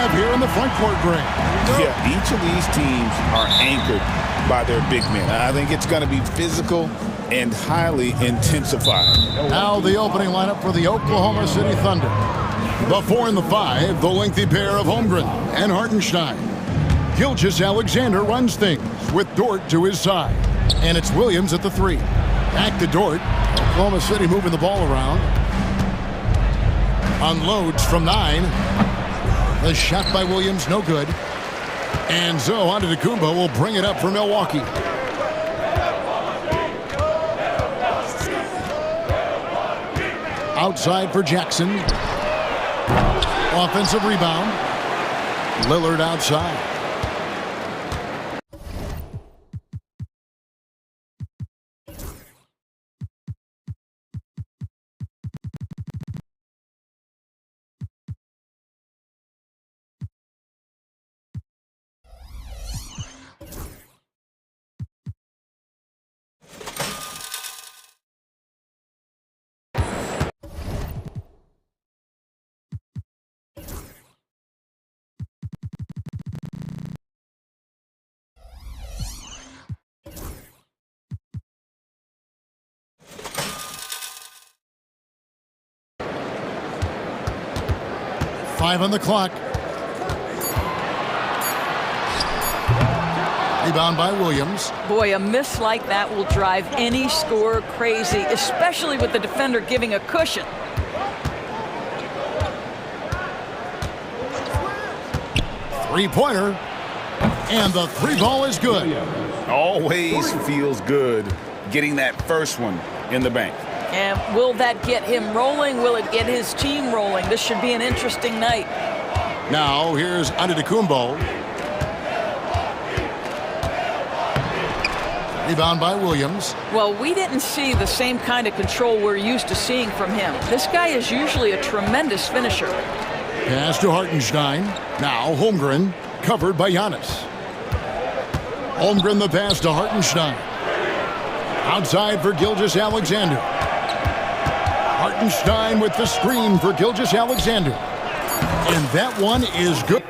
have here in the front court, Greg? Yeah, each of these teams are anchored by their big men. I think it's going to be physical and highly intensified. Now the opening lineup for the Oklahoma City Thunder. The 4 and the 5, the lengthy pair of Holmgren and Hartenstein. Gilgeous Alexander runs things with Dort to his side. And it's Williams at the 3. Back to Dort. Oklahoma City moving the ball around. Unloads from 9. The shot by Williams, no good. And Zo Antetokounmpo will bring it up for Milwaukee. Outside for Jackson. Offensive rebound. Lillard outside. Five on the clock. Rebound by Williams. Boy, a miss like that will drive any scorer crazy, especially with the defender giving a cushion. Three-pointer. And the three ball is good. Always feels good getting that first one in the bank. And will that get him rolling? Will it get his team rolling? This should be an interesting night. Now, here's Antetokounmpo. Rebound by Williams. Well, we didn't see the same kind of control we're used to seeing from him. This guy is usually a tremendous finisher. Pass to Hartenstein. Now, Holmgren, covered by Giannis. Holmgren the pass to Hartenstein. Outside for Gilgeous Alexander. Hartenstein with the screen for Gilgeous Alexander. And that one is good.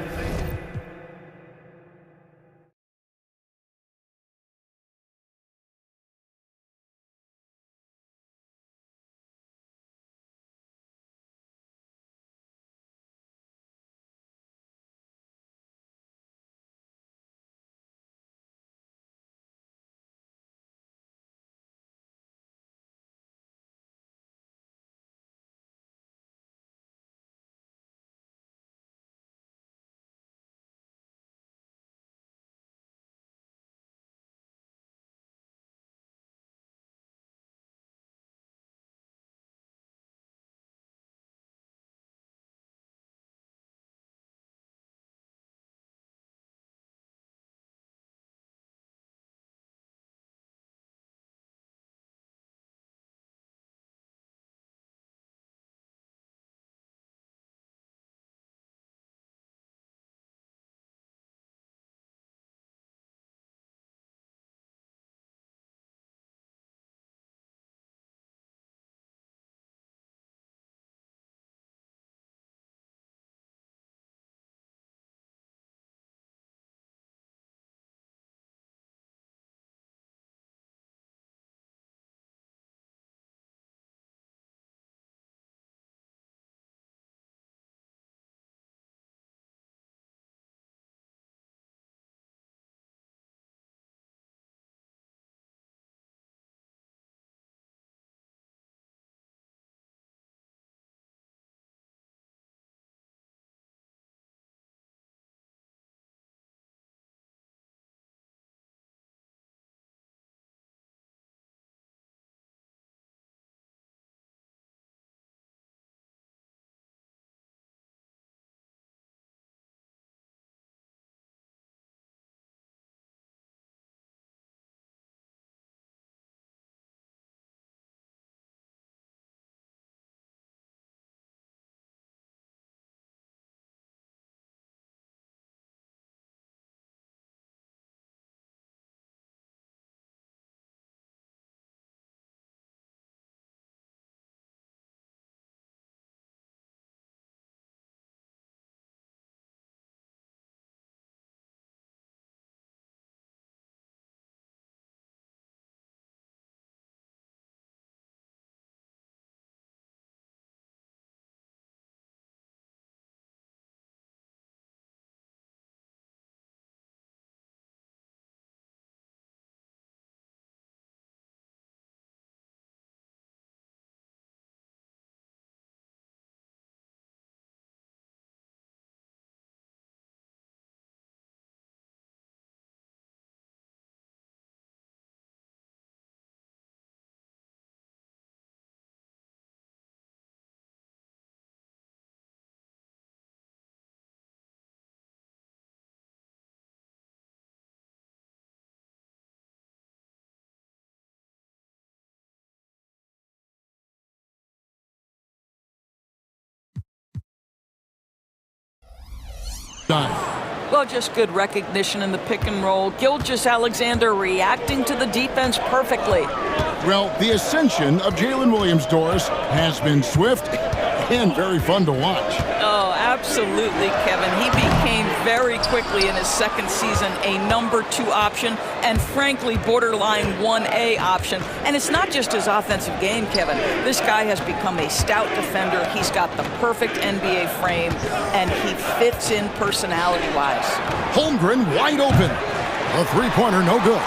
Well, just good recognition in the pick and roll. Gilgeous-Alexander reacting to the defense perfectly. Well, the ascension of Jalen Williams-Doris has been swift and very fun to watch. Oh, absolutely, Kevin. He became very quickly in his second season a number 2 option and frankly borderline 1A option. And it's not just his offensive game, Kevin. This guy has become a stout defender. He's got the perfect NBA frame and he fits in personality-wise. Holmgren wide open. A three-pointer, no good.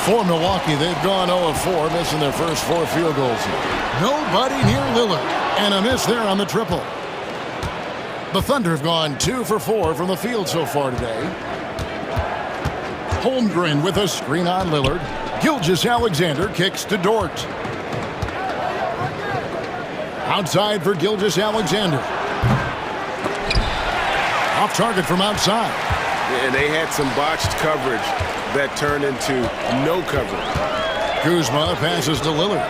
For Milwaukee, they've gone 0 of 4, missing their first 4 field goals. Nobody near Lillard, and a miss there on the triple. The Thunder have gone 2 for 4 from the field so far today. Holmgren with a screen on Lillard. Gilgeous-Alexander kicks to Dort. Outside for Gilgeous-Alexander. Off target from outside. And they had some botched coverage that turned into no coverage. Kuzma passes to Lillard.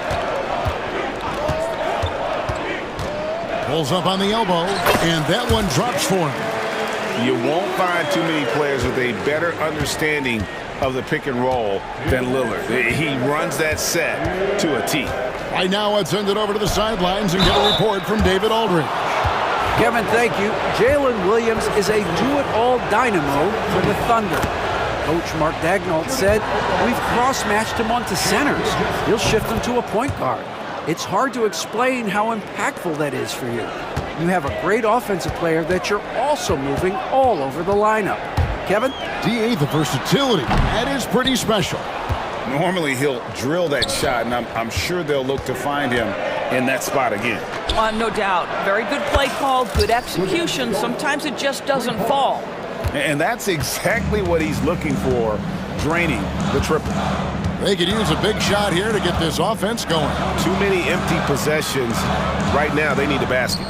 Pulls up on the elbow, and that one drops for him. You won't find too many players with a better understanding of the pick and roll than Lillard. He runs that set to a T. Right now, let's send it over to the sidelines and get a report from David Aldridge. Kevin, thank you. Jalen Williams is a do-it-all dynamo for the Thunder. Coach Mark Daignault said, we've cross-matched him onto centers. He'll shift him to a point guard. It's hard to explain how impactful that is for you. You have a great offensive player that you're also moving all over the lineup. Kevin? DA, the versatility. That is pretty special. Normally, he'll drill that shot, and I'm sure they'll look to find him in that spot again. No doubt. Very good play call, good execution. Sometimes it just doesn't fall. And that's exactly what he's looking for, draining the triple. They could use a big shot here to get this offense going. Too many empty possessions. Right now, they need a basket.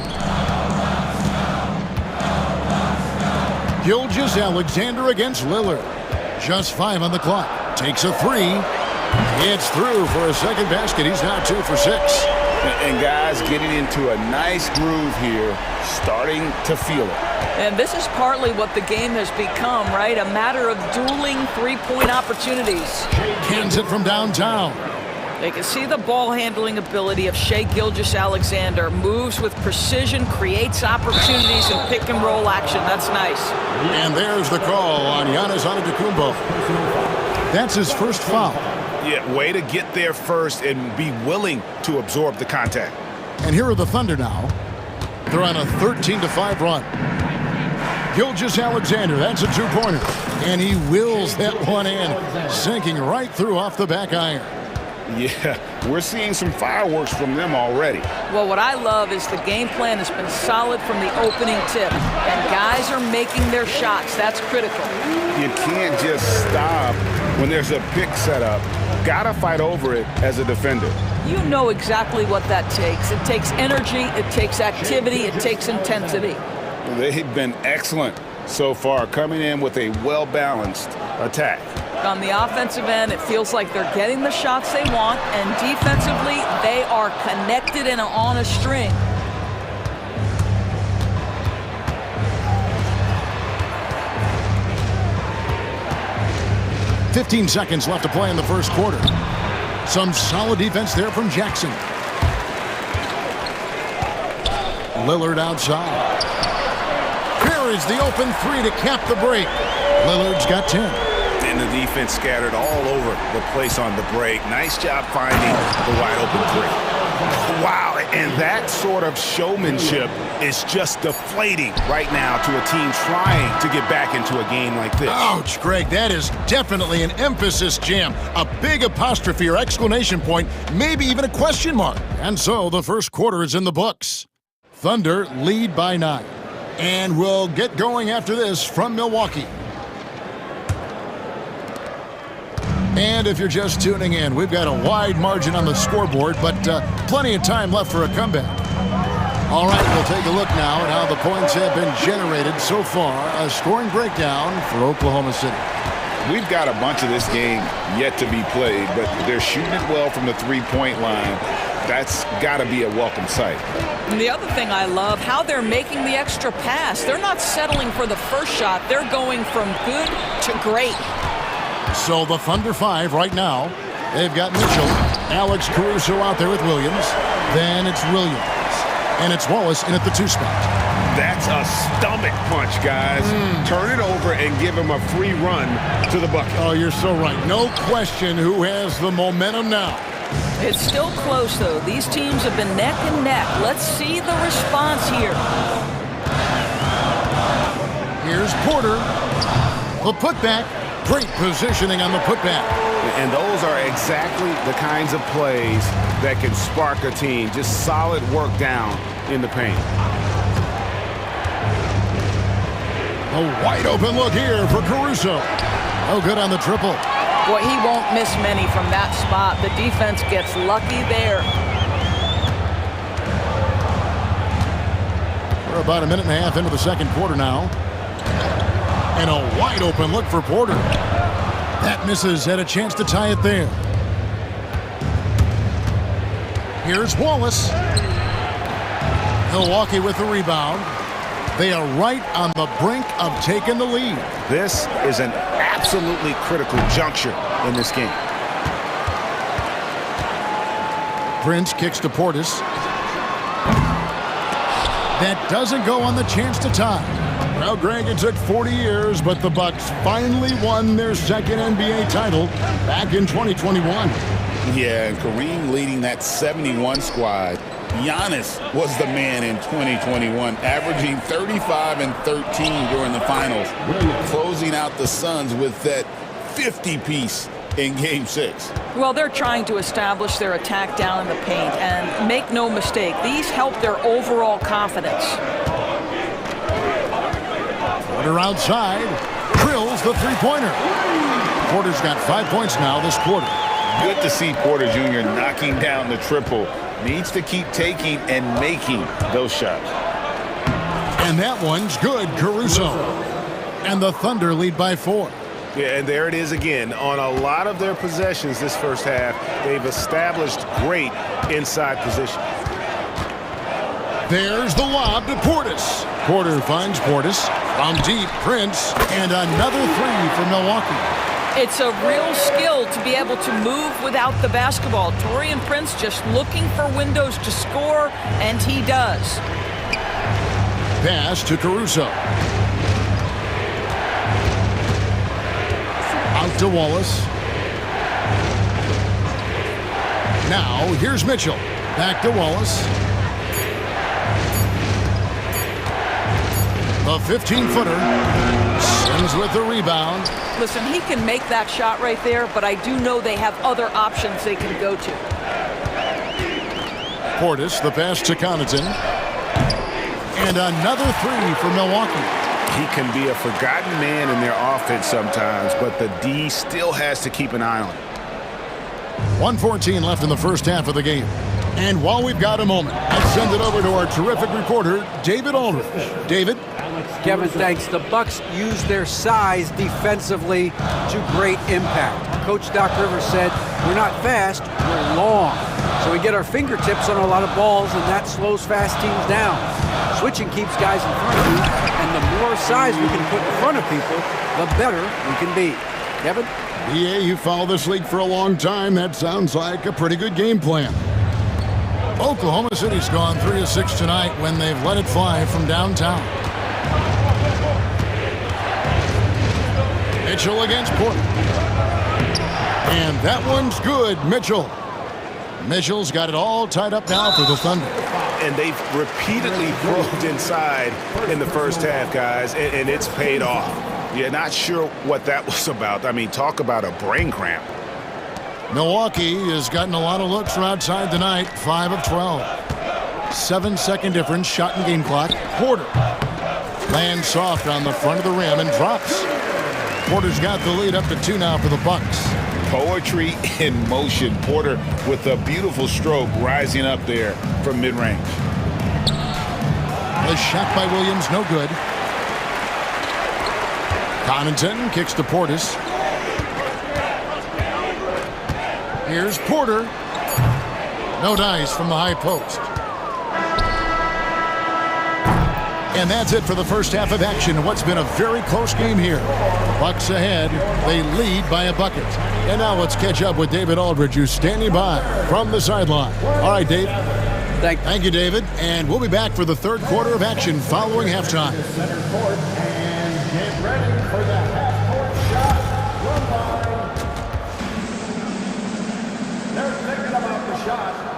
Gilgeous-Alexander against Lillard. Just 5 on the clock. Takes a 3. It's through for a second basket. He's now 2 for 6. And guys getting into a nice groove here, starting to feel it. And this is partly what the game has become, right? A matter of dueling three-point opportunities. Cans it from downtown. They can see the ball handling ability of Shai Gilgeous-Alexander. Moves with precision, creates opportunities in pick and roll action. That's nice. And there's the call on Giannis Antetokounmpo. That's his first foul. Yeah, way to get there first and be willing to absorb the contact. And here are the Thunder now. They're on a 13-5 run. Gilgeous-Alexander, that's a 2-pointer. And he wills that one in, sinking right through off the back iron. Yeah, we're seeing some fireworks from them already. Well, what I love is the game plan has been solid from the opening tip. And guys are making their shots. That's critical. You can't just stop when there's a pick set up. Gotta fight over it as a defender. You know exactly what that takes. It takes energy, it takes activity, it takes intensity. They've been excellent so far, coming in with a well-balanced attack. On the offensive end, it feels like they're getting the shots they want, and defensively, they are connected and on a string. "15 seconds left to play in the first quarter. Some solid defense there from Jackson. Lillard outside. Here is the open 3 to cap the break. Lillard's got 10. And the defense scattered all over the place on the break. Nice job finding the wide open 3. Wow, and that sort of showmanship is just deflating right now to a team trying to get back into a game like this. Ouch, Greg, that is definitely an emphasis jam. A big apostrophe or exclamation point, maybe even a question mark. And so the first quarter is in the books. Thunder lead by 9. And we'll get going after this from Milwaukee. And if you're just tuning in, we've got a wide margin on the scoreboard, but plenty of time left for a comeback. All right, we'll take a look now at how the points have been generated so far. A scoring breakdown for Oklahoma City. We've got a bunch of this game yet to be played, but they're shooting it well from the three-point line. That's got to be a welcome sight. And the other thing I love, how they're making the extra pass. They're not settling for the first shot. They're going from good to great. So the Thunder 5 right now. They've got Mitchell, Alex Caruso out there with Williams. Then it's Williams. And it's Wallace in at the 2 spot. That's a stomach punch, guys. Turn it over and give him a free run to the bucket. Oh, you're so right. No question who has the momentum now. It's still close, though. These teams have been neck and neck. Let's see the response here. Here's Porter. The putback. Great positioning on the putback. And those are exactly the kinds of plays that can spark a team. Just solid work down in the paint. A wide open look here for Caruso. Oh, good on the triple. Boy, he won't miss many from that spot. The defense gets lucky there. We're about a minute and a half into the second quarter now. And a wide open look for Porter. That misses, had a chance to tie it there. Here's Wallace. Milwaukee with the rebound. They are right on the brink of taking the lead. This is an absolutely critical juncture in this game. Prince kicks to Portis. That doesn't go on the chance to tie. Well, Greg, it took 40 years, but the Bucks finally won their second NBA title back in 2021. Yeah, and Kareem leading that 71 squad. Giannis was the man in 2021, averaging 35 and 13 during the finals, closing out the Suns with that 50-piece in Game 6. Well, they're trying to establish their attack down in the paint, and make no mistake, these help their overall confidence. Porter outside, drills the three-pointer. Porter's got 5 points now this quarter. Good to see Porter Jr. knocking down the triple. Needs to keep taking and making those shots. And that one's good, Caruso. And the Thunder lead by 4. Yeah, and there it is again. On a lot of their possessions this first half, they've established great inside position. There's the lob to Portis. Porter finds Portis. From deep, Prince. And another 3 for Milwaukee. It's a real skill to be able to move without the basketball. Taurean Prince just looking for windows to score, and he does. Pass to Caruso. Out to Wallace. Now, here's Mitchell. Back to Wallace. The 15-footer sends with the rebound. Listen, he can make that shot right there, but I do know they have other options they can go to. Portis, the pass to Connaughton. And another 3 for Milwaukee. He can be a forgotten man in their offense sometimes, but the D still has to keep an eye on him. 1:14 left in the first half of the game. And while we've got a moment, let's send it over to our terrific reporter, David Aldridge. David? Kevin, thanks. The Bucks use their size defensively to great impact. Coach Doc Rivers said, we're not fast, we're long. So we get our fingertips on a lot of balls, and that slows fast teams down. Switching keeps guys in front of you, and the more size we can put in front of people, the better we can be. Kevin? Yeah, you follow this league for a long time. That sounds like a pretty good game plan. Oklahoma City's gone 3 of 6 tonight when they've let it fly from downtown. Mitchell against Porter. And that one's good, Mitchell. Mitchell's got it all tied up now for the Thunder. And they've repeatedly probed inside in the first half, guys, and it's paid off. You're not sure what that was about. I mean, talk about a brain cramp. Milwaukee has gotten a lot of looks from outside tonight, 5 of 12. 7-second difference, shot and game clock. Porter lands soft on the front of the rim and drops. Porter's got the lead up to 2 now for the Bucks. Poetry in motion. Porter with a beautiful stroke rising up there from mid-range. The shot by Williams, no good. Connaughton kicks to Portis. Here's Porter. No dice from the high post. And that's it for the first half of action. What's been a very close game here. Bucks ahead. They lead by a bucket. And now let's catch up with David Aldridge, who's standing by from the sideline. All right, Dave. Thank you, David. And we'll be back for the third quarter of action following halftime. Center court and get ready for the half-court shot. Run line. They're thinking about the shot.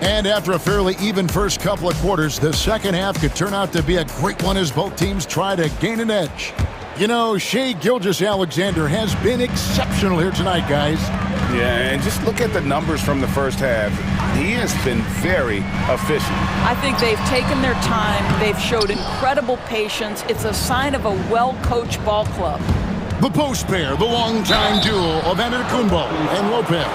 And after a fairly even first couple of quarters, the second half could turn out to be a great one as both teams try to gain an edge. You know, Shai Gilgeous-Alexander has been exceptional here tonight, guys. Yeah, and just look at the numbers from the first half. He has been very efficient. I think they've taken their time. They've showed incredible patience. It's a sign of a well-coached ball club. The post pair, the long-time duo of Antetokounmpo and Lopez.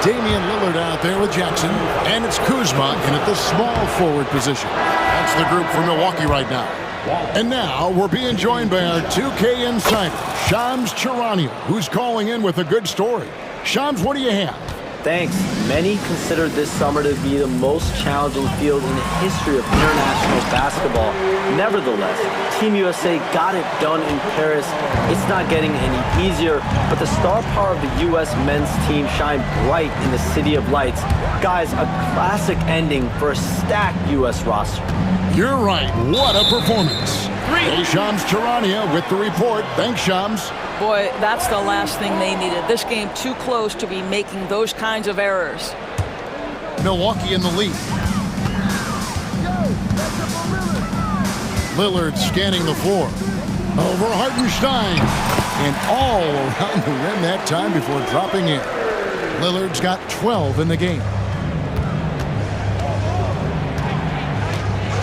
Damian Lillard out there with Jackson, and it's Kuzma in at the small forward position. That's the group for Milwaukee right now. And now we're being joined by our 2K insider, Shams Charania, who's calling in with a good story. Shams, what do you have? Thanks. Many consider this summer to be the most challenging field in the history of international basketball. Nevertheless, Team USA got it done in Paris. It's not getting any easier, but the star power of the U.S. men's team shined bright in the City of Lights. Guys, a classic ending for a stacked U.S. roster. You're right. What a performance. Hey, Shams Charania with the report. Thanks, Shams. Boy, that's the last thing they needed. This game too close to be making those kinds of errors. Milwaukee in the lead. Lillard scanning the floor. Over Hartenstein. And all around the rim that time before dropping in. Lillard's got 12 in the game.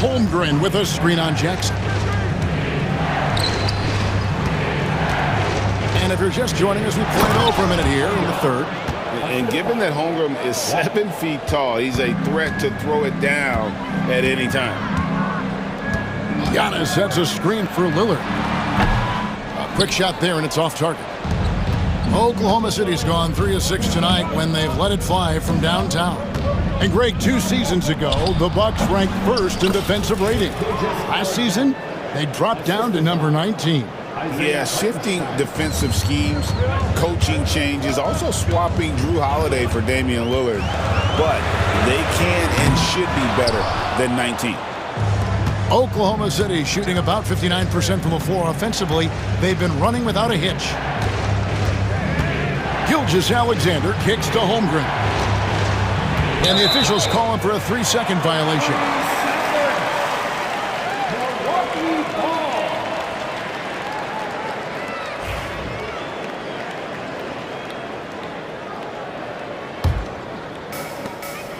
Holmgren with a screen on Jackson. And if you're just joining us, we play it over for a minute here in the third. And given that Holmgren is 7 feet tall, he's a threat to throw it down at any time. Giannis sets a screen for Lillard. A quick shot there, and it's off target. Oklahoma City's gone 3 of 6 tonight when they've let it fly from downtown. And Greg, 2 seasons ago, the Bucks ranked first in defensive rating. Last season, they dropped down to number 19. Yeah, shifting defensive schemes, coaching changes, also swapping Drew Holiday for Damian Lillard. But they can and should be better than 19. Oklahoma City shooting about 59% from the floor offensively. They've been running without a hitch. Gilgeous-Alexander kicks to Holmgren. And the officials calling for a 3-second violation.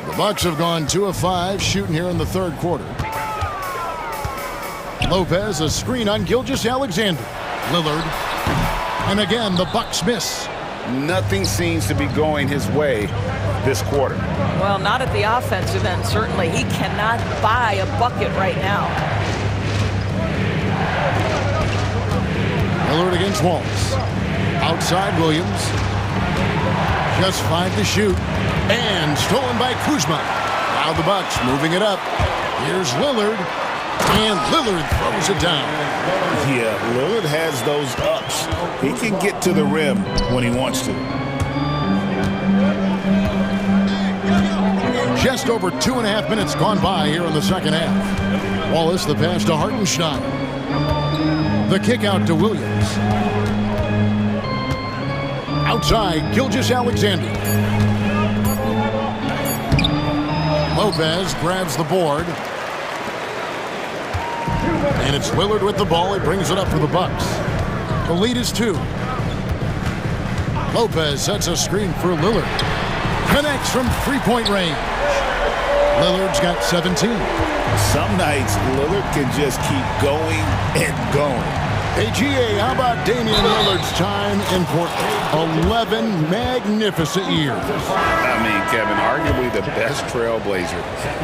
The Bucks have gone 2 of 5 shooting here in the third quarter. Lopez, a screen on Gilgeous-Alexander. Lillard. And again, the Bucks miss. Nothing seems to be going his way this quarter. Well, not at the offensive end, certainly. He cannot buy a bucket right now. Lillard against Walls. Outside Williams. Just 5 to shoot. And stolen by Kuzma. Now the Bucks moving it up. Here's Lillard. And Lillard throws it down. Yeah, Lillard has those ups. He can get to the rim when he wants to. Just over 2.5 minutes gone by here in the second half. Wallace the pass to Hartenstein. The kick out to Williams. Outside, Gilgeous-Alexander. Lopez grabs the board. And it's Lillard with the ball. He brings it up for the Bucks. The lead is 2. Lopez sets a screen for Lillard. Connects from 3-point range. Lillard's got 17. Some nights, Lillard can just keep going and going. Hey, GA, how about Damian Lillard's time in Portland? 11 magnificent years. I mean, Kevin, arguably the best trailblazer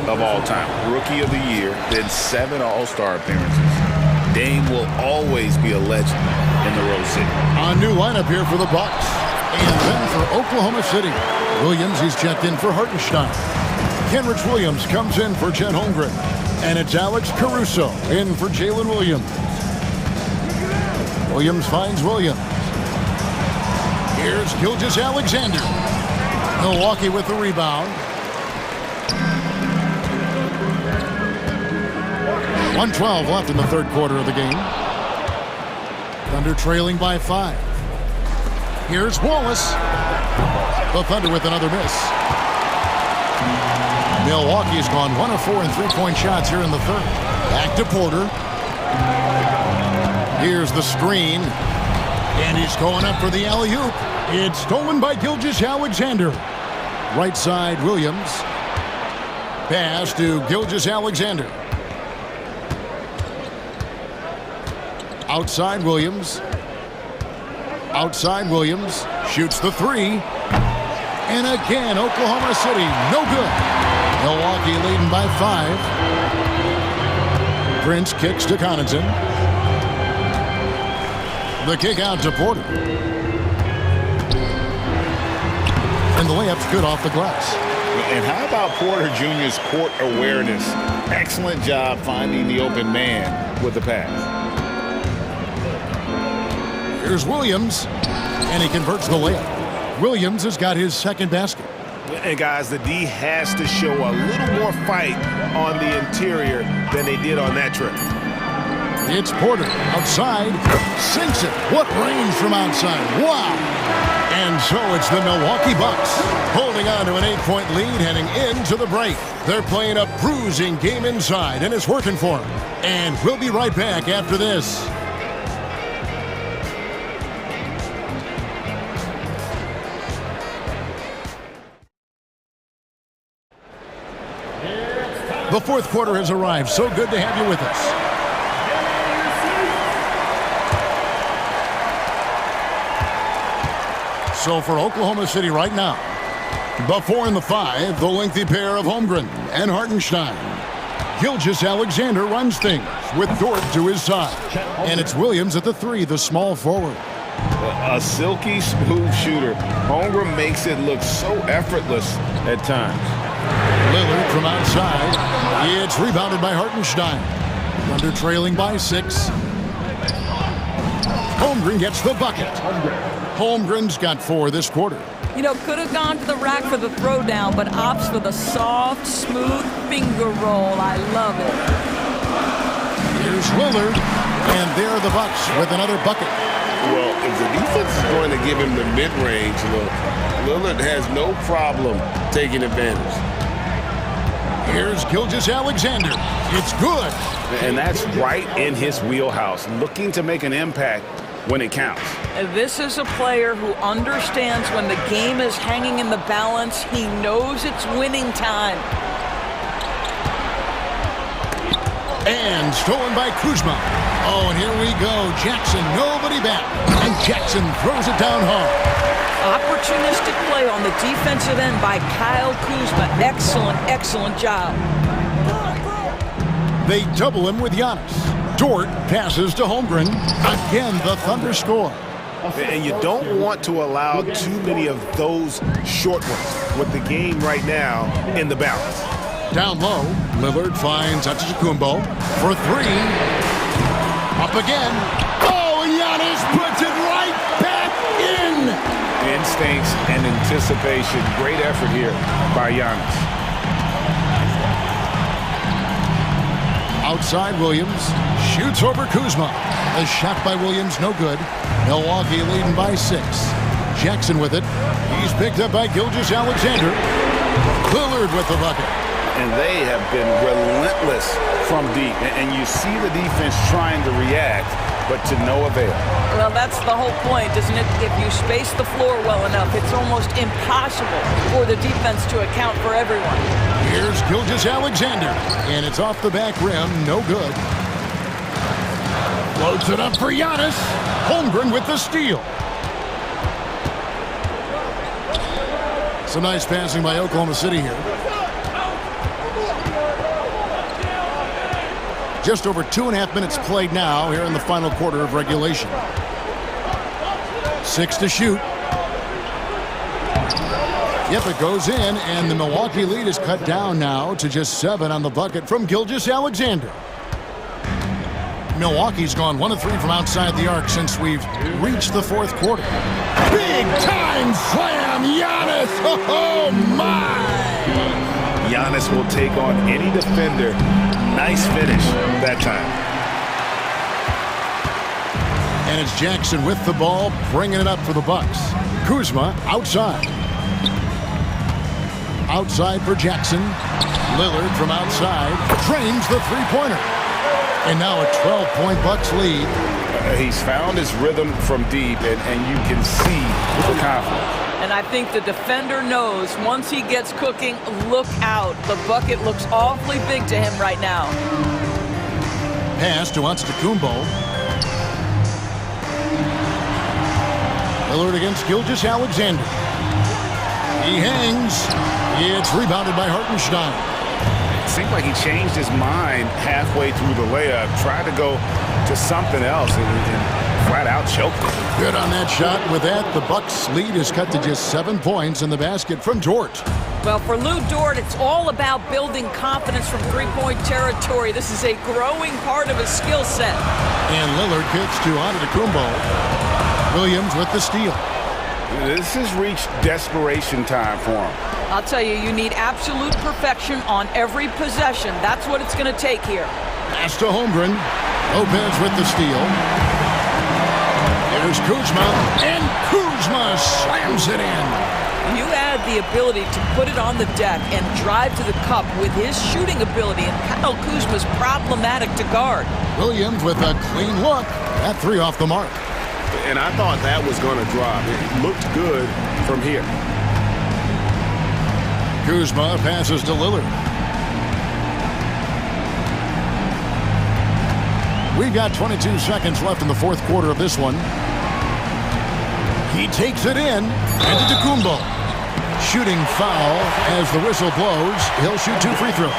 of all time. Rookie of the year, then 7 All-Star appearances. Dame will always be a legend in the Rose City. A new lineup here for the Bucks. And then for Oklahoma City. Williams, he's checked in for Hartenstein. Kenrich Williams comes in for Chet Holmgren. And it's Alex Caruso in for Jalen Williams. Williams finds Williams. Here's Gilgeous-Alexander. Milwaukee with the rebound. 1:12 left in the third quarter of the game. Thunder trailing by 5. Here's Wallace. The Thunder with another miss. Milwaukee's gone 1 of 4 in three-point shots here in the third. Back to Porter. Here's the screen. And he's going up for the alley-oop. It's stolen by Gilgeous-Alexander. Right side, Williams. Pass to Gilgeous-Alexander. Outside Williams. Outside Williams. Shoots the three. And again, Oklahoma City, no good. Milwaukee leading by 5. Prince kicks to Connaughton. The kick out to Porter. And the layup's good off the glass. And how about Porter Jr.'s court awareness? Excellent job finding the open man with the pass. Here's Williams, and he converts the layup. Williams has got his second basket. And guys, the D has to show a little more fight on the interior than they did on that trip. It's Porter outside, sinks it. What range from outside. Wow. And so it's the Milwaukee Bucks holding on to an 8-point lead heading into the break. They're playing a bruising game inside, and it's working for them. And we'll be right back after this. The fourth quarter has arrived. So good to have you with us. So for Oklahoma City right now, the 4 and the 5, the lengthy pair of Holmgren and Hartenstein. Gilgeous-Alexander runs things with Dort to his side. And it's Williams at the 3, the small forward. A silky smooth shooter. Holmgren makes it look so effortless at times. Lillard from outside. It's rebounded by Hartenstein. Thunder trailing by 6. Holmgren gets the bucket. Holmgren's got 4 this quarter. You know, could have gone to the rack for the throwdown, but opts for the soft, smooth finger roll. I love it. Here's Lillard, and there are the Bucks with another bucket. Well, if the defense is going to give him the mid-range look, Lillard has no problem taking advantage. Here's Gilgeous-Alexander. It's good. And that's right in his wheelhouse, looking to make an impact when it counts. This is a player who understands when the game is hanging in the balance. He knows it's winning time. And stolen by Kuzma. Oh, and here we go. Jackson, nobody back. And Jackson throws it down hard. Opportunistic play on the defensive end by Kyle Kuzma. Excellent, excellent job. They double him with Giannis. Dort passes to Holmgren. Again, the Thunder score. And you don't want to allow too many of those short ones with the game right now in the balance. Down low, Lillard finds Antetokounmpo for 3. Up again. Oh, and Giannis puts it right back in. Instincts and anticipation. Great effort here by Giannis. Outside Williams. Shoots over Kuzma. A shot by Williams, no good. Milwaukee leading by 6. Jackson with it. He's picked up by Gilgeous-Alexander. Lillard with the bucket. And they have been relentless from deep. And you see the defense trying to react, but to no avail. Well, that's the whole point, isn't it? If you space the floor well enough, it's almost impossible for the defense to account for everyone. Here's Gilgeous-Alexander. And it's off the back rim, no good. Floats it up for Giannis. Holmgren with the steal. Some nice passing by Oklahoma City here. Just over 2.5 minutes played now here in the final quarter of regulation. 6 to shoot. Yep, it goes in, and the Milwaukee lead is cut down now to just 7 on the bucket from Gilgeous-Alexander. Milwaukee's gone 1 of 3 from outside the arc since we've reached the fourth quarter. Big time slam, Giannis! Oh my! Giannis will take on any defender. Nice finish that time. And it's Jackson with the ball, bringing it up for the Bucks. Kuzma outside. Outside for Jackson. Lillard from outside drains the three-pointer. And now a 12-point Bucks lead. He's found his rhythm from deep, and you can see the confidence. And I think the defender knows once he gets cooking, look out. The bucket looks awfully big to him right now. Pass to Antetokounmpo. Lillard against Gilgeous-Alexander. He hangs. It's rebounded by Hartenstein. It seemed like he changed his mind halfway through the layup, tried to go to something else, and flat out choked it. Good on that shot. With that, the Bucks' lead is cut to just 7 points in the basket from Dort. Well, for Lou Dort, it's all about building confidence from three-point territory. This is a growing part of his skill set. And Lillard kicks to Antetokounmpo. Williams with the steal. This has reached desperation time for him. I'll tell you, you need absolute perfection on every possession. That's what it's going to take here. Pass to Holmgren. Lopez with the steal. Here's Kuzma, and Kuzma slams it in. You add the ability to put it on the deck and drive to the cup with his shooting ability, and Kyle Kuzma's problematic to guard. Williams with a clean look. That 3 off the mark. And I thought that was going to drop. It looked good from here. Kuzma passes to Lillard. We've got 22 seconds left in the fourth quarter of this one. He takes it in. Antetokounmpo. Shooting foul as the whistle blows. He'll shoot 2 free throws.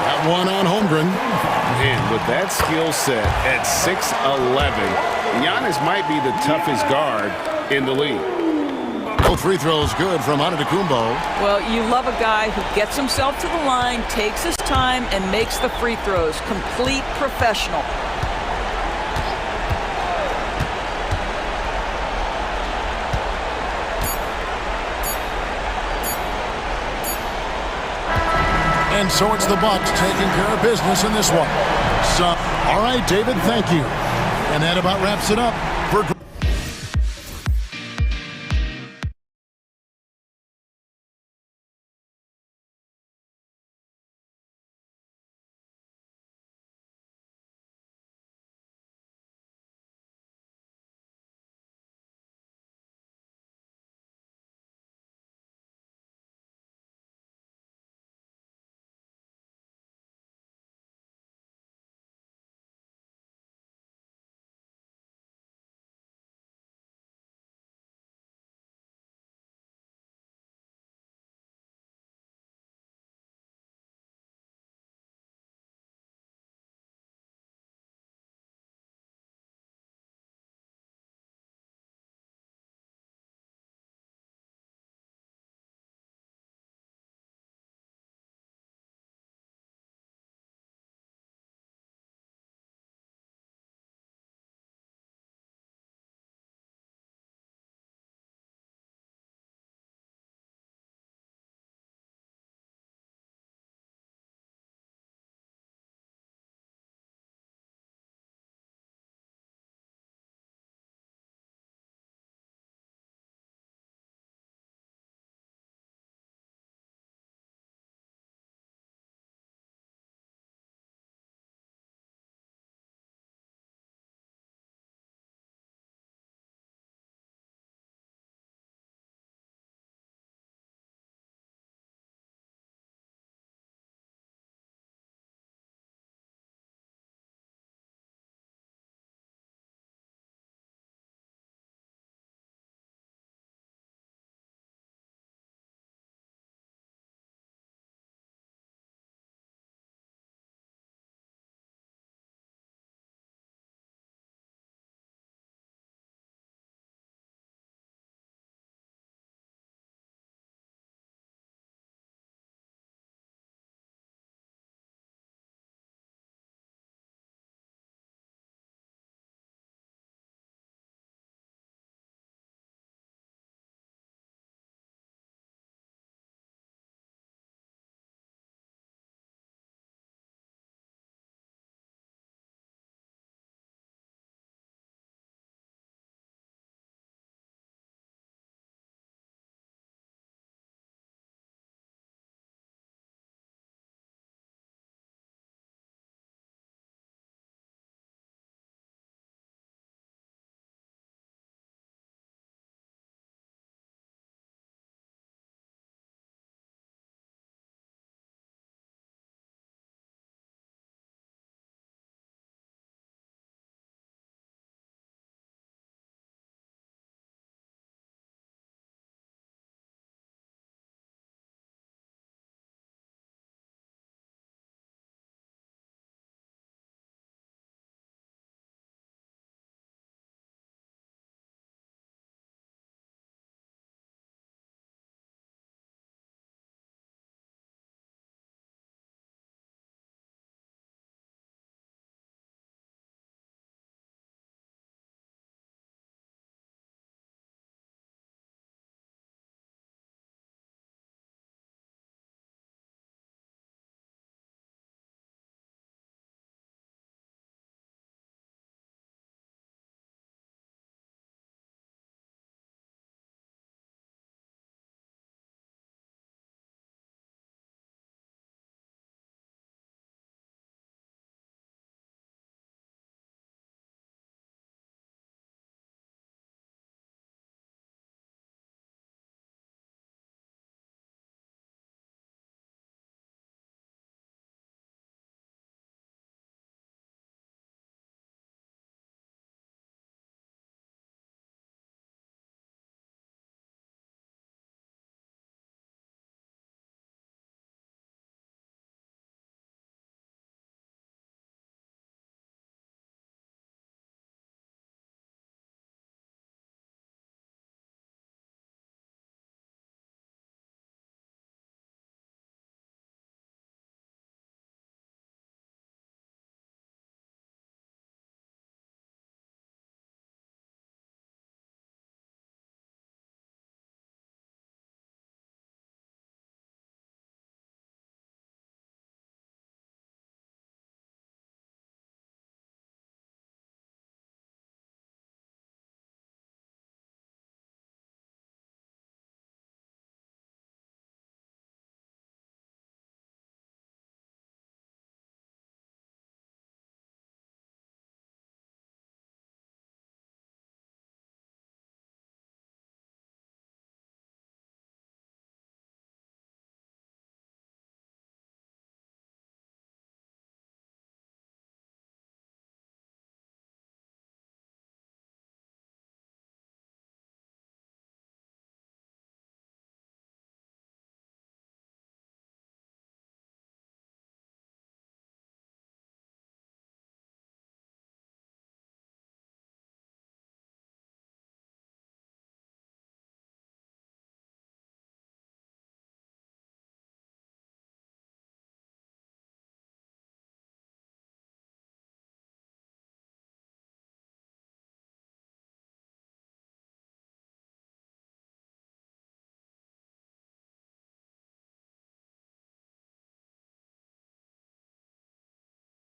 That one on Holmgren. And with that skill set at 6'11", Giannis might be the toughest guard in the league. Both free throws good from Antetokounmpo. Well, you love a guy who gets himself to the line, takes his time, and makes the free throws. Complete professional. And so it's the Bucks taking care of business in this one. So, all right, David, thank you. And that about wraps it up for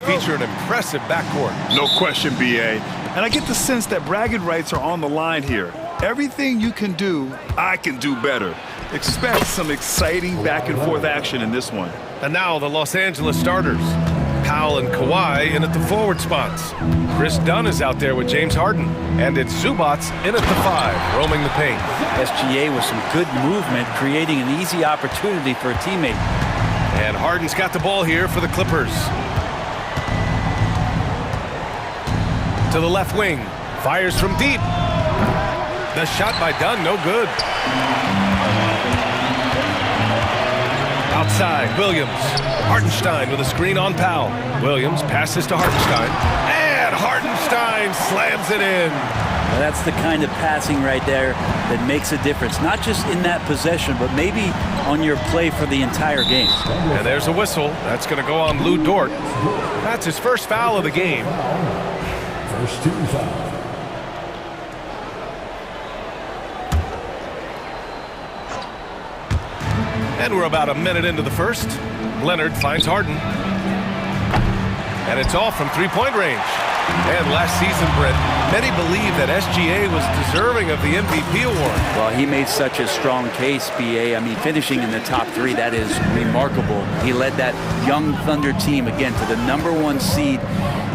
feature an impressive backcourt. No question, BA. And I get the sense that bragging rights are on the line here. Everything you can do, I can do better. Expect some exciting back-and-forth action in this one. And now the Los Angeles starters. Powell and Kawhi in at the forward spots. Chris Dunn is out there with James Harden. And it's Zubac in at the 5, roaming the paint. SGA with some good movement, creating an easy opportunity for a teammate. And Harden's got the ball here for the Clippers. To the left wing. Fires from deep. The shot by Dunn, no good. Outside, Williams. Hartenstein with a screen on Powell. Williams passes to Hartenstein. And Hartenstein slams it in. Now that's the kind of passing right there that makes a difference. Not just in that possession, but maybe on your play for the entire game. And there's a whistle. That's going to go on Lou Dort. That's his first foul of the game. First team foul. And we're about a minute into the first. Leonard finds Harden. And it's off from three-point range. And last season, Brett, many believe that SGA was deserving of the MVP award. Well, he made such a strong case, BA. I mean, finishing in the top 3, that is remarkable. He led that young Thunder team, again, to the #1 seed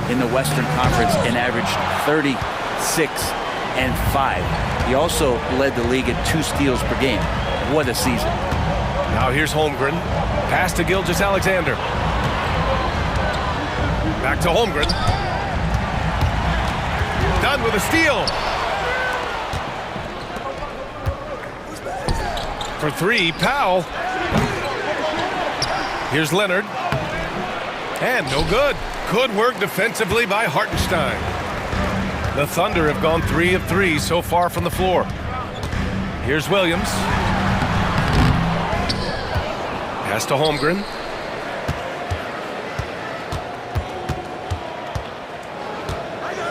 in the Western Conference and averaged 36 and 5. He also led the league at 2 steals per game. What a season. Now here's Holmgren. Pass to Gilgeous-Alexander. Back to Holmgren. Done with a steal. For 3, Powell. Here's Leonard. And no good. Good work defensively by Hartenstein. The Thunder have gone 3 of 3 so far from the floor. Here's Williams. Pass to Holmgren.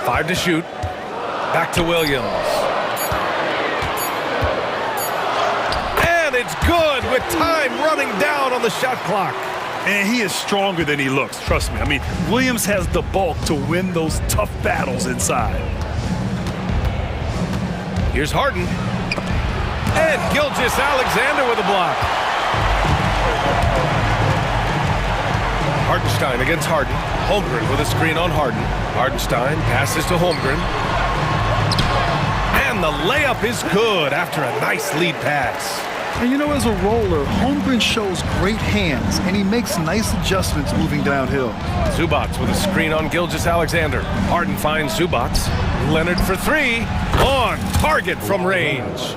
Five to shoot. Back to Williams. And it's good with time running down on the shot clock. And he is stronger than he looks, trust me. I mean, Williams has the bulk to win those tough battles inside. Here's Harden. And Gilgeous-Alexander with a block. Hartenstein against Harden. Holmgren with a screen on Harden. Hartenstein passes to Holmgren. And the layup is good after a nice lead pass. And you know, as a roller, Holmgren shows great hands, and he makes nice adjustments moving downhill. Zubac with a screen on Gilgeous-Alexander. Harden finds Zubac. Leonard for 3. On target from range.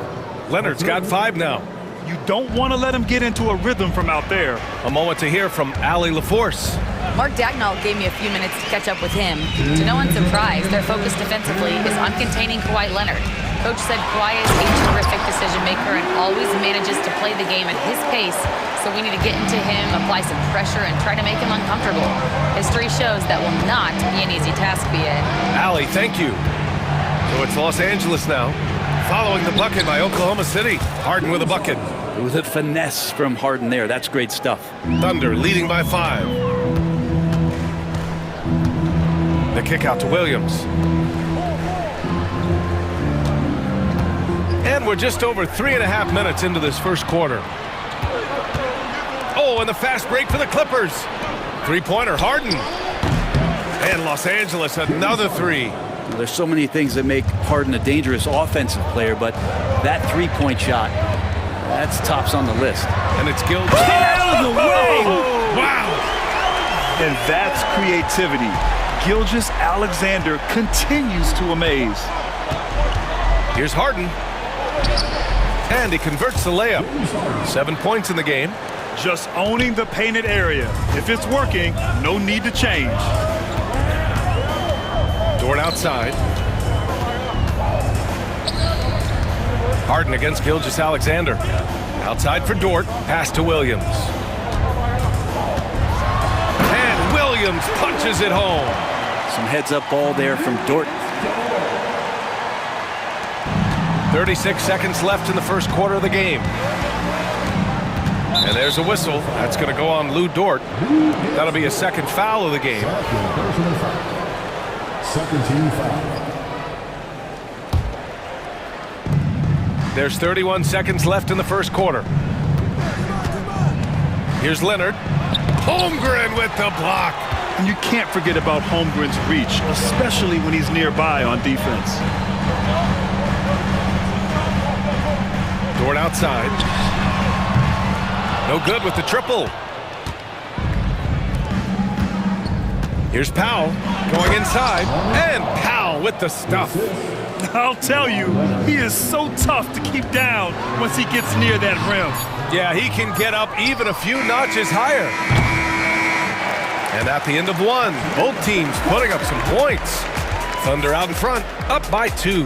Leonard's got 5 now. You don't want to let him get into a rhythm from out there. A moment to hear from Allie LaForce. Mark Daigneault gave me a few minutes to catch up with him. To no one's surprise, their focus defensively is on containing Kawhi Leonard. Coach said Kawhi is a terrific decision maker and always manages to play the game at his pace, so we need to get into him, apply some pressure, and try to make him uncomfortable. History shows that will not be an easy task, BA. Allie, thank you. So it's Los Angeles now. Following the bucket by Oklahoma City. Harden with a bucket. With a finesse from Harden there. That's great stuff. Thunder leading by 5. The kick out to Williams. And we're just over 3.5 minutes into this first quarter. Oh, and the fast break for the Clippers. 3-pointer, Harden. And Los Angeles, another 3. There's so many things that make Harden a dangerous offensive player, but that 3-point shot, that's tops on the list. And it's Gilgeous. Out of the way! Wow! And that's creativity. Gilgeous-Alexander continues to amaze. Here's Harden. And he converts the layup. 7 points in the game. Just owning the painted area. If it's working, no need to change. Dort outside. Harden against Gilgeous-Alexander. Outside for Dort. Pass to Williams. And Williams punches it home. Some heads-up ball there from Dort. 36 seconds left in the first quarter of the game. And there's a whistle. That's going to go on Lou Dort. That'll be a second foul of the game. Second team foul. There's 31 seconds left in the first quarter. Here's Leonard. Holmgren with the block. And you can't forget about Holmgren's reach, especially when he's nearby on defense. Dort outside. No good with the triple. Here's Powell going inside. And Powell with the stuff. I'll tell you, he is so tough to keep down once he gets near that rim. Yeah, he can get up even a few notches higher. And at the end of one, both teams putting up some points. Thunder out in front, up by 2.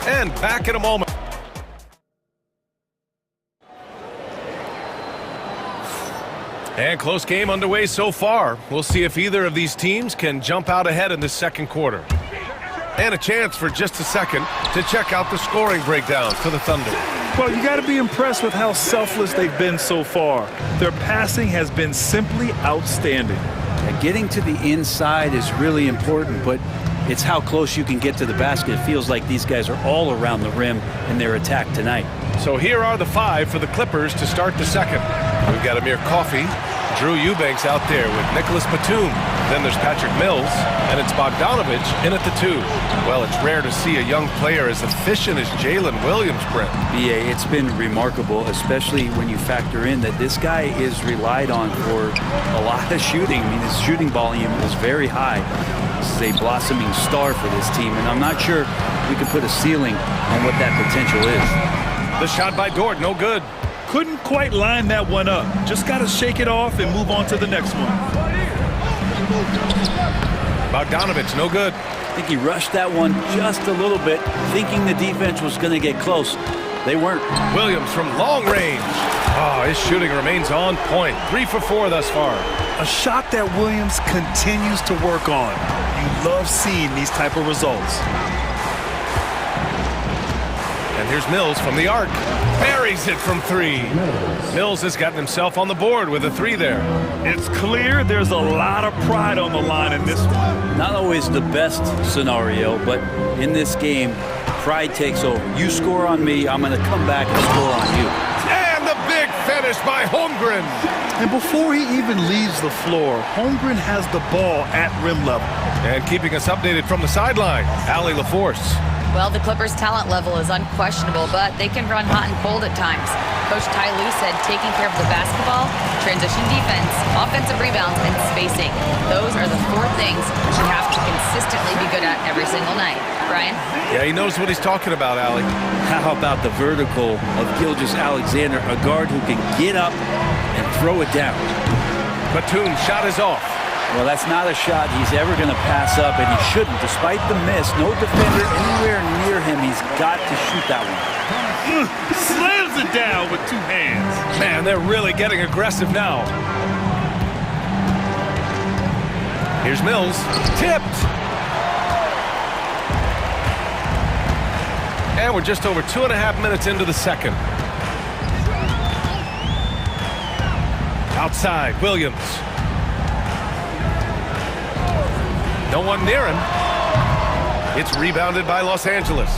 And back in a moment. And close game underway so far. We'll see if either of these teams can jump out ahead in the second quarter. And a chance for just a second to check out the scoring breakdown for the Thunder. Well, you got to be impressed with how selfless they've been so far. Their passing has been simply outstanding. And getting to the inside is really important, but it's how close you can get to the basket. It feels like these guys are all around the rim in their attack tonight. So here are the 5 for the Clippers to start the second. We've got Amir Coffey, Drew Eubanks out there with Nicholas Batum. Then there's Patrick Mills, and it's Bogdanovich in at the 2. Well, it's rare to see a young player as efficient as Jalen Williams, Brent. BA, it's been remarkable, especially when you factor in that this guy is relied on for a lot of shooting. I mean, his shooting volume is very high. This is a blossoming star for this team, and I'm not sure we can put a ceiling on what that potential is. The shot by Dort, no good. Couldn't quite line that one up. Just got to shake it off and move on to the next one. Bogdanovich, no good. I think he rushed that one just a little bit, thinking the defense was going to get close. They weren't. Williams from long range. Oh, his shooting remains on point. 3 for 4 thus far. A shot that Williams continues to work on. You love seeing these type of results. And here's Mills from the arc. Buries it from 3. Mills has gotten himself on the board with a 3 there. It's clear there's a lot of pride on the line in this one. Not always the best scenario, but in this game, pride takes over. You score on me, I'm going to come back and score on you. And the big finish by Holmgren. And before he even leaves the floor, Holmgren has the ball at rim level. And keeping us updated from the sideline, Allie LaForce. Well, the Clippers' talent level is unquestionable, but they can run hot and cold at times. Coach Ty Lue said taking care of the basketball, transition defense, offensive rebounds, and spacing. Those are the 4 things you have to consistently be good at every single night. Brian? Yeah, he knows what he's talking about, Allie. How about the vertical of Gilgeous-Alexander, a guard who can get up and throw it down. Batum's shot is off. Well, that's not a shot he's ever going to pass up, and he shouldn't. Despite the miss, no defender anywhere near him. He's got to shoot that one. Slams it down with 2 hands. Man, they're really getting aggressive now. Here's Mills. Tipped. And we're just over 2.5 minutes into the second. Outside, Williams. No one near him. It's rebounded by Los Angeles.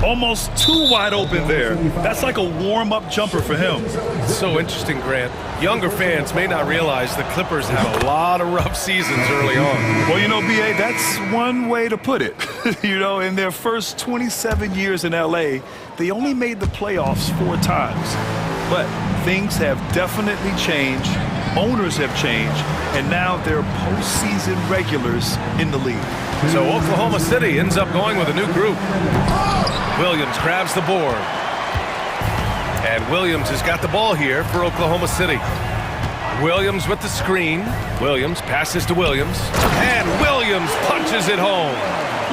Almost too wide open there. That's like a warm-up jumper for him. It's so interesting, Grant. Younger fans may not realize the Clippers have a lot of rough seasons early on. Well, you know, B.A., that's one way to put it. You know, in their first 27 years in L.A., they only made the playoffs 4 times. But things have definitely changed. Owners have changed, and now they're postseason regulars in the league. So Oklahoma City ends up going with a new group. Williams grabs the board. And Williams has got the ball here for Oklahoma City. Williams with the screen. Williams passes to Williams. And Williams punches it home.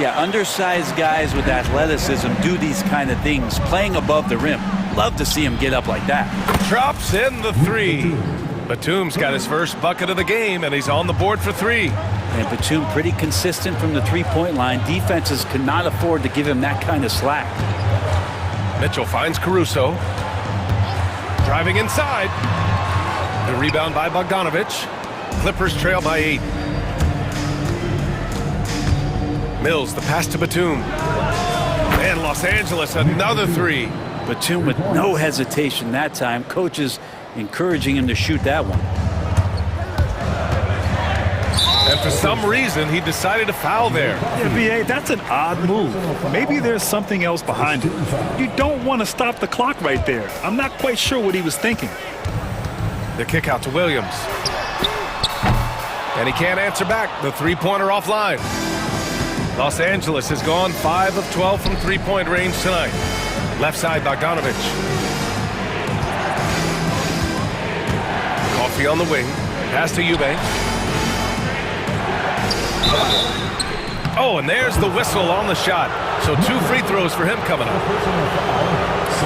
Yeah, undersized guys with athleticism do these kind of things, playing above the rim. Love to see him get up like that. Drops in the 3. Batum's got his first bucket of the game, and he's on the board for 3. And Batum pretty consistent from the 3-point line. Defenses cannot afford to give him that kind of slack. Mitchell finds Caruso. Driving inside. The rebound by Bogdanovich. Clippers trail by 8. Mills, the pass to Batum. And Los Angeles, another 3. Batum with no hesitation that time. Coaches encouraging him to shoot that one. And for some reason, he decided to foul there. Yeah, B.A., that's an odd move. Maybe there's something else behind it. You don't want to stop the clock right there. I'm not quite sure what he was thinking. The kick out to Williams. And he can't answer back. The three-pointer offline. Los Angeles has gone 5 of 12 from three-point range tonight. Left side, Bogdanovich. Coffee on the wing. Pass to Eubanks. Oh, and there's the whistle on the shot. So 2 free throws for him coming up.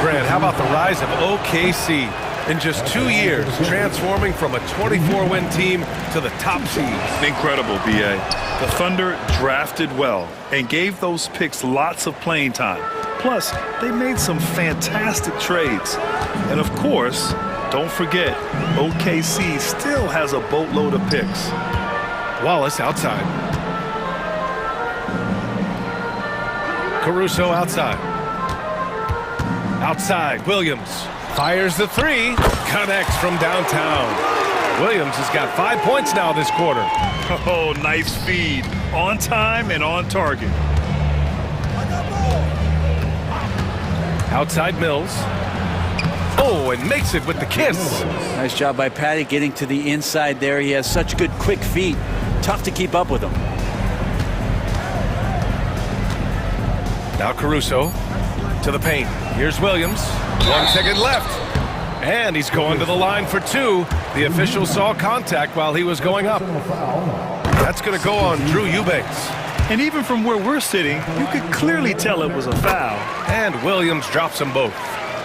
Grant, how about the rise of OKC? In just 2 years, transforming from a 24-win team to the top seed. Incredible, B.A. The Thunder drafted well and gave those picks lots of playing time. Plus, they made some fantastic trades. And of course, don't forget, OKC still has a boatload of picks. Wallace outside. Caruso outside. Outside, Williams fires the 3, connects from downtown. Williams has got 5 points now this quarter. Oh, nice feed. On time and on target. Outside Mills. Oh, and makes it with the kiss. Nice job by Patty getting to the inside there. He has such good quick feet. Tough to keep up with him. Now Caruso to the paint. Here's Williams. 1 second left. And he's going to the line for 2. The official saw contact while he was going up. That's going to go on Drew Eubanks. And even from where we're sitting, you could clearly tell it was a foul. And Williams drops them both.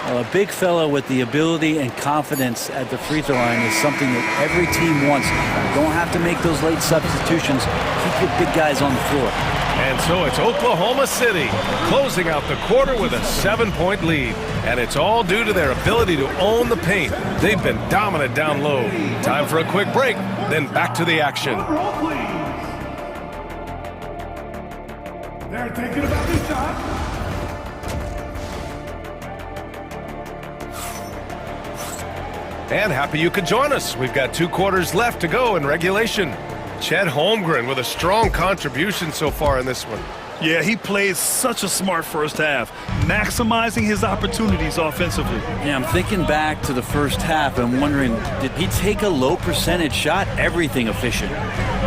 Well, a big fellow with the ability and confidence at the free throw line is something that every team wants. You don't have to make those late substitutions. Keep your big guys on the floor. And so it's Oklahoma City closing out the quarter with a 7-point lead. And it's all due to their ability to own the paint. They've been dominant down low. Time for a quick break, then back to the action. They're thinking about this shot. And happy you could join us. We've got 2 quarters left to go in regulation. Chet Holmgren with a strong contribution so far in this one. Yeah, he played such a smart first half, maximizing his opportunities offensively. Yeah, I'm thinking back to the first half and wondering, did he take a low percentage shot? Everything efficient.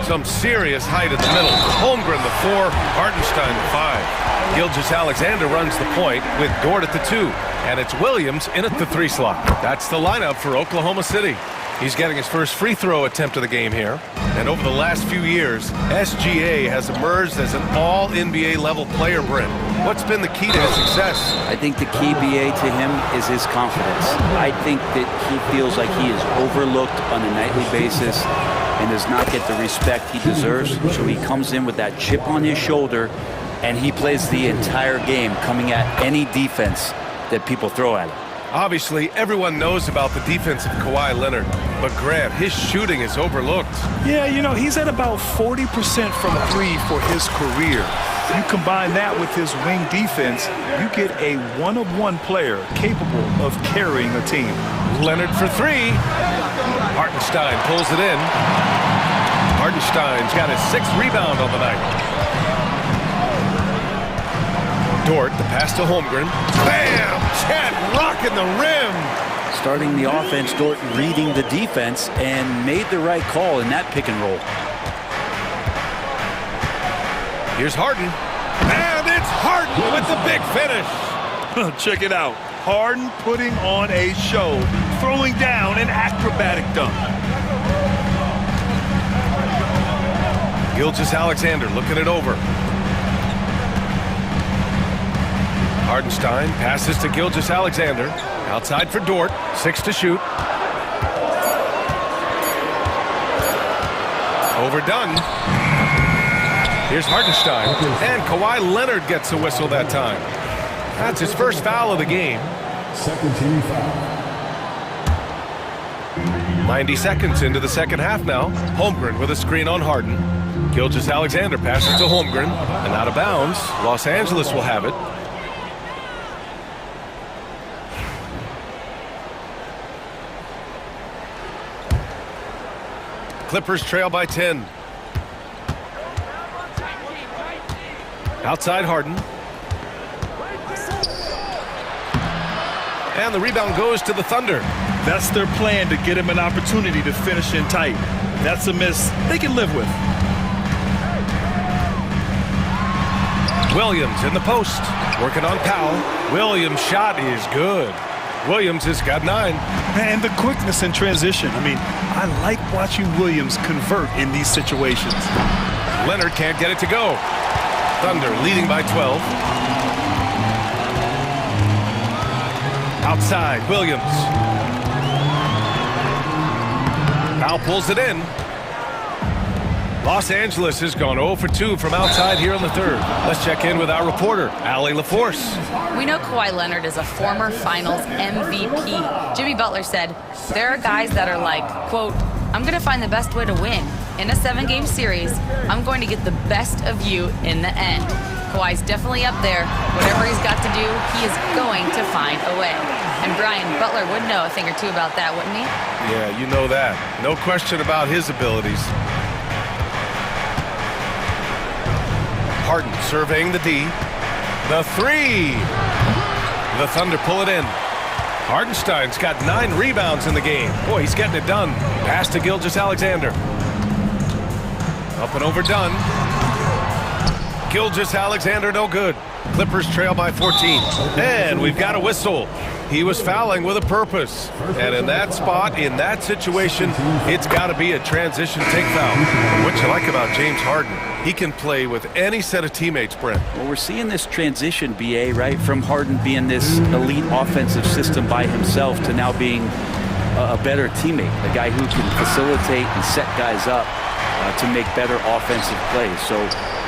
Some serious height at the middle. Holmgren the 4, Hartenstein the 5. Gilgeous-Alexander runs the point with Dort at the 2. And it's Williams in at the 3 slot. That's the lineup for Oklahoma City. He's getting his first free throw attempt of the game here. And over the last few years, SGA has emerged as an all-NBA level player, Brent. What's been the key to his success? I think the key, BA, to him is his confidence. I think that he feels like he is overlooked on a nightly basis and does not get the respect he deserves. So he comes in with that chip on his shoulder, and he plays the entire game, coming at any defense that people throw at him. Obviously, everyone knows about the defense of Kawhi Leonard, but Grant, his shooting is overlooked. Yeah, you know, he's at about 40% from 3 for his career. You combine that with his wing defense, you get a one-of-one player capable of carrying a team. Leonard for 3. Hartenstein pulls it in. Hartenstein's got his 6th rebound on the night. Dort, the pass to Holmgren. Bam! Chet rocking the rim. Starting the offense, Dort reading the defense and made the right call in that pick and roll. Here's Harden. And it's Harden with the big finish. Check it out. Harden putting on a show, throwing down an acrobatic dunk. Gilgeous-Alexander looking it over. Hartenstein passes to Gilgeous-Alexander. Outside for Dort. 6 to shoot. Overdone. Here's Hartenstein. And Kawhi Leonard gets a whistle that time. That's his first foul of the game. Second team foul. 90 seconds into the second half now. Holmgren with a screen on Harden. Gilgeous-Alexander passes to Holmgren, and out of bounds. Los Angeles will have it. Clippers trail by 10. Outside Harden. And the rebound goes to the Thunder. That's their plan, to get him an opportunity to finish in tight. That's a miss they can live with. Williams in the post, working on Powell. Williams' shot is good. Williams has got 9. And the quickness in transition. I mean, I like watching Williams convert in these situations. Leonard can't get it to go. Thunder leading by 12. Outside, Williams. Powell pulls it in. Los Angeles has gone 0 for 2 from outside here in the third. Let's check in with our reporter, Allie LaForce. We know Kawhi Leonard is a former Finals MVP. Jimmy Butler said, there are guys that are like, quote, I'm going to find the best way to win. In a 7-game series, I'm going to get the best of you in the end. Kawhi's definitely up there. Whatever he's got to do, he is going to find a way. And Brian, Butler would know a thing or two about that, wouldn't he? Yeah, you know that. No question about his abilities. Harden surveying the D. The 3. The Thunder pull it in. Hardenstein's got 9 rebounds in the game. Boy, he's getting it done. Pass to Gilgeous-Alexander. Up and over Dunn. Gilgeous-Alexander no good. Clippers trail by 14. And we've got a whistle. He was fouling with a purpose. And in that spot, in that situation, it's got to be a transition take foul. What you like about James Harden, he can play with any set of teammates, Brent. Well, we're seeing this transition, BA, right? From Harden being this elite offensive system by himself to now being a better teammate, a guy who can facilitate and set guys up to make better offensive plays. So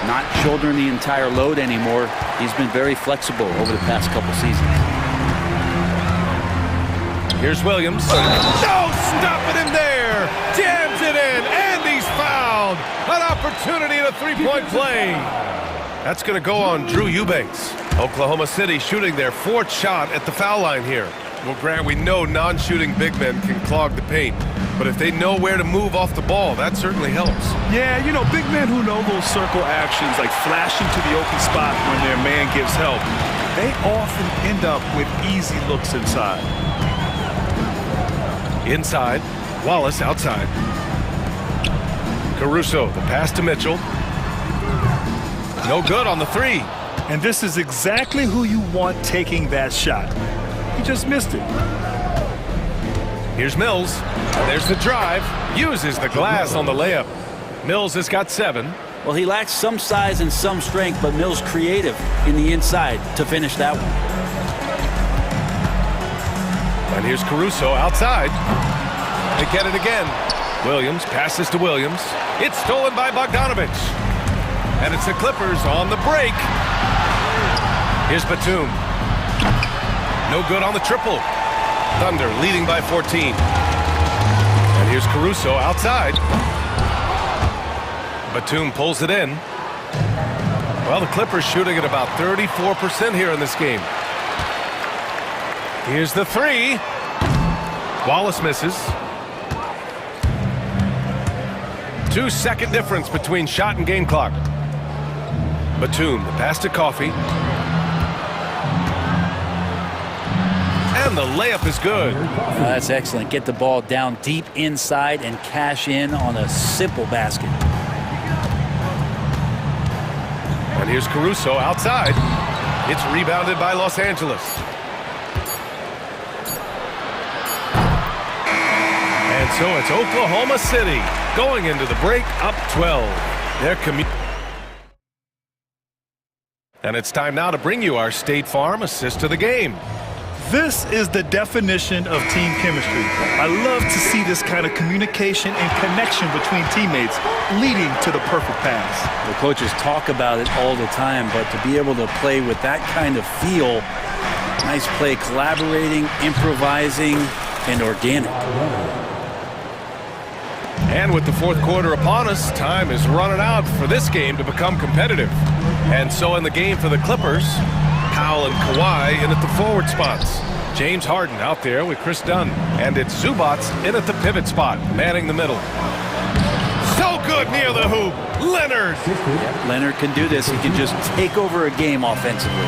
not shouldering the entire load anymore. He's been very flexible over the past couple seasons. Here's Williams. No, stop it in there. Jams it in, and he's fouled. An opportunity in a three-point play. That's going to go on Drew Eubanks. Oklahoma City shooting their 4th shot at the foul line here. Well, Grant, we know non-shooting big men can clog the paint. But if they know where to move off the ball, that certainly helps. Yeah, you know, big men who know those circle actions, like flashing to the open spot when their man gives help, they often end up with easy looks inside. Inside, Wallace outside. Caruso, the pass to Mitchell. No good on the 3. And this is exactly who you want taking that shot. He just missed it. Here's Mills. There's the drive. Uses the glass on the layup. Mills has got 7. Well, he lacks some size and some strength, but Mills creative in the inside to finish that one. And here's Caruso outside. They get it again. Williams passes to Williams. It's stolen by Bogdanovich. And it's the Clippers on the break. Here's Batum. No good on the triple. Thunder leading by 14. And here's Caruso outside. Batum pulls it in. Well, the Clippers shooting at about 34% here in this game. Here's the 3. Wallace misses. 2-second difference between shot and game clock. Batum, the pass to Coffey. And the layup is good. That's excellent. Get the ball down deep inside and cash in on a simple basket. And here's Caruso outside. It's rebounded by Los Angeles. And so it's Oklahoma City going into the break up 12. And it's time now to bring you our State Farm assist of the game. This is the definition of team chemistry. I love to see this kind of communication and connection between teammates leading to the perfect pass. The coaches talk about it all the time, but to be able to play with that kind of feel, nice play, collaborating, improvising, and organic. And with the fourth quarter upon us, time is running out for this game to become competitive. And so in the game for the Clippers, Powell and Kawhi in at the forward spots. James Harden out there with Chris Dunn. And it's Zubats in at the pivot spot, manning the middle. So good near the hoop. Leonard. Yeah, Leonard can do this. He can just take over a game offensively.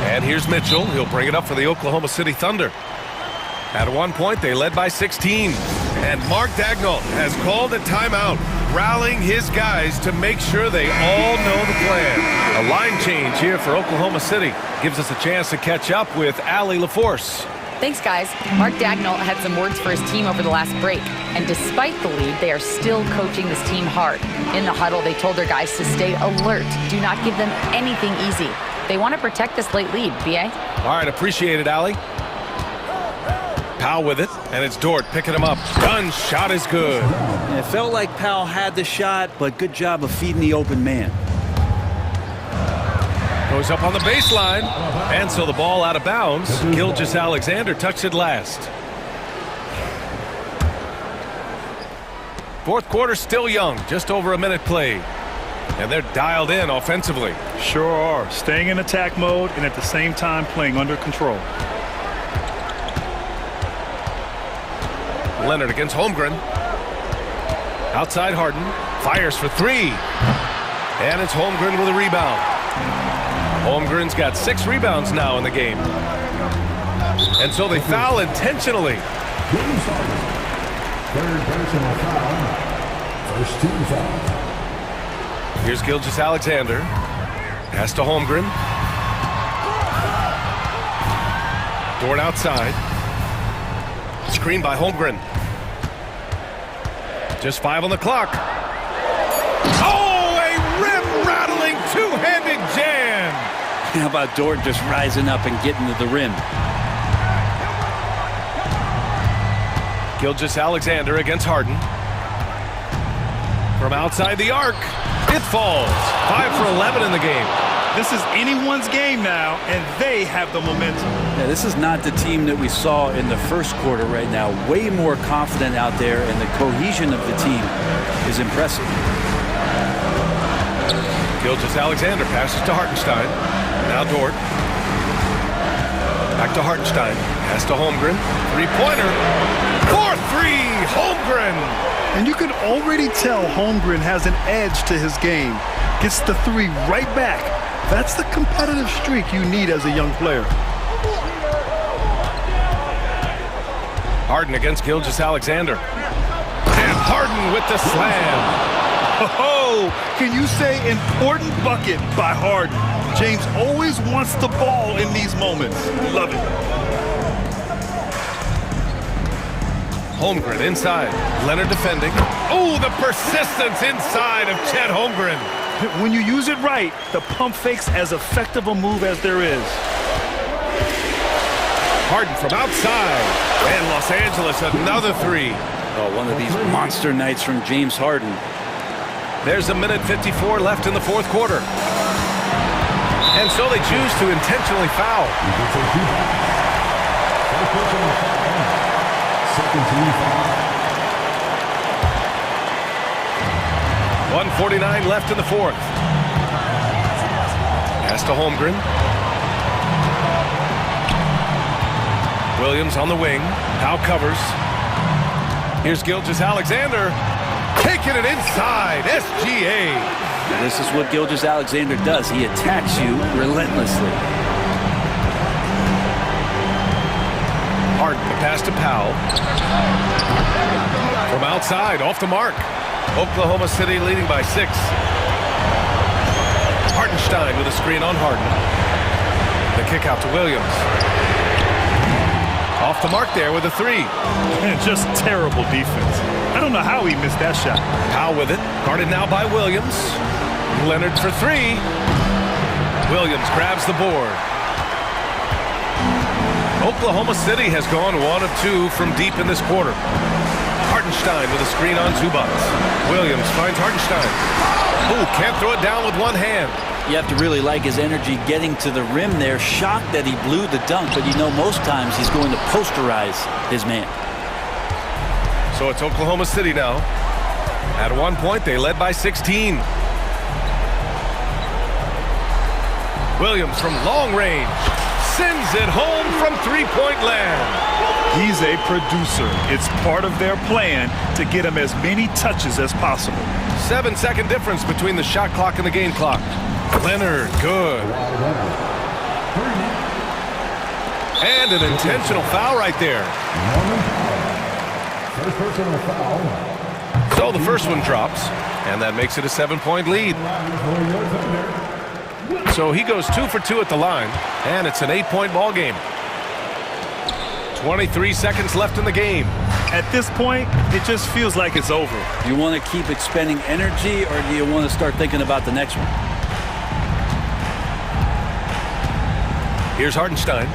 And here's Mitchell. He'll bring it up for the Oklahoma City Thunder. At one point, they led by 16. And Mark Daigneault has called a timeout, rallying his guys to make sure they all know the plan. A line change here for Oklahoma City gives us a chance to catch up with Allie LaForce. Thanks, guys. Mark Daigneault had some words for his team over the last break. And despite the lead, they are still coaching this team hard. In the huddle, they told their guys to stay alert. Do not give them anything easy. They want to protect this late lead, B.A. All right, appreciate it, Allie. Powell with it, and it's Dort picking him up. Dunn's shot is good. It felt like Powell had the shot, but good job of feeding the open man. Goes up on the baseline, and so the ball out of bounds. Gilgeous-Alexander touched it last. Fourth quarter still young, just over a minute played. And they're dialed in offensively. Sure are. Staying in attack mode and at the same time playing under control. Leonard against Holmgren. Outside Harden. Fires for three. And it's Holmgren with a rebound. Holmgren's got 6 rebounds now in the game. And so they foul intentionally. Third personal foul. First team foul. Here's Gilgeous-Alexander. Pass to Holmgren. Dort outside. Screen by Holmgren. Just 5 on the clock. Oh, a rim-rattling two-handed jam. How about Dort just rising up and getting to the rim? Gilgeous-Alexander against Harden. From outside the arc. It falls. 5 for 11 in the game. This is anyone's game now, and they have the momentum. Yeah, this is not the team that we saw in the first quarter right now. Way more confident out there, and the cohesion of the team is impressive. Gilgeous-Alexander passes to Hartenstein. Now Dort. Back to Hartenstein. Pass to Holmgren. Three-pointer. 4-3. Holmgren. And you can already tell Holmgren has an edge to his game. Gets the 3 right back. That's the competitive streak you need as a young player. Harden against Gilgeous-Alexander. And Harden with the slam. Oh, can you say important bucket by Harden? James always wants the ball in these moments. Love it. Holmgren inside. Leonard defending. Oh, the persistence inside of Chet Holmgren. When you use it right, the pump fake's as effective a move as there is. Harden from outside. And Los Angeles another 3. Oh, one of these monster nights from James Harden. There's a minute 54 left in the fourth quarter. And so they choose to intentionally foul. Second team foul. 1:49 left in the fourth. Pass to Holmgren. Williams on the wing. Now covers. Here's Gilgeous-Alexander. Taking it inside. SGA. Now, this is what Gilgeous-Alexander does. He attacks you relentlessly. Harden, the pass to Powell. From outside, off the mark. Oklahoma City leading by 6. Hartenstein with a screen on Harden. The kick out to Williams. Off the mark there with a 3. Just terrible defense. I don't know how he missed that shot. Powell with it. Guarded now by Williams. Leonard for 3. Williams grabs the board. Oklahoma City has gone 1 of 2 from deep in this quarter. Hartenstein with a screen on Zubats. Williams finds Hartenstein. Ooh, can't throw it down with one hand. You have to really like his energy getting to the rim there. Shocked that he blew the dunk, but you know most times he's going to posterize his man. So it's Oklahoma City now. At one point, they led by 16. Williams from long range sends it home from three-point land. He's a producer. It's part of their plan to get him as many touches as possible. 7-second difference between the shot clock and the game clock. Leonard, good. And an intentional foul right there. So the first one drops, and that makes it a 7-point lead. So he goes 2 for 2 at the line, and it's an 8-point ball game. 23 seconds left in the game. At this point, it just feels like it's over. You want to keep expending energy, or do you want to start thinking about the next one? Here's Hartenstein.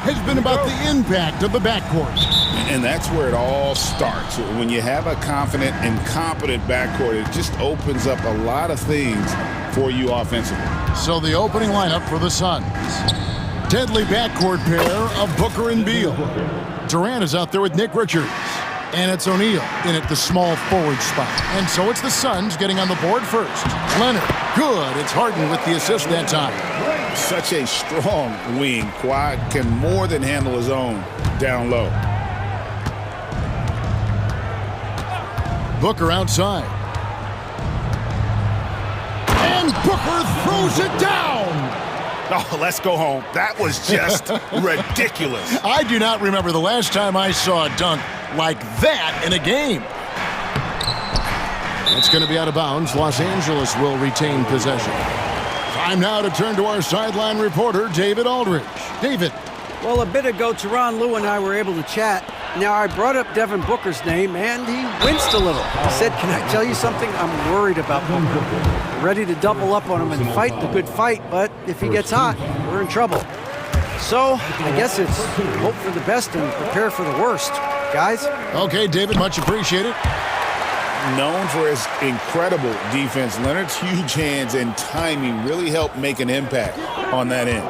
has been about the impact of the backcourt. And that's where it all starts. When you have a confident and competent backcourt, it just opens up a lot of things for you offensively. So the opening lineup for the Suns. Deadly backcourt pair of Booker and Beal. Durant is out there with Nick Richards. And it's O'Neal in at the small forward spot. And so it's the Suns getting on the board first. Leonard, good. It's Harden with the assist that time. Such a strong wing. Kawhi can more than handle his own down low. Booker outside. And Booker throws it down. Oh, let's go home. That was just ridiculous. I do not remember the last time I saw a dunk like that in a game. It's going to be out of bounds. Los Angeles will retain possession. Time now to turn to our sideline reporter, David Aldridge. David. Well, a bit ago, Tyronn Lue and I were able to chat. Now, I brought up Devin Booker's name, and he winced a little. He said, can I tell you something? I'm worried about Booker. Ready to double up on him and fight the good fight, but if he gets hot, we're in trouble. So, I guess it's hope for the best and prepare for the worst. Guys? Okay, David, much appreciated. Known for his incredible defense, Leonard's huge hands and timing really help make an impact on that end.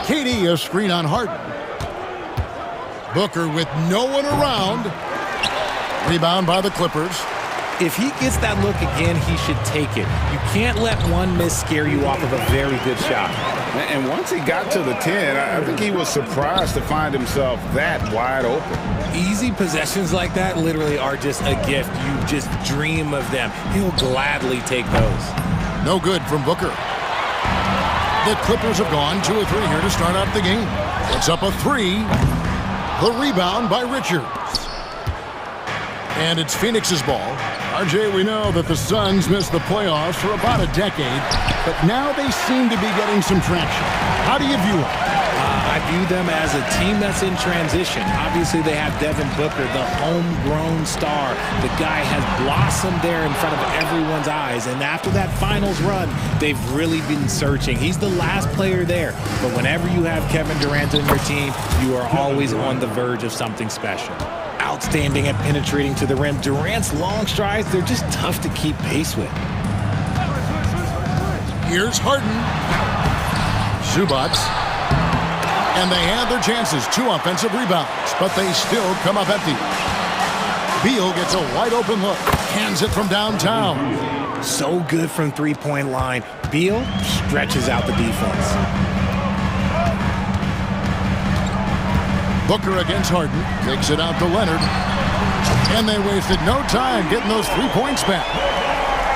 KD, a screen on Harden. Booker with no one around. Rebound by the Clippers. If he gets that look again, he should take it. You can't let one miss scare you off of a very good shot. And once he got to the 10, I think he was surprised to find himself that wide open. Easy possessions like that literally are just a gift. You just dream of them. He'll gladly take those. No good from Booker. The Clippers have gone 2 or 3 here to start out the game. It's up a 3. The rebound by Richards. And it's Phoenix's ball. RJ, we know that the Suns missed the playoffs for about a decade, but now they seem to be getting some traction. How do you view it? I view them as a team that's in transition. Obviously, they have Devin Booker, the homegrown star. The guy has blossomed there in front of everyone's eyes, and after that finals run, they've really been searching. He's the last player there, but whenever you have Kevin Durant on your team, you are always on the verge of something special. Outstanding at penetrating to the rim. Durant's long strides, they're just tough to keep pace with. Here's Harden. Zubats. And they had their chances. 2 offensive rebounds, but they still come up empty. Beal gets a wide open look. Hands it from downtown. So good from three-point line. Beal stretches out the defense. Booker against Harden. Takes it out to Leonard. And they wasted no time getting those 3 points back.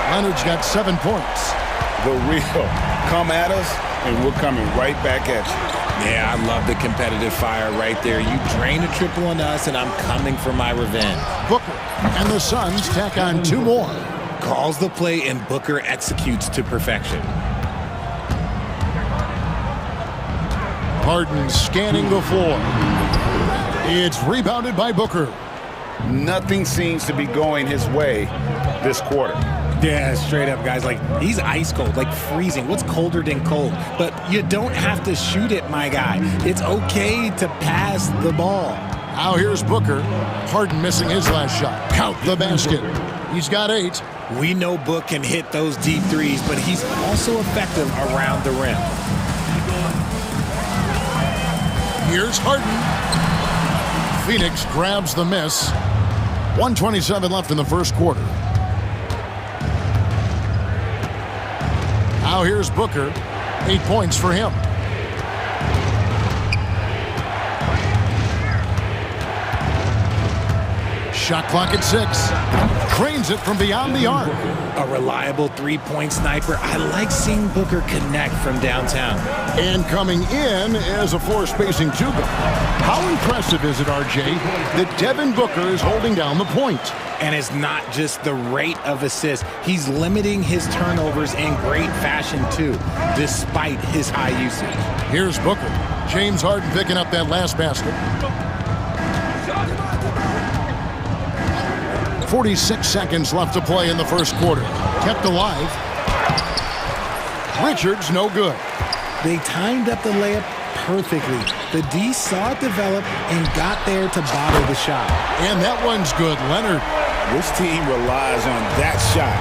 Leonard's got 7 points. The real come at us, and we're coming right back at you. Yeah, I love the competitive fire right there. You drain a triple on us, and I'm coming for my revenge. Booker and the Suns tack on 2 more. Calls the play, and Booker executes to perfection. Harden scanning the floor. It's rebounded by Booker. Nothing seems to be going his way this quarter. Yeah, straight up, guys. Like, he's ice cold, like freezing. What's colder than cold? But you don't have to shoot it, my guy. It's okay to pass the ball. Now here's Booker. Harden missing his last shot. Count the basket. He's got 8. We know Book can hit those deep threes, but he's also effective around the rim. Here's Harden. Phoenix grabs the miss. 1:27 left in the first quarter. Now here's Booker. 8 points for him. Shot clock at 6. Drains it from beyond the arc. A reliable three-point sniper. I like seeing Booker connect from downtown. And coming in is a floor-spacing 2-guard. How impressive is it, RJ, that Devin Booker is holding down the point? And it's not just the rate of assists. He's limiting his turnovers in great fashion, too, despite his high usage. Here's Booker. James Harden picking up that last basket. 46 seconds left to play in the first quarter. Kept alive. Richards, no good. They timed up the layup perfectly. The D saw it develop and got there to bottle the shot. And that one's good, Leonard. This team relies on that shot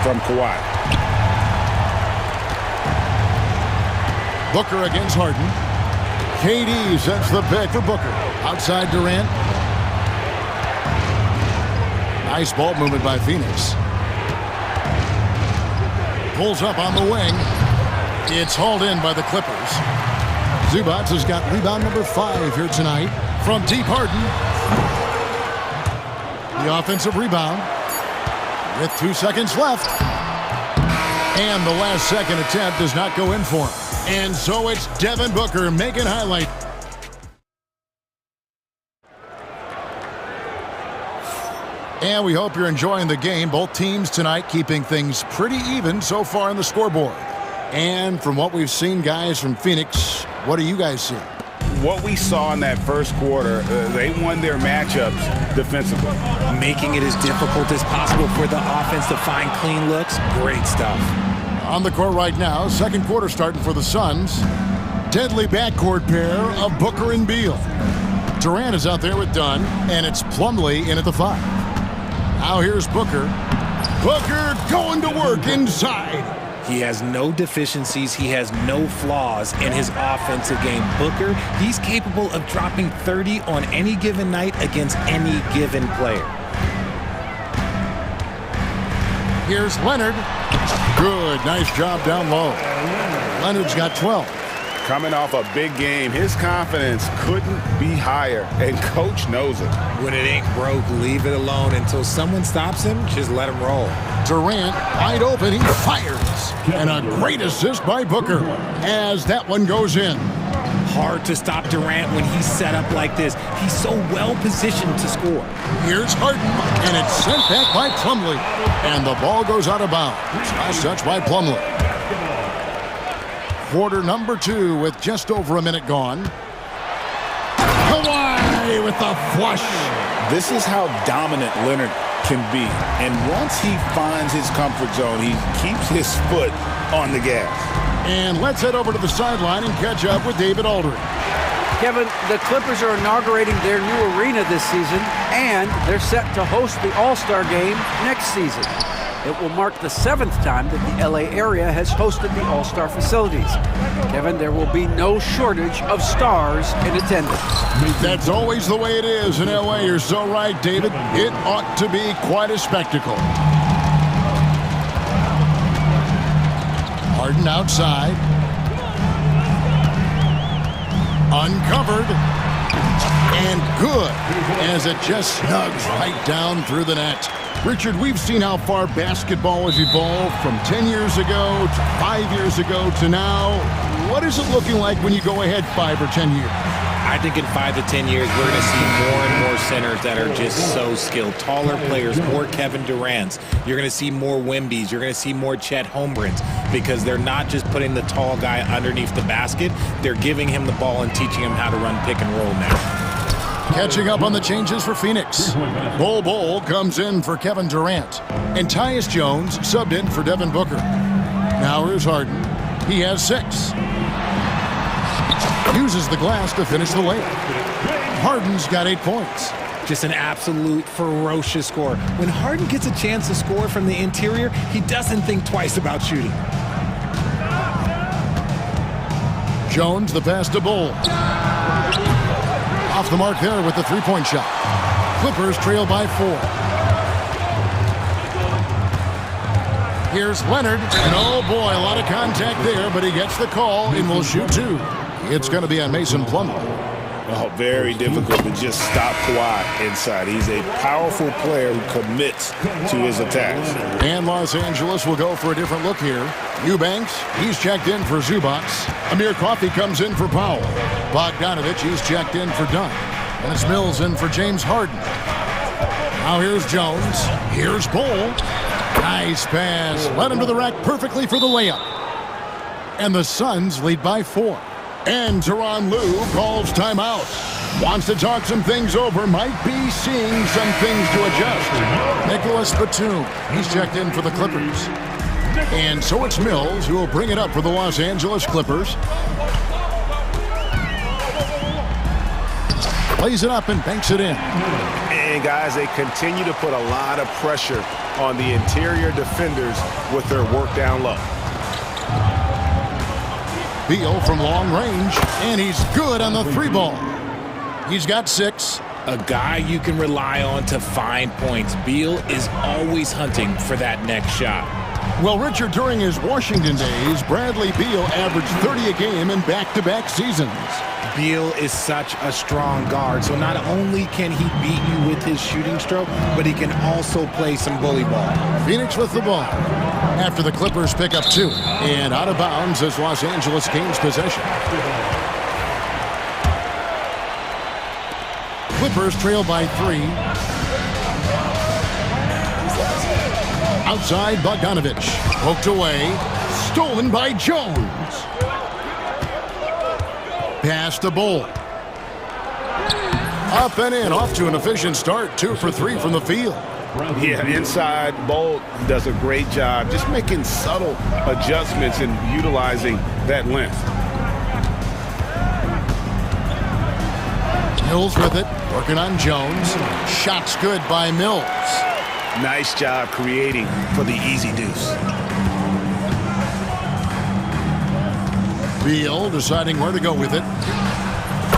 from Kawhi. Booker against Harden. KD sets the pick for Booker. Outside Durant. Nice ball movement by Phoenix. Pulls up on the wing. It's hauled in by the Clippers. Zubac has got rebound number 5 here tonight from deep. Harden. The offensive rebound with 2 seconds left. And the last second attempt does not go in for him. And so it's Devin Booker making highlight. And we hope you're enjoying the game. Both teams tonight keeping things pretty even so far on the scoreboard. And from what we've seen, guys, from Phoenix, what do you guys see? What we saw in that first quarter, they won their matchups defensively. Making it as difficult as possible for the offense to find clean looks. Great stuff. On the court right now, second quarter starting for the Suns. Deadly backcourt pair of Booker and Beal. Durant is out there with Dunn, and it's Plumlee in at the 5. Now here's Booker. Booker going to work inside. He has no deficiencies. He has no flaws in his offensive game. Booker, he's capable of dropping 30 on any given night against any given player. Here's Leonard. Good, nice job down low. Leonard's got 12. Coming off a big game, his confidence couldn't be higher, and coach knows it. When it ain't broke, leave it alone until someone stops him. Just let him roll. Durant wide open, he fires. And a great assist by Booker as that one goes in. Hard to stop Durant when he's set up like this. He's so well positioned to score. Here's Harden, and it's sent back by Plumlee. And the ball goes out of bounds. Last touch by Plumlee. Quarter number 2 with just over a minute gone. Kawhi with the flush. This is how dominant Leonard can be. And once he finds his comfort zone, he keeps his foot on the gas. And let's head over to the sideline and catch up with David Aldridge. Kevin, the Clippers are inaugurating their new arena this season, and they're set to host the All-Star Game next season. It will mark the 7th time that the LA area has hosted the All-Star facilities. Kevin, there will be no shortage of stars in attendance. That's always the way it is in LA. You're so right, David. It ought to be quite a spectacle. Harden outside. Uncovered. And good as it just snugs right down through the net. Richard, we've seen how far basketball has evolved from 10 years ago to 5 years ago to now. What is it looking like when you go ahead 5 or 10 years? I think in 5 to 10 years, we're going to see more and more centers that are just so skilled. Taller players, more Kevin Durant's. You're going to see more Wembys. You're going to see more Chet Holmgrens because they're not just putting the tall guy underneath the basket. They're giving him the ball and teaching him how to run pick and roll now. Catching up on the changes for Phoenix. Bol comes in for Kevin Durant. And Tyus Jones subbed in for Devin Booker. Now here's Harden. He has 6. Uses the glass to finish the layup. Harden's got 8 points. Just an absolute ferocious score. When Harden gets a chance to score from the interior, he doesn't think twice about shooting. Jones, the pass to Bol. Off the mark there with the 3-point shot. Clippers trail by 4. Here's Leonard, and oh boy, a lot of contact there, but he gets the call and will shoot 2. It's going to be on Mason Plumlee. Oh, very difficult to just stop Kawhi inside. He's a powerful player who commits to his attacks. And Los Angeles will go for a different look here. Eubanks, he's checked in for Zubac. Amir Coffey comes in for Powell. Bogdanovich, he's checked in for Dunn. And it's Mills in for James Harden. Now here's Jones. Here's Bol. Nice pass. Led him to the rack perfectly for the layup. And the Suns lead by 4. And Tyronn Lue calls timeout. Wants to talk some things over. Might be seeing some things to adjust. Nicholas Batum, he's checked in for the Clippers. And so it's Mills who will bring it up for the Los Angeles Clippers. Lays it up and banks it in. And guys, they continue to put a lot of pressure on the interior defenders with their work down low. Beal from long range, and he's good on the 3-ball. He's got 6. A guy you can rely on to find points. Beal is always hunting for that next shot. Well, Richard, during his Washington days, Bradley Beal averaged 30 a game in back-to-back seasons. Beal is such a strong guard, so not only can he beat you with his shooting stroke, but he can also play some bully ball. Phoenix with the ball after the Clippers pick up 2. And out of bounds as Los Angeles gains possession. Clippers trail by 3. Outside, Bogdanovich. Poked away. Stolen by Jones. Pass to Bull. Up and in. Off to an efficient start. 2 for 3 from the field. Yeah, inside, Bolt does a great job just making subtle adjustments and utilizing that length. Mills with it. Working on Jones. Shot's good by Mills. Nice job creating for the easy deuce. Beal deciding where to go with it.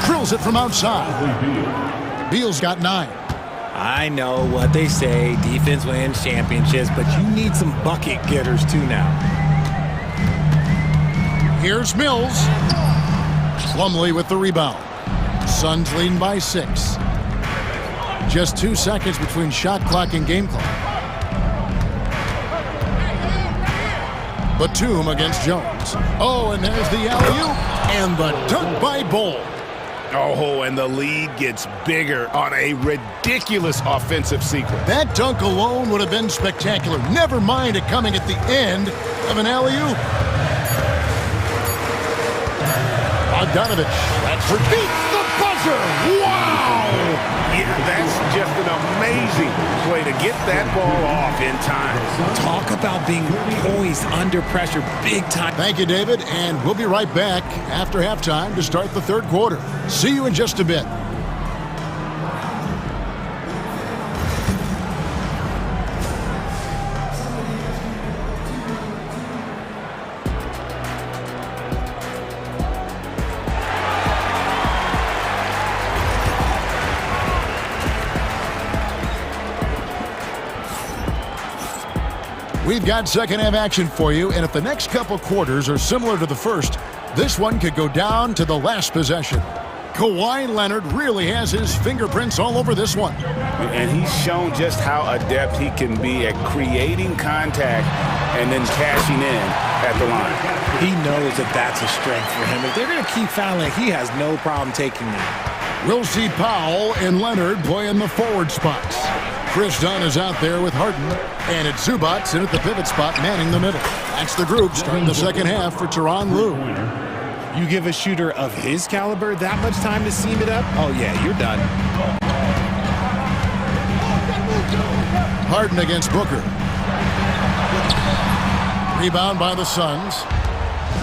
Drills it from outside. Beal's got 9. I know what they say, defense wins championships, but you need some bucket getters too now. Here's Mills. Plumlee with the rebound. Suns leading by 6. Just 2 seconds between shot clock and game clock. Batum against Jones. Oh, and there's the alley-oop and the dunk by Bull. Oh, and the lead gets bigger on a ridiculous offensive sequence. That dunk alone would have been spectacular. Never mind it coming at the end of an alley-oop. Bogdanovich. That's for deep. The buzzer. Wow! Yeah, that's just an amazing play to get that ball off in time. Talk about being poised under pressure big time. Thank you, David, and we'll be right back after halftime to start the 3rd quarter. See you in just a bit. We've got second half action for you, and if the next couple quarters are similar to the first, this one could go down to the last possession. Kawhi Leonard really has his fingerprints all over this one. And he's shown just how adept he can be at creating contact and then cashing in at the line. He knows that that's a strength for him. If they're going to keep fouling, he has no problem taking that. We'll see Powell and Leonard play in the forward spots. Chris Dunn is out there with Harden, and it's Zubac in at the pivot spot, manning the middle. That's the group starting the second half for Tyronn Lue. You give a shooter of his caliber that much time to seam it up? Oh, yeah, you're done. Harden against Booker. Rebound by the Suns.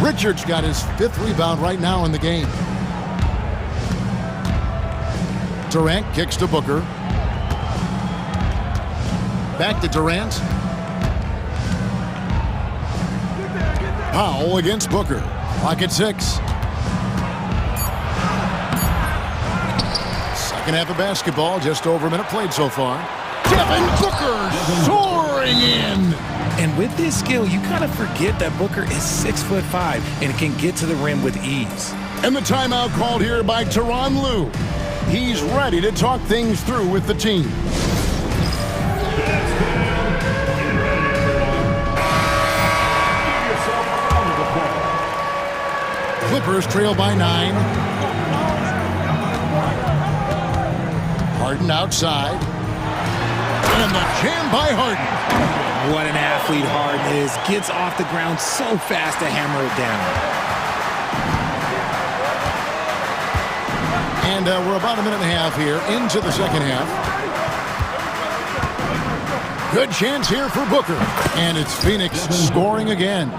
Richards got his 5th rebound right now in the game. Durant kicks to Booker. Back to Durant. Powell against Booker. Clock at 6. Second half of basketball, just over a minute played so far. Devin Booker soaring in. And with this skill, you kind of forget that Booker is 6'5" and can get to the rim with ease. And the timeout called here by Tyronn Lue. He's ready to talk things through with the team. Clippers trail by 9. Harden outside. And the jam by Harden. What an athlete Harden is. Gets off the ground so fast to hammer it down. And we're about a minute and a half here into the second half. Good chance here for Booker. And it's Phoenix scoring again.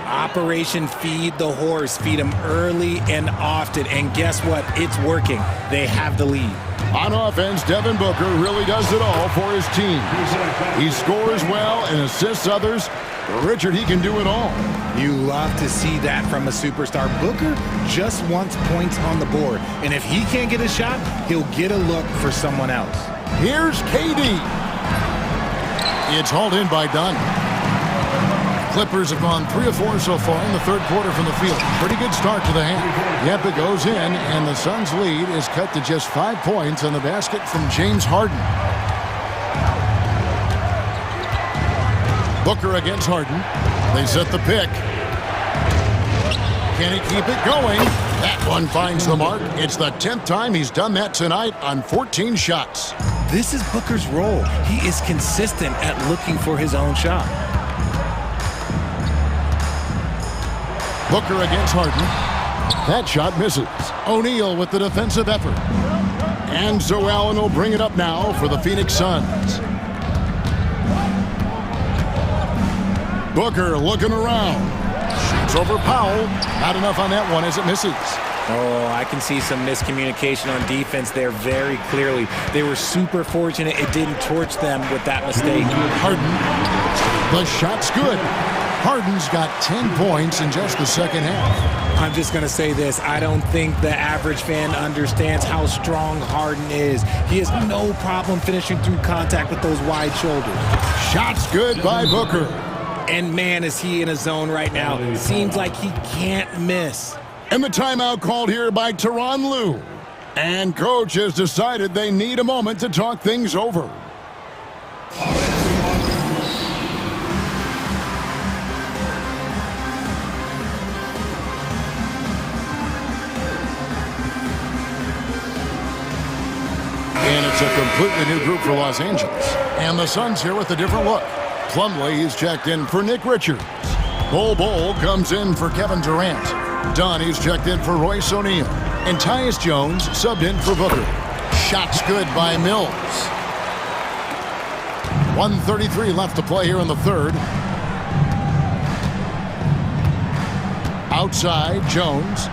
Operation Feed the Horse. Feed him early and often. And guess what? It's working. They have the lead. On offense, Devin Booker really does it all for his team. He scores well and assists others. Richard, he can do it all. You love to see that from a superstar. Booker just wants points on the board. And if he can't get a shot, he'll get a look for someone else. Here's KD. It's hauled in by Dunn. Clippers have gone 3 of 4 so far in the third quarter from the field. Pretty good start to the half. Yep, it goes in, and the Suns' lead is cut to just 5 points on the basket from James Harden. Booker against Harden. They set the pick. Can he keep it going? That one finds the mark. It's the 10th time he's done that tonight on 14 shots. This is Booker's role. He is consistent at looking for his own shot. Booker against Harden. That shot misses. O'Neal with the defensive effort. And so Allen will bring it up now for the Phoenix Suns. Booker looking around. Shoots over Powell. Not enough on that one as it misses. Oh, I can see some miscommunication on defense there very clearly. They were super fortunate it didn't torch them with that mistake. Harden. The shot's good. Harden's got 10 points in just the second half. I'm just going to say this. I don't think the average fan understands how strong Harden is. He has no problem finishing through contact with those wide shoulders. Shot's good by Booker. And man, is he in a zone right now. Seems like he can't miss. And the timeout called here by Tyronn Lue. And coach has decided they need a moment to talk things over. And it's a completely new group for Los Angeles. And the Suns here with a different look. Plumlee is checked in for Nick Richards. Bol comes in for Kevin Durant. Dunn is checked in for Royce O'Neal. And Tyus Jones subbed in for Booker. Shot's good by Mills. 1:33 left to play here in the third. Outside, Jones.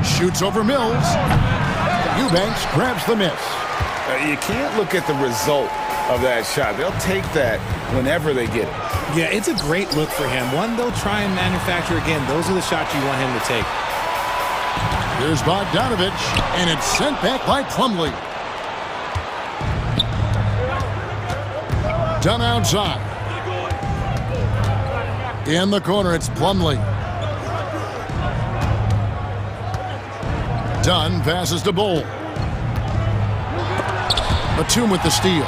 Shoots over Mills. Eubanks grabs the miss. You can't look at the result of that shot. They'll take that whenever they get it. Yeah, it's a great look for him. One they'll try and manufacture again. Those are the shots you want him to take. Here's Bogdanovich, and it's sent back by Plumlee. Dunn outside. In the corner, it's Plumlee. Dunn passes to Bol. Batum with the steal.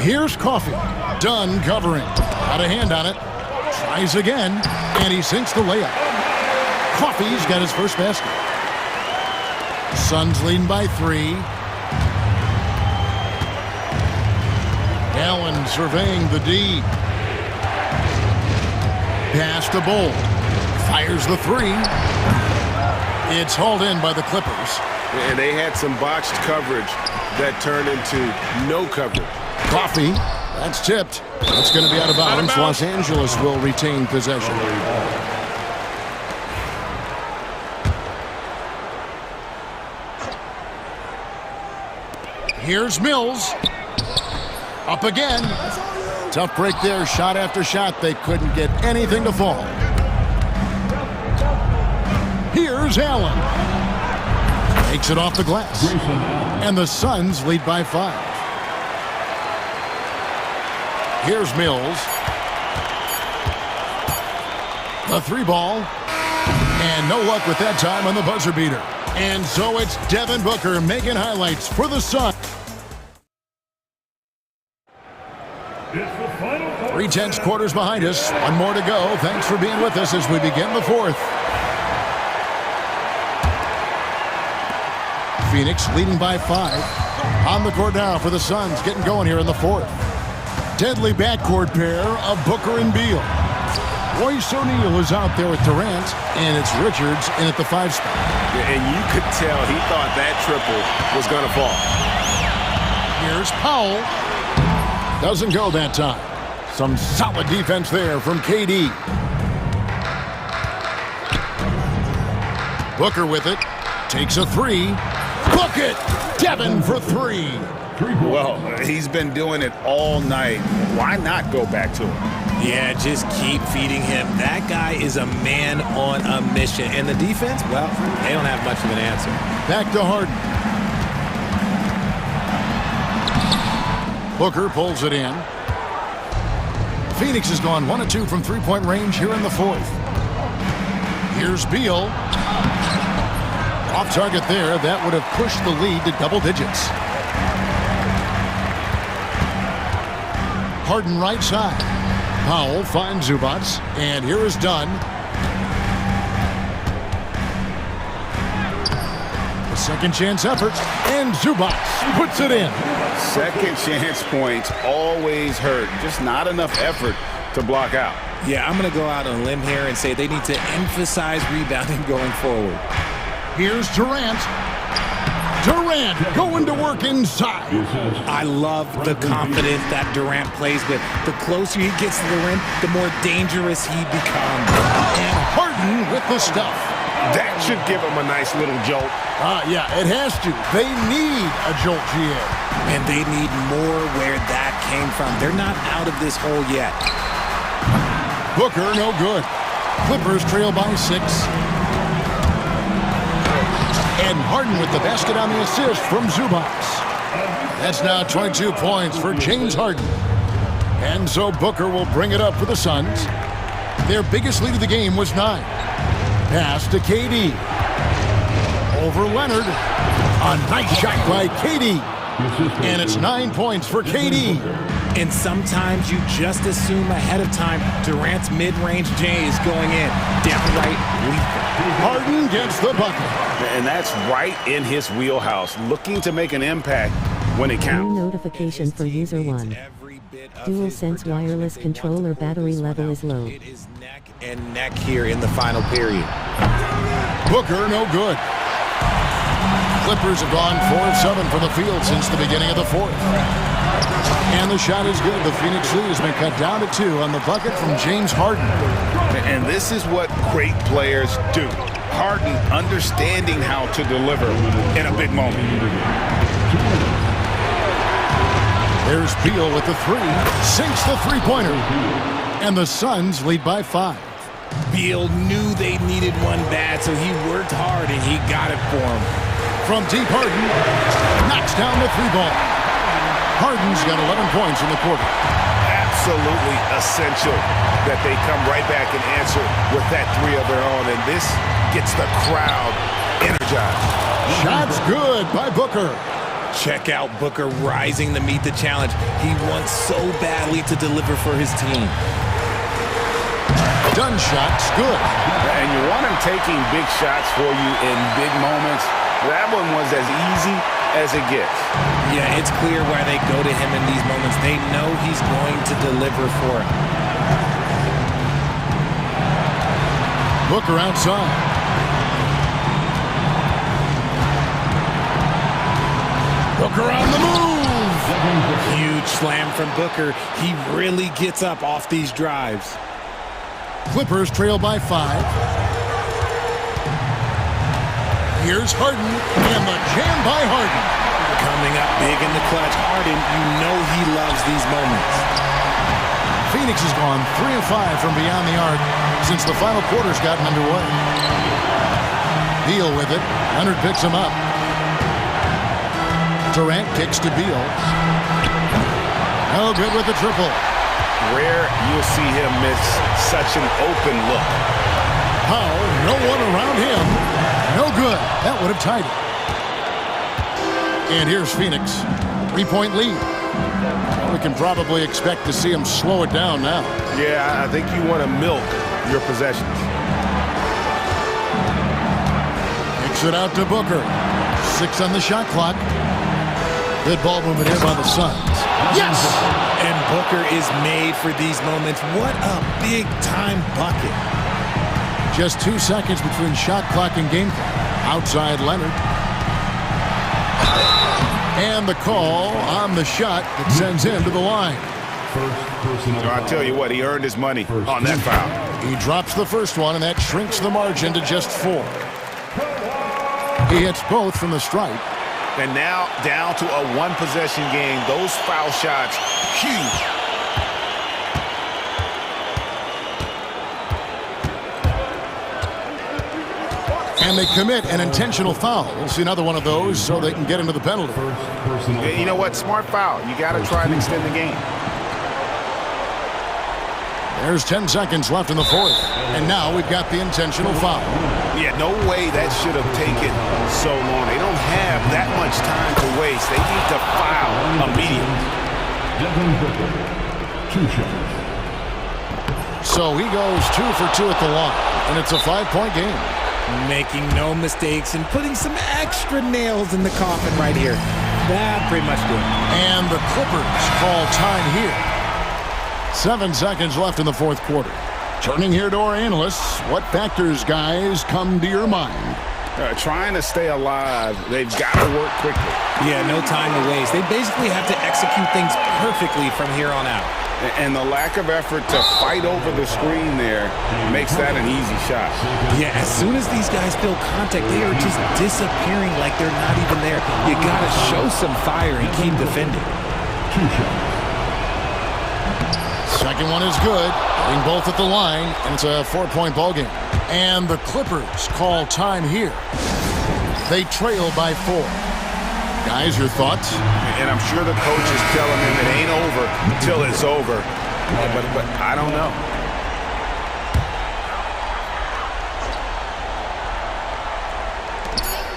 Here's Coffey. Dunn covering. Got a hand on it. Tries again, and he sinks the layup. Coffey's got his first basket. Suns leading by 3. Allen surveying the D. Pass to Bol. Fires the 3. It's hauled in by the Clippers. And they had some botched coverage that turned into no coverage. Coffey, that's tipped. That's going to be out of bounds. Los Angeles will retain possession. Here's Mills. Up again. Tough break there. Shot after shot. They couldn't get anything to fall. Here's Allen. Takes it off the glass. And the Suns lead by 5. Here's Mills. The 3 ball. And no luck with that time on the buzzer beater. And so it's Devin Booker making highlights for the Suns. 3/10 quarters behind us. One more to go. Thanks for being with us as we begin the fourth. Phoenix leading by 5. On the court now for the Suns, getting going here in the fourth. Deadly backcourt pair of Booker and Beal. Royce O'Neal is out there with Durant, and it's Richards in at the 5 spot. Yeah, and you could tell he thought that triple was going to fall. Here's Powell. Doesn't go that time. Some solid defense there from KD. Booker with it. Takes a three. Book it! Devin for three. Well, he's been doing it all night. Why not go back to him? Yeah, just keep feeding him. That guy is a man on a mission. And the defense, well, they don't have much of an answer. Back to Harden. Booker pulls it in. Phoenix has gone 1 of 2 from three-point range here in the fourth. Here's Beal. Off target there. That would have pushed the lead to double digits. Harden right side. Powell finds Zubac, and here is Dunn. A second chance effort, and Zubac puts it in. Second chance points always hurt. Just not enough effort to block out. Yeah, I'm going to go out on a limb here and say they need to emphasize rebounding going forward. Here's Durant. Durant going to work inside. I love the confidence that Durant plays with. The closer he gets to the rim, the more dangerous he becomes. And Harden with the stuff. That should give him a nice little jolt. Yeah, it has to. They need a jolt, GA. And they need more where that came from. They're not out of this hole yet. Booker, no good. Clippers trail by 6. And Harden with the basket on the assist from Zubac. That's now 22 points for James Harden. And so Booker will bring it up for the Suns. Their biggest lead of the game was 9. Pass to KD. Over Leonard. A nice shot by KD. And it's 9 points for KD. And sometimes you just assume ahead of time Durant's mid-range J is going in. Downright lethal. Harden gets the bucket. And that's right in his wheelhouse, looking to make an impact when it counts. New notification for user 1. DualSense wireless controller battery level is low. It is neck and neck here in the final period. Booker, no good. Clippers have gone 4 of 7 from the field since the beginning of the fourth. And the shot is good. The Phoenix lead has been cut down to 2 on the bucket from James Harden. And this is what great players do. Harden understanding how to deliver in a big moment. There's Beal with the 3. Sinks the three-pointer. And the Suns lead by 5. Beal knew they needed one bad, so he worked hard and he got it for him. From deep, Harden knocks down the 3-ball. Harden's got 11 points in the quarter. Absolutely essential that they come right back and answer with that 3 of their own, and this gets the crowd energized. Shots good by Booker. Check out Booker rising to meet the challenge. He wants so badly to deliver for his team. Done shots good. And you want him taking big shots for you in big moments. That one was as easy as it gets. Yeah, it's clear why they go to him in these moments. They know he's going to deliver for him. Booker outside. Booker on the move. Huge slam from Booker. He really gets up off these drives. Clippers trail by 5. Here's Harden, and the jam by Harden. Coming up big in the clutch. Harden, you know he loves these moments. Phoenix has gone 3 of 5 from beyond the arc since the final quarter's gotten underway. Beal with it. Leonard picks him up. Durant kicks to Beal. No good with the triple. Rare you'll see him miss such an open look. Powell, no one around him. No good. That would have tied it. And here's Phoenix. 3-point lead. We can probably expect to see him slow it down now. Yeah, I think you want to milk your possessions. Kicks it out to Booker. 6 on the shot clock. Good ball movement here by the Suns. Yes! And Booker is made for these moments. What a big-time bucket. Just 2 seconds between shot clock and game clock. Outside Leonard. And the call on the shot that sends him to the line. I'll tell you what, he earned his money on that foul. He drops the first one, and that shrinks the margin to just 4. He hits both from the stripe. And now down to a one-possession game. Those foul shots, huge. And they commit an intentional foul. We'll see another one of those so they can get into the penalty. You know what? Smart foul. You got to try and extend the game. There's 10 seconds left in the fourth. And now we've got the intentional foul. Yeah, no way that should have taken so long. They don't have that much time to waste. They need to foul immediately. So he goes 2 for 2 at the line. And it's a 5-point game. Making no mistakes and putting some extra nails in the coffin right here. That pretty much do it. And the Clippers call time here. 7 seconds left in the fourth quarter. Turning here to our analysts, what factors, guys, come to your mind? Trying to stay alive, they've got to work quickly. Yeah, no time to waste. They basically have to execute things perfectly from here on out. And the lack of effort to fight over the screen there makes that an easy shot. Yeah, as soon as these guys feel contact, they are just disappearing like they're not even there. You got to show some fire and keep defending. Second one is good. Getting both at the line, and it's a 4-point ball game. And the Clippers call time here. They trail by 4. Guys, your thoughts? And I'm sure the coach is telling him it ain't over until it's over. But I don't know.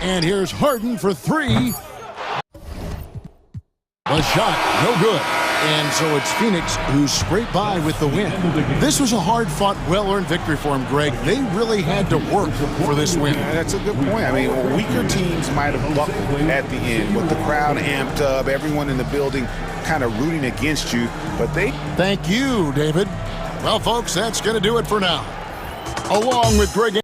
And here's Harden for 3. The shot, no good. And so it's Phoenix who scraped by with the win. This was a hard-fought, well-earned victory for them, Greg. They really had to work for this win. That's a good point. I mean, weaker teams might have buckled at the end with the crowd amped up, everyone in the building kind of rooting against you, but they... Thank you, David. Well, folks, that's going to do it for now. Along with Greg...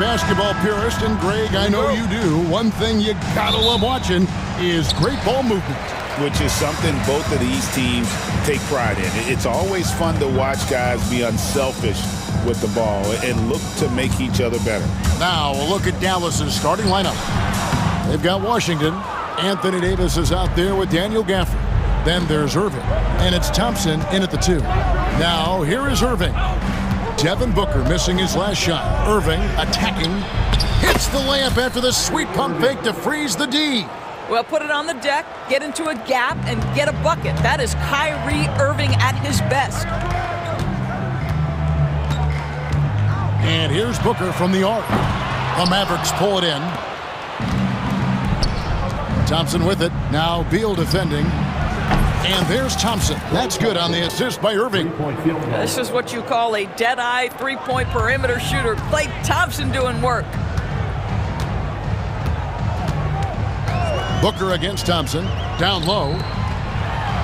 basketball purist, and Greg, I know you do, one thing you gotta love watching is great ball movement. Which is something both of these teams take pride in. It's always fun to watch guys be unselfish with the ball and look to make each other better. Now a look at Dallas's starting lineup. They've got Washington. Anthony Davis is out there with Daniel Gafford. Then there's Irving, and it's Thompson in at the 2. Now here is Irving. Devin Booker missing his last shot. Irving attacking. Hits the layup after the sweet pump fake to freeze the D. Well, put it on the deck, get into a gap, and get a bucket. That is Kyrie Irving at his best. And here's Booker from the arc. The Mavericks pull it in. Thompson with it. Now Beal defending. And there's Thompson. That's good on the assist by Irving. This is what you call a dead-eye three-point perimeter shooter. Klay Thompson doing work. Booker against Thompson. Down low.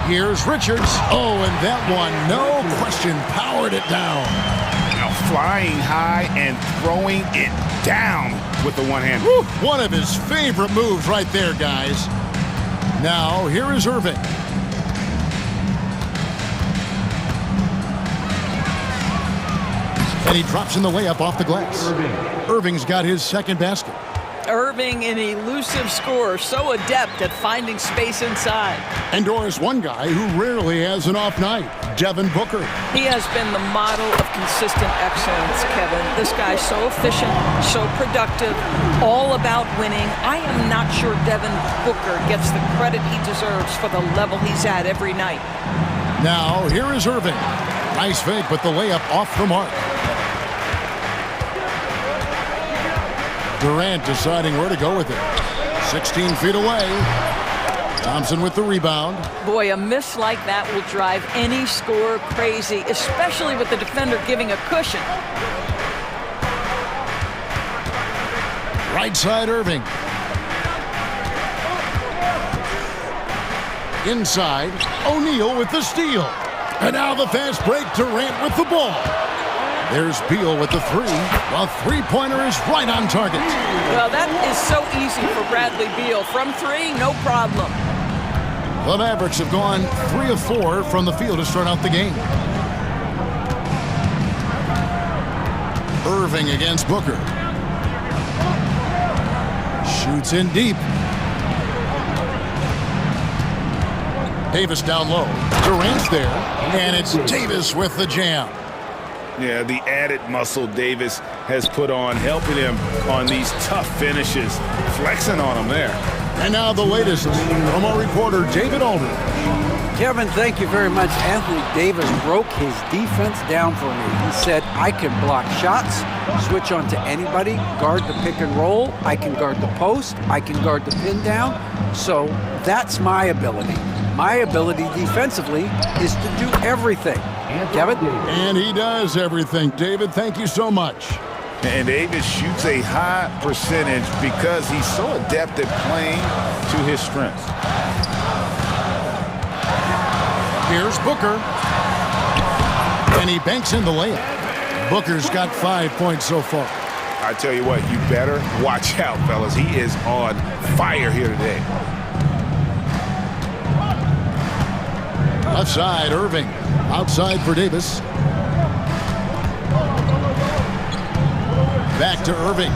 Here's Richards. Oh, and that one, no question, powered it down. Now flying high and throwing it down with the one hand. Woo, one of his favorite moves right there, guys. Now, here is Irving. And he drops in the layup off the glass. Irving's got his second basket. Irving, an elusive scorer, so adept at finding space inside. And Doris, one guy who rarely has an off night, Devin Booker. He has been the model of consistent excellence, Kevin. This guy's so efficient, so productive, all about winning. I am not sure Devin Booker gets the credit he deserves for the level he's at every night. Now, here is Irving. Nice fake, but the layup off the mark. Durant deciding where to go with it. 16 feet away. Thompson with the rebound. Boy, a miss like that will drive any scorer crazy, especially with the defender giving a cushion. Right side Irving. Inside, O'Neal with the steal. And now the fast break, Durant with the ball. There's Beal with the 3. The three-pointer is right on target. Well, that is so easy for Bradley Beal. From 3, no problem. The Mavericks have gone 3 of 4 from the field to start out the game. Irving against Booker. Shoots in deep. Davis down low. Durant's there. And it's Davis with the jam. Yeah, the added muscle Davis has put on, helping him on these tough finishes, flexing on him there. And now the latest from our reporter, David Aldridge. Kevin, thank you very much. Anthony Davis broke his defense down for me. He said, I can block shots, switch on to anybody, guard the pick and roll, I can guard the post, I can guard the pin down. So that's my ability. My ability defensively is to do everything. Kevin? And he does everything. David, thank you so much. And Davis shoots a high percentage because he's so adept at playing to his strengths. Here's Booker. And he banks in the layup. Booker's got 5 points so far. I tell you what, you better watch out, fellas. He is on fire here today. Left side, Irving. Outside for Davis. Back to Irving.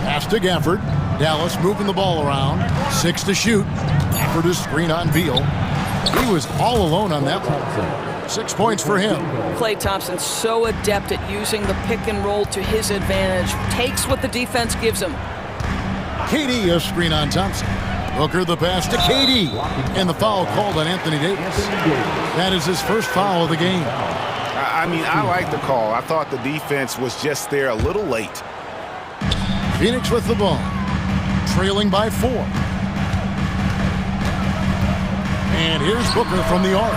Pass to Gafford. Dallas moving the ball around. 6 to shoot. Gafford is screen on Beal. He was all alone on that one. 6 points for him. Klay Thompson so adept at using the pick and roll to his advantage. Takes what the defense gives him. KD a screen on Thompson. Booker the pass to KD. And the foul called on Anthony Davis. That is his first foul of the game. I mean, I like the call. I thought the defense was just there a little late. Phoenix with the ball. Trailing by 4. And here's Booker from the arc.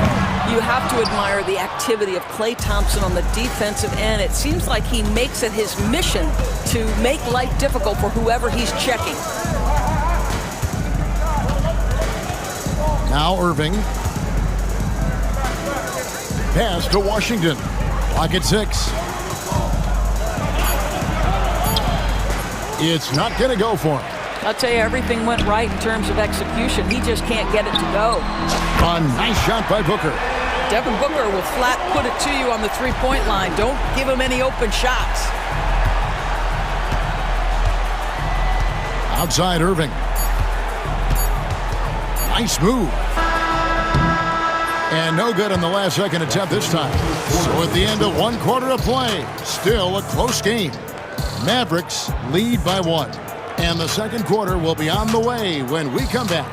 You have to admire the activity of Klay Thompson on the defensive end. It seems like he makes it his mission to make life difficult for whoever he's checking. Now Irving. Pass to Washington. Clock at 6. It's not going to go for him. I'll tell you, everything went right in terms of execution. He just can't get it to go. A nice shot by Booker. Devin Booker will flat put it to you on the three-point line. Don't give him any open shots. Outside Irving. Nice move. And no good on the last second attempt this time. So at the end of one quarter of play, still a close game. Mavericks lead by 1. And the second quarter will be on the way when we come back.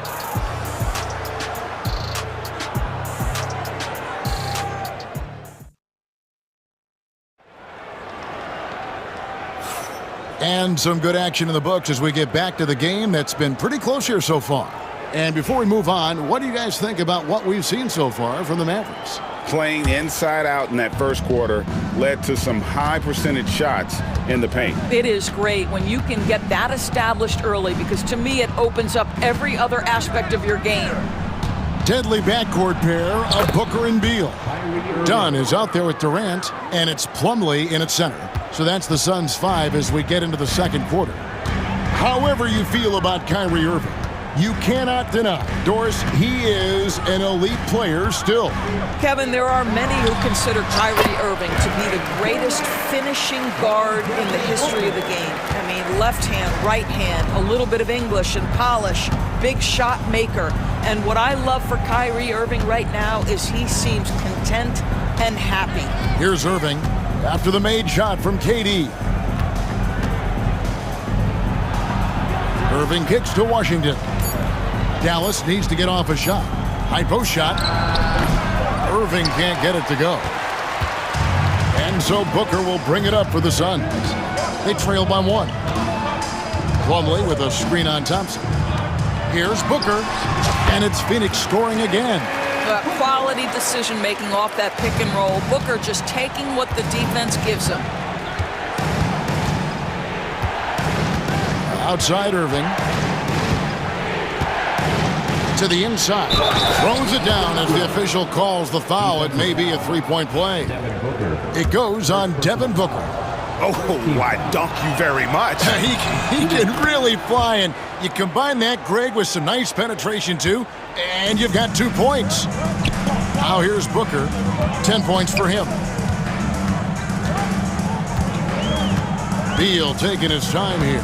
And some good action in the books as we get back to the game that's been pretty close here so far. And before we move on, what do you guys think about what we've seen so far from the Mavericks? Playing inside out in that first quarter led to some high percentage shots in the paint. It is great when you can get that established early, because to me it opens up every other aspect of your game. Deadly backcourt pair of Booker and Beal. Dunn is out there with Durant, and it's Plumlee in its center. So that's the Suns' 5 as we get into the second quarter. However you feel about Kyrie Irving, you cannot deny, Doris, he is an elite player still. Kevin, there are many who consider Kyrie Irving to be the greatest finishing guard in the history of the game. I mean, left hand, right hand, a little bit of English and polish, big shot maker. And what I love for Kyrie Irving right now is he seems content and happy. Here's Irving after the made shot from KD. Irving kicks to Washington. Dallas needs to get off a shot. High post shot. Irving can't get it to go. And so Booker will bring it up for the Suns. They trail by 1. Plumlee with a screen on Thompson. Here's Booker, and it's Phoenix scoring again. Quality decision-making off that pick and roll. Booker just taking what the defense gives him. Outside Irving. To the inside. Throws it down as the official calls the foul. It may be a three-point play. It goes on Devin Booker. Oh, why, dunk you very much. He can really fly, and you combine that, Greg, with some nice penetration, too, and you've got 2 points. Now here's Booker. 10 points for him. Beal taking his time here.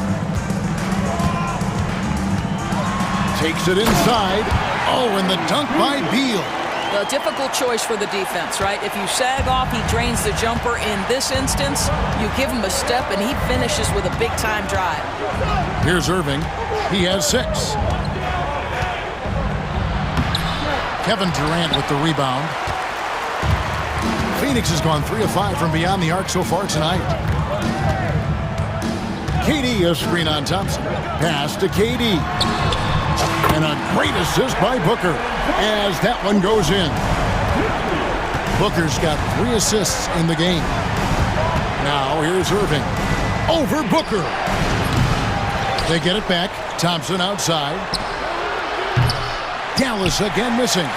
Takes it inside. Oh, and the dunk by Beal. A difficult choice for the defense, right? If you sag off, he drains the jumper. In this instance, you give him a step, and he finishes with a big-time drive. Here's Irving. He has 6. Kevin Durant with the rebound. Phoenix has gone 3 of 5 from beyond the arc so far tonight. KD, a screen on Thompson. Pass to KD. And a great assist by Booker as that one goes in. Booker's got 3 assists in the game. Now here's Irving. Over Booker. They get it back. Thompson outside. Dallas again missing.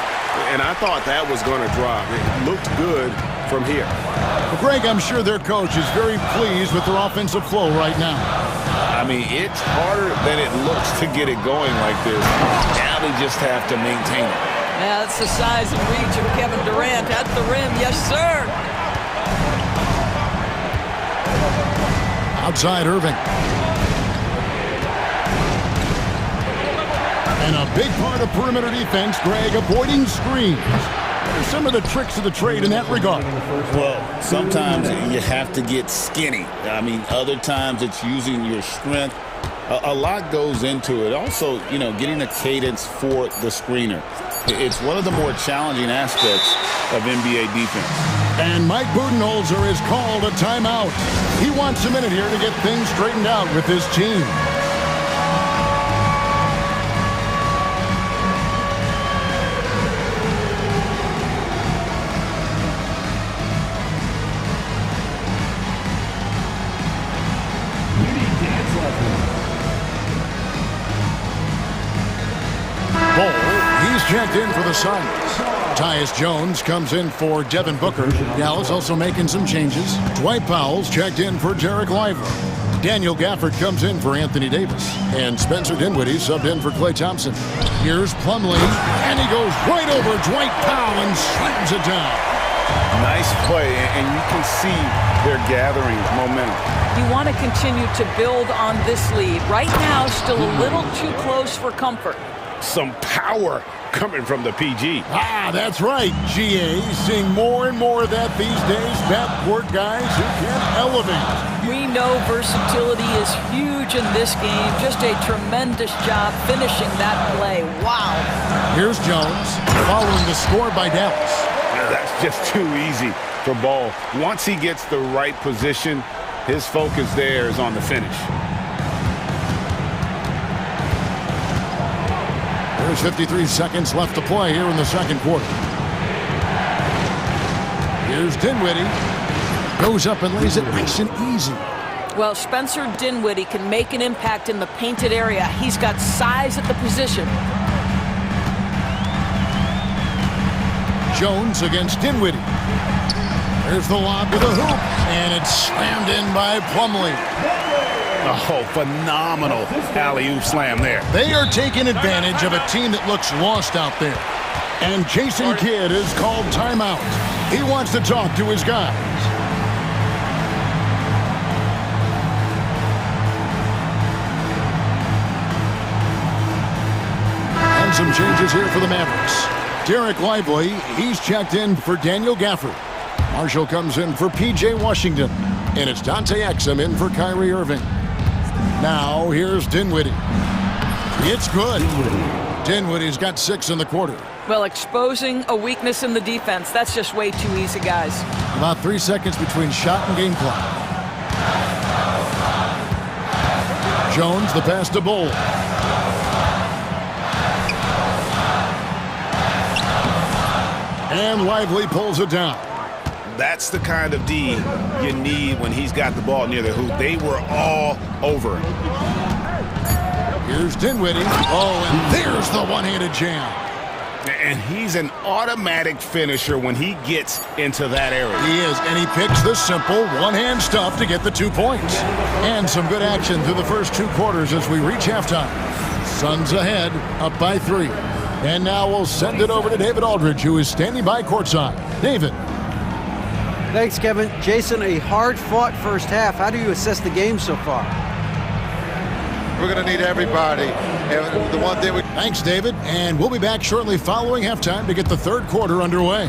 And I thought that was going to drop. It looked good from here. Well, Greg, I'm sure their coach is very pleased with their offensive flow right now. I mean, it's harder than it looks to get it going like this. Now they just have to maintain it. Yeah, that's the size and reach of Kevin Durant at the rim. Yes, sir. Outside Irving. And a big part of perimeter defense, Greg, avoiding screens. What are some of the tricks of the trade in that regard? Well, sometimes you have to get skinny. I mean, other times it's using your strength. A lot goes into it. Also, you know, getting a cadence for the screener. It's one of the more challenging aspects of NBA defense. And Mike Budenholzer has called a timeout. He wants a minute here to get things straightened out with his team. He's checked in for the Suns. Tyus Jones comes in for Devin Booker. Dallas also making some changes. Dwight Powell's checked in for Derek Lively. Daniel Gafford comes in for Anthony Davis. And Spencer Dinwiddie subbed in for Klay Thompson. Here's Plumlee, and he goes right over Dwight Powell and slams it down. Nice play, and you can see they're gathering momentum. You want to continue to build on this lead. Right now, still a little too close for comfort. Some power coming from the PG. That's right, GA. Seeing more and more of that these days. Backcourt guys who can elevate. We know versatility is huge in this game. Just a tremendous job finishing that play. Wow. Here's Jones, following the score by Dallas. That's just too easy for Ball. Once he gets the right position, his focus there is on the finish. There's 53 seconds left to play here in the second quarter. Here's Dinwiddie. Goes up and lays it nice and easy. Well, Spencer Dinwiddie can make an impact in the painted area. He's got size at the position. Jones against Dinwiddie. There's the lob to the hoop, and it's slammed in by Plumlee. Oh, phenomenal alley-oop slam there. They are taking advantage of a team that looks lost out there. And Jason Kidd is called timeout. He wants to talk to his guys. And some changes here for the Mavericks. Derek Lively, he's checked in for Daniel Gafford. Marshall comes in for P.J. Washington. And it's Dante Exum in for Kyrie Irving. Now, here's Dinwiddie. It's good. Dinwiddie's got 6 in the quarter. Well, exposing a weakness in the defense, that's just way too easy, guys. About 3 seconds between shot and game clock. Jones, the pass to Bull. And Lively pulls it down. That's the kind of D you need when he's got the ball near the hoop. They were all over him. Here's Dinwiddie. Oh, and there's the one-handed jam. And he's an automatic finisher when he gets into that area. He is, and he picks the simple one-hand stuff to get the 2 points. And some good action through the first 2 quarters as we reach halftime. Suns ahead, up by 3. And now we'll send it over to David Aldridge, who is standing by courtside. David. Thanks, Kevin. Jason, a hard-fought first half. How do you assess the game so far? We're going to need everybody. And the one thing Thanks, David. And we'll be back shortly following halftime to get the third quarter underway.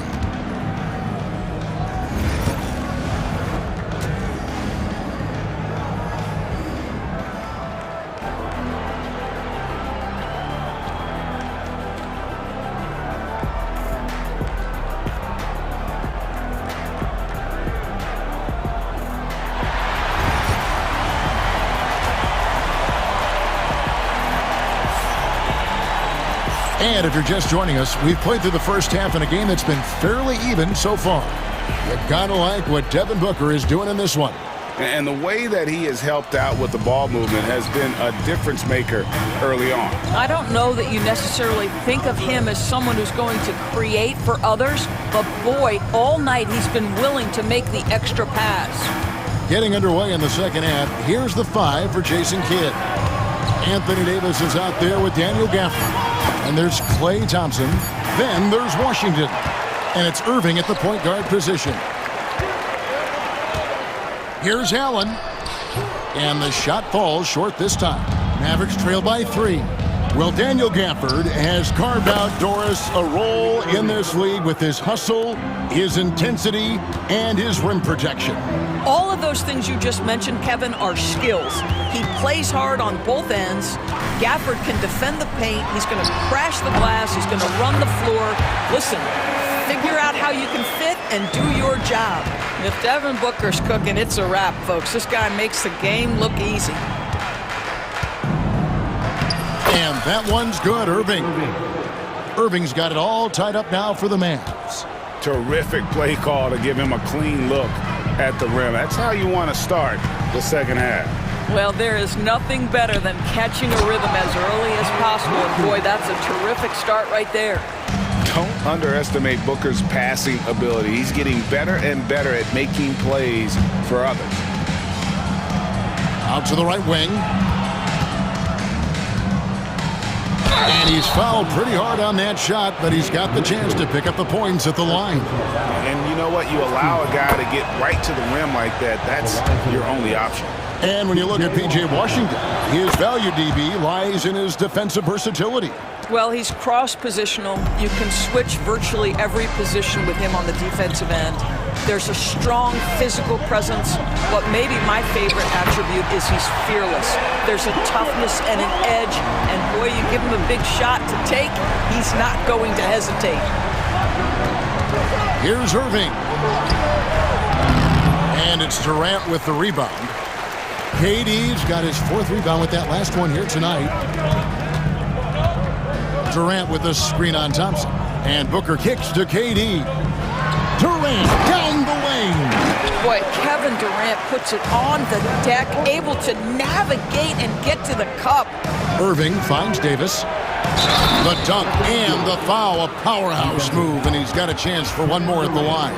And if you're just joining us, we've played through the first half in a game that's been fairly even so far. You've got to like what Devin Booker is doing in this one. And the way that he has helped out with the ball movement has been a difference maker early on. I don't know that you necessarily think of him as someone who's going to create for others, but boy, all night he's been willing to make the extra pass. Getting underway in the second half, here's the 5 for Jason Kidd. Anthony Davis is out there with Daniel Gafford. And there's Klay Thompson. Then there's Washington. And it's Irving at the point guard position. Here's Allen. And the shot falls short this time. Mavericks trail by 3. Well, Daniel Gafford has carved out, Doris, a role in this league with his hustle, his intensity, and his rim protection. All of those things you just mentioned, Kevin, are skills. He plays hard on both ends. Gafford can defend the paint. He's going to crash the glass. He's going to run the floor. Listen, figure out how you can fit and do your job. And if Devin Booker's cooking, it's a wrap, folks. This guy makes the game look easy. And that one's good, Irving. Irving's got it all tied up now for the Mavs. Terrific play call to give him a clean look at the rim. That's how you want to start the second half. Well, there is nothing better than catching a rhythm as early as possible. And boy, that's a terrific start right there. Don't underestimate Booker's passing ability. He's getting better and better at making plays for others. Out to the right wing. And he's fouled pretty hard on that shot, but he's got the chance to pick up the points at the line. And you know what? You allow a guy to get right to the rim like that, that's your only option. And when you look at P.J. Washington, his value, DB, lies in his defensive versatility. Well, he's cross-positional. You can switch virtually every position with him on the defensive end. There's a strong physical presence. What may be my favorite attribute is he's fearless. There's a toughness and an edge, and boy, you give him a big shot to take, he's not going to hesitate. Here's Irving. And it's Durant with the rebound. KD's got his 4th rebound with that last one here tonight. Durant with the screen on Thompson. And Booker kicks to KD. Durant down the lane. Boy, Kevin Durant puts it on the deck, able to navigate and get to the cup. Irving finds Davis. The dunk and the foul, a powerhouse move, and he's got a chance for one more at the line.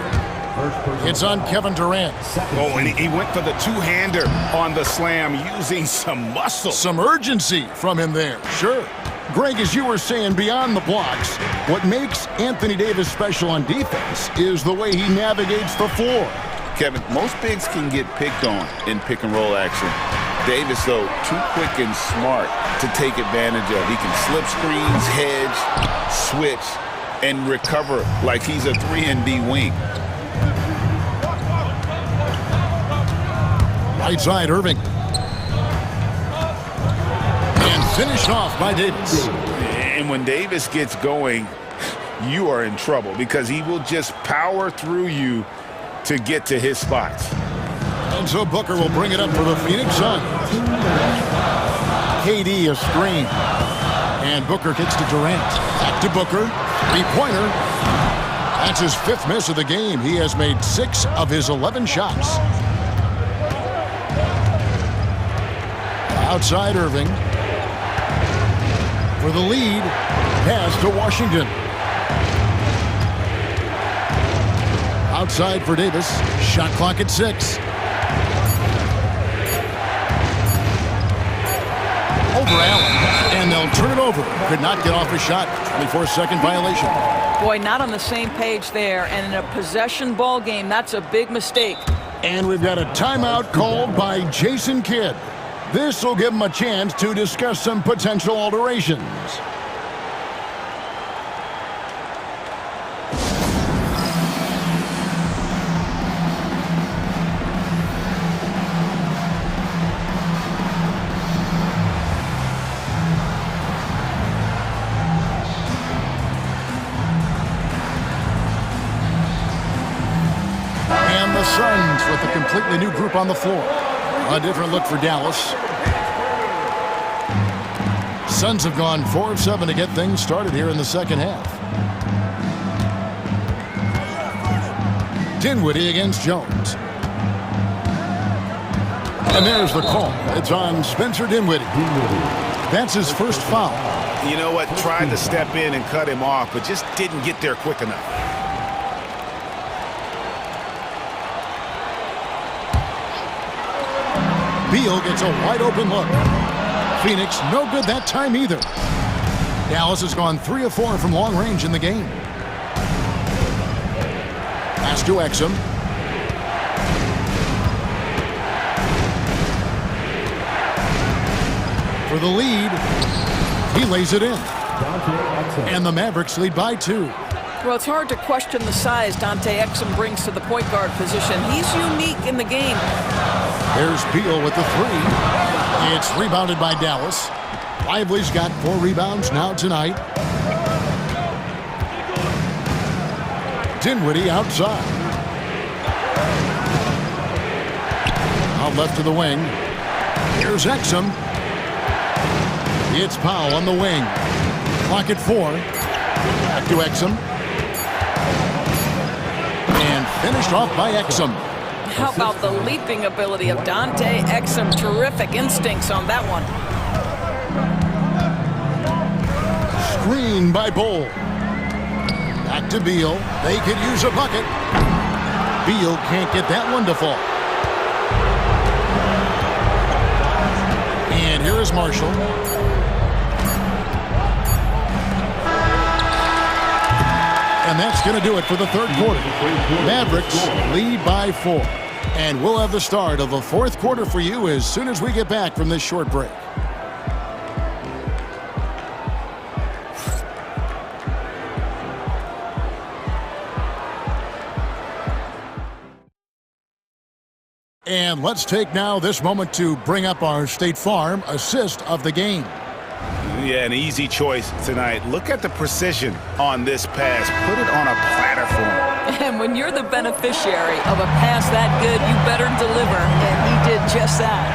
It's on Kevin Durant. Oh, and he went for the two-hander on the slam, using some muscle. Some urgency from him there, sure. Greg, as you were saying, beyond the blocks, what makes Anthony Davis special on defense is the way he navigates the floor. Kevin, most bigs can get picked on in pick-and-roll action. Davis, though, too quick and smart to take advantage of. He can slip screens, hedge, switch, and recover like he's a 3-and-D wing. Right side, Irving. And finished off by Davis. And when Davis gets going, you are in trouble because he will just power through you to get to his spots. And so Booker will bring it up for the Phoenix Suns. KD a screen. And Booker kicks to Durant. Back to Booker. 3-pointer. That's his 5th miss of the game. He has made 6 of his 11 shots. Outside Irving. For the lead. Pass to Washington. Outside for Davis. Shot clock at 6. Over Allen. And they'll turn it over. Could not get off a shot. 24-second violation. Boy, not on the same page there. And in a possession ball game, that's a big mistake. And we've got a timeout called by Jason Kidd. This will give him a chance to discuss some potential alterations. And the Suns with a completely new group on the floor. A different look for Dallas. Suns have gone 4 of 7 to get things started here in the second half. Dinwiddie against Jones. And there's the call. It's on Spencer Dinwiddie. That's his first foul. You know what? Tried to step in and cut him off, but just didn't get there quick enough. Beal gets a wide open look. Phoenix no good that time either. Dallas has gone 3 of 4 from long range in the game. Pass to Exum. For the lead, he lays it in. And the Mavericks lead by 2. Well, it's hard to question the size Dante Exum brings to the point guard position. He's unique in the game. There's Beal with the 3. It's rebounded by Dallas. Lively's got 4 rebounds now tonight. Dinwiddie outside. Out left to the wing. Here's Exum. It's Powell on the wing. Clock at 4. Back to Exum. And finished off by Exum. How about the leaping ability of Dante Exum? Terrific instincts on that one. Screen by Bull. Back to Beal. They could use a bucket. Beal can't get that one to fall. here is Marshall. And that's going to do it for the third quarter. Mavericks lead by 4. And we'll have the start of the fourth quarter for you as soon as we get back from this short break. And let's take now this moment to bring up our State Farm assist of the game. Yeah, an easy choice tonight. Look at the precision on this pass. Put it on a platter for him. And when you're the beneficiary of a pass that good, you better deliver, and he did just that.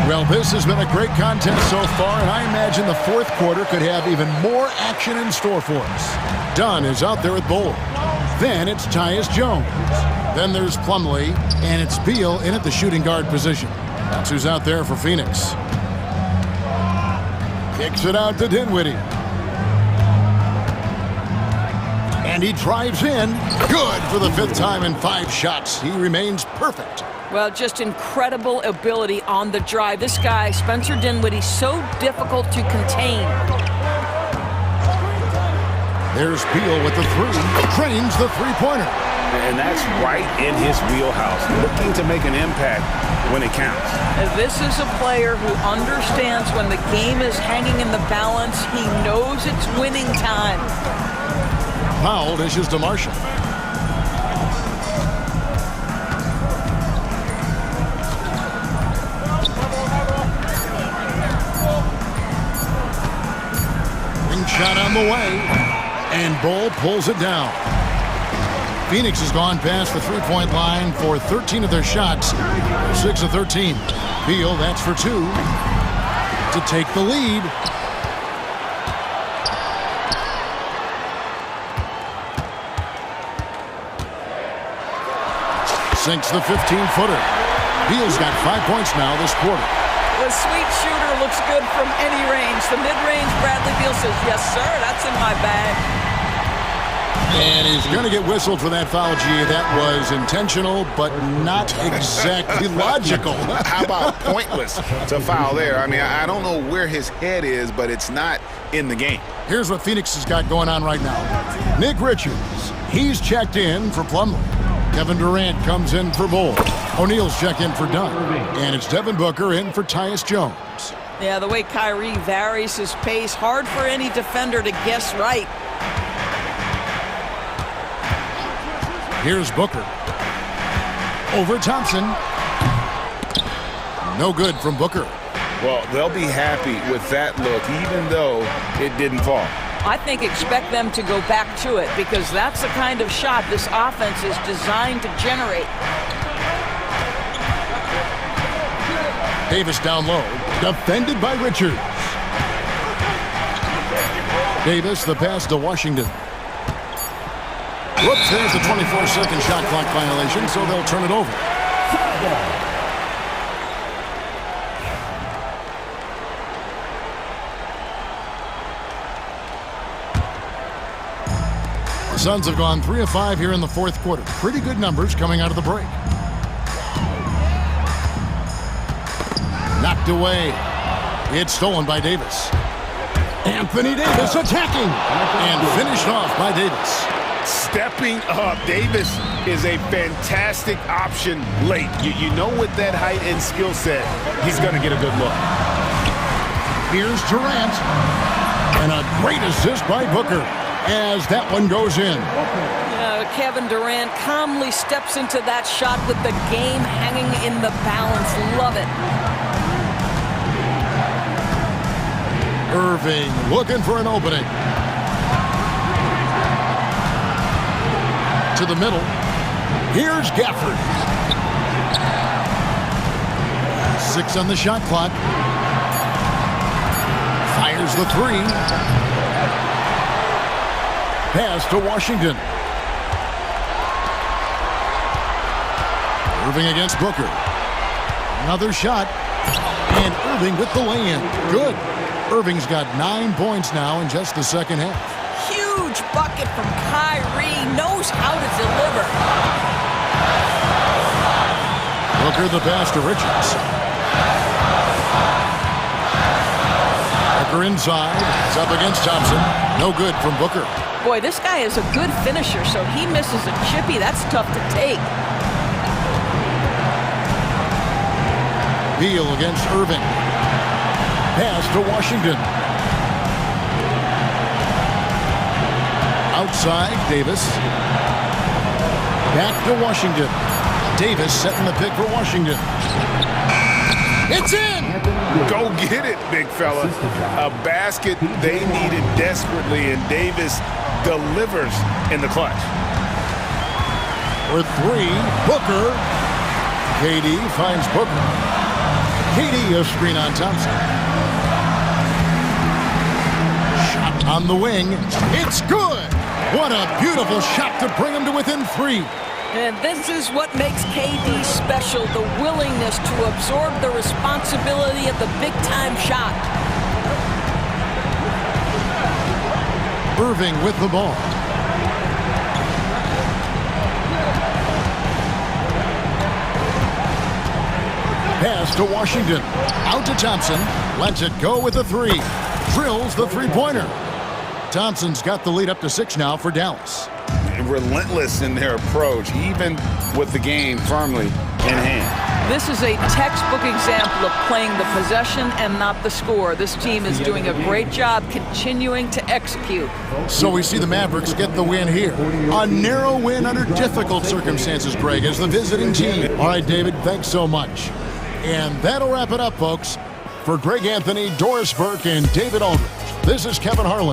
Well, this has been a great contest so far, and I imagine the fourth quarter could have even more action in store for us. Dunn is out there at Bowl. Then it's Tyus Jones. Then there's Plumlee, and it's Beal in at the shooting guard position. That's who's out there for Phoenix. Kicks it out to Dinwiddie. And he drives in. Good for the 5th time in 5 shots. He remains perfect. Well, just incredible ability on the drive. This guy, Spencer Dinwiddie, so difficult to contain. There's Beal with the 3. Trains the three-pointer. And that's right in his wheelhouse. Looking to make an impact when it counts. This is a player who understands when the game is hanging in the balance. He knows it's winning time. Powell dishes to Marshall. Ring shot on the way. And Bull pulls it down. Phoenix has gone past the three-point line for 13 of their shots. 6 of 13. Beal, that's for 2. To take the lead. Sinks the 15-footer. Beal's got 5 points now this quarter. The sweet shooter looks good from any range. The mid-range, Bradley Beal says, yes, sir, that's in my bag. And he's going to get whistled for that foul, G. That was intentional, but not exactly logical. How about pointless to foul there? I mean, I don't know where his head is, but it's not in the game. Here's what Phoenix has got going on right now. Nick Richards, he's checked in for Plumlee. Kevin Durant comes in for Bull. O'Neal's checked in for Dunn. And it's Devin Booker in for Tyus Jones. Yeah, the way Kyrie varies his pace, hard for any defender to guess right. Here's Booker. Over Thompson. No good from Booker. Well, they'll be happy with that look, even though it didn't fall. I think expect them to go back to it because that's the kind of shot this offense is designed to generate. Davis down low. Defended by Richards. Davis, the pass to Washington. Whoops, there's the 24-second shot clock violation, so they'll turn it over. The Suns have gone 3 of 5 here in the fourth quarter. Pretty good numbers coming out of the break. Knocked away. It's stolen by Davis. Anthony Davis attacking. And finished off by Davis. Stepping up. Davis is a fantastic option late. You know with that height and skill set, he's going to get a good look. Here's Durant. And a great assist by Booker as that one goes in. Kevin Durant calmly steps into that shot with the game hanging in the balance. Love it. Irving looking for an opening. To the middle. Here's Gafford. 6 on the shot clock. Fires the 3. Pass to Washington. Irving against Booker. Another shot. And Irving with the lay-in. Good. Irving's got 9 points now in just the second half. Huge bucket from Kyrie. Knows how to deliver. Booker the pass to Richards. Booker inside. It's up against Thompson. No good from Booker. Boy, this guy is a good finisher, so he misses a chippy. That's tough to take. Beal against Irving. Pass to Washington. Outside, Davis. Back to Washington. Davis setting the pick for Washington. It's in! Go get it, big fella. A basket they needed desperately, and Davis delivers in the clutch. For three, Booker. KD finds Booker. KD a screen on Thompson. Shot on the wing. It's good! What a beautiful shot to bring him to within three. And this is what makes KD special, the willingness to absorb the responsibility of the big-time shot. Irving with the ball. Pass to Washington. Out to Thompson. Lets it go with the three. Drills the three-pointer. Thompson's got the lead up to 6 now for Dallas. Relentless in their approach, even with the game firmly in hand. This is a textbook example of playing the possession and not the score. This team is doing a great job continuing to execute. So we see the Mavericks get the win here. A narrow win under difficult circumstances, Greg, as the visiting team. All right, David, thanks so much. And that'll wrap it up, folks. For Greg Anthony, Doris Burke, and David Aldridge, this is Kevin Harlan.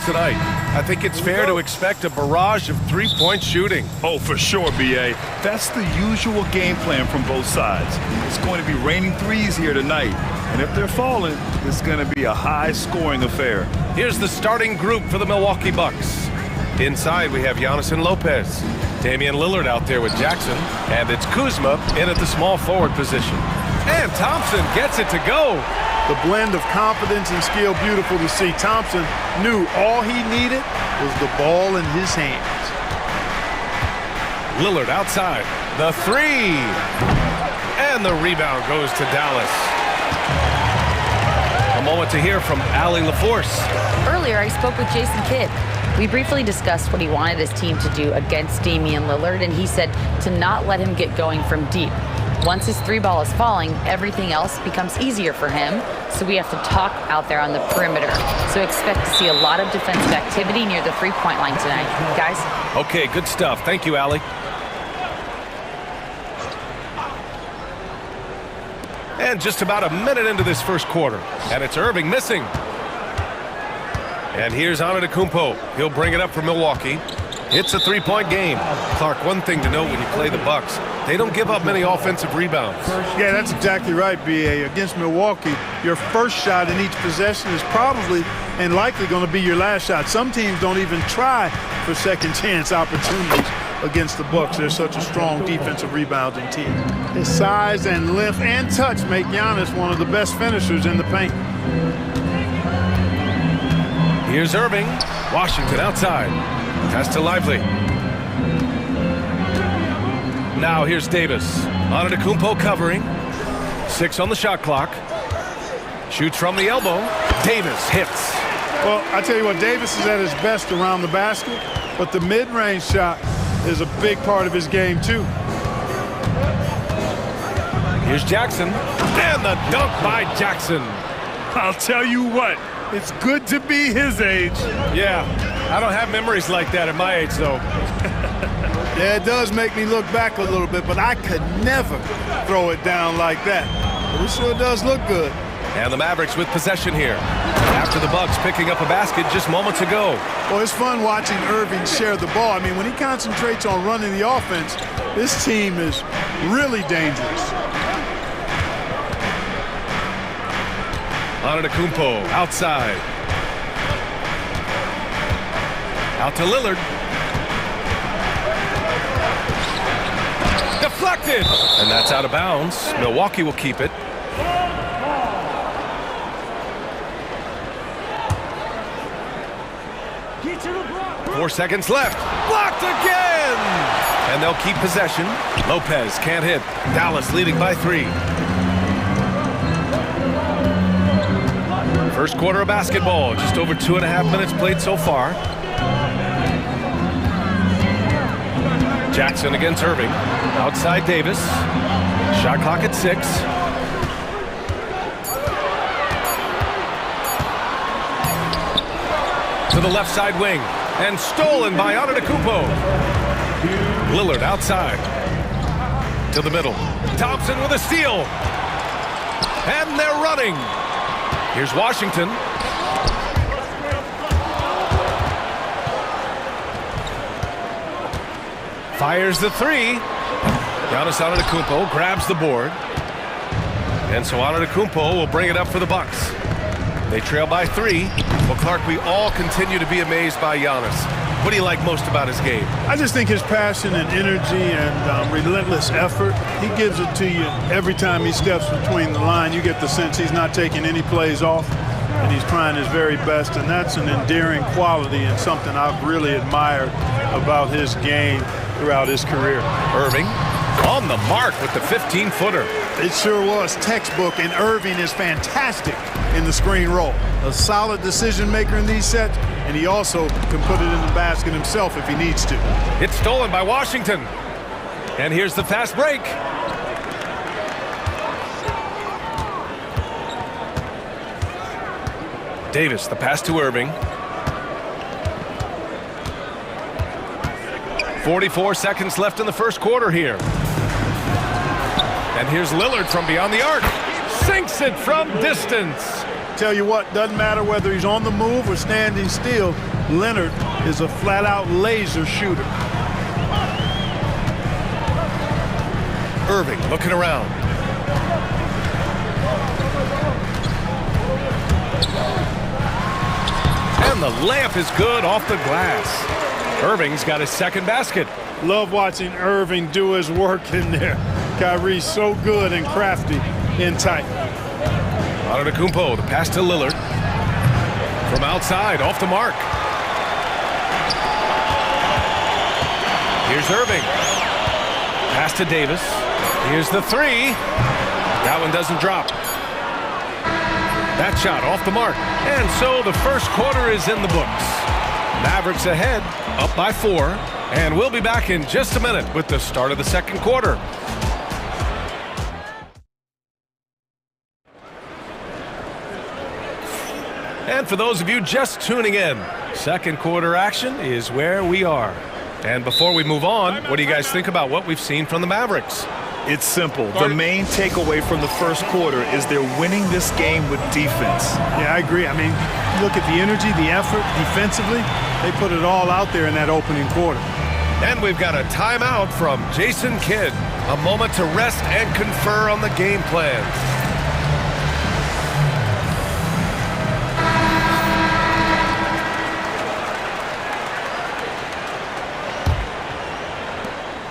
tonight. I think it's fair to expect a barrage of three-point shooting. Oh, for sure, B.A. That's the usual game plan from both sides. It's going to be raining threes here tonight. And if they're falling, it's going to be a high-scoring affair. Here's the starting group for the Milwaukee Bucks. Inside, we have Giannis and Lopez. Damian Lillard out there with Jackson. And it's Kuzma in at the small forward position. And Thompson gets it to go. The blend of confidence and skill, beautiful to see. Thompson knew all he needed was the ball in his hands. Lillard outside. The three. And the rebound goes to Dallas. A moment to hear from Allie LaForce. Earlier, I spoke with Jason Kidd. We briefly discussed what he wanted his team to do against Damian Lillard, and he said to not let him get going from deep. Once his three ball is falling, everything else becomes easier for him, so we have to talk out there on the perimeter. So expect to see a lot of defensive activity near the three-point line tonight. Guys? Okay, good stuff. Thank you, Allie. And just about a minute into this first quarter, and it's Irving missing. And here's Antetokounmpo. He'll bring it up for Milwaukee. It's a three-point game. Clark, one thing to note when you play the Bucks, they don't give up many offensive rebounds. Yeah, that's exactly right, B.A. Against Milwaukee, your first shot in each possession is probably and likely going to be your last shot. Some teams don't even try for second chance opportunities against the Bucks. They're such a strong defensive rebounding team. His size and length and touch make Giannis one of the best finishers in the paint. Here's Irving. Washington outside. Pass to Lively. Now here's Davis. Antetokounmpo covering. 6 on the shot clock. Shoots from the elbow. Davis hits. Well, I tell you what, Davis is at his best around the basket, but the mid-range shot is a big part of his game, too. Here's Jackson. And the dunk by Jackson. I'll tell you what, it's good to be his age. Yeah, I don't have memories like that at my age, though. Yeah, it does make me look back a little bit, but I could never throw it down like that. But it sure does look good. And the Mavericks with possession here. After the Bucks picking up a basket just moments ago. Well, it's fun watching Irving share the ball. I mean, when he concentrates on running the offense, this team is really dangerous. Antetokounmpo outside. Out to Lillard. Deflected! And that's out of bounds. Milwaukee will keep it. Four seconds left. Blocked again! And they'll keep possession. Lopez can't hit. Dallas leading by 3. First quarter of basketball. Just over 2.5 minutes played so far. Jackson against Irving. Outside Davis. Shot clock at 6. To the left side wing. And stolen by Antetokounmpo. Lillard outside. To the middle. Thompson with a steal. And they're running. Here's Washington. Fires the 3. Giannis Antetokounmpo grabs the board. And so Antetokounmpo will bring it up for the Bucks. They trail by 3. Well, Clark, we all continue to be amazed by Giannis. What do you like most about his game? I just think his passion and energy and relentless effort. He gives it to you every time he steps between the line. You get the sense he's not taking any plays off, and he's trying his very best, and that's an endearing quality and something I've really admired about his game throughout his career. Irving on the mark with the 15-footer. It sure was textbook, and Irving is fantastic in the screen roll. A solid decision maker in these sets, and he also can put it in the basket himself if he needs to. It's stolen by Washington. And here's the fast break. Davis, the pass to Irving. 44 seconds left in the first quarter here. And here's Lillard from beyond the arc. Sinks it from distance. Tell you what, doesn't matter whether he's on the move or standing still, Leonard is a flat-out laser shooter. Irving looking around. And the layup is good off the glass. Irving's got his second basket. Love watching Irving do his work in there. Kyrie's so good and crafty in tight. Antetokounmpo, the pass to Lillard. From outside, off the mark. Here's Irving. Pass to Davis. Here's the three. That one doesn't drop. That shot off the mark. And so the first quarter is in the books. Mavericks ahead, up by 4. And we'll be back in just a minute with the start of the second quarter. And for those of you just tuning in, second quarter action is where we are. And before we move on, what do you guys think about what we've seen from the Mavericks? It's simple. The main takeaway from the first quarter is they're winning this game with defense. Yeah, I agree. I mean, look at the energy, the effort defensively. They put it all out there in that opening quarter. And we've got a timeout from Jason Kidd. A moment to rest and confer on the game plan.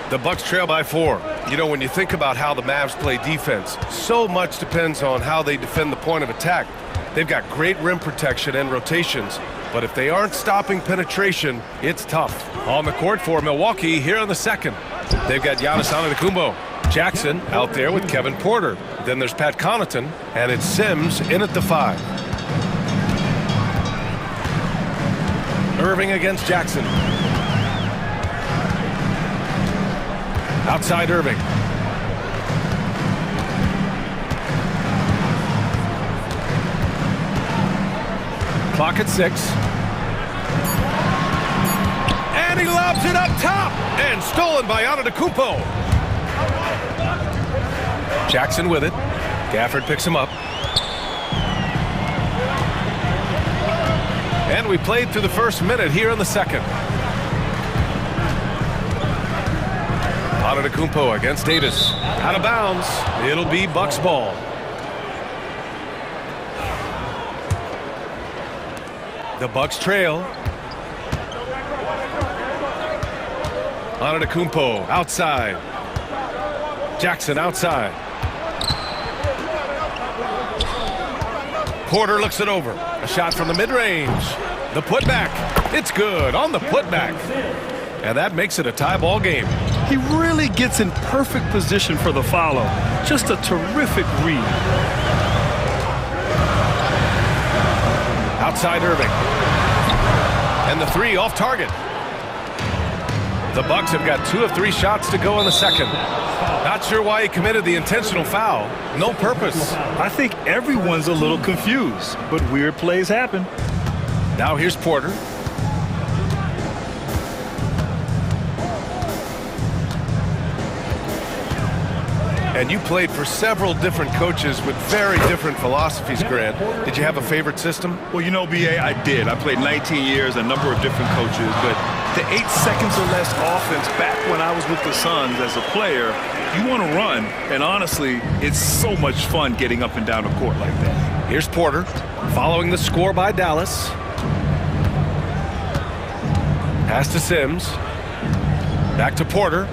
The Bucks trail by 4. You know, when you think about how the Mavs play defense, so much depends on how they defend the point of attack. They've got great rim protection and rotations, but if they aren't stopping penetration, it's tough. On the court for Milwaukee here in the second. They've got Giannis Antetokounmpo. Jackson out there with Kevin Porter. Then there's Pat Connaughton, and it's Sims in at the 5. Irving against Jackson. Outside Irving. Clock at 6. And he lobs it up top. And stolen by Antetokounmpo. Jackson with it. Gafford picks him up. And we played through the first minute here in the second. Antetokounmpo against Davis. Out of bounds. It'll be Bucks ball. The Bucks trail. Antetokounmpo outside. Jackson outside. Porter looks it over. A shot from the mid-range. The putback. It's good on the putback. And that makes it a tie ball game. He really gets in perfect position for the follow. Just a terrific read. Outside Irving. And the 3 off target. The Bucks have got 2 of 3 shots to go in the second. Not sure why he committed the intentional foul. No purpose. I think everyone's a little confused, but weird plays happen. Now here's Porter. And you played for several different coaches with very different philosophies, Grant. Did you have a favorite system? Well, you know, B.A., I did. I played 19 years, a number of different coaches, but the 8 seconds or less offense back when I was with the Suns as a player, you want to run, and honestly, it's so much fun getting up and down the court like that. Here's Porter, following the score by Dallas. Pass to Sims. Back to Porter.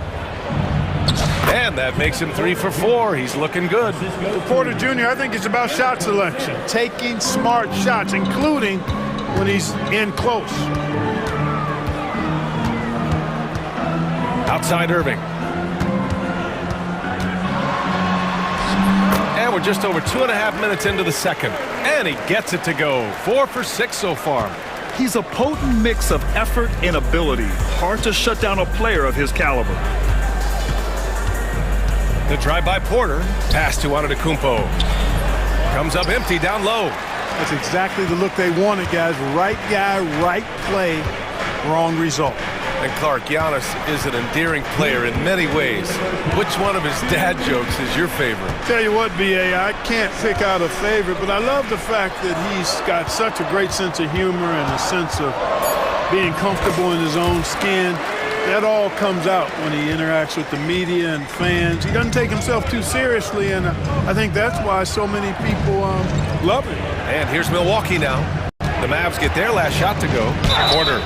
And that makes him 3 for 4. He's looking good. For Porter Jr., I think it's about shot selection. Taking smart shots, including when he's in close. Outside Irving. And we're just over 2.5 minutes into the second. And he gets it to go. 4 for 6 so far. He's a potent mix of effort and ability. Hard to shut down a player of his caliber. The drive by Porter. Pass to Antetokounmpo. Comes up empty down low. That's exactly the look they wanted, guys. Right guy, right play, wrong result. And Clark, Giannis is an endearing player in many ways. Which one of his dad jokes is your favorite? Tell you what, B.A., I can't pick out a favorite, but I love the fact that he's got such a great sense of humor and a sense of being comfortable in his own skin. That all comes out when he interacts with the media and fans. He doesn't take himself too seriously, and I think that's why so many people love him. And here's Milwaukee now. The Mavs get their last shot to go. Porter.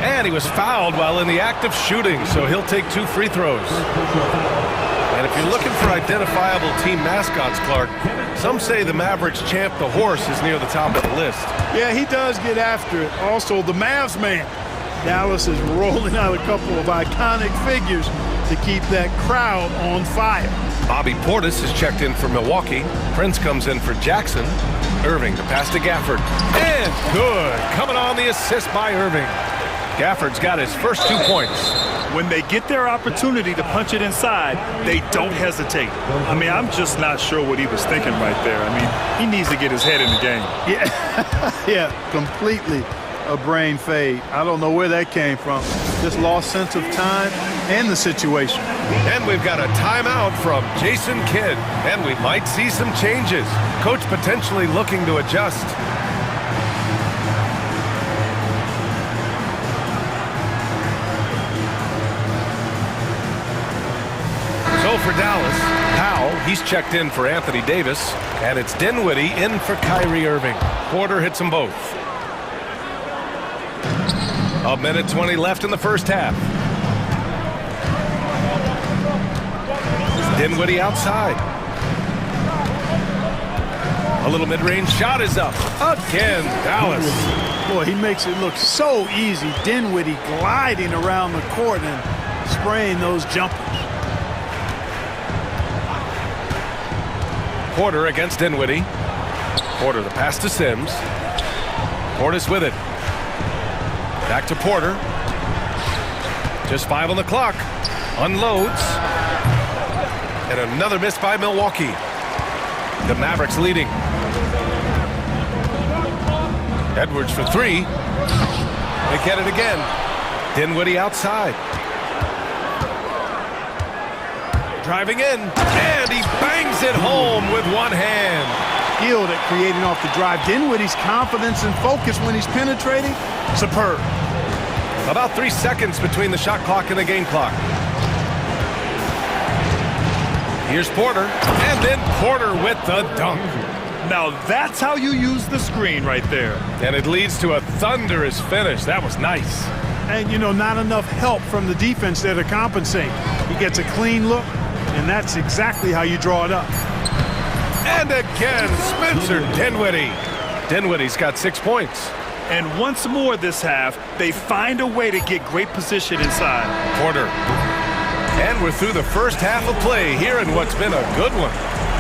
And he was fouled while in the act of shooting, so he'll take 2 free throws. And if you're looking for identifiable team mascots, Clark, some say the Mavericks champ, the horse, is near the top of the list. Yeah, he does get after it. Also, the Mavs man. Dallas is rolling out a couple of iconic figures to keep that crowd on fire. Bobby Portis has checked in for Milwaukee. Prince comes in for Jackson. Irving to pass to Gafford. And good. Coming on the assist by Irving. Gafford's got his first 2 points. When they get their opportunity to punch it inside, they don't hesitate. I mean, I'm just not sure what he was thinking right there. I mean, he needs to get his head in the game. Yeah, yeah, completely a brain fade. I don't know where that came from. Just lost sense of time and the situation. And we've got a timeout from Jason Kidd. And we might see some changes. Coach potentially looking to adjust. So for Dallas, Powell, he's checked in for Anthony Davis. And it's Dinwiddie in for Kyrie Irving. Porter hits them both. 1:20 left in the first half. Dinwiddie outside. A little mid-range shot is up. Again, Dallas. Boy, he makes it look so easy. Dinwiddie gliding around the court and spraying those jumpers. Porter against Dinwiddie. Porter the pass to Sims. Portis with it. Back to Porter. Just 5 on the clock. Unloads. And another miss by Milwaukee. The Mavericks leading. Edwards for 3. They get it again. Dinwiddie outside. Driving in. And he bangs it home with one hand. Skill at creating off the drive. Dinwiddie's confidence and focus when he's penetrating, superb. About 3 seconds between the shot clock and the game clock. Here's Porter, and then Porter with the dunk. Now that's how you use the screen right there. And it leads to a thunderous finish. That was nice. And, you know, not enough help from the defense there to compensate. He gets a clean look, and that's exactly how you draw it up. And again, Spencer Dinwiddie. Dinwiddie's got 6 points. And once more this half, they find a way to get great position inside. Porter. And we're through the first half of play here in what's been a good one.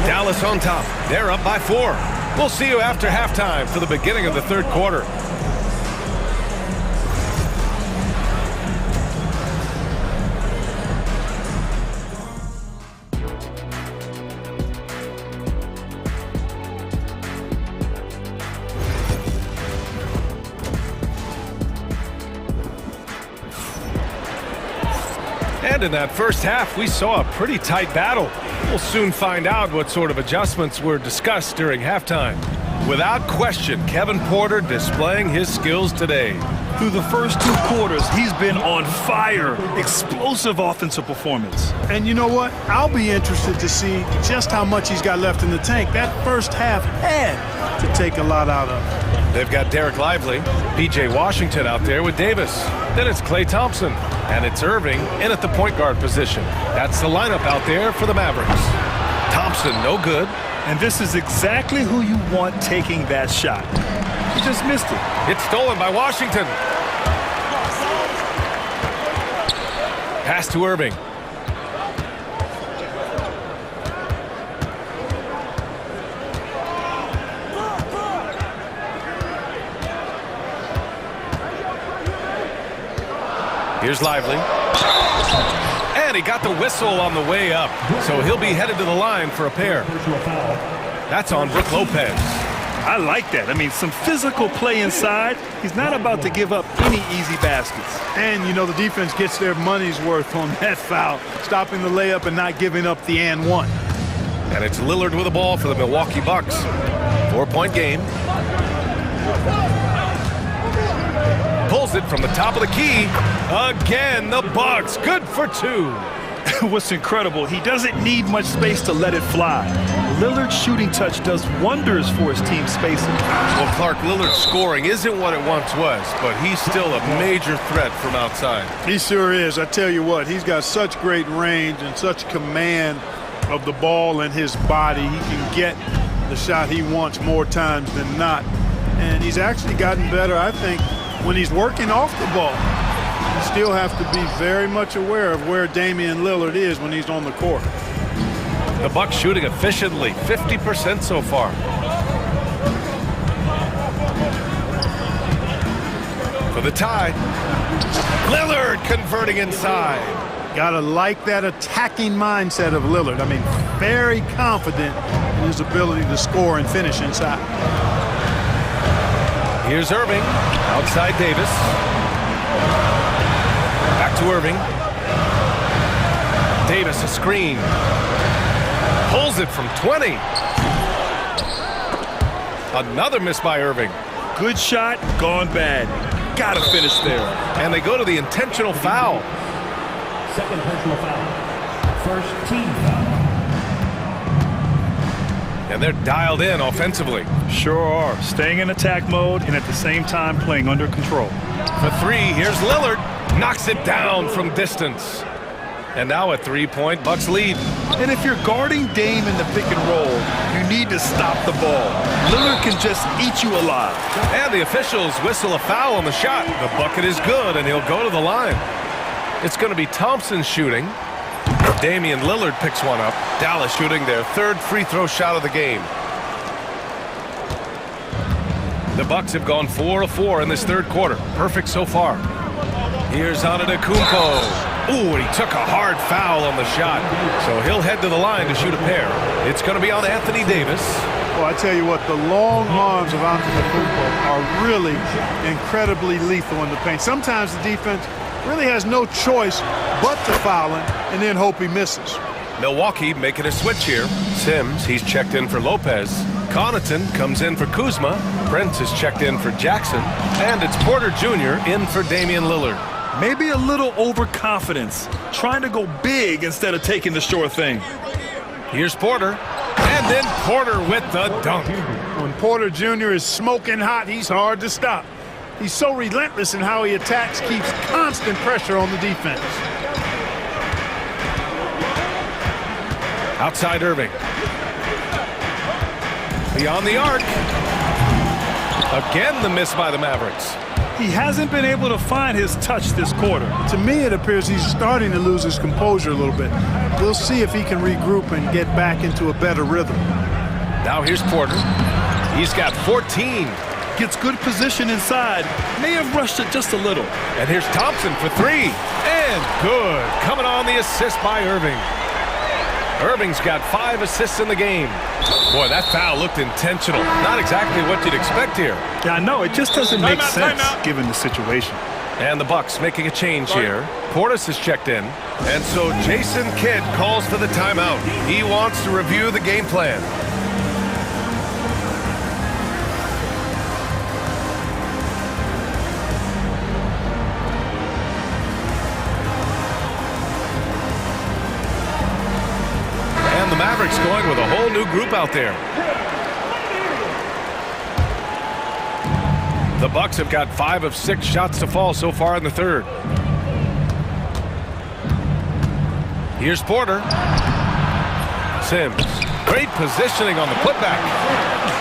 Dallas on top. They're up by 4. We'll see you after halftime for the beginning of the third quarter. And in that first half, we saw a pretty tight battle. We'll soon find out what sort of adjustments were discussed during halftime. Without question, Kevin Porter displaying his skills today. Through the first 2 quarters, he's been on fire. Explosive offensive performance. And you know what? I'll be interested to see just how much he's got left in the tank. That first half had to take a lot out of him. They've got Derek Lively, P.J. Washington out there with Davis. Then it's Klay Thompson. And it's Irving in at the point guard position. That's the lineup out there for the Mavericks. Thompson, no good. And this is exactly who you want taking that shot. He just missed it. It's stolen by Washington. Pass to Irving. Here's Lively. And he got the whistle on the way up. So he'll be headed to the line for a pair. That's on Brook Lopez. I like that. I mean, some physical play inside. He's not about to give up any easy baskets. And, you know, the defense gets their money's worth on that foul, stopping the layup and not giving up the and one. And it's Lillard with the ball for the Milwaukee Bucks. 4-point game. Pulls it from the top of the key. Again, the Bucks. Good for two. What's incredible, he doesn't need much space to let it fly. Lillard's shooting touch does wonders for his team spacing. Well, Clark, Lillard's scoring isn't what it once was, but he's still a major threat from outside. He sure is. I tell you what, he's got such great range and such command of the ball and his body. He can get the shot he wants more times than not. And he's actually gotten better, I think, when he's working off the ball. You still have to be very much aware of where Damian Lillard is when he's on the court. The Bucks shooting efficiently, 50% so far. For the tie, Lillard converting inside. Gotta like that attacking mindset of Lillard. I mean, very confident in his ability to score and finish inside. Here's Irving, outside Davis. Back to Irving. Davis, a screen. Pulls it from 20. Another miss by Irving. Good shot, gone bad. Gotta finish there. And they go to the intentional foul. Second personal foul. First team foul. And they're dialed in offensively. Sure are. Staying in attack mode and at the same time playing under control. For three, here's Lillard. Knocks it down from distance. And now a three-point Bucks lead. And if you're guarding Dame in the pick and roll, you need to stop the ball. Lillard can just eat you alive. And the officials whistle a foul on the shot. The bucket is good, and he'll go to the line. It's going to be Thompson shooting. Damian Lillard picks one up. Dallas shooting their third free throw shot of the game. The Bucks have gone 4 of 4 in this third quarter. Perfect so far. Here's Antetokounmpo. Ooh, and he took a hard foul on the shot. So he'll head to the line to shoot a pair. It's going to be on Anthony Davis. Well, I tell you what, the long arms of Antetokounmpo are really incredibly lethal in the paint. Sometimes the defense really has no choice but to foul him and then hope he misses. Milwaukee making a switch here. Sims, he's checked in for Lopez. Connaughton comes in for Kuzma. Prince is checked in for Jackson. And it's Porter Jr. in for Damian Lillard. Maybe a little overconfidence, trying to go big instead of taking the sure thing. Here's Porter. And then Porter with the dunk. When Porter Jr. is smoking hot, he's hard to stop. He's so relentless in how he attacks, keeps constant pressure on the defense. Outside Irving. Beyond the arc. Again, the miss by the Mavericks. He hasn't been able to find his touch this quarter. To me, it appears he's starting to lose his composure a little bit. We'll see if he can regroup and get back into a better rhythm. Now here's Porter. He's got 14. Gets good position inside. May have rushed it just a little. And here's Thompson for three. And good. Coming on the assist by Irving. Irving's got 5 assists in the game. Boy, that foul looked intentional. Not exactly what you'd expect here. Yeah, I know. It just doesn't make sense given the situation. And the Bucks making a change here. Portis is checked in. And so Jason Kidd calls for the timeout. He wants to review the game plan. And the Mavericks going with a whole new group out there. The Bucks have got 5 of 6 shots to fall so far in the third. Here's Porter. Sims. Great positioning on the putback.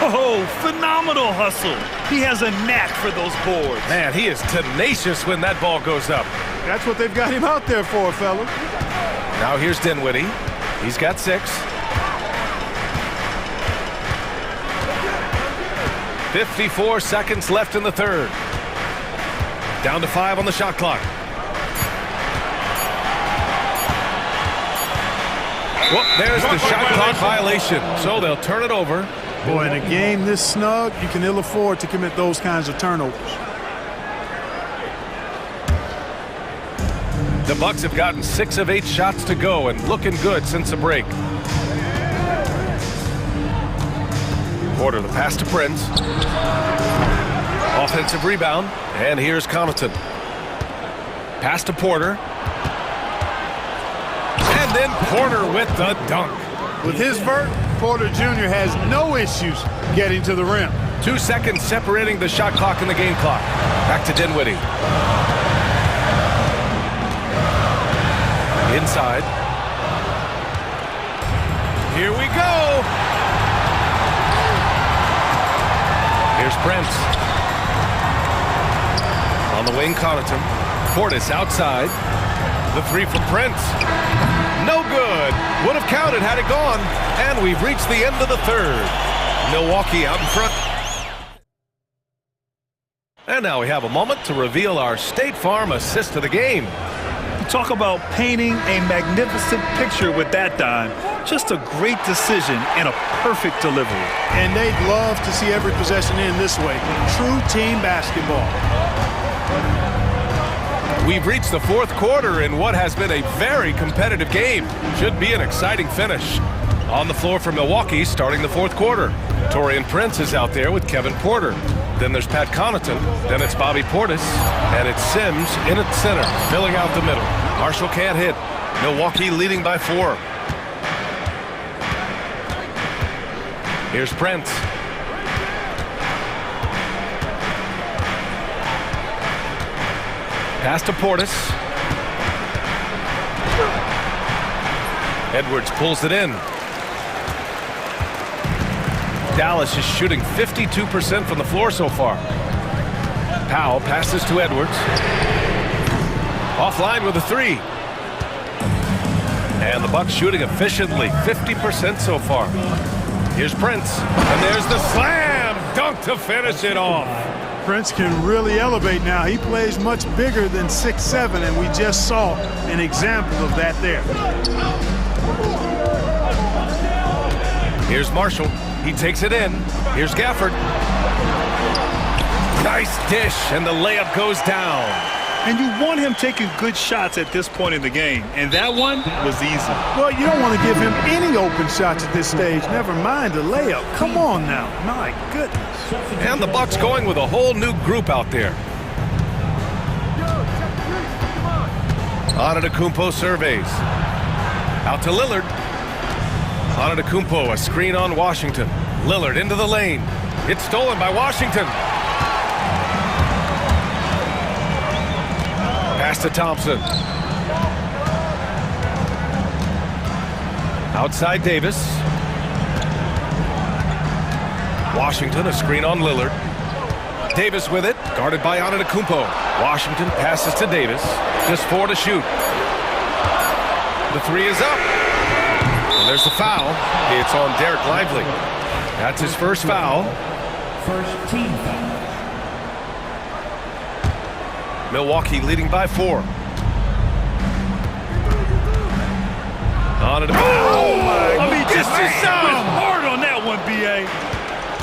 Oh, phenomenal hustle. He has a knack for those boards. Man, he is tenacious when that ball goes up. That's what they've got him out there for, fella. Now here's Dinwiddie. He's got 6. 54 seconds left in the third. Down to 5 on the shot clock. Well, there's the shot clock violation. So they'll turn it over. Boy, in a game this snug, you can ill afford to commit those kinds of turnovers. The Bucks have gotten 6 of 8 shots to go and looking good since the break. Porter, the pass to Prince. Off Offensive rebound, and here's Connaughton. Pass to Porter. And then Porter with the dunk. With his vert, Porter Jr. has no issues getting to the rim. 2 seconds separating the shot clock and the game clock. Back to Dinwiddie. Inside. Here we go. Here's Prince. On the wing, Connaughton. Portis outside. The three from Prince. No good. Would have counted had it gone. And we've reached the end of the third. Milwaukee out in front. And now we have a moment to reveal our State Farm assist of the game. Talk about painting a magnificent picture with that dime. Just a great decision and a perfect delivery. And they'd love to see every possession in this way. True team basketball. We've reached the fourth quarter in what has been a very competitive game. Should be an exciting finish. On the floor for Milwaukee starting the fourth quarter. Taurean Prince is out there with Kevin Porter. Then there's Pat Connaughton. Then it's Bobby Portis. And it's Sims in at center, filling out the middle. Marshall can't hit. Milwaukee leading by 4. Here's Prince. Pass to Portis. Edwards pulls it in. Dallas is shooting 52% from the floor so far. Powell passes to Edwards. Offline with a 3. And the Bucks shooting efficiently, 50% so far. Here's Prince. And there's the slam dunk to finish it off. Prince can really elevate now. He plays much bigger than 6'7", and we just saw an example of that there. Here's Marshall. He takes it in. Here's Gafford. Nice dish, and the layup goes down. And you want him taking good shots at this point in the game, and that one was easy. Well, you don't want to give him any open shots at this stage, never mind a layup. Come on now, my goodness. And the Bucks going with a whole new group out there. Antetokounmpo surveys. Out to Lillard. Antetokounmpo, a screen on Washington. Lillard into the lane. It's stolen by Washington. Pass to Thompson. Outside Davis. Washington, a screen on Lillard. Davis with it, guarded by Antetokounmpo. Washington passes to Davis. Just 4 to shoot. The 3 is up. And there's the foul. It's on Derek Lively. That's his first foul. First team foul. Milwaukee leading by 4. On it. Oh my! I mean, just Damn. hard on that one, B.A.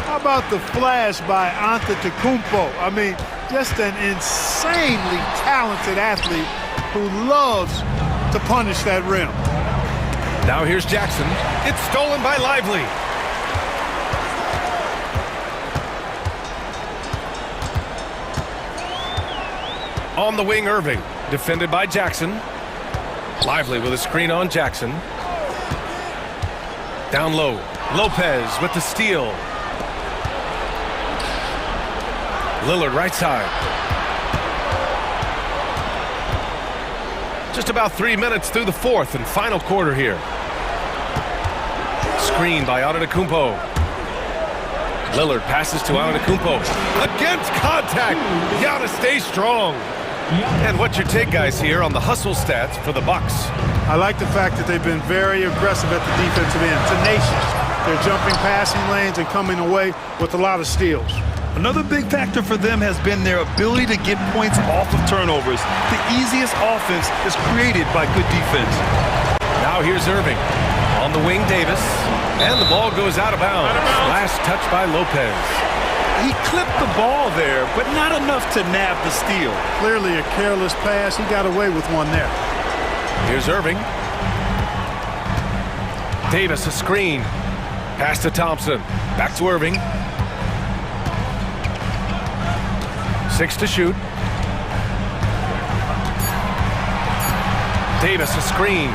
How about the flash by Antetokounmpo? I mean, just an insanely talented athlete who loves to punish that rim. Now here's Jackson. It's stolen by Lively. On the wing, Irving. Defended by Jackson. Lively with a screen on Jackson. Down low. Lopez with the steal. Lillard right side. Just about 3 minutes through the fourth and final quarter here. Screen by Antetokounmpo. Lillard passes to Antetokounmpo. Against contact. You gotta stay strong. And what's your take, guys, here on the hustle stats for the Bucks? I like the fact that they've been very aggressive at the defensive end, tenacious. They're jumping passing lanes and coming away with a lot of steals. Another big factor for them has been their ability to get points off of turnovers. The easiest offense is created by good defense. Now here's Irving. On the wing, Davis. And the ball goes out of bounds. Last touch by Lopez. He clipped the ball there, but not enough to nab the steal. Clearly a careless pass. He got away with one there. Here's Irving. Davis, a screen. Pass to Thompson. Back to Irving. 6 to shoot. Davis, a screen.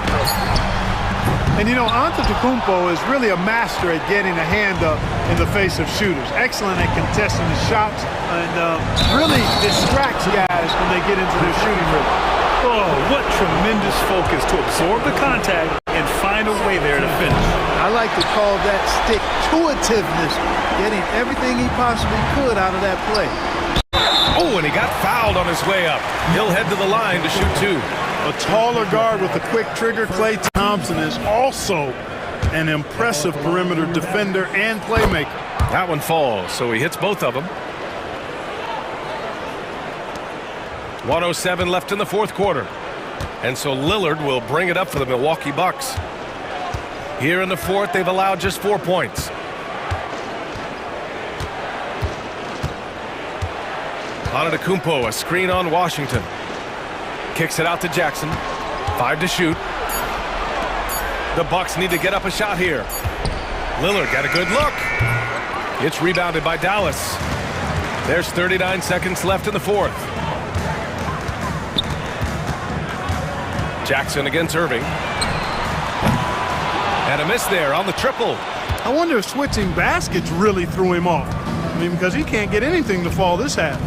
And you know, Antetokounmpo is really a master at getting a hand up in the face of shooters. Excellent at contesting the shots and really distracts guys when they get into their shooting rhythm. Oh, what tremendous focus to absorb the contact and find a way there to finish. I like to call that stick-to-itiveness, getting everything he possibly could out of that play. Oh, and he got fouled on his way up. He'll head to the line to shoot 2. A taller guard with a quick trigger, Klay Thompson, is also an impressive perimeter defender and playmaker. That one falls, so he hits both of them. 1:07 left in the fourth quarter. And so Lillard will bring it up for the Milwaukee Bucks. Here in the fourth, they've allowed just 4 points. Antetokounmpo, a screen on Washington. Kicks it out to Jackson. 5 to shoot. The Bucks need to get up a shot here. Lillard got a good look. It's rebounded by Dallas. There's 39 seconds left in the fourth. Jackson against Irving. And a miss there on the triple. I wonder if switching baskets really threw him off. I mean, because he can't get anything to fall this half.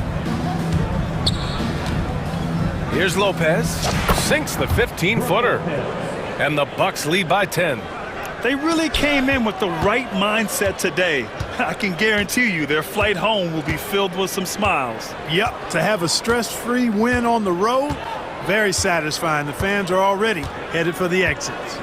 Here's Lopez. Sinks the 15-footer. And the Bucks lead by 10. They really came in with the right mindset today. I can guarantee you their flight home will be filled with some smiles. Yep, to have a stress-free win on the road, very satisfying. The fans are already headed for the exits.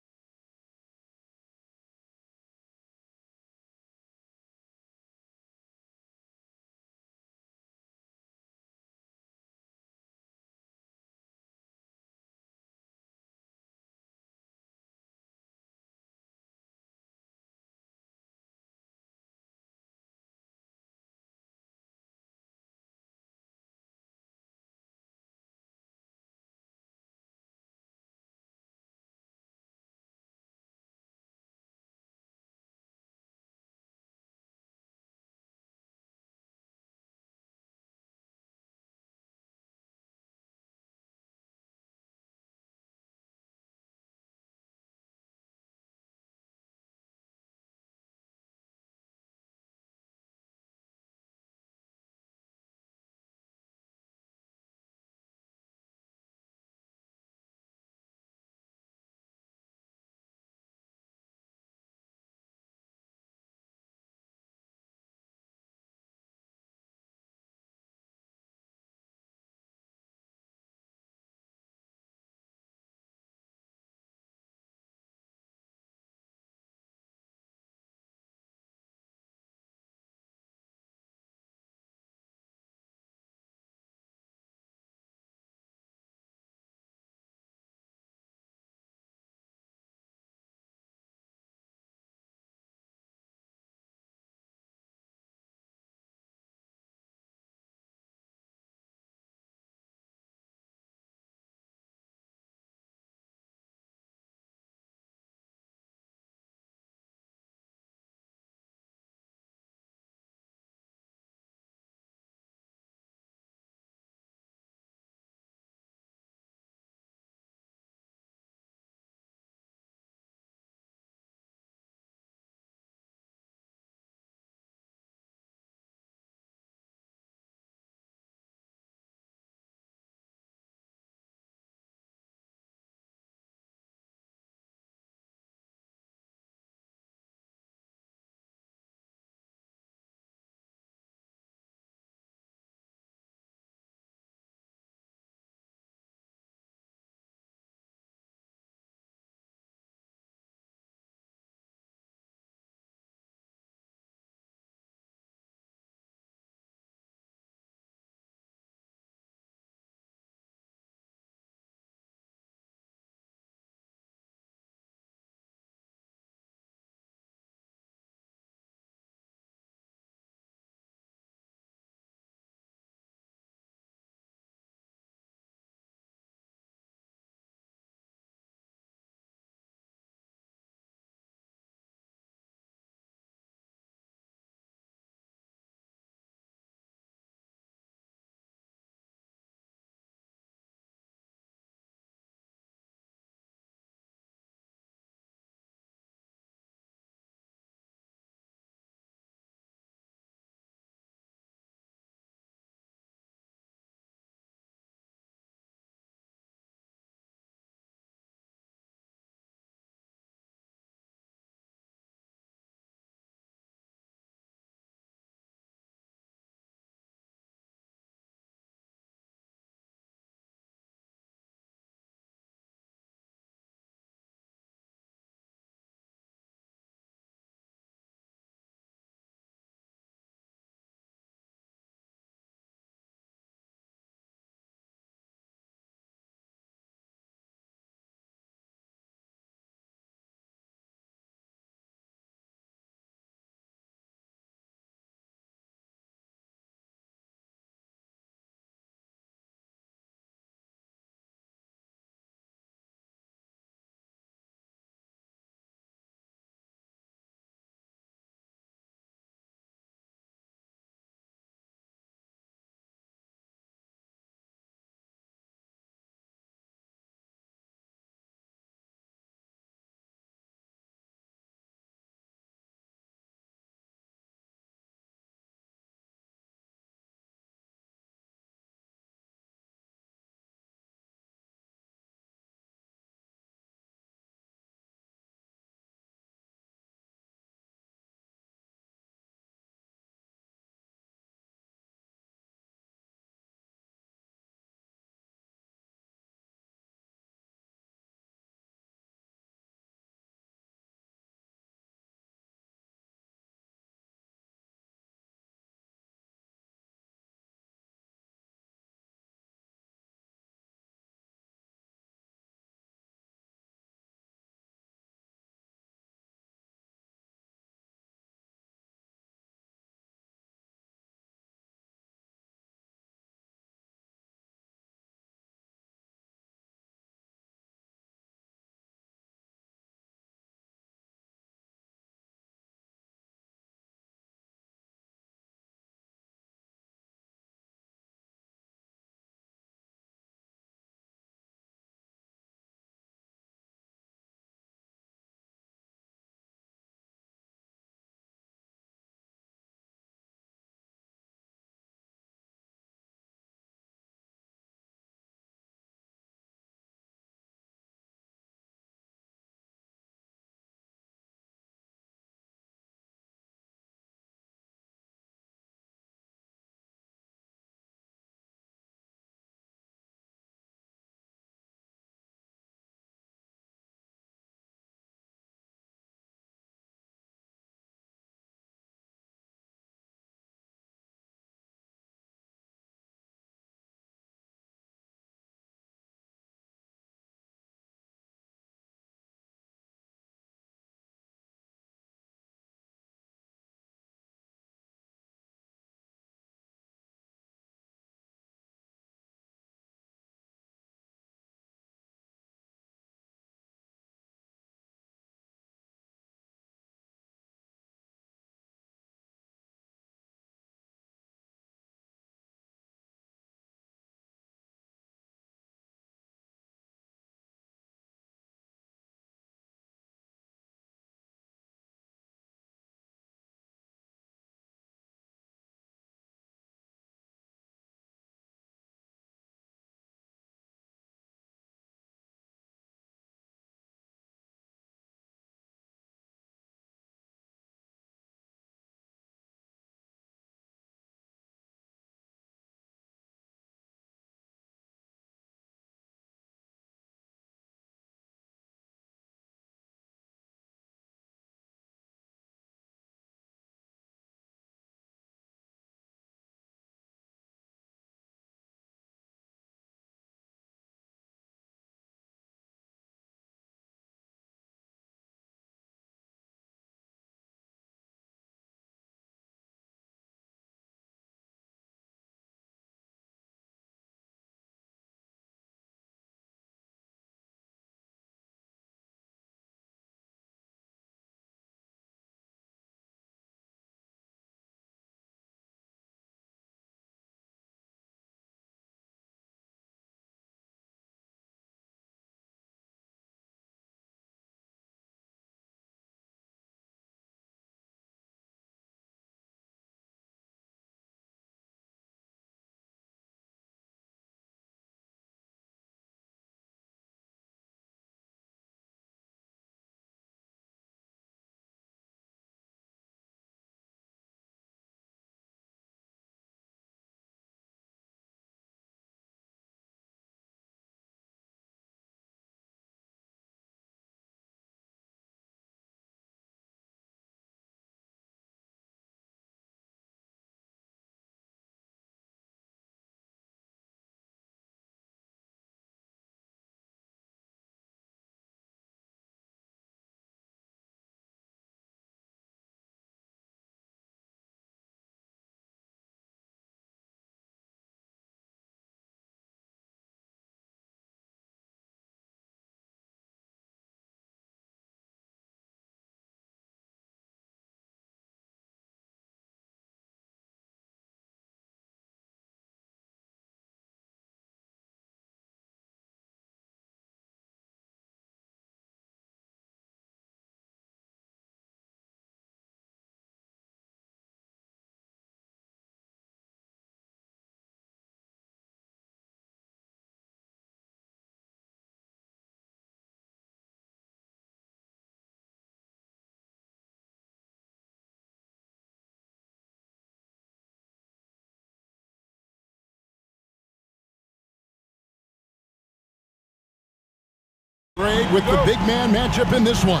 Greg, with the big man matchup in this one.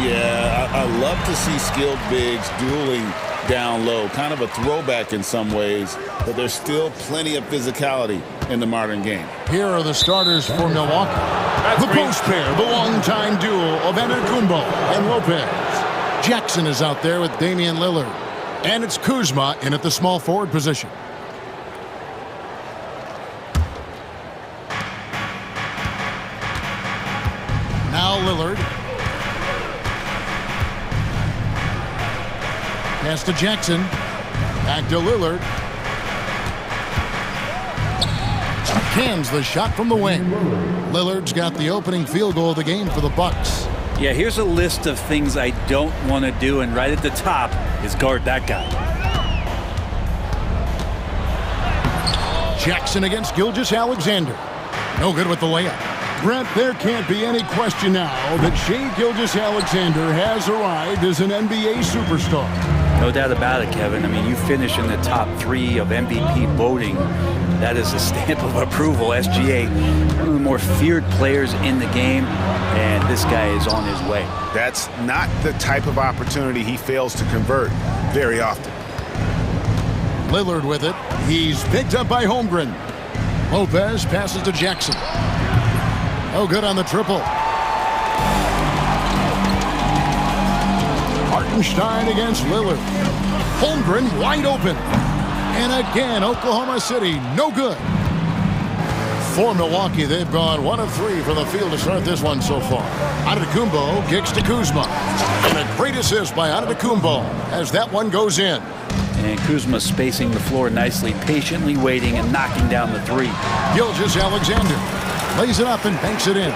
Yeah, I love to see skilled bigs dueling down low. Kind of a throwback in some ways, but there's still plenty of physicality in the modern game. Here are the starters for Milwaukee. The post pair, the long-time duo of Antetokounmpo and Lopez. Jackson is out there with Damian Lillard. And it's Kuzma in at the small forward position. Now Lillard. Pass to Jackson. Back to Lillard. Cans the shot from the wing. Lillard's got the opening field goal of the game for the Bucks. Yeah, here's a list of things I don't want to do, and right at the top is guard that guy. Jackson against Gilgeous-Alexander. No good with the layup. Brent, there can't be any question now that Shai Gilgeous-Alexander has arrived as an NBA superstar. No doubt about it, Kevin. I mean, you finish in the top 3 of MVP voting. That is a stamp of approval. SGA, one of the more feared players in the game, and this guy is on his way. That's not the type of opportunity he fails to convert very often. Lillard with it. He's picked up by Holmgren. Lopez passes to Jackson. Oh, good on the triple. Hartenstein against Lillard. Holmgren wide open. And again, Oklahoma City, no good. For Milwaukee, they've gone 1 of 3 from the field to start this one so far. Antetokounmpo kicks to Kuzma. And a great assist by Antetokounmpo as that one goes in. And Kuzma spacing the floor nicely, patiently waiting and knocking down the 3. Gilgeous-Alexander lays it up and banks it in.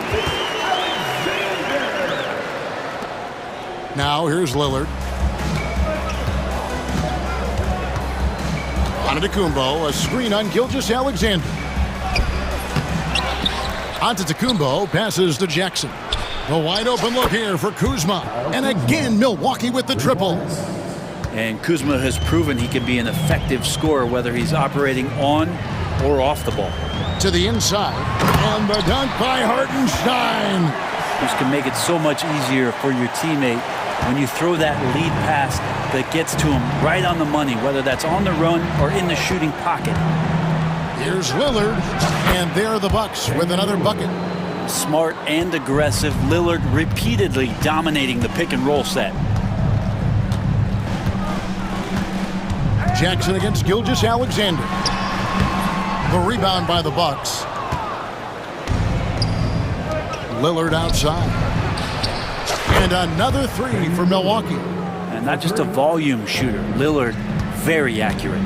Now here's Lillard. Antetokounmpo, a screen on Gilgeous-Alexander. Antetokounmpo passes to Jackson. A wide open look here for Kuzma. And again, Milwaukee with the triple. And Kuzma has proven he can be an effective scorer, whether he's operating on or off the ball. To the inside. And the dunk by Hartenstein. This can make it so much easier for your teammate when you throw that lead pass that gets to him right on the money, whether that's on the run or in the shooting pocket. Here's Lillard, and there are the Bucks with another bucket. Smart and aggressive, Lillard repeatedly dominating the pick and roll set. Jackson against Gilgeous-Alexander. The rebound by the Bucks. Lillard outside. And another 3 for Milwaukee. And not just a volume shooter. Lillard, very accurate.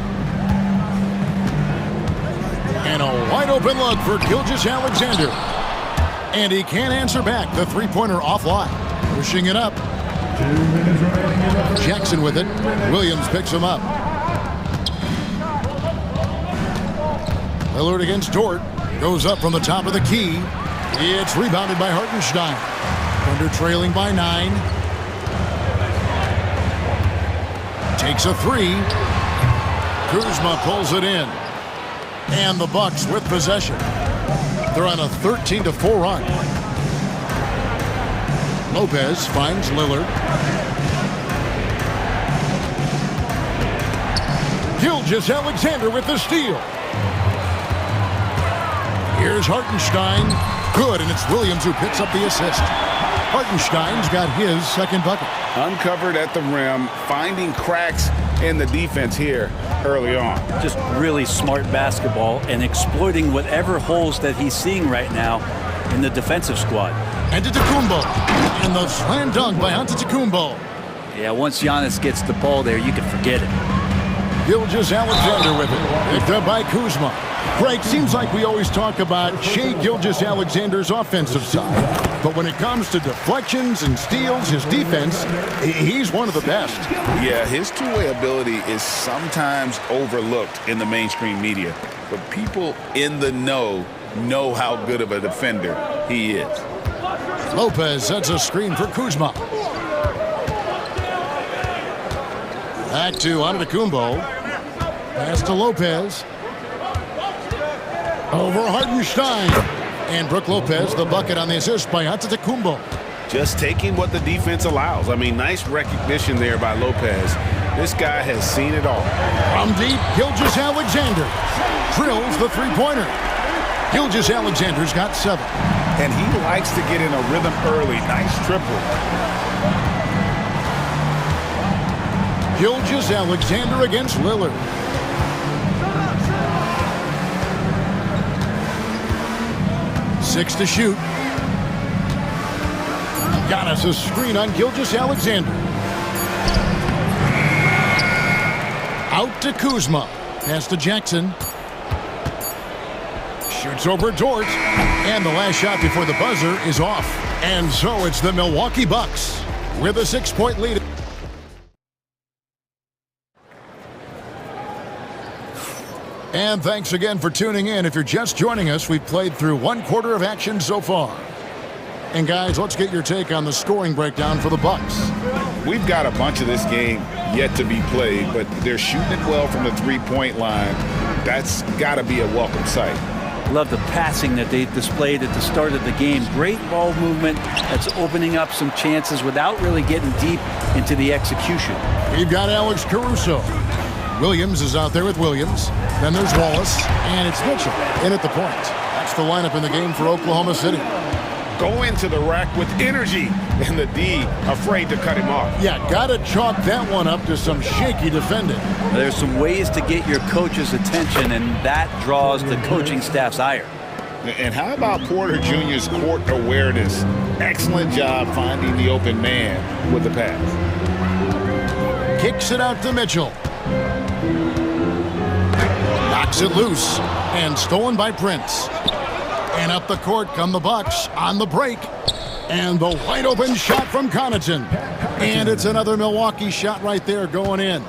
And a wide open look for Gilgeous-Alexander. And he can't answer back. The three-pointer offline. Pushing it up. Jackson with it. Williams picks him up. Lillard against Dort. Goes up from the top of the key. It's rebounded by Hartenstein. Thunder trailing by 9. Takes a 3. Kuzma pulls it in. And the Bucks with possession. They're on a 13-4 run. Lopez finds Lillard. Gilgeous-Alexander with the steal. Here's Hartenstein. Good, and it's Williams who picks up the assist. Hartenstein's got his second bucket. Uncovered at the rim, finding cracks in the defense here early on. Just really smart basketball and exploiting whatever holes that he's seeing right now in the defensive squad. Antetokounmpo, and the slam dunk by Antetokounmpo. Yeah, once Giannis gets the ball there, you can forget it. Gilgeous-Alexander with it, picked up by Kuzma. Greg, seems like we always talk about Shai Gilgeous-Alexander's offensive side. But when it comes to deflections and steals, his defense, he's one of the best. Yeah, his two-way ability is sometimes overlooked in the mainstream media. But people in the know how good of a defender he is. Lopez sets a screen for Kuzma. Back to Antetokounmpo. Pass to Lopez. Over Hartenstein. And Brook Lopez, the bucket on the assist by Antetokounmpo. Just taking what the defense allows. I mean, nice recognition there by Lopez. This guy has seen it all. From deep, Gilgeous Alexander drills the three-pointer. Gilgeous Alexander's got 7. And he likes to get in a rhythm early. Nice triple. Gilgeous Alexander against Lillard. Six to shoot. Got us a screen on Gilgeous Alexander. Out to Kuzma. Pass to Jackson. Shoots over Dort. And the last shot before the buzzer is off. And so it's the Milwaukee Bucks with a 6-point lead. And thanks again for tuning in. If you're just joining us, we've played through 1 quarter of action so far. And guys, let's get your take on the scoring breakdown for the Bucks. We've got a bunch of this game yet to be played, but they're shooting it well from the three-point line. That's got to be a welcome sight. Love the passing that they displayed at the start of the game. Great ball movement that's opening up some chances without really getting deep into the execution. We've got Alex Caruso. Williams is out there with Williams. Then there's Wallace, and it's Mitchell in at the point. That's the lineup in the game for Oklahoma City. Go into the rack with energy, and the D afraid to cut him off. Yeah, gotta chalk that one up to some shaky defending. There's some ways to get your coach's attention, and that draws the coaching staff's ire. And how about Porter Jr.'s court awareness? Excellent job finding the open man with the pass. Kicks it out to Mitchell. Knocks it loose, and stolen by Prince. And up the court come the Bucks on the break. And the wide open shot from Connaughton. And it's another Milwaukee shot right there going in.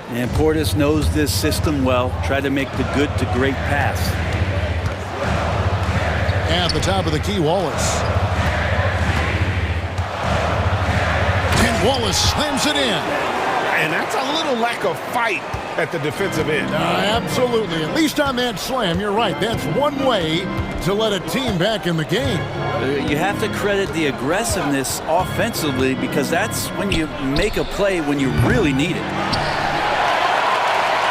And Portis knows this system well. Try to make the good to great pass. At the top of the key, Wallace. And Wallace slams it in. And that's a little lack of fight at the defensive end. Absolutely. At least on that slam, you're right. That's one way to let a team back in the game. You have to credit the aggressiveness offensively, because that's when you make a play when you really need it.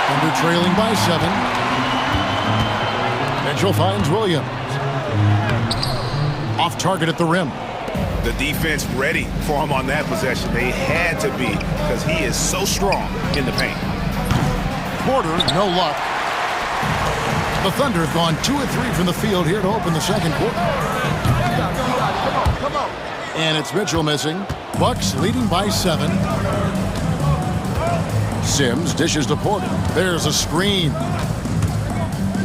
Under trailing by 7. Mitchell finds Williams. Off target at the rim. The defense ready for him on that possession. They had to be, because he is so strong in the paint. Porter, no luck. The Thunder have gone 2 of 3 from the field here to open the second quarter. Come on. And it's Mitchell missing. Bucks leading by 7. Sims dishes to Porter. There's a screen.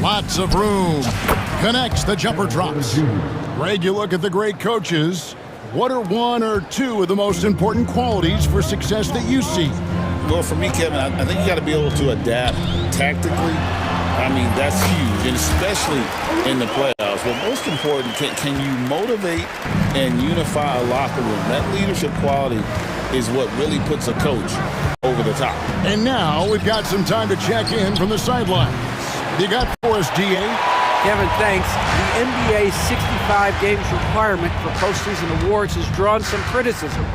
Lots of room. Connects, the jumper drops. Greg, you look at the great coaches. What are 1 or 2 of the most important qualities for success that you see? Well, for me, Kevin, I think you got to be able to adapt tactically. I mean, that's huge, and especially in the playoffs. But most important, can you motivate and unify a locker room? That leadership quality is what really puts a coach over the top. And now we've got some time to check in from the sidelines. You got for us, DA? Kevin, thanks. The NBA's 65 games requirement for postseason awards has drawn some criticism.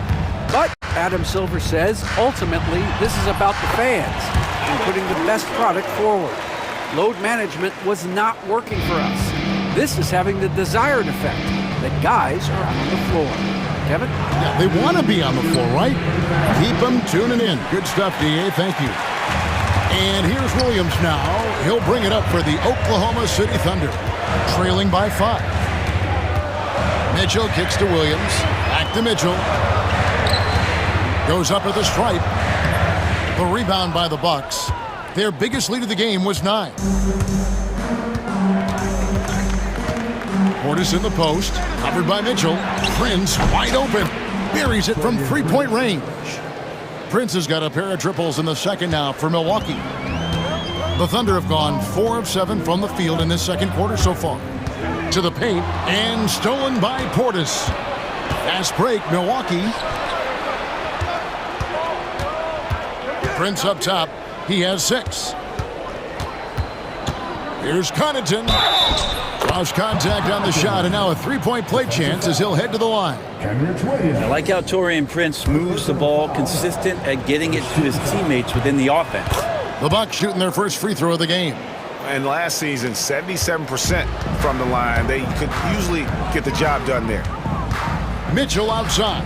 But Adam Silver says, ultimately, this is about the fans and putting the best product forward. Load management was not working for us. This is having the desired effect, that guys are on the floor. Kevin? Yeah, they want to be on the floor, right? Keep them tuning in. Good stuff, DA. Thank you. And here's Williams now. He'll bring it up for the Oklahoma City Thunder, trailing by 5. Mitchell kicks to Williams. Back to Mitchell. Goes up at the stripe. The rebound by the Bucks. Their biggest lead of the game was 9. Portis in the post. Covered by Mitchell. Prince wide open. Buries it from three-point range. Prince has got a pair of triples in the second now for Milwaukee. The Thunder have gone 4 of 7 from the field in this second quarter so far. To the paint, and stolen by Portis. Fast break, Milwaukee. Prince up top. He has 6. Here's Connaughton. Cross contact on the shot, and now a three-point play chance as he'll head to the line. I like how Taurean Prince moves the ball, consistent at getting it to his teammates within the offense. The Bucks shooting their first free throw of the game. And last season, 77% from the line. They could usually get the job done there. Mitchell outside.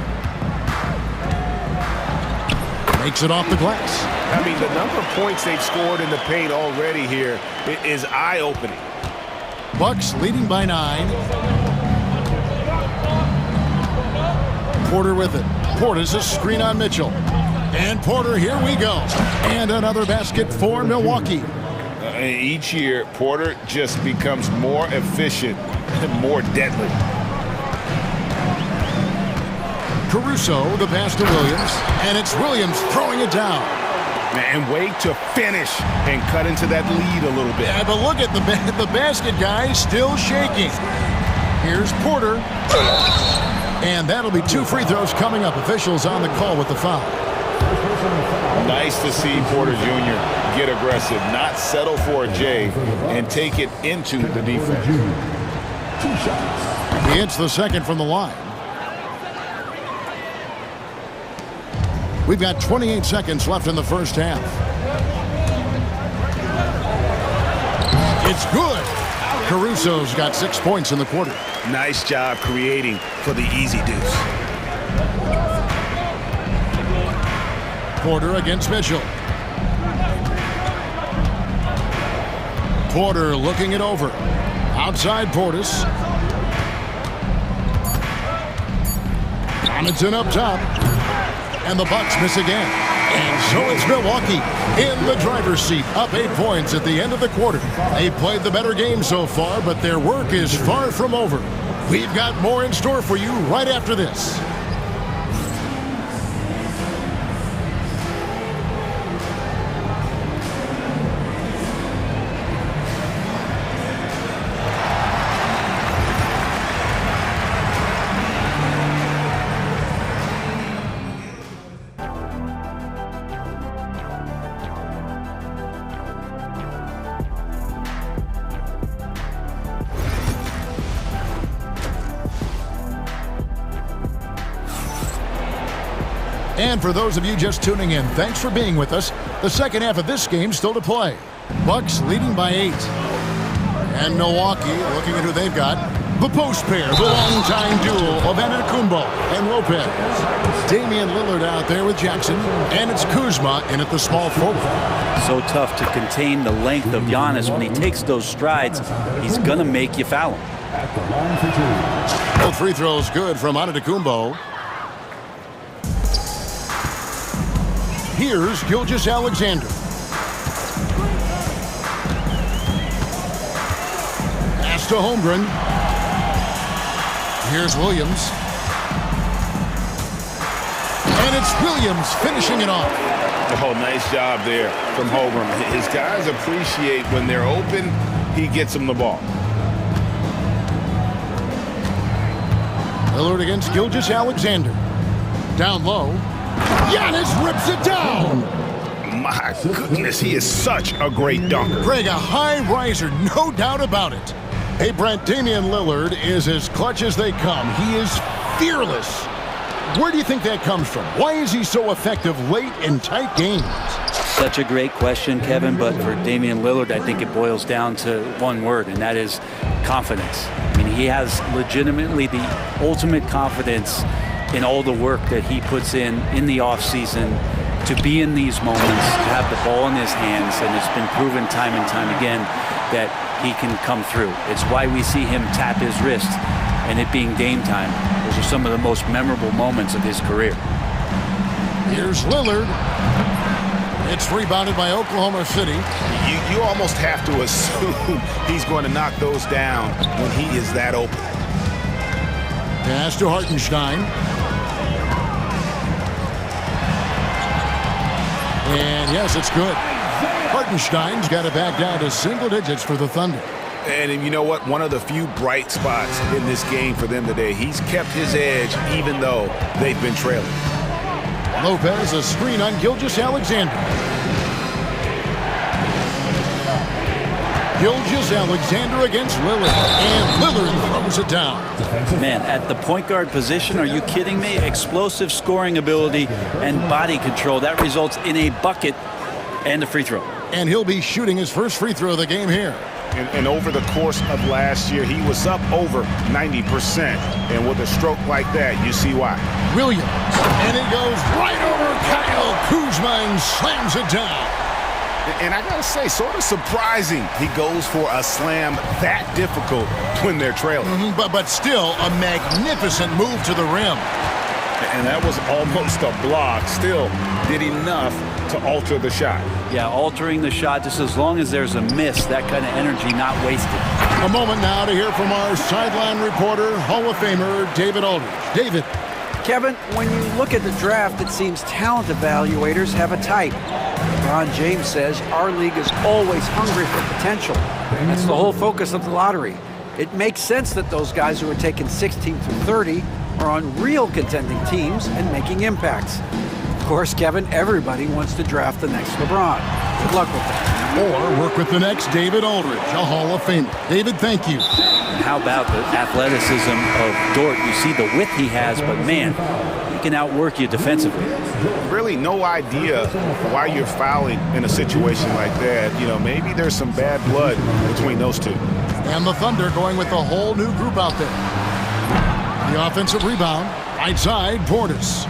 Makes it off the glass. I mean, the number of points they've scored in the paint already here is eye-opening. Bucks leading by 9. Porter with it. Porter's a screen on Mitchell. And Porter, here we go. And another basket for Milwaukee. Each year, Porter just becomes more efficient and more deadly. Caruso, the pass to Williams. And it's Williams throwing it down. And wait to finish and cut into that lead a little bit. Yeah, but look at the basket guy still shaking. Here's Porter. And that'll be 2 free throws coming up. Officials on the call with the foul. Nice to see Porter Jr. get aggressive, not settle for a J, and take it into the defense. He hits the second from the line. We've got 28 seconds left in the first half. It's good. Caruso's got 6 points in the quarter. Nice job creating for the easy deuce. Porter against Mitchell. Porter looking it over. Outside Portis. Connaughton up top. And the Bucks miss again. And so it's Milwaukee in the driver's seat, up 8 points at the end of the quarter. They played the better game so far, but their work is far from over. We've got more in store for you right after this. And for those of you just tuning in, thanks for being with us. The second half of this game still to play. Bucks leading by 8. And Milwaukee looking at who they've got. The post pair, the long-time duo of Antetokounmpo and Lopez. Damian Lillard out there with Jackson. And it's Kuzma in at the small forward. So tough to contain the length of Giannis. When he takes those strides, he's going to make you foul him. Both free throws good from Antetokounmpo. Here's Gilgeous-Alexander. Pass to Holmgren. Here's Williams. And it's Williams finishing it off. Oh, nice job there from Holmgren. His guys appreciate when they're open, he gets them the ball. Lillard against Gilgeous-Alexander. Down low. Giannis rips it down. My goodness, he is such a great dunker. Greg, a high riser, no doubt about it. Hey, Brent, Damian Lillard is as clutch as they come. He is fearless. Where do you think that comes from? Why is he so effective late in tight games? Such a great question, Kevin, but for Damian Lillard, I think it boils down to one word, and that is confidence. I mean, he has legitimately the ultimate confidence in all the work that he puts in the offseason to be in these moments, to have the ball in his hands, and it's been proven time and time again that he can come through. It's why we see him tap his wrist and it being game time. Those are some of the most memorable moments of his career. Here's Lillard. It's rebounded by Oklahoma City. You almost have to assume he's going to knock those down when he is that open. Pass to Hartenstein. And yes, it's good. Hartenstein's got it back down to single digits for the Thunder. And you know what? One of the few bright spots in this game for them today. He's kept his edge even though they've been trailing. Lopez, a screen on Gilgeous-Alexander. Gilgeous-Alexander against Lillard, and Lillard throws it down. Man, at the point guard position, are you kidding me? Explosive scoring ability and body control. That results in a bucket and a free throw. And he'll be shooting his first free throw of the game here. And over the course of last year, he was up over 90%. And with a stroke like that, you see why. Williams, and it goes right over Kyle Kuzma and slams it down. And I gotta say, sort of surprising he goes for a slam that difficult when they're trailing. But still a magnificent move to the rim. And that was almost a block. Still did enough to alter the shot. Yeah, altering the shot, just as long as there's a miss, that kind of energy not wasted. A moment now to hear from our sideline reporter, Hall of Famer David Aldridge. David. Kevin, when you look at the draft, it seems talent evaluators have a type. LeBron James says our league is always hungry for potential. That's the whole focus of the lottery. It makes sense that those guys who are taken 16 through 30 are on real contending teams and making impacts. Of course, Kevin, everybody wants to draft the next LeBron. Good luck with that. Or work with the next David Aldridge, a Hall of Famer. David, thank you. And how about the athleticism of Dort? You see the width he has, but man, he can outwork you defensively. Really no idea why you're fouling in a situation like that. You know, maybe there's some bad blood between those two. And the Thunder going with a whole new group out there. The offensive rebound, right side, Portis.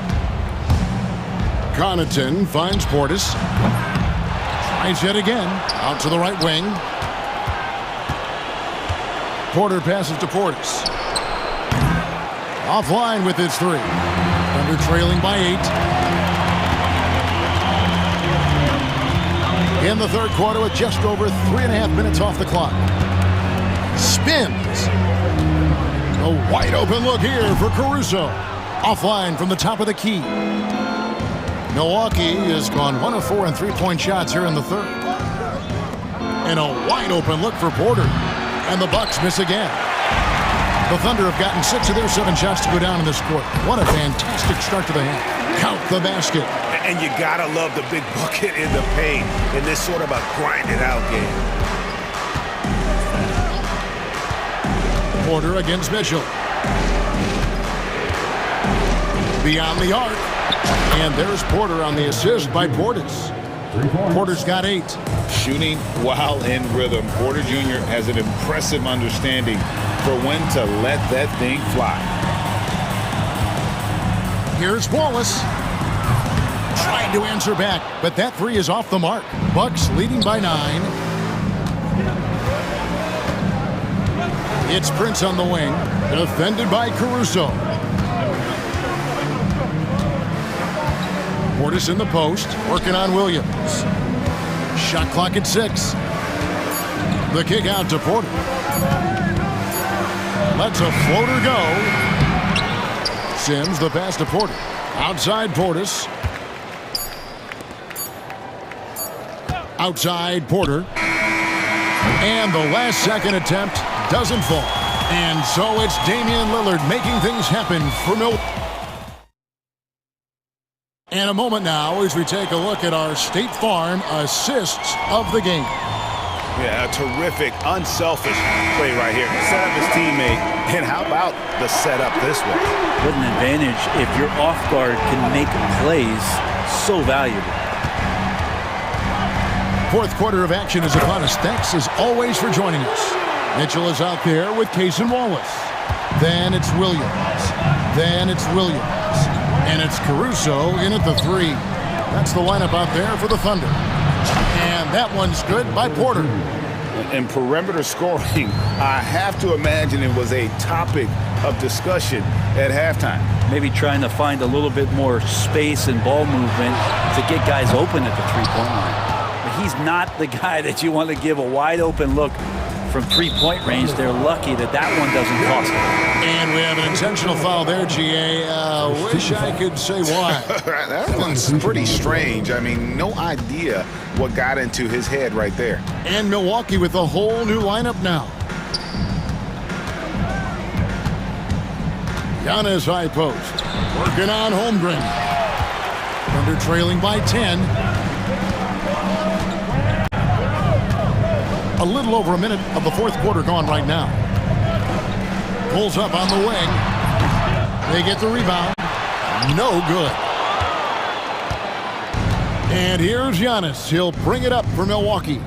Connaughton finds Portis. Tries yet again, out to the right wing. Porter passes to Portis. Offline with his three. Thunder trailing by 8. In the third quarter with just over 3.5 minutes off the clock. Spins. A wide open look here for Caruso. Offline from the top of the key. Milwaukee has gone 1 of 4 on three-point shots here in the third. And a wide open look for Porter. And the Bucks miss again. The Thunder have gotten 6 of their 7 shots to go down in this quarter. What a fantastic start to the half. Count the basket. And you gotta love the big bucket in the paint in this sort of a grinded out game. Porter against Mitchell. Beyond the arc. And there's Porter on the assist by Portis. Porter's got 8. Shooting while in rhythm. Porter Jr. has an impressive understanding for when to let that thing fly. Here's Wallace. Trying to answer back, but that 3 is off the mark. Bucks leading by 9. It's Prince on the wing, defended by Caruso. Portis in the post, working on Williams. Shot clock at 6. The kick out to Porter. Lets a floater go. Sims the pass to Porter. Outside Portis. Outside Porter. And the last second attempt doesn't fall. And so it's Damian Lillard making things happen for Milwaukee. And a moment now as we take a look at our State Farm assists of the game. Yeah, a terrific, unselfish play right here. Set up his teammate, and how about the setup this way? What an advantage if your off guard can make plays so valuable. Fourth quarter of action is upon us. Thanks as always for joining us. Mitchell is out there with Case and Wallace. Then it's Williams. Then it's Williams. And it's Caruso in at the 3. That's the lineup out there for the Thunder. And that one's good by Porter. And perimeter scoring, I have to imagine it was a topic of discussion at halftime. Maybe trying to find a little bit more space and ball movement to get guys open at the three-point line. But he's not the guy that you want to give a wide open look from three-point range. They're lucky that that one doesn't cost them. And we have an intentional foul there, GA. Wish I could say why. That one's pretty strange. I mean, no idea what got into his head right there. And Milwaukee with a whole new lineup now. Giannis high post. Working on Holmgren. Thunder trailing by 10. A little over a minute of the fourth quarter gone right now. Pulls up on the wing. They get the rebound. No good. And here's Giannis. He'll bring it up for Milwaukee.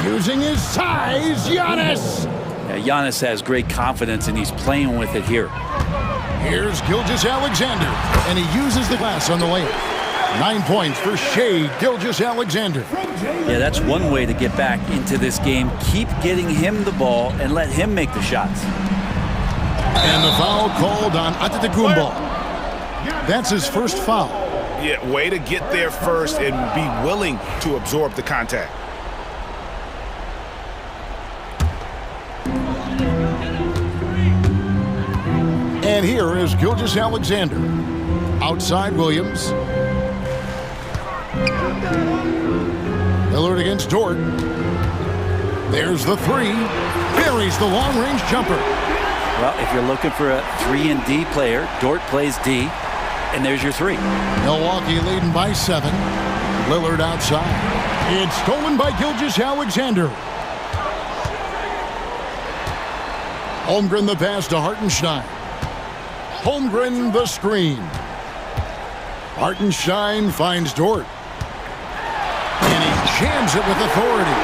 Using his size, Giannis! Yeah, Giannis has great confidence, and he's playing with it here. Here's Gilgeous-Alexander, and he uses the glass on the layup. 9 points for Shai Gilgeous-Alexander. Yeah, that's one way to get back into this game. Keep getting him the ball and let him make the shots. And the foul called on Antetokounmpo. That's his first foul. Yeah, way to get there first and be willing to absorb the contact. And here is Gilgeous-Alexander. Outside Williams. Lillard against Dort. There's the three. Buries the long-range jumper. Well, if you're looking for a 3-and-D player, Dort plays D, and there's your three. Milwaukee leading by 7. Lillard outside. It's stolen by Gilgeous-Alexander. Holmgren the pass to Hartenstein. Holmgren the screen. Hartenstein finds Dort. And he jams it with authority.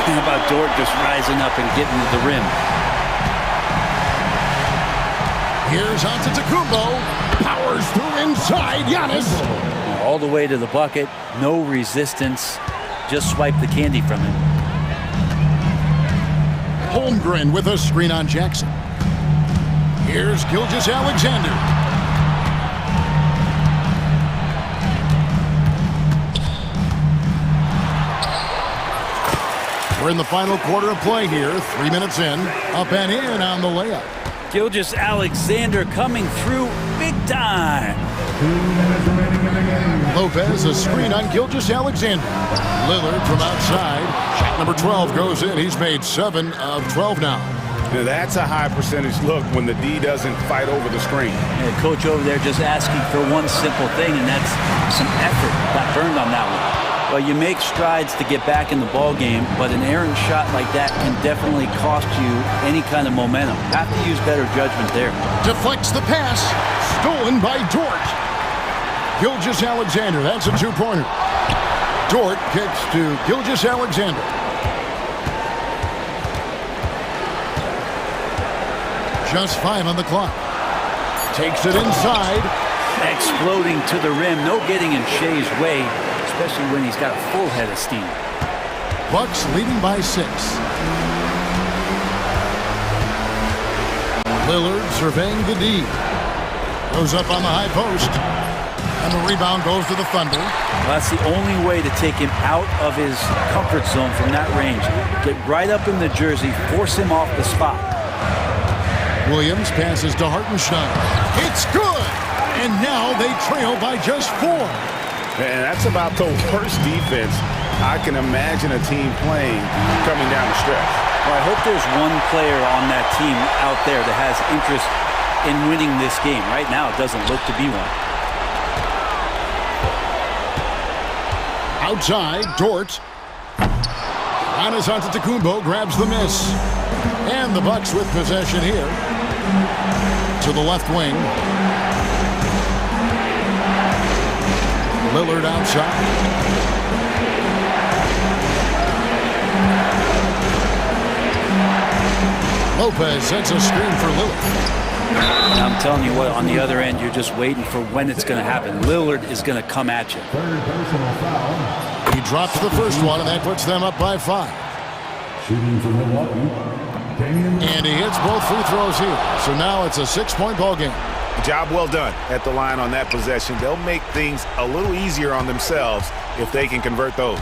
How about Dort just rising up and getting to the rim? Here's Antetokounmpo. Powers through inside. Giannis. All the way to the bucket. No resistance. Just swipe the candy from him. Holmgren with a screen on Jackson. Here's Gilgeous-Alexander. We're in the final quarter of play here. 3 minutes in. Up and in on the layup. Gilgeous-Alexander coming through big time. Lopez, a screen on Gilgeous-Alexander. Lillard from outside. Shot number 12 goes in. He's made 7 of 12 now. Now that's a high percentage look when the D doesn't fight over the screen. Yeah, coach over there just asking for one simple thing, and that's some effort. Got burned on that one. Well, you make strides to get back in the ball game, but an errant shot like that can definitely cost you any kind of momentum. Have to use better judgment there. Deflects the pass. Stolen by Dort. Gilgeous-Alexander. That's a two-pointer. Dort kicks to Gilgeous-Alexander. Just 5 on the clock. Takes it inside. Exploding to the rim. No getting in Shai's way, especially when he's got a full head of steam. Bucks leading by 6. Lillard surveying the D. Goes up on the high post. And the rebound goes to the Thunder. Well, that's the only way to take him out of his comfort zone from that range. Get right up in the jersey, force him off the spot. Williams passes to Hartenstein. It's good! And now they trail by just 4. And that's about the worst defense I can imagine a team playing coming down the stretch. Well, I hope there's one player on that team out there that has interest in winning this game. Right now, it doesn't look to be one. Outside, Dort. Giannis Antetokounmpo grabs the miss. And the Bucks with possession here. To the left wing. Lillard outside. Lopez sets a screen for Lillard. And I'm telling you what, on the other end, you're just waiting for when it's going to happen. Lillard is going to come at you. He drops the first one, and that puts them up by 5. Shooting for Milwaukee. And he hits both free throws here. So now it's a 6-point ball game. Job well done at the line on that possession. They'll make things a little easier on themselves if they can convert those.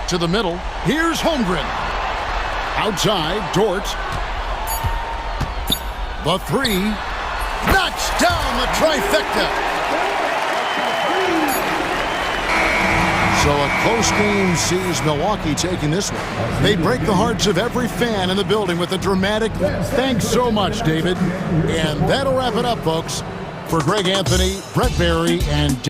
To the middle. Here's Holmgren. Outside, Dort. The 3. Knocks down the trifecta. So a close game sees Milwaukee taking this one. They break the hearts of every fan in the building with a dramatic thanks so much, David. And that'll wrap it up, folks. For Greg Anthony, Brett Barry, and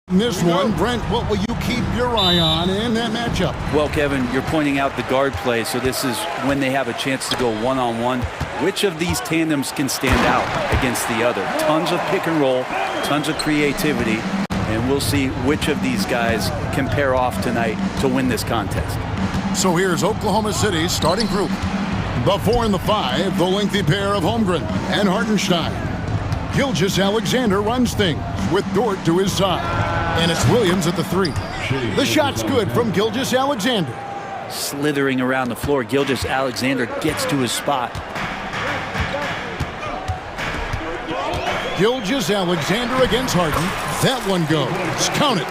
This one, Brent, what will you keep your eye on in that matchup? Well, Kevin, you're pointing out the guard play, so this is when they have a chance to go one-on-one. Which of these tandems can stand out against the other? Tons of pick and roll, tons of creativity, and we'll see which of these guys can pair off tonight to win this contest. So here's Oklahoma City's starting group. The 4 and the 5, the lengthy pair of Holmgren and Hartenstein. Gilgeous-Alexander runs things with Dort to his side. And it's Williams at the 3. The shot's good from Gilgeous-Alexander. Slithering around the floor, Gilgeous-Alexander gets to his spot. Gilgeous-Alexander against Harden. That one goes. Count it.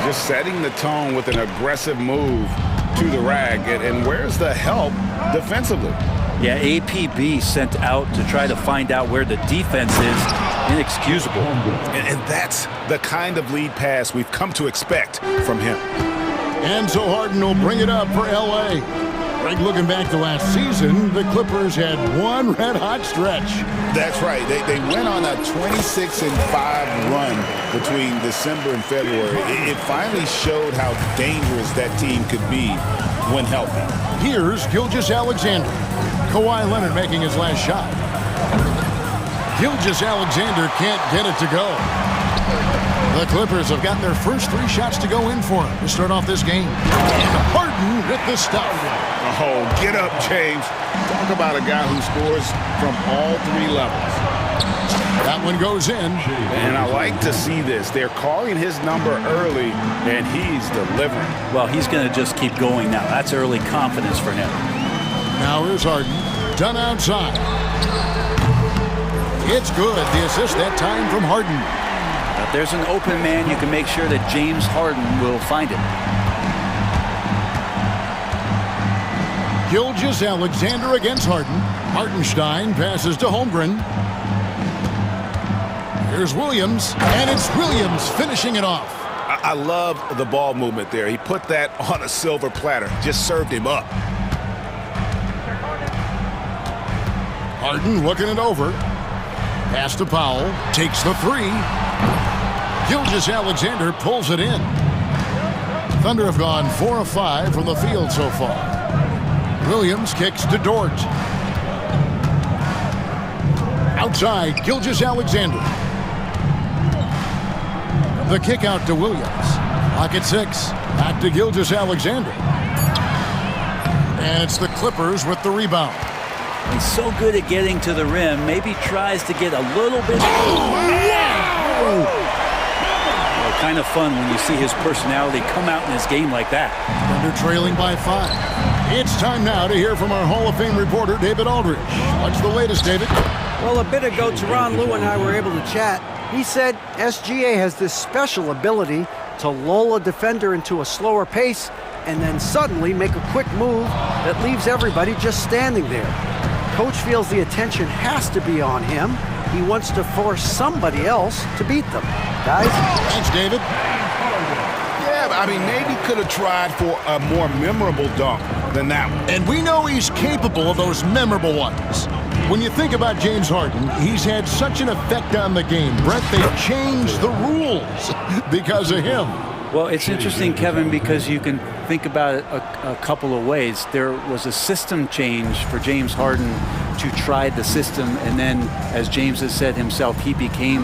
Just setting the tone with an aggressive move to the rag. And where's the help defensively? Yeah, APB sent out to try to find out where the defense is. Inexcusable. And that's the kind of lead pass we've come to expect from him. And so Harden will bring it up for L.A. Greg, looking back to last season, the Clippers had one red-hot stretch. That's right. They went on a 26-5 run between December and February. It finally showed how dangerous that team could be when healthy. Here's Gilgeous-Alexander. Kawhi Leonard making his last shot. Gilgeous-Alexander can't get it to go. The Clippers have gotten their first 3 shots to go in for him to start off this game. And Harden with the stop. Oh, get up, James. Talk about a guy who scores from all 3 levels. That one goes in. And I like to see this. They're calling his number early, and he's delivering. Well, he's going to just keep going now. That's early confidence for him. Now here's Harden. Done outside. It's good. The assist that time from Harden. If there's an open man, you can make sure that James Harden will find it. Gilgeous-Alexander against Harden. Hartenstein passes to Holmgren. Here's Williams, and it's Williams finishing it off. I love the ball movement there. He put that on a silver platter, just served him up. Harden looking it over. Pass to Powell, takes the 3. Gilgeous-Alexander pulls it in. Thunder have gone 4 of 5 from the field so far. Williams kicks to Dort. Outside, Gilgeous-Alexander. The kick out to Williams. Pocket 6. Back to Gilgeous-Alexander. And it's the Clippers with the rebound. He's so good at getting to the rim. Maybe tries to get a little bit. Wow! Well, kind of fun when you see his personality come out in his game like that. Thunder trailing by 5. It's time now to hear from our Hall of Fame reporter, David Aldridge. What's the latest, David? Well, a bit ago, Teron Lou and I were able to chat. He said SGA has this special ability to lull a defender into a slower pace and then suddenly make a quick move that leaves everybody just standing there. Coach feels the attention has to be on him. He wants to force somebody else to beat them. Guys? Thanks, David. Yeah, I mean, maybe could have tried for a more memorable dunk than that one. And we know he's capable of those memorable ones. When you think about James Harden, he's had such an effect on the game. Brett, they've changed the rules because of him. Well, it's interesting, Kevin, because you can think about it a couple of ways. There was a system change for James Harden to try the system, and then, as James has said himself, he became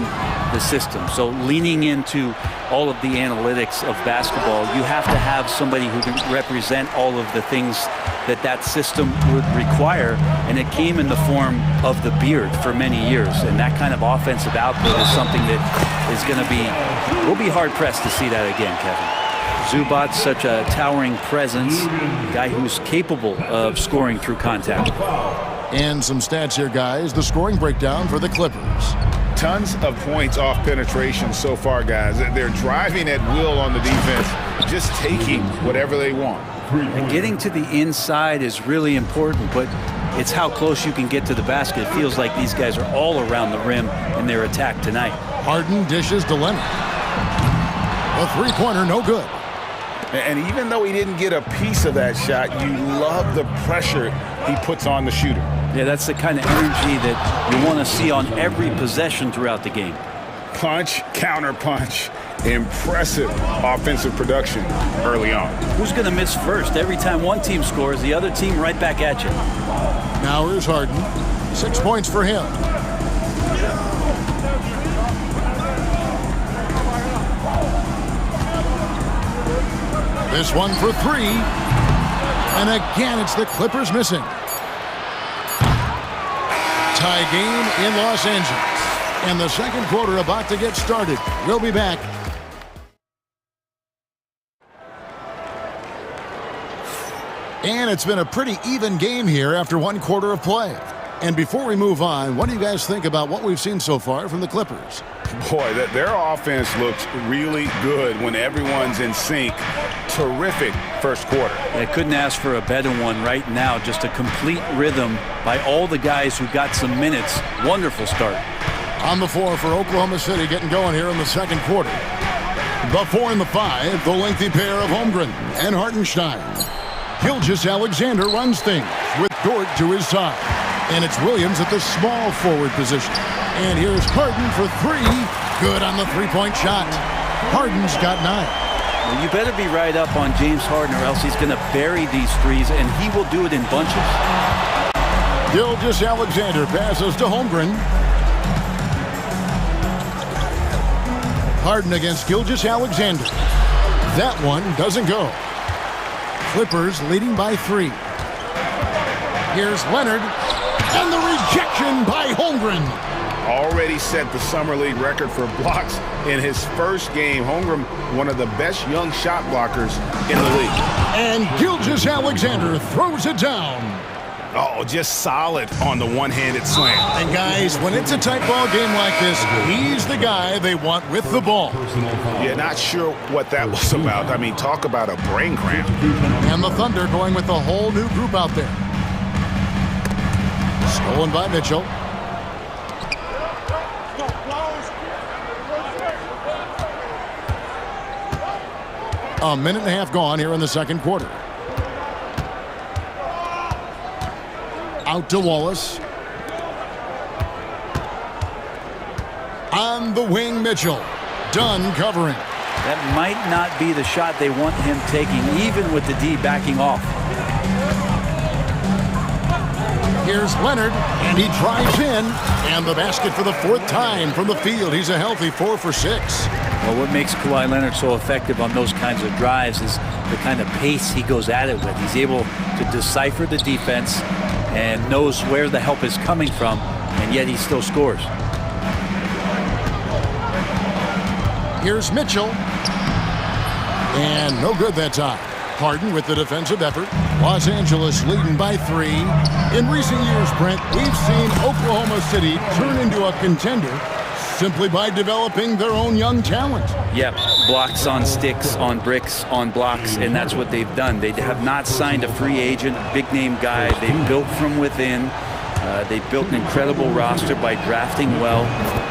the system. So leaning into all of the analytics of basketball, you have to have somebody who can represent all of the things that system would require, and it came in the form of the beard for many years, and that kind of offensive output is something that is going to be, we'll be hard-pressed to see that again, Kevin. Zubac's such a towering presence, a guy who's capable of scoring through contact. And some stats here, guys. The scoring breakdown for the Clippers. Tons of points off penetration so far, guys. They're driving at will on the defense, just taking whatever they want. And getting to the inside is really important, but it's how close you can get to the basket. It feels like these guys are all around the rim in their attack tonight. Harden dishes to Leonard. A three-pointer, no good. And even though he didn't get a piece of that shot, you love the pressure he puts on the shooter. Yeah, that's the kind of energy that you want to see on every possession throughout the game. Punch, counter punch, Impressive offensive production early on. Who's going to miss first? Every time one team scores, the other team right back at you. Now here's Harden. 6 points for him. This one for three. And again, it's the Clippers missing. Tie game in Los Angeles. And the second quarter about to get started. We'll be back. And it's been a pretty even game here after one quarter of play. And before we move on, what do you guys think about what we've seen so far from the Clippers? Boy, their offense looks really good when everyone's in sync. Terrific first quarter. I couldn't ask for a better one right now. Just a complete rhythm by all the guys who got some minutes. Wonderful start. On the floor for Oklahoma City getting going here in the second quarter. The 4 and the 5, the lengthy pair of Holmgren and Hartenstein. Gilgeous-Alexander runs things with Dort to his side. And it's Williams at the small forward position. And here's Harden for three. Good on the three-point shot. Harden's got 9. Well, you better be right up on James Harden or else he's going to bury these threes, and he will do it in bunches. Gilgeous-Alexander passes to Holmgren. Harden against Gilgeous-Alexander. That one doesn't go. Clippers leading by 3. Here's Leonard. And the rejection by Holmgren. Already set the Summer League record for blocks in his first game. Holmgren, one of the best young shot blockers in the league. And Gilgeous-Alexander throws it down. Oh, just solid on the one-handed slam. And guys, when it's a tight ball game like this, he's the guy they want with the ball. Yeah, not sure what that was about. I mean, talk about a brain cramp. And the Thunder going with a whole new group out there. Stolen by Mitchell. A minute and a half gone here in the second quarter. Out to Wallace. On the wing, Mitchell. Done covering. That might not be the shot they want him taking, even with the D backing off. Here's Leonard, and he drives in. And the basket for the 4th time from the field. He's a healthy 4 for 6. Well, what makes Kawhi Leonard so effective on those kinds of drives is the kind of pace he goes at it with. He's able to decipher the defense and knows where the help is coming from, and yet he still scores. Here's Mitchell. And no good that time. Harden with the defensive effort. Los Angeles leading by 3. In recent years, Brent, we've seen Oklahoma City turn into a contender simply by developing their own young talent. Yep, blocks on sticks, on bricks, on blocks, and that's what they've done. They have not signed a free agent, big-name guy. They've built from within. They've built an incredible roster by drafting well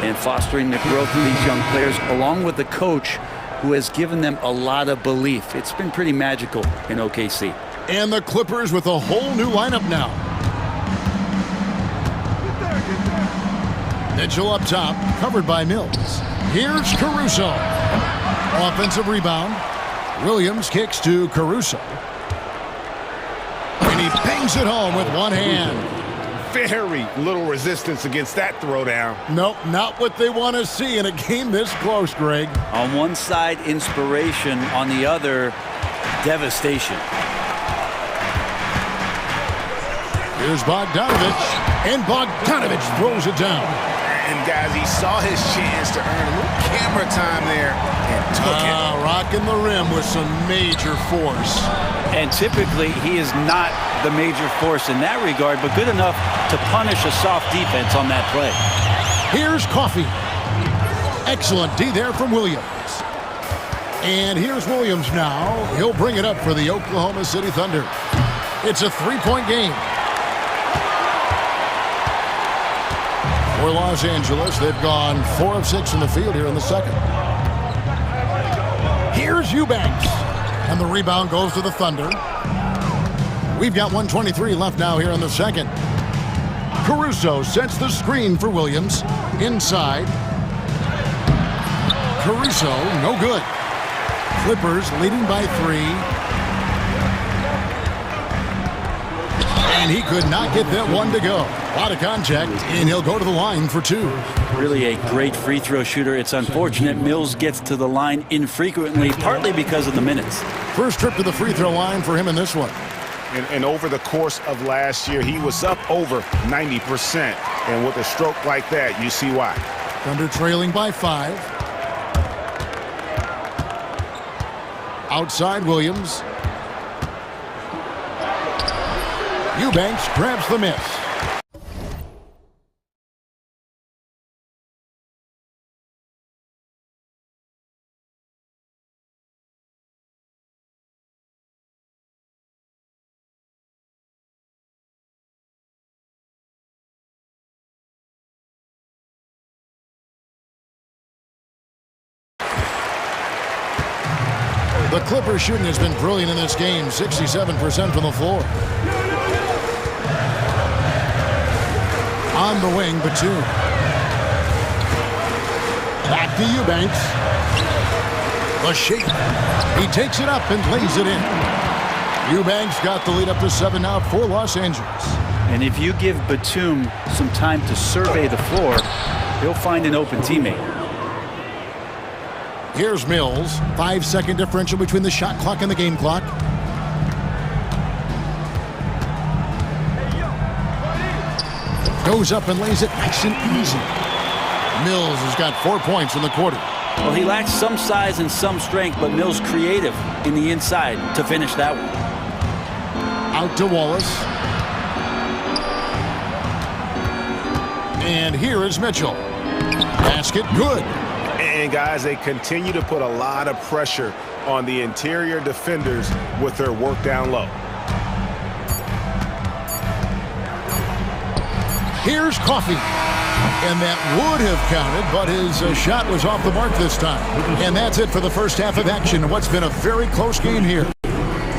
and fostering the growth of these young players, along with the coach who has given them a lot of belief. It's been pretty magical in OKC. And the Clippers with a whole new lineup now. Mitchell up top, covered by Mills. Here's Caruso. Offensive rebound. Williams kicks to Caruso. And he bangs it home with one hand. Very little resistance against that throwdown. Nope, not what they want to see in a game this close, Greg. On one side, inspiration. On the other, devastation. Here's Bogdanovich. And Bogdanovich throws it down. And guys, he saw his chance to earn a little camera time there and took it. Rocking the rim with some major force. And typically, he is not the major force in that regard, but good enough to punish a soft defense on that play. Here's Coffey. Excellent D there from Williams. And here's Williams now. He'll bring it up for the Oklahoma City Thunder. It's a 3-point game. For Los Angeles, they've gone 4 of 6 in the field here in the second. Here's Eubanks. And the rebound goes to the Thunder. We've got 1:23 left now here in the second. Caruso sets the screen for Williams. Inside. Caruso, no good. Clippers leading by 3. And he could not get that one to go. A lot of contact, and he'll go to the line for 2. Really a great free throw shooter. It's unfortunate Mills gets to the line infrequently, partly because of the minutes. First trip to the free throw line for him in this one. And over the course of last year, he was up over 90%. And with a stroke like that, you see why. Thunder trailing by 5. Outside Williams. Eubanks grabs the miss. The Clippers shooting has been brilliant in this game, 67% from the floor. On the wing, Batum. Back to Eubanks. The shape. He takes it up and lays it in. Eubanks got the lead up to 7 now for Los Angeles. And if you give Batum some time to survey the floor, he'll find an open teammate. Here's Mills. 5-second differential between the shot clock and the game clock. Goes up and lays it nice and easy. Mills has got 4 points in the quarter. Well, he lacks some size and some strength, but Mills creative in the inside to finish that one. Out to Wallace. And here is Mitchell. Basket good. And guys, they continue to put a lot of pressure on the interior defenders with their work down low. Here's Coffey. And that would have counted, but his shot was off the mark this time. And that's it for the first half of action. What's been a very close game here.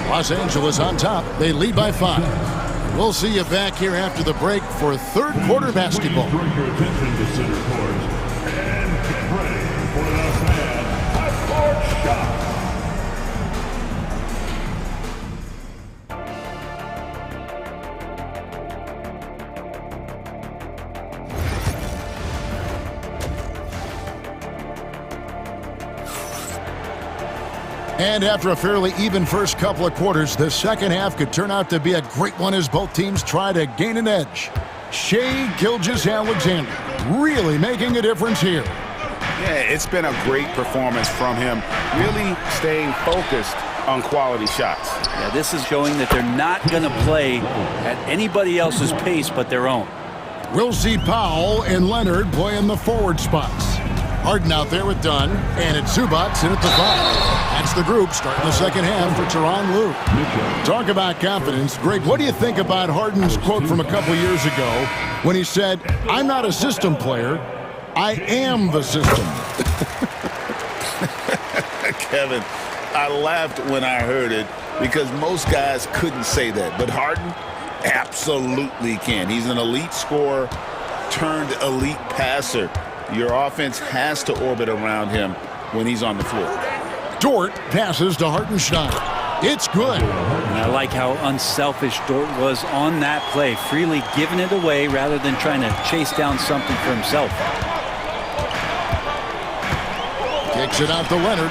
Los Angeles on top. They lead by 5. We'll see you back here after the break for third quarter basketball. And after a fairly even first couple of quarters, the second half could turn out to be a great one as both teams try to gain an edge. Shai Gilgeous-Alexander really making a difference here. Yeah, it's been a great performance from him, really staying focused on quality shots. Yeah, this is showing that they're not going to play at anybody else's pace but their own. We'll see Powell and Leonard play in the forward spots. Harden out there with Dunn, and it's Zubac in at the 5. That's the group starting the second half for Tyronn Lue. Talk about confidence. Greg, what do you think about Harden's quote from a couple years ago when he said, "I'm not a system player, I am the system"? Kevin, I laughed when I heard it because most guys couldn't say that, but Harden absolutely can. He's an elite scorer turned elite passer. Your offense has to orbit around him when he's on the floor. Dort passes to Hartenstein. It's good. And I like how unselfish Dort was on that play, freely giving it away rather than trying to chase down something for himself. Kicks it out to Leonard.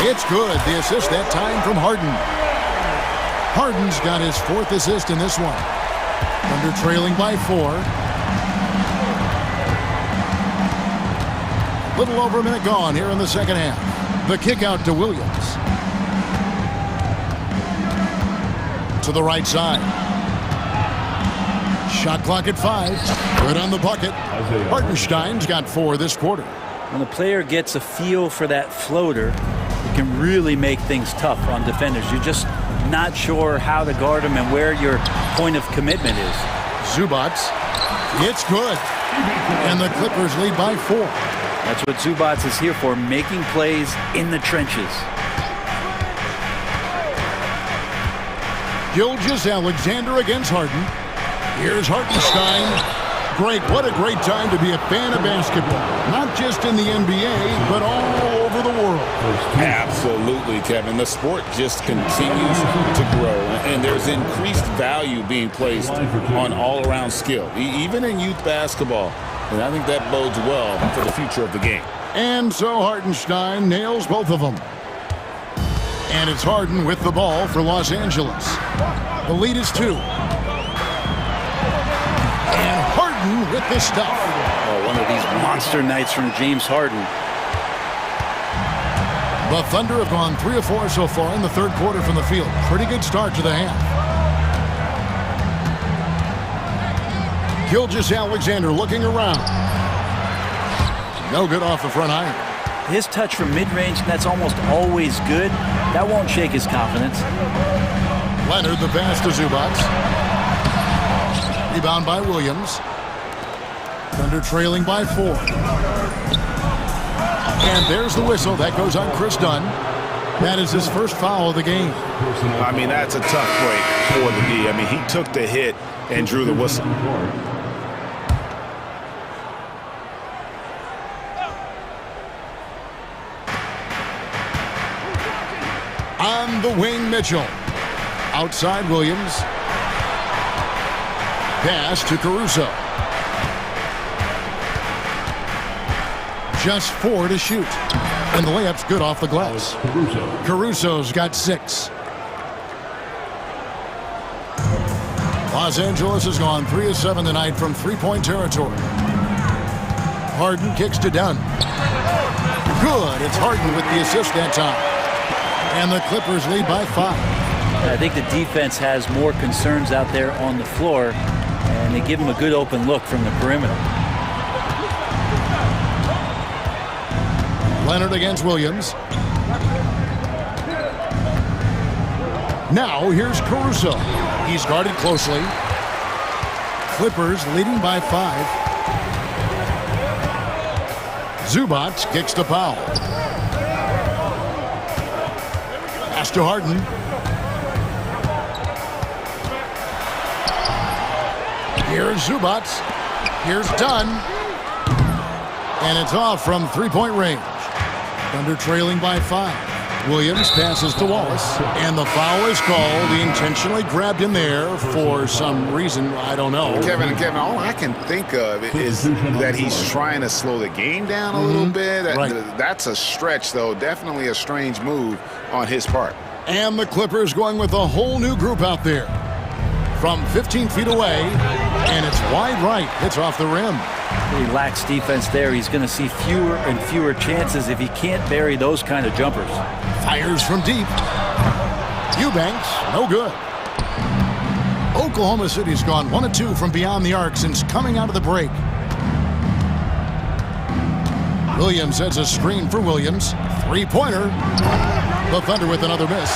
It's good. The assist that time from Harden. Harden's got his 4th assist in this one. Under trailing by 4. Little over a minute gone here in the second half. The kick out to Williams. To the right side. Shot clock at 5. Good on the bucket. Hartenstein's got 4 this quarter. When a player gets a feel for that floater, it can really make things tough on defenders. You're just not sure how to guard them and where your point of commitment is. Zubac. It's good. And the Clippers lead by 4. That's what Zubac is here for, making plays in the trenches. Gilgeous-Alexander against Harden. Here's Hartenstein. Greg, what a great time to be a fan of basketball. Not just in the NBA, but all over the world. Absolutely, Kevin. The sport just continues to grow, and there's increased value being placed on all-around skill, even in youth basketball. And I think that bodes well for the future of the game. And so Hartenstein nails both of them. And it's Harden with the ball for Los Angeles. The lead is 2. And Harden with the stuff. Oh, one of these monster nights from James Harden. The Thunder have gone 3 of 4 so far in the third quarter from the field. Pretty good start to the half. Gilgeous-Alexander looking around. No good off the front iron. His touch from mid-range, that's almost always good. That won't shake his confidence. Leonard, the pass to Zubac. Rebound by Williams. Thunder trailing by 4. And there's the whistle. That goes on Chris Dunn. That is his first foul of the game. I mean, that's a tough break for the D. I mean, he took the hit and drew the whistle. On the wing, Mitchell. Outside, Williams. Pass to Caruso. Just 4 to shoot. And the layup's good off the glass. Caruso's got 6. Los Angeles has gone 3 of 7 tonight from three-point territory. Harden kicks to Dunn. Good. It's Harden with the assist that time. And the Clippers lead by 5. I think the defense has more concerns out there on the floor, and they give him a good open look from the perimeter. Leonard against Williams. Now here's Caruso. He's guarded closely. Clippers leading by 5. Zubac kicks to Powell. Pass to Harden. Here's Zubac. Here's Dunn. And it's off from three-point range. Thunder trailing by 5. Williams passes to Wallace. And the foul is called. He intentionally grabbed him there for some reason. I don't know. Kevin, all I can think of is that he's trying to slow the game down a little bit. Right. That's a stretch, though. Definitely a strange move on his part. And the Clippers going with a whole new group out there. From 15 feet away. And it's wide right. It's off the rim. He lacks defense there. He's going to see fewer and fewer chances if he can't bury those kind of jumpers. Fires from deep. Eubanks, no good. Oklahoma City's gone 1 of 2 from beyond the arc since coming out of the break. Williams has a screen for Williams. Three-pointer. The Thunder with another miss.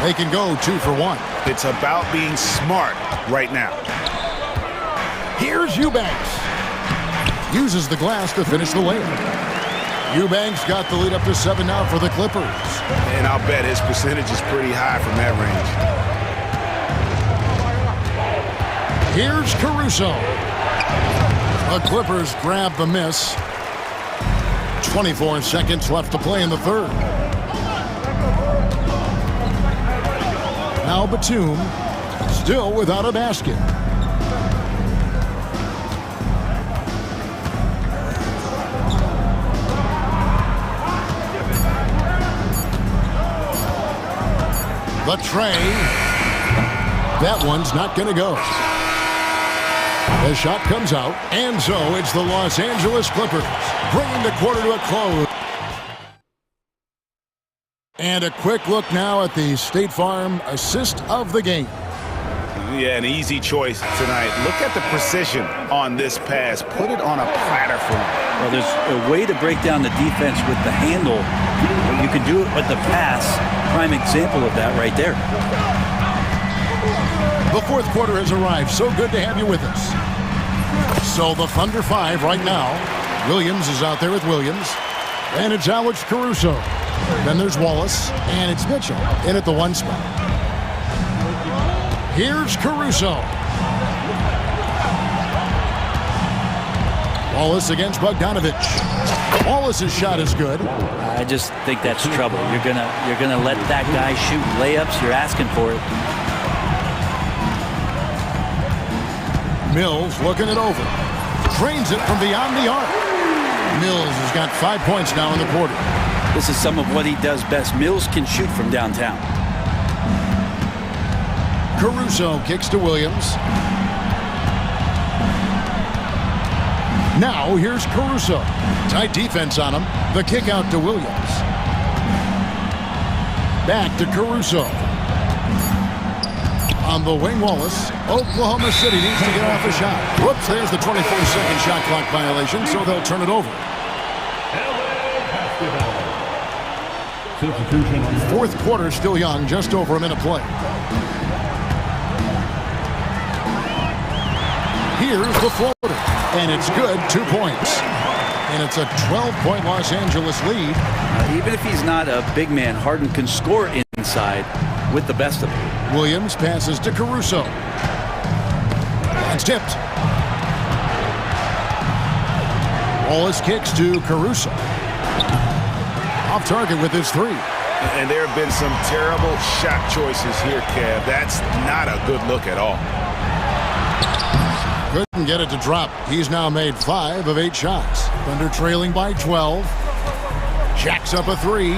They can go 2 for 1. It's about being smart right now. Here's Eubanks. Uses the glass to finish the layup. Eubanks got the lead up to 7 now for the Clippers. And I'll bet his percentage is pretty high from that range. Here's Caruso. The Clippers grab the miss. 24 seconds left to play in the third. Now Batum, still without a basket. The tray. That one's not going to go. The shot comes out, and so it's the Los Angeles Clippers bringing the quarter to a close. And a quick look now at the State Farm assist of the game. Yeah, an easy choice tonight. Look at the precision on this pass. Put it on a platter for him. Well, there's a way to break down the defense with the handle. You can do it with the pass. Prime example of that right there. The fourth quarter has arrived. So good to have you with us. So the Thunder 5 right now. Williams is out there with Williams. And it's Alex Caruso. Then there's Wallace. And it's Mitchell in at the 1 spot. Here's Caruso. Wallace against Bogdanovich. Wallace's shot is good. I just think that's trouble. You're gonna let that guy shoot layups. You're asking for it. Mills looking it over. Drains it from beyond the arc. Mills has got 5 points now in the quarter. This is some of what he does best. Mills can shoot from downtown. Caruso kicks to Williams. Now here's Caruso. Tight defense on him. The kick out to Williams. Back to Caruso. On the wing, Wallace. Oklahoma City needs to get off a shot. Whoops, there's the 24-second shot clock violation, so they'll turn it over. Fourth quarter still young, just over a minute play. Here's the floater, and it's good, 2 points. And it's a 12-point Los Angeles lead. Even if he's not a big man, Harden can score inside with the best of them. Williams passes to Caruso. It's tipped. Wallace kicks to Caruso. Off target with his three. And there have been some terrible shot choices here, Kev. That's not a good look at all. Couldn't get it to drop. He's now made 5 of 8 shots. Thunder trailing by 12. Jacks up a three.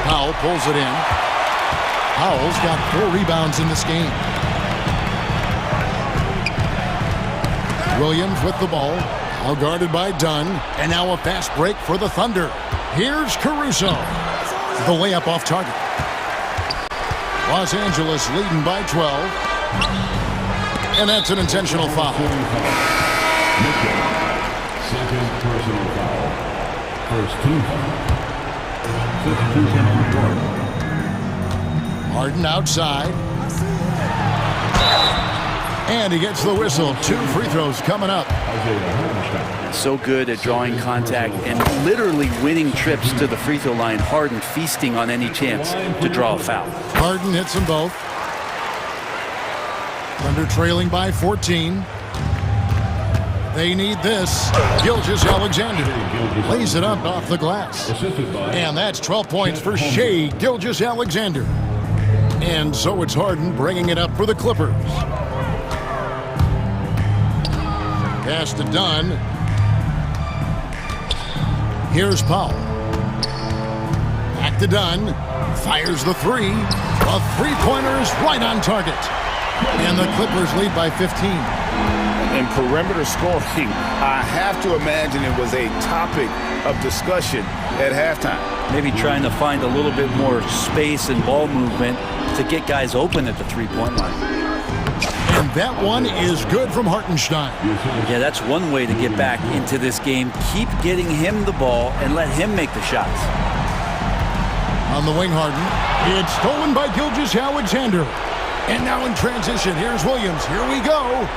Powell pulls it in. Powell's got 4 rebounds in this game. Williams with the ball. All guarded by Dunn. And now a fast break for the Thunder. Here's Caruso. The layup off target. Los Angeles leading by 12. And that's an intentional foul. Second personal foul. First team foul. Substitution on the court. Harden outside. And he gets the whistle. 2 free throws coming up. So good at drawing contact and literally winning trips to the free throw line. Harden feasting on any chance to draw a foul. Harden hits them both. Thunder trailing by 14. They need this. Gilgeous-Alexander lays it up off the glass. And that's 12 points for Shai Gilgeous-Alexander. And so it's Harden bringing it up for the Clippers. Pass to Dunn. Here's Powell. Back to Dunn. Fires the three. A three-pointer is right on target. And the Clippers lead by 15. In perimeter scoring, I have to imagine it was a topic of discussion at halftime. Maybe trying to find a little bit more space and ball movement to get guys open at the three-point line. And that one is good from Hartenstein. Yeah, that's one way to get back into this game. Keep getting him the ball and let him make the shots. On the wing, Harden. It's stolen by Gilgeous-Alexander. And now in transition, here's Williams. Here we go.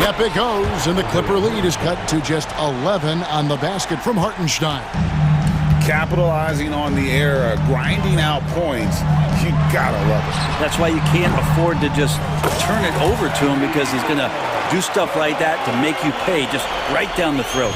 Yep, it goes. And the Clipper lead is cut to just 11 on the basket from Hartenstein. Capitalizing on the error, grinding out points. You gotta love it. That's why you can't afford to just turn it over to him, because he's gonna do stuff like that to make you pay just right down the throat.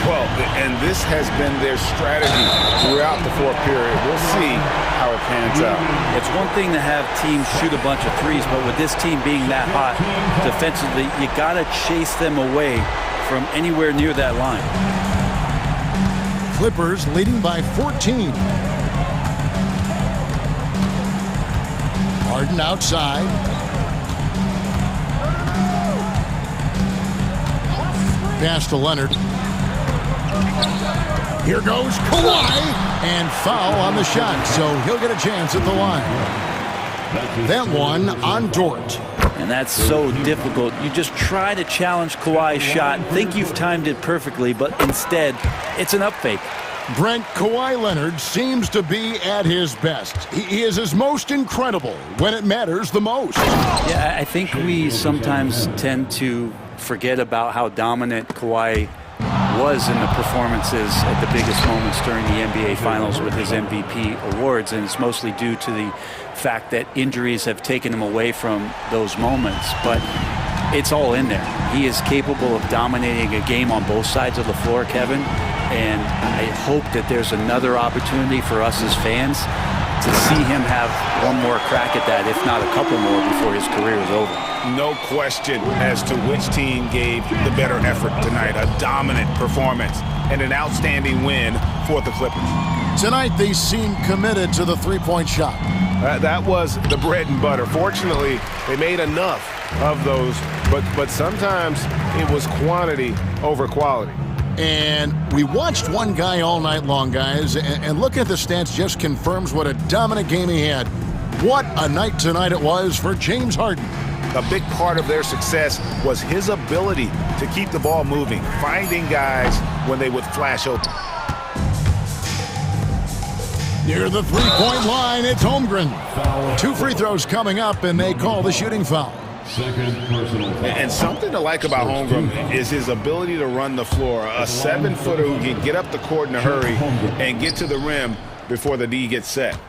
Well, and this has been their strategy throughout the fourth period. We'll see how it pans out. It's one thing to have teams shoot a bunch of threes, but with this team being that hot defensively, you gotta chase them away from anywhere near that line. Clippers leading by 14. Harden outside. Pass to Leonard. Here goes Kawhi. And foul on the shot, so he'll get a chance at the line. That one on Dort. And that's so difficult. You just try to challenge Kawhi's shot, think you've timed it perfectly, but instead, it's an up fake. Brent, Kawhi Leonard seems to be at his best. He is his most incredible when it matters the most. Yeah, I think we sometimes tend to forget about how dominant Kawhi was in the performances at the biggest moments during the NBA Finals with his MVP awards, and it's mostly due to the fact that injuries have taken him away from those moments. But it's all in there. He is capable of dominating a game on both sides of the floor, Kevin, and I hope that there's another opportunity for us as fans to see him have one more crack at that, if not a couple more, before his career is over. No question as to which team gave the better effort tonight. A dominant performance and an outstanding win for the Clippers. Tonight, they seem committed to the three-point shot. That was the bread and butter. Fortunately, they made enough of those, but sometimes it was quantity over quality. And we watched one guy all night long, guys, and look at the stats just confirms what a dominant game he had. What a night tonight it was for James Harden. A big part of their success was his ability to keep the ball moving, finding guys when they would flash open. Near the three-point line, it's Holmgren. 2 free throws coming up, and they call the shooting foul. Second personal foul. And something to like about Holmgren is his ability to run the floor. A 7-footer who can get up the court in a hurry and get to the rim before the D gets set.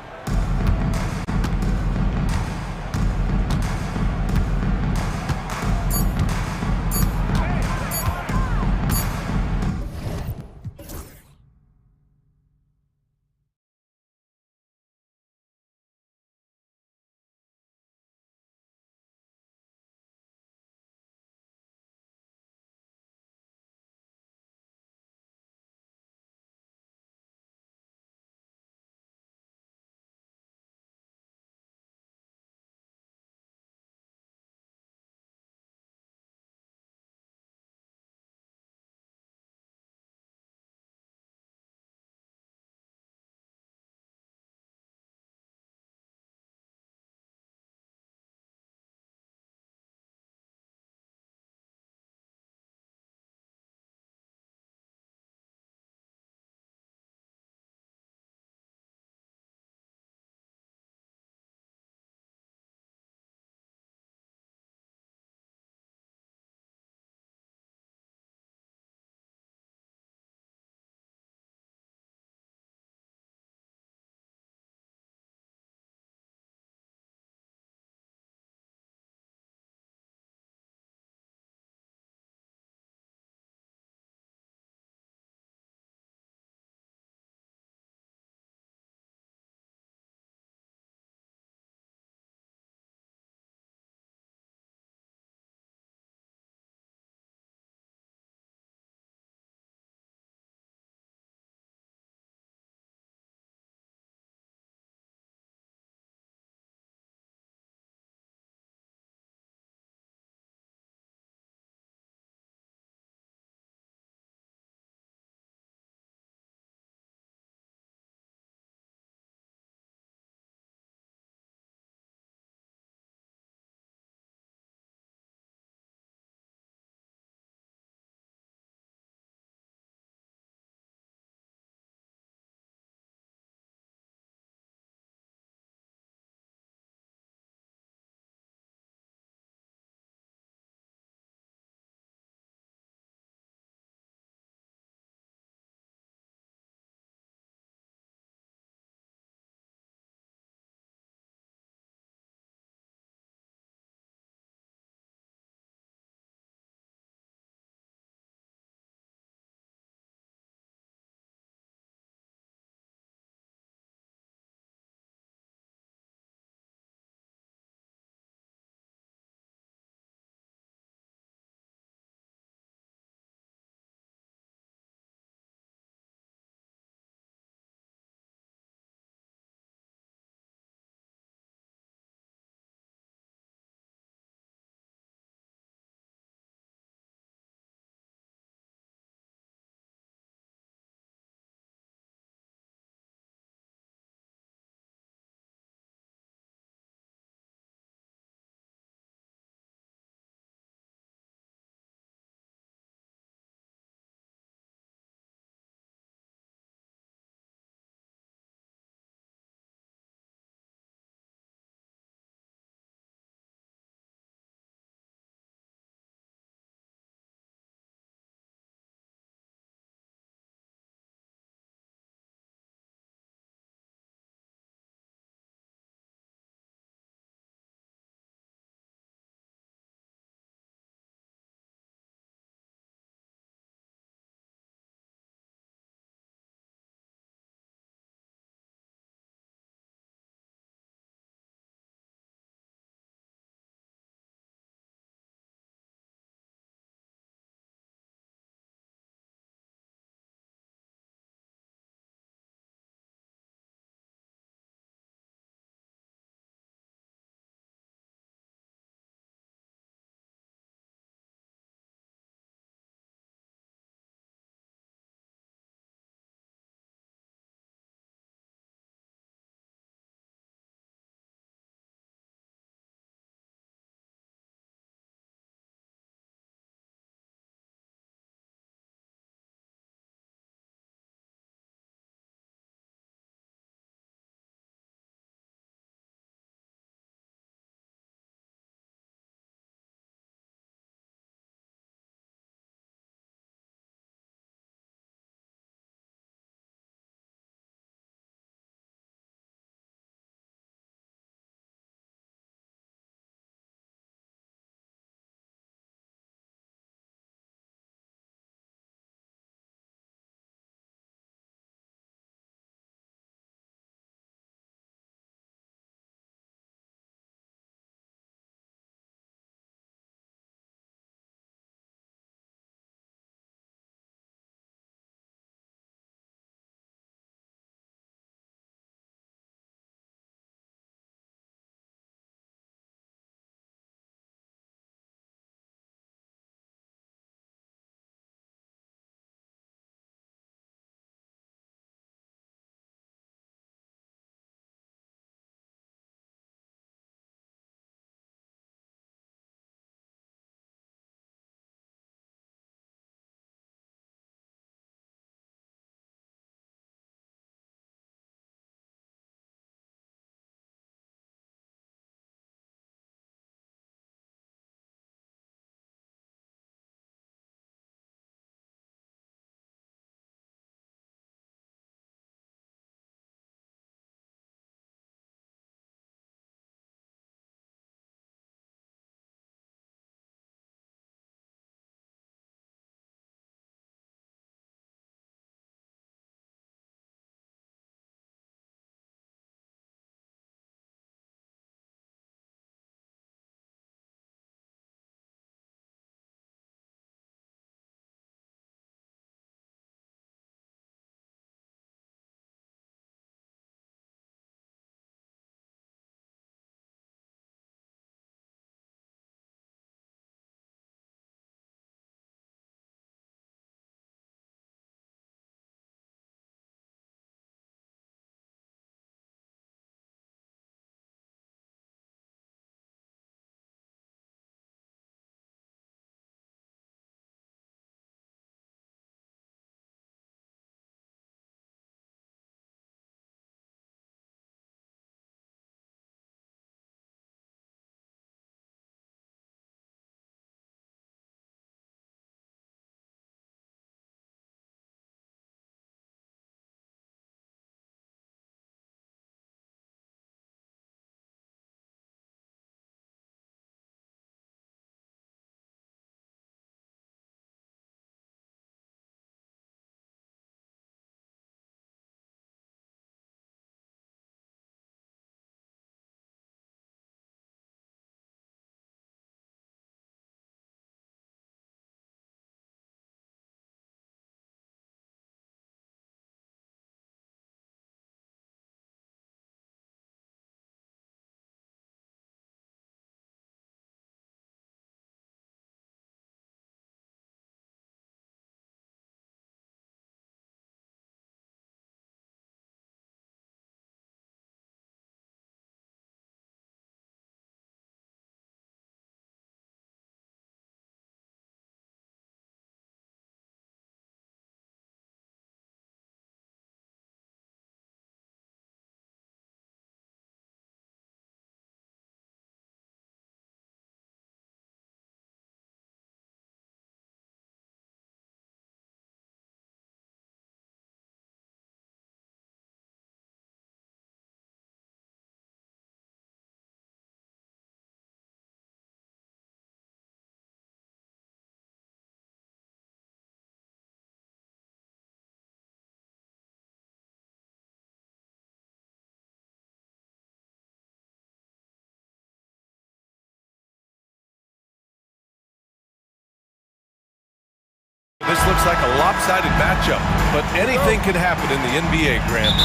This looks like a lopsided matchup, but anything can happen in the NBA, Grant.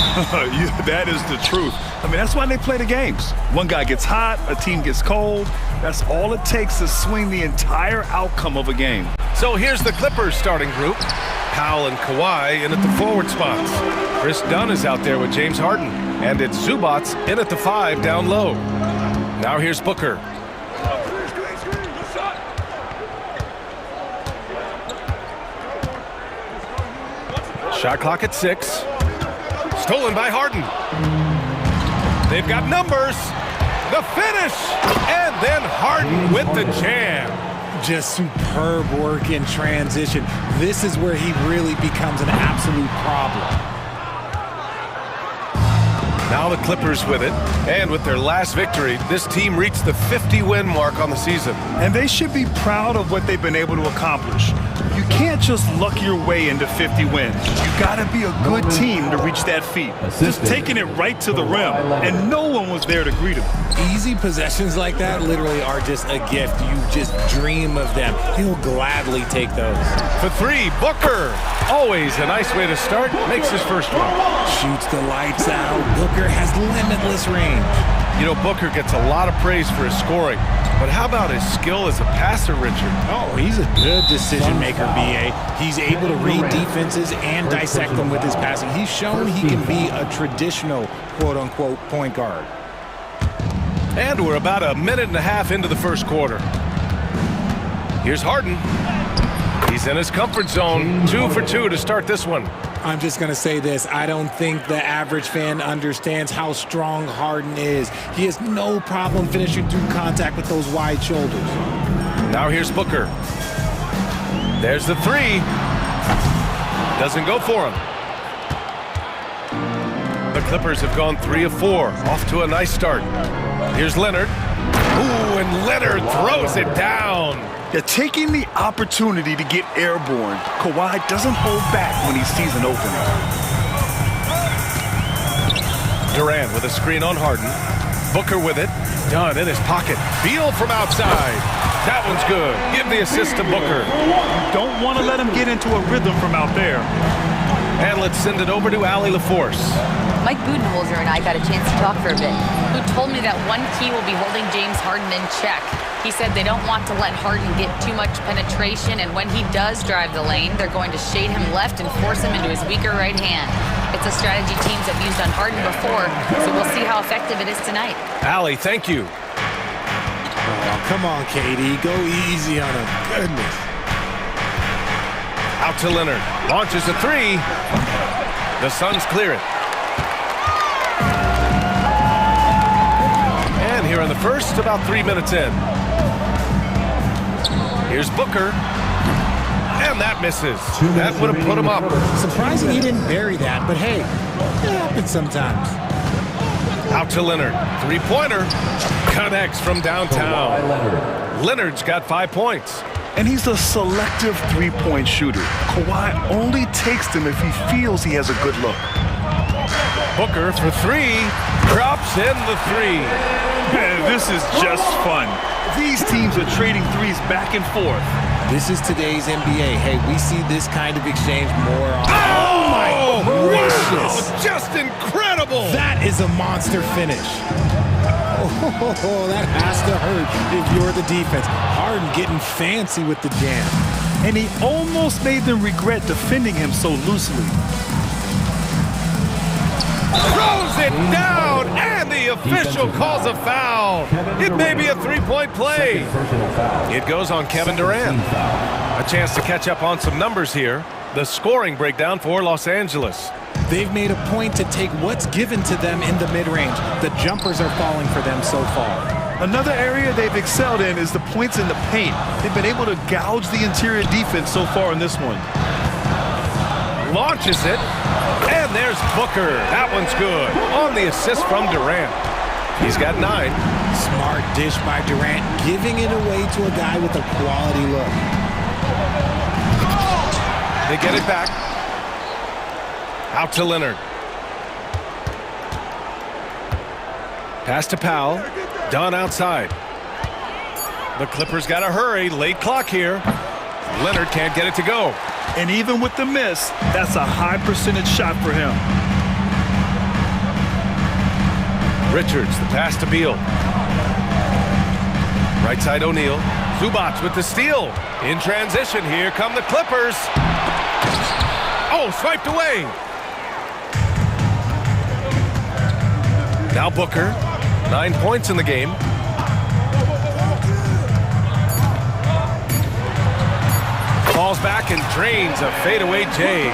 Yeah, that is the truth. I mean, that's why they play the games. One guy gets hot, a team gets cold. That's all it takes to swing the entire outcome of a game. So here's the Clippers starting group. Powell and Kawhi in at the forward spots. Chris Dunn is out there with James Harden. And it's Zubats in at the 5 down low. Now here's Booker. Shot clock at 6. Stolen by Harden. They've got numbers. The finish. And then Harden with the jam. Just superb work in transition. This is where he really becomes an absolute problem. Now the Clippers with it. And with their last victory, this team reached the 50-win mark on the season. And they should be proud of what they've been able to accomplish. You can't just luck your way into 50 wins. You got to be a good team to reach that feat. Just taking it right to the rim, and no one was there to greet him. Easy possessions like that literally are just a gift. You just dream of them. He'll gladly take those. For 3, Booker. Always a nice way to start. Makes his first one. Shoots the lights out. Booker has limitless range. You know, Booker gets a lot of praise for his scoring. But how about his skill as a passer, Richard? Oh, he's a good decision maker, B.A. He's able to read defenses and dissect them with his passing. He's shown he can be a traditional, quote-unquote, point guard. And we're about a minute and a half into the first quarter. Here's Harden. He's in his comfort zone. 2 for 2 to start this one. I'm just going to say this. I don't think the average fan understands how strong Harden is. He has no problem finishing through contact with those wide shoulders. Now here's Booker. There's the 3. Doesn't go for him. The Clippers have gone 3 of 4. Off to a nice start. Here's Leonard. Ooh, and Leonard throws it down. They're taking the opportunity to get airborne. Kawhi doesn't hold back when he sees an opening. Durant with a screen on Harden. Booker with it. Dunn in his pocket. Beal from outside. That one's good. Give the assist to Booker. You don't want to let him get into a rhythm from out there. And let's send it over to Allie LaForce. Mike Budenholzer and I got a chance to talk for a bit. Who told me that one key will be holding James Harden in check. He said they don't want to let Harden get too much penetration, and when he does drive the lane, they're going to shade him left and force him into his weaker right hand. It's a strategy teams have used on Harden before, so we'll see how effective it is tonight. Allie, thank you. Oh, come on, KD. Go easy on him. Goodness. Out to Leonard. Launches a 3. The Suns clear it. And here in the first, about 3 minutes in. Here's Booker. And that misses. That would have put him up. Surprising he didn't bury that, but hey, it happens sometimes. Out to Leonard. 3-pointer. Connects from downtown. Leonard's got 5 points. And he's a selective three-point shooter. Kawhi only takes them if he feels he has a good look. Booker for 3. Drops in the 3. Man, this is just fun. These teams are trading threes back and forth. This is today's NBA. Hey, we see this kind of exchange more often. Oh, my gracious! Wow, just incredible! That is a monster finish. Oh, that has to hurt if you're the defense. Harden getting fancy with the jam. And he almost made them regret defending him so loosely. Throws it down, and the official calls a foul. It may be a 3-point play. It goes on Kevin Durant. A chance to catch up on some numbers here. The scoring breakdown for Los Angeles. They've made a point to take what's given to them in the mid-range. The jumpers are falling for them so far. Another area they've excelled in is the points in the paint. They've been able to gouge the interior defense so far in this one. Launches it, and there's Booker. That one's good. On the assist from Durant. He's got 9. Smart dish by Durant, giving it away to a guy with a quality look. They get it back. Out to Leonard. Pass to Powell. Dunn outside. The Clippers got to hurry. Late clock here. Leonard can't get it to go. And even with the miss, that's a high percentage shot for him. Richards, the pass to Beal. Right side O'Neal. Zubac with the steal. In transition, here come the Clippers. Oh, swiped away. Now Booker, 9 points in the game. Falls back and drains a fadeaway J.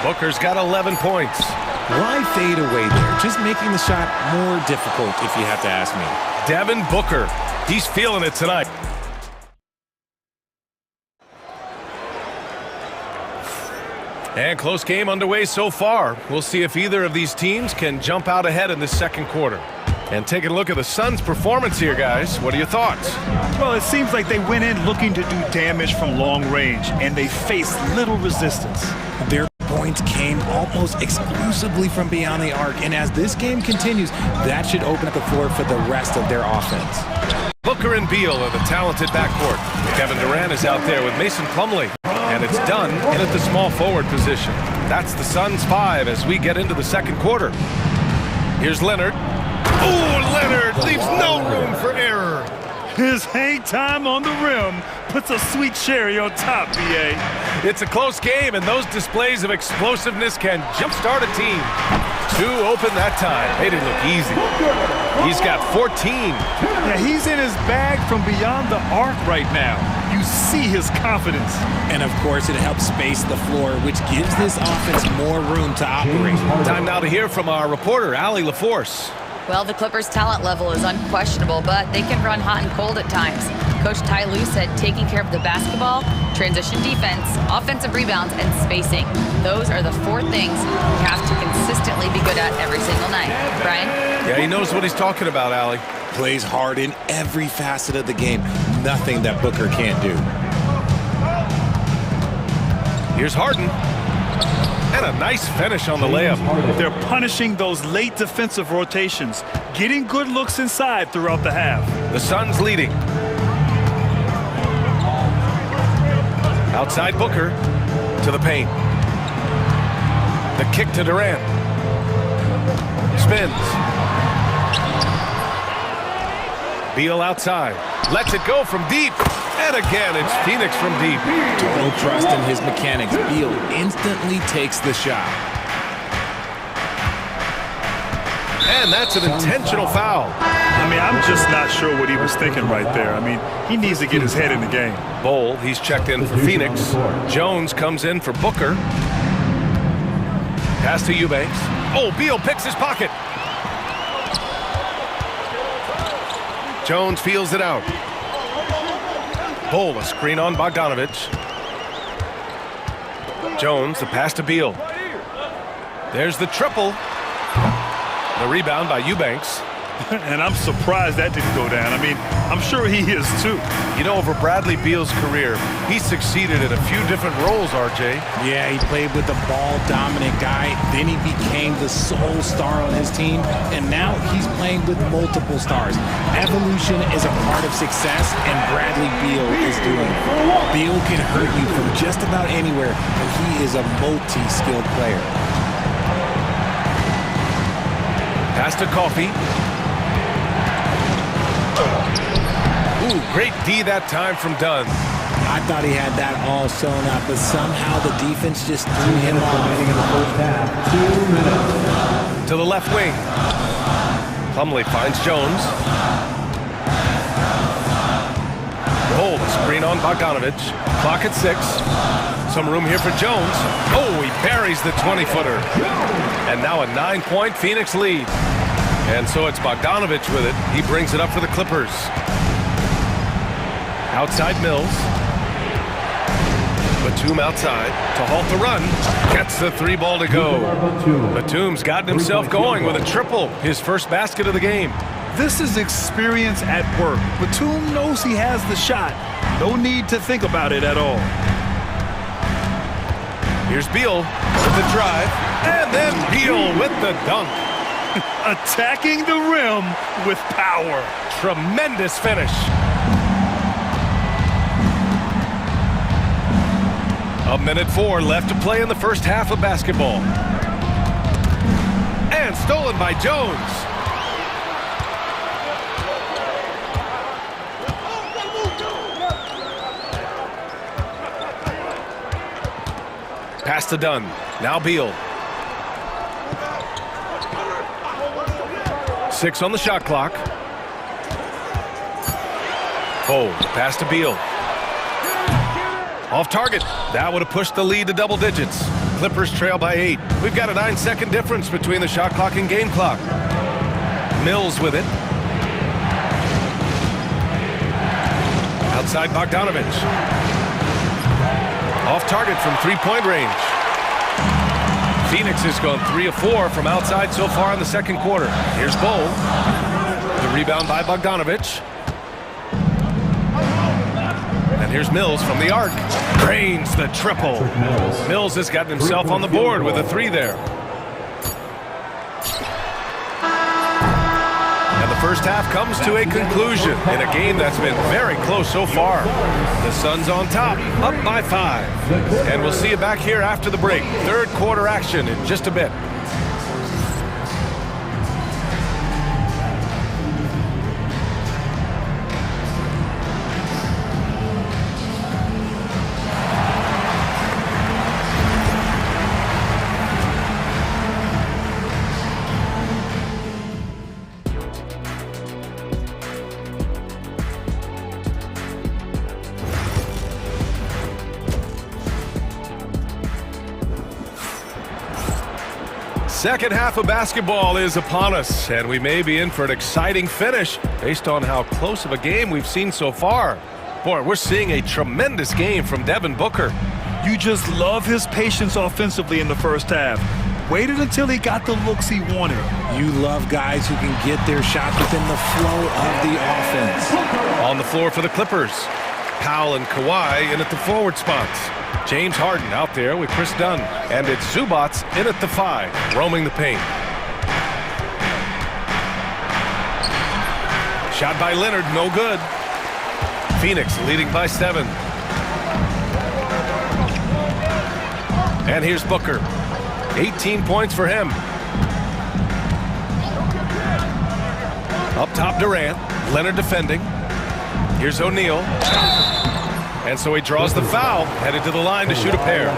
Booker's got 11 points. Why fade away there? Just making the shot more difficult, if you have to ask me. Devin Booker, he's feeling it tonight. And close game underway so far. We'll see if either of these teams can jump out ahead in the second quarter. And taking a look at the Suns' performance here, guys. What are your thoughts? Well, it seems like they went in looking to do damage from long range, and they faced little resistance. Their points came almost exclusively from beyond the arc, and as this game continues, that should open up the floor for the rest of their offense. Booker and Beal are the talented backcourt. Kevin Durant is out there with Mason Plumlee, and it's done in at the small forward position. That's the Suns' 5 as we get into the second quarter. Here's Leonard. Oh, Leonard leaves no room for error. His hang time on the rim puts a sweet cherry on top, B.A. It's a close game, and those displays of explosiveness can jumpstart a team. 2 open that time. Made it look easy. He's got 14. Yeah, he's in his bag from beyond the arc right now. You see his confidence. And, of course, it helps space the floor, which gives this offense more room to operate. Time now to hear from our reporter, Allie LaForce. Well, the Clippers' talent level is unquestionable, but they can run hot and cold at times. Coach Ty Lue said taking care of the basketball, transition defense, offensive rebounds, and spacing. Those are the 4 things you have to consistently be good at every single night. Brian? Yeah, he knows what he's talking about, Allie. Plays hard in every facet of the game. Nothing that Booker can't do. Here's Harden. And a nice finish on the layup. They're punishing those late defensive rotations, getting good looks inside throughout the half. The Suns leading. Outside Booker to the paint. The kick to Durant. Spins. Beal outside. Lets it go from deep. And again, it's Phoenix from deep. Total trust in his mechanics. Beal instantly takes the shot. And that's an intentional foul. I mean, I'm just not sure what he was thinking right there. I mean, he needs to get his head in the game. Bol, he's checked in for Phoenix. Jones comes in for Booker. Pass to Eubanks. Oh, Beal picks his pocket. Jones feels it out. Bol, a screen on Bogdanovich. Jones, the pass to Beal. There's the triple. The rebound by Eubanks. And I'm surprised that didn't go down. I mean, I'm sure he is too. You know, over Bradley Beal's career, he succeeded in a few different roles, RJ. Yeah, he played with a ball-dominant guy. Then he became the sole star on his team. And now he's playing with multiple stars. Evolution is a part of success, and Bradley Beal is doing it. Beal can hurt you from just about anywhere, and he is a multi-skilled player. Pass to Coffey. Ooh, great D that time from Dunn. I thought he had that all sewn up, but somehow the defense just threw him off. To the left wing. Plumlee finds Jones. Hold, screen on Bogdanovich. Clock at 6. Some room here for Jones. Oh, he buries the 20-footer. And now a 9-point Phoenix lead. And so it's Bogdanovich with it. He brings it up for the Clippers. Outside Mills. Batum outside to halt the run. Gets the 3-ball to go. Batum's gotten himself going with a triple. His first basket of the game. This is experience at work. Batum knows he has the shot. No need to think about it at all. Here's Beal with the drive. And then Beal with the dunk. Attacking the rim with power. Tremendous finish. 1:04 left to play in the first half of basketball. And stolen by Jones. Pass to Dunn. Now Beal. 6 on the shot clock. Hold. Pass to Beal. Off target. That would have pushed the lead to double digits. Clippers trail by 8. We've got a 9-second difference between the shot clock and game clock. Mills with it. Outside Bogdanovich. Off target from three-point range. Phoenix has gone 3 of 4 from outside so far in the second quarter. Here's Bull. The rebound by Bogdanovich. And here's Mills from the arc. Drains the triple. Mills has gotten himself on the board with a 3 there. And the first half comes to a conclusion in a game that's been very close so far. The Suns on top, up by 5. And we'll see you back here after the break. Third quarter action in just a bit. Second half of basketball is upon us, and we may be in for an exciting finish based on how close of a game we've seen so far. Boy, we're seeing a tremendous game from Devin Booker. You just love his patience offensively in the first half. Waited until he got the looks he wanted. You love guys who can get their shot within the flow of the offense. On the floor for the Clippers, Powell and Kawhi in at the forward spots. James Harden out there with Chris Dunn. And it's Zubats in at the 5, roaming the paint. Shot by Leonard, no good. Phoenix leading by 7. And here's Booker. 18 points for him. Up top Durant. Leonard defending. Here's O'Neal. And so he draws the foul, headed to the line to shoot a pair.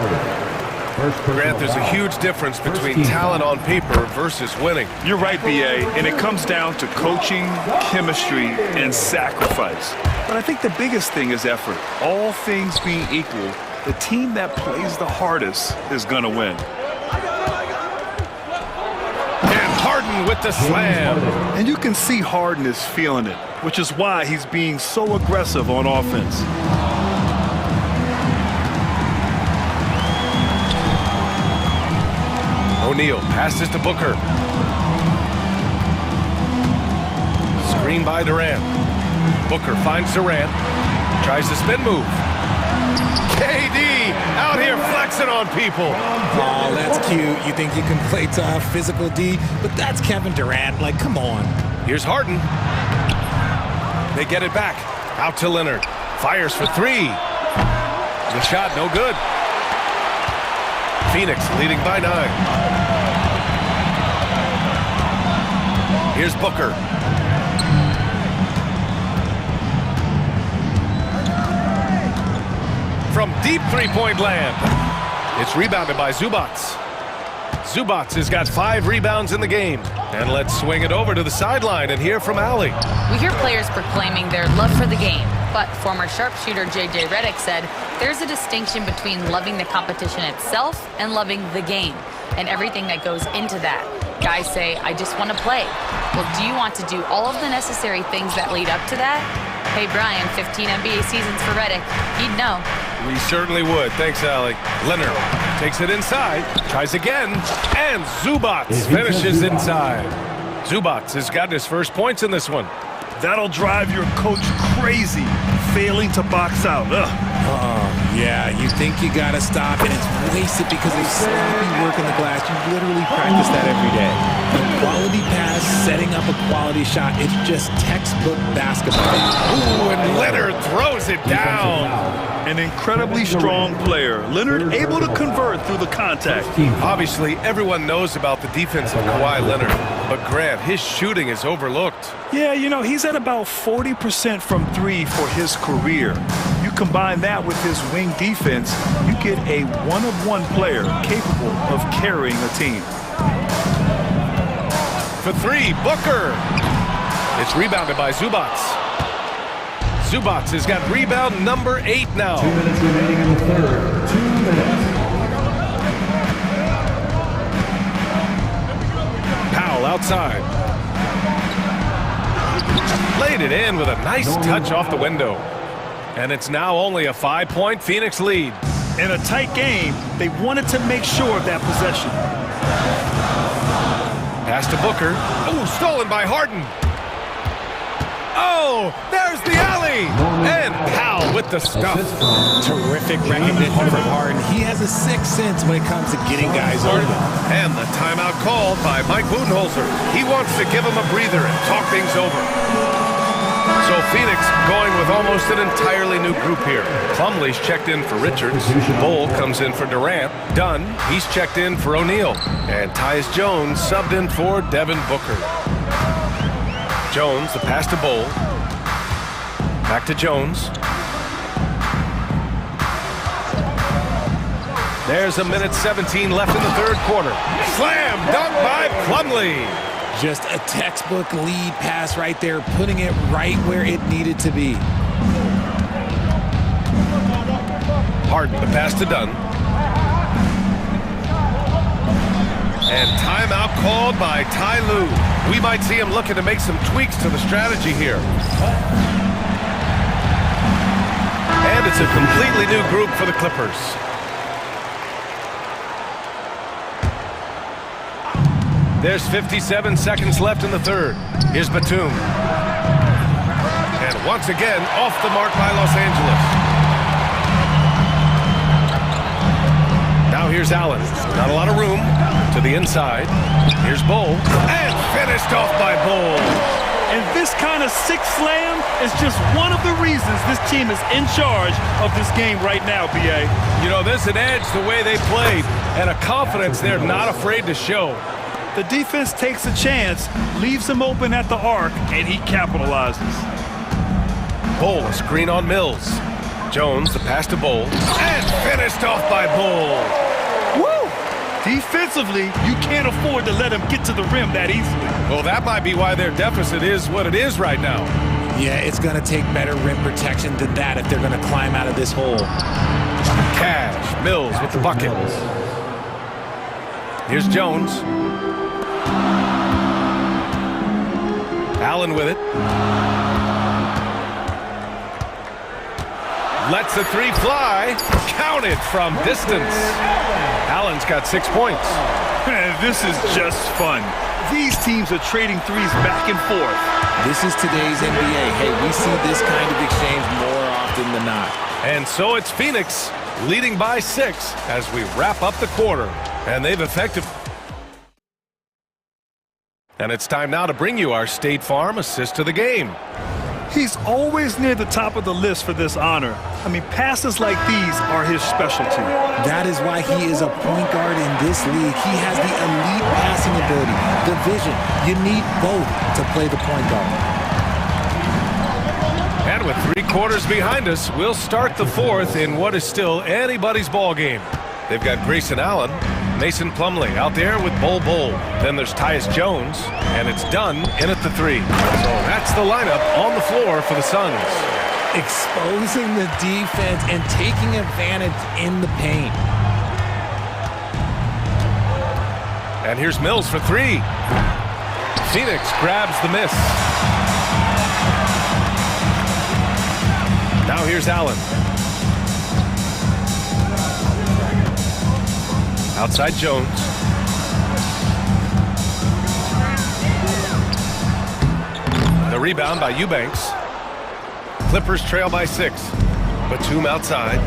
Grant, there's a huge difference between talent on paper versus winning. You're right, B.A., and it comes down to coaching, chemistry, and sacrifice. But I think the biggest thing is effort. All things being equal, the team that plays the hardest is going to win. And Harden with the slam. And you can see Harden is feeling it, which is why he's being so aggressive on offense. O'Neal passes to Booker. Screen by Durant. Booker finds Durant. Tries the spin move. KD out here flexing on people. Oh, that's cute. You think you can play tough, physical D, but that's Kevin Durant. Like, come on. Here's Harden. They get it back. Out to Leonard. Fires for 3. The shot, no good. Phoenix leading by 9. Here's Booker. From deep three-point land. It's rebounded by Zubats. Zubats has got 5 rebounds in the game. And let's swing it over to the sideline and hear from Allie. We hear players proclaiming their love for the game, but former sharpshooter J.J. Redick said there's a distinction between loving the competition itself and loving the game, and everything that goes into that. Guys say, I just want to play. Well, do you want to do all of the necessary things that lead up to that? Hey, Brian, 15 NBA seasons for Redick. He'd know. We certainly would. Thanks, Allie. Leonard takes it inside, tries again, and Zubats finishes inside. Zubats has gotten his first points in this one. That'll drive your coach crazy, failing to box out. Yeah, you think you got to stop, and it's wasted because of sloppy work in the glass. You literally practice that every day. A quality pass, setting up a quality shot, it's just textbook basketball. Ooh, and Leonard throws it down. An incredibly strong player. Leonard able to convert through the contact. Obviously, everyone knows about the defense of Kawhi Leonard, but Grant, his shooting is overlooked. Yeah, you know, he's at about 40% from three for his career. You combine that with his wing defense, you get a one-of-one player capable of carrying a team. For three, Booker. It's rebounded by Zubats. Zubats has got rebound number 8 now. 2 minutes remaining in the third. 2 minutes. Powell outside. Laid it in with a nice touch off the window. And it's now only a 5-point Phoenix lead. In a tight game, they wanted to make sure of that possession. Pass to Booker. Oh, stolen by Harden. Oh, there's the alley. And Powell with the stuff. Terrific recognition from Harden. He has a sixth sense when it comes to getting guys open. And the timeout called by Mike Budenholzer. He wants to give him a breather and talk things over. So Phoenix going with almost an entirely new group here. Plumlee's checked in for Richards. Bull comes in for Durant. Dunn, he's checked in for O'Neal. And Tyus Jones subbed in for Devin Booker. Jones, the pass to Bull. Back to Jones. There's a minute 17 left in the third quarter. Slam dunk by Plumlee. Just a textbook lead pass right there, putting it right where it needed to be. Harden, the pass to Dunn. And timeout called by Ty Lue. We might see him looking to make some tweaks to the strategy here. And it's a completely new group for the Clippers. There's 57 seconds left in the third. Here's Batum. And once again, off the mark by Los Angeles. Now here's Allen. Not a lot of room. To the inside. Here's Bull. And finished off by Bull. And this kind of six slam is just one of the reasons this team is in charge of this game right now, B.A. You know, there's an edge the way they played and a confidence they're not afraid to show. The defense takes a chance, leaves him open at the arc, and he capitalizes. Bull, a screen on Mills. Jones, the pass to Bull. And finished off by Bull. Woo! Defensively, you can't afford to let him get to the rim that easily. Well, that might be why their deficit is what it is right now. Yeah, it's going to take better rim protection than that if they're going to climb out of this hole. Cash, Mills with the bucket. Here's Jones. Allen with it. Lets the three fly. Counted from distance. Allen's got 6 points. This is just fun. These teams are trading threes back and forth. This is today's NBA. Hey, we see this kind of exchange more often than not. And so it's Phoenix leading by 6 as we wrap up the quarter. And they've effectively... And it's time now to bring you our State Farm assist to the game. He's always near the top of the list for this honor. I mean, passes like these are his specialty. That is why he is a point guard in this league. He has the elite passing ability, the vision. You need both to play the point guard. And with 3 quarters behind us, we'll start the fourth in what is still anybody's ball game. They've got Grayson Allen, Mason Plumlee out there with Bull. Then there's Tyus Jones, and it's Dunn in at the 3. So that's the lineup on the floor for the Suns. Exposing the defense and taking advantage in the paint. And here's Mills for 3. Phoenix grabs the miss. Now here's Allen. Outside Jones. The rebound by Eubanks. Clippers trail by 6. Batum outside.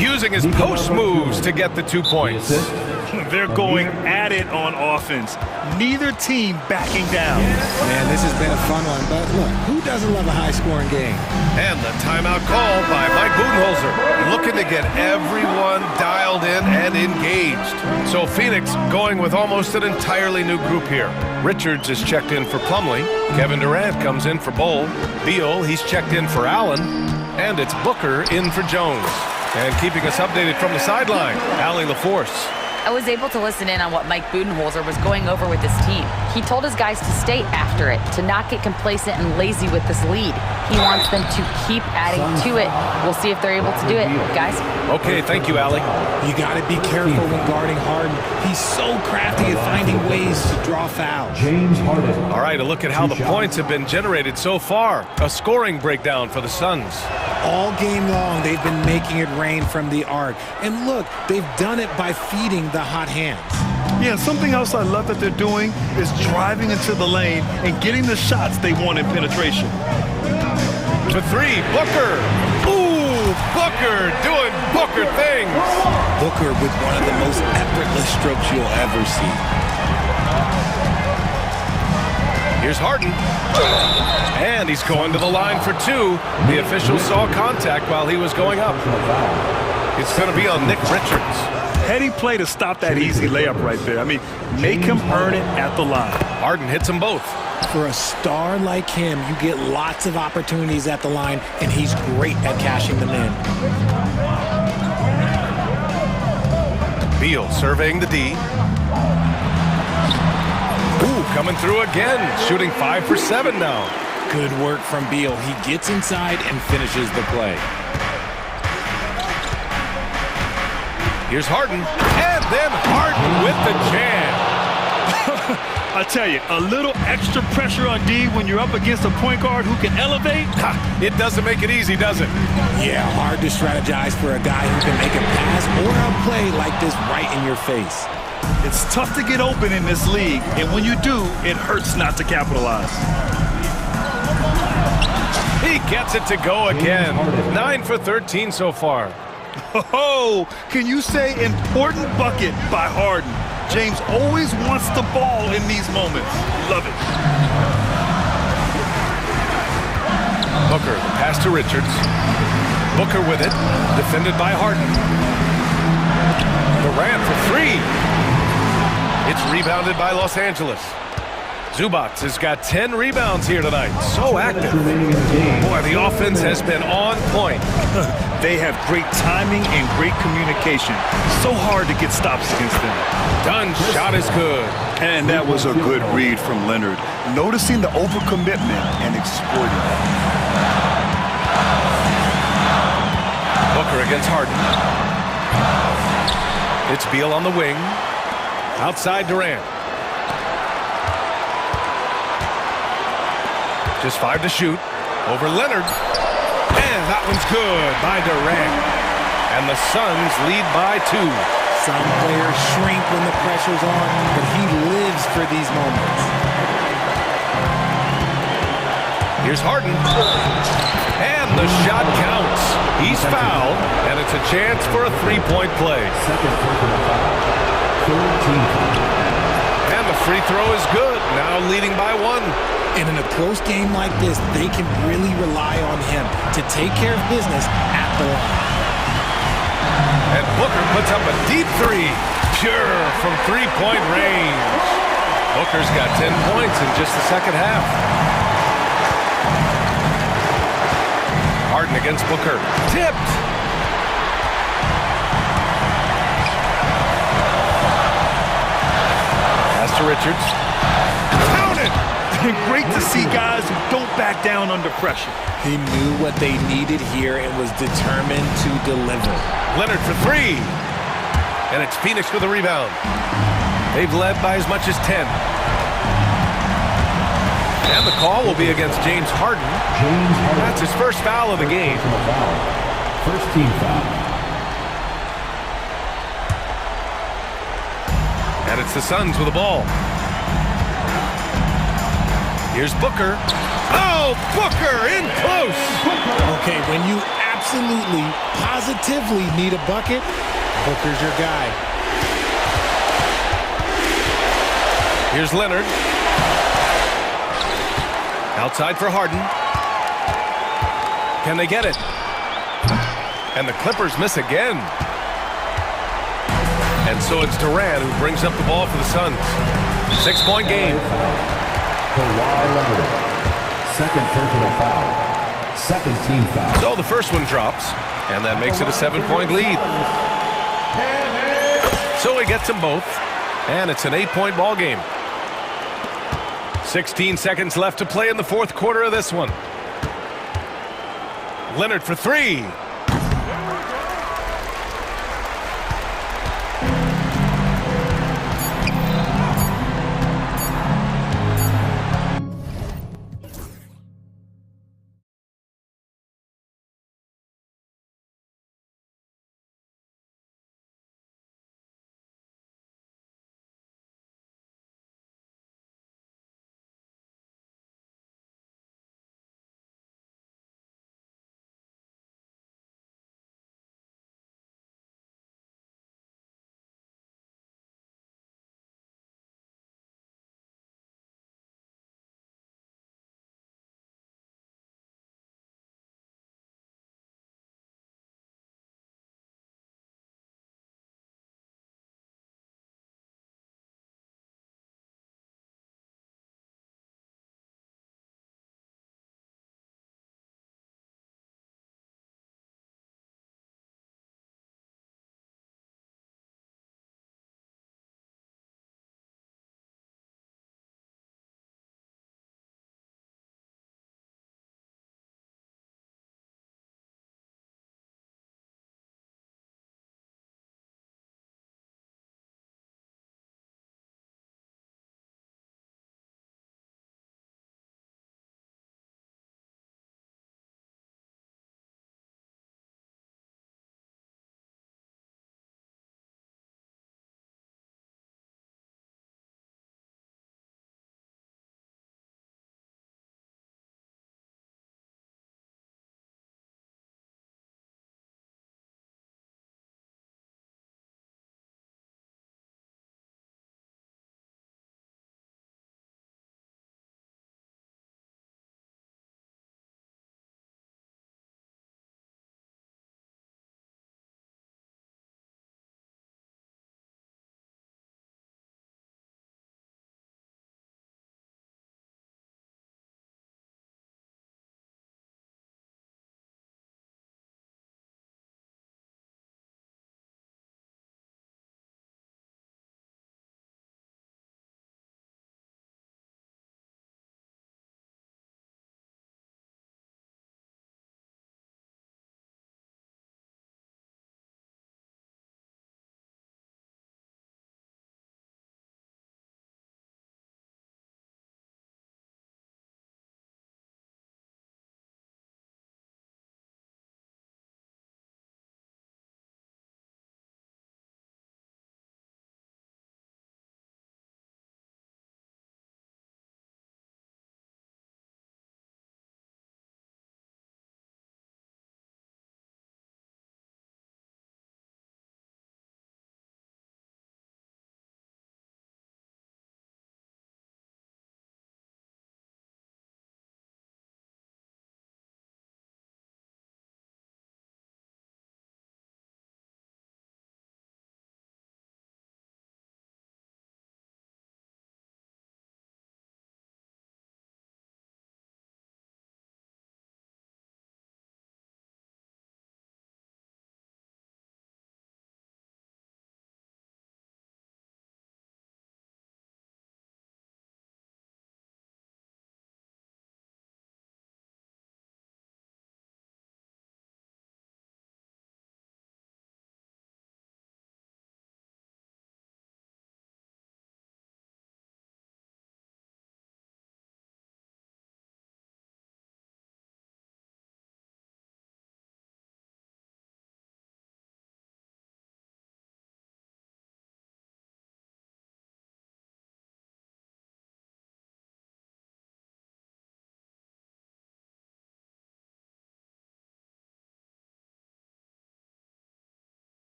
using his post moves to get the 2 points. They're going at it on offense. Neither team backing down. Man, this has been a fun one, but look, who doesn't love a high-scoring game? And the timeout call by Mike Budenholzer, looking to get everyone dialed in and engaged. So Phoenix going with almost an entirely new group here. Richards is checked in for Plumlee. Kevin Durant comes in for Bowl. Beal, he's checked in for Allen. And it's Booker in for Jones. And keeping us updated from the sideline, Allie LaForce. I was able to listen in on what Mike Budenholzer was going over with his team. He told his guys to stay after it, to not get complacent and lazy with this lead. He wants them to keep adding to it. We'll see if they're able to do it, guys. Okay, thank you, Allie. You got to be careful when guarding Harden. He's so crafty at finding ways to draw fouls. James Harden. All right, a look at how the points have been generated so far. A scoring breakdown for the Suns. All game long, they've been making it rain from the arc. And look, they've done it by feeding the hot hands. Yeah, something else I love that they're doing is driving into the lane and getting the shots they want in penetration. For three, Booker. Ooh, Booker doing Booker things. Booker with one of the most effortless strokes you'll ever see. Here's Harden. And he's going to the line for two. The official saw contact while he was going up. It's going to be on Nick Richards. Heady play to stop that easy layup right there. I mean, make him earn it at the line. Harden hits them both. For a star like him, you get lots of opportunities at the line, and he's great at cashing them in. Beal surveying the D. Ooh, coming through again, shooting 5 for 7 now. Good work from Beal. He gets inside and finishes the play. Here's Harden, and then Harden with the jam. I tell you, a little extra pressure on D when you're up against a point guard who can elevate. It doesn't make it easy, does it? Yeah, hard to strategize for a guy who can make a pass or a play like this right in your face. It's tough to get open in this league, and when you do, it hurts not to capitalize. He gets it to go again. 9 for 13 so far. Oh, can you say important bucket by Harden? James always wants the ball in these moments. Love it. Booker, the pass to Richards. Booker with it, defended by Harden. Durant for three. It's rebounded by Los Angeles. Zubac has got 10 rebounds here tonight. So active. Boy, the offense has been on point. They have great timing and great communication. So hard to get stops against them. Dunn's shot is good. And that was a good read from Leonard. Noticing the overcommitment and exploiting it. Booker against Harden. It's Beal on the wing. Outside Durant. Just 5 to shoot. Over Leonard. And that one's good by Durant. And the Suns lead by 2. Some players shrink when the pressure's on, but he lives for these moments. Here's Harden. And the shot counts. He's fouled, and it's a chance for a three-point play. And the free throw is good. Now leading by 1. And in a close game like this, they can really rely on him to take care of business at the line. And Booker puts up a deep three. Pure from three-point range. Booker's got 10 points in just the second half. Harden against Booker. Tipped. Pass to Richards. Counted. Great to see guys who don't back down under pressure. He knew what they needed here and was determined to deliver. Leonard for 3. And it's Phoenix with a rebound. They've led by as much as 10. And the call will be against James Harden. That's his first foul of the game. First team foul. And it's the Suns with the ball. Here's Booker. Oh, Booker in close. Okay, when you absolutely, positively need a bucket, Booker's your guy. Here's Leonard. Outside for Harden. Can they get it? And the Clippers miss again. And so it's Durant who brings up the ball for the Suns. 6-point game. Kawhi Leonard. Second personal foul. Second team foul. So the first one drops, and that makes it a 7-point lead. So he gets them both, and it's an 8-point ball game. 16 seconds left to play in the fourth quarter of this one. Leonard for three.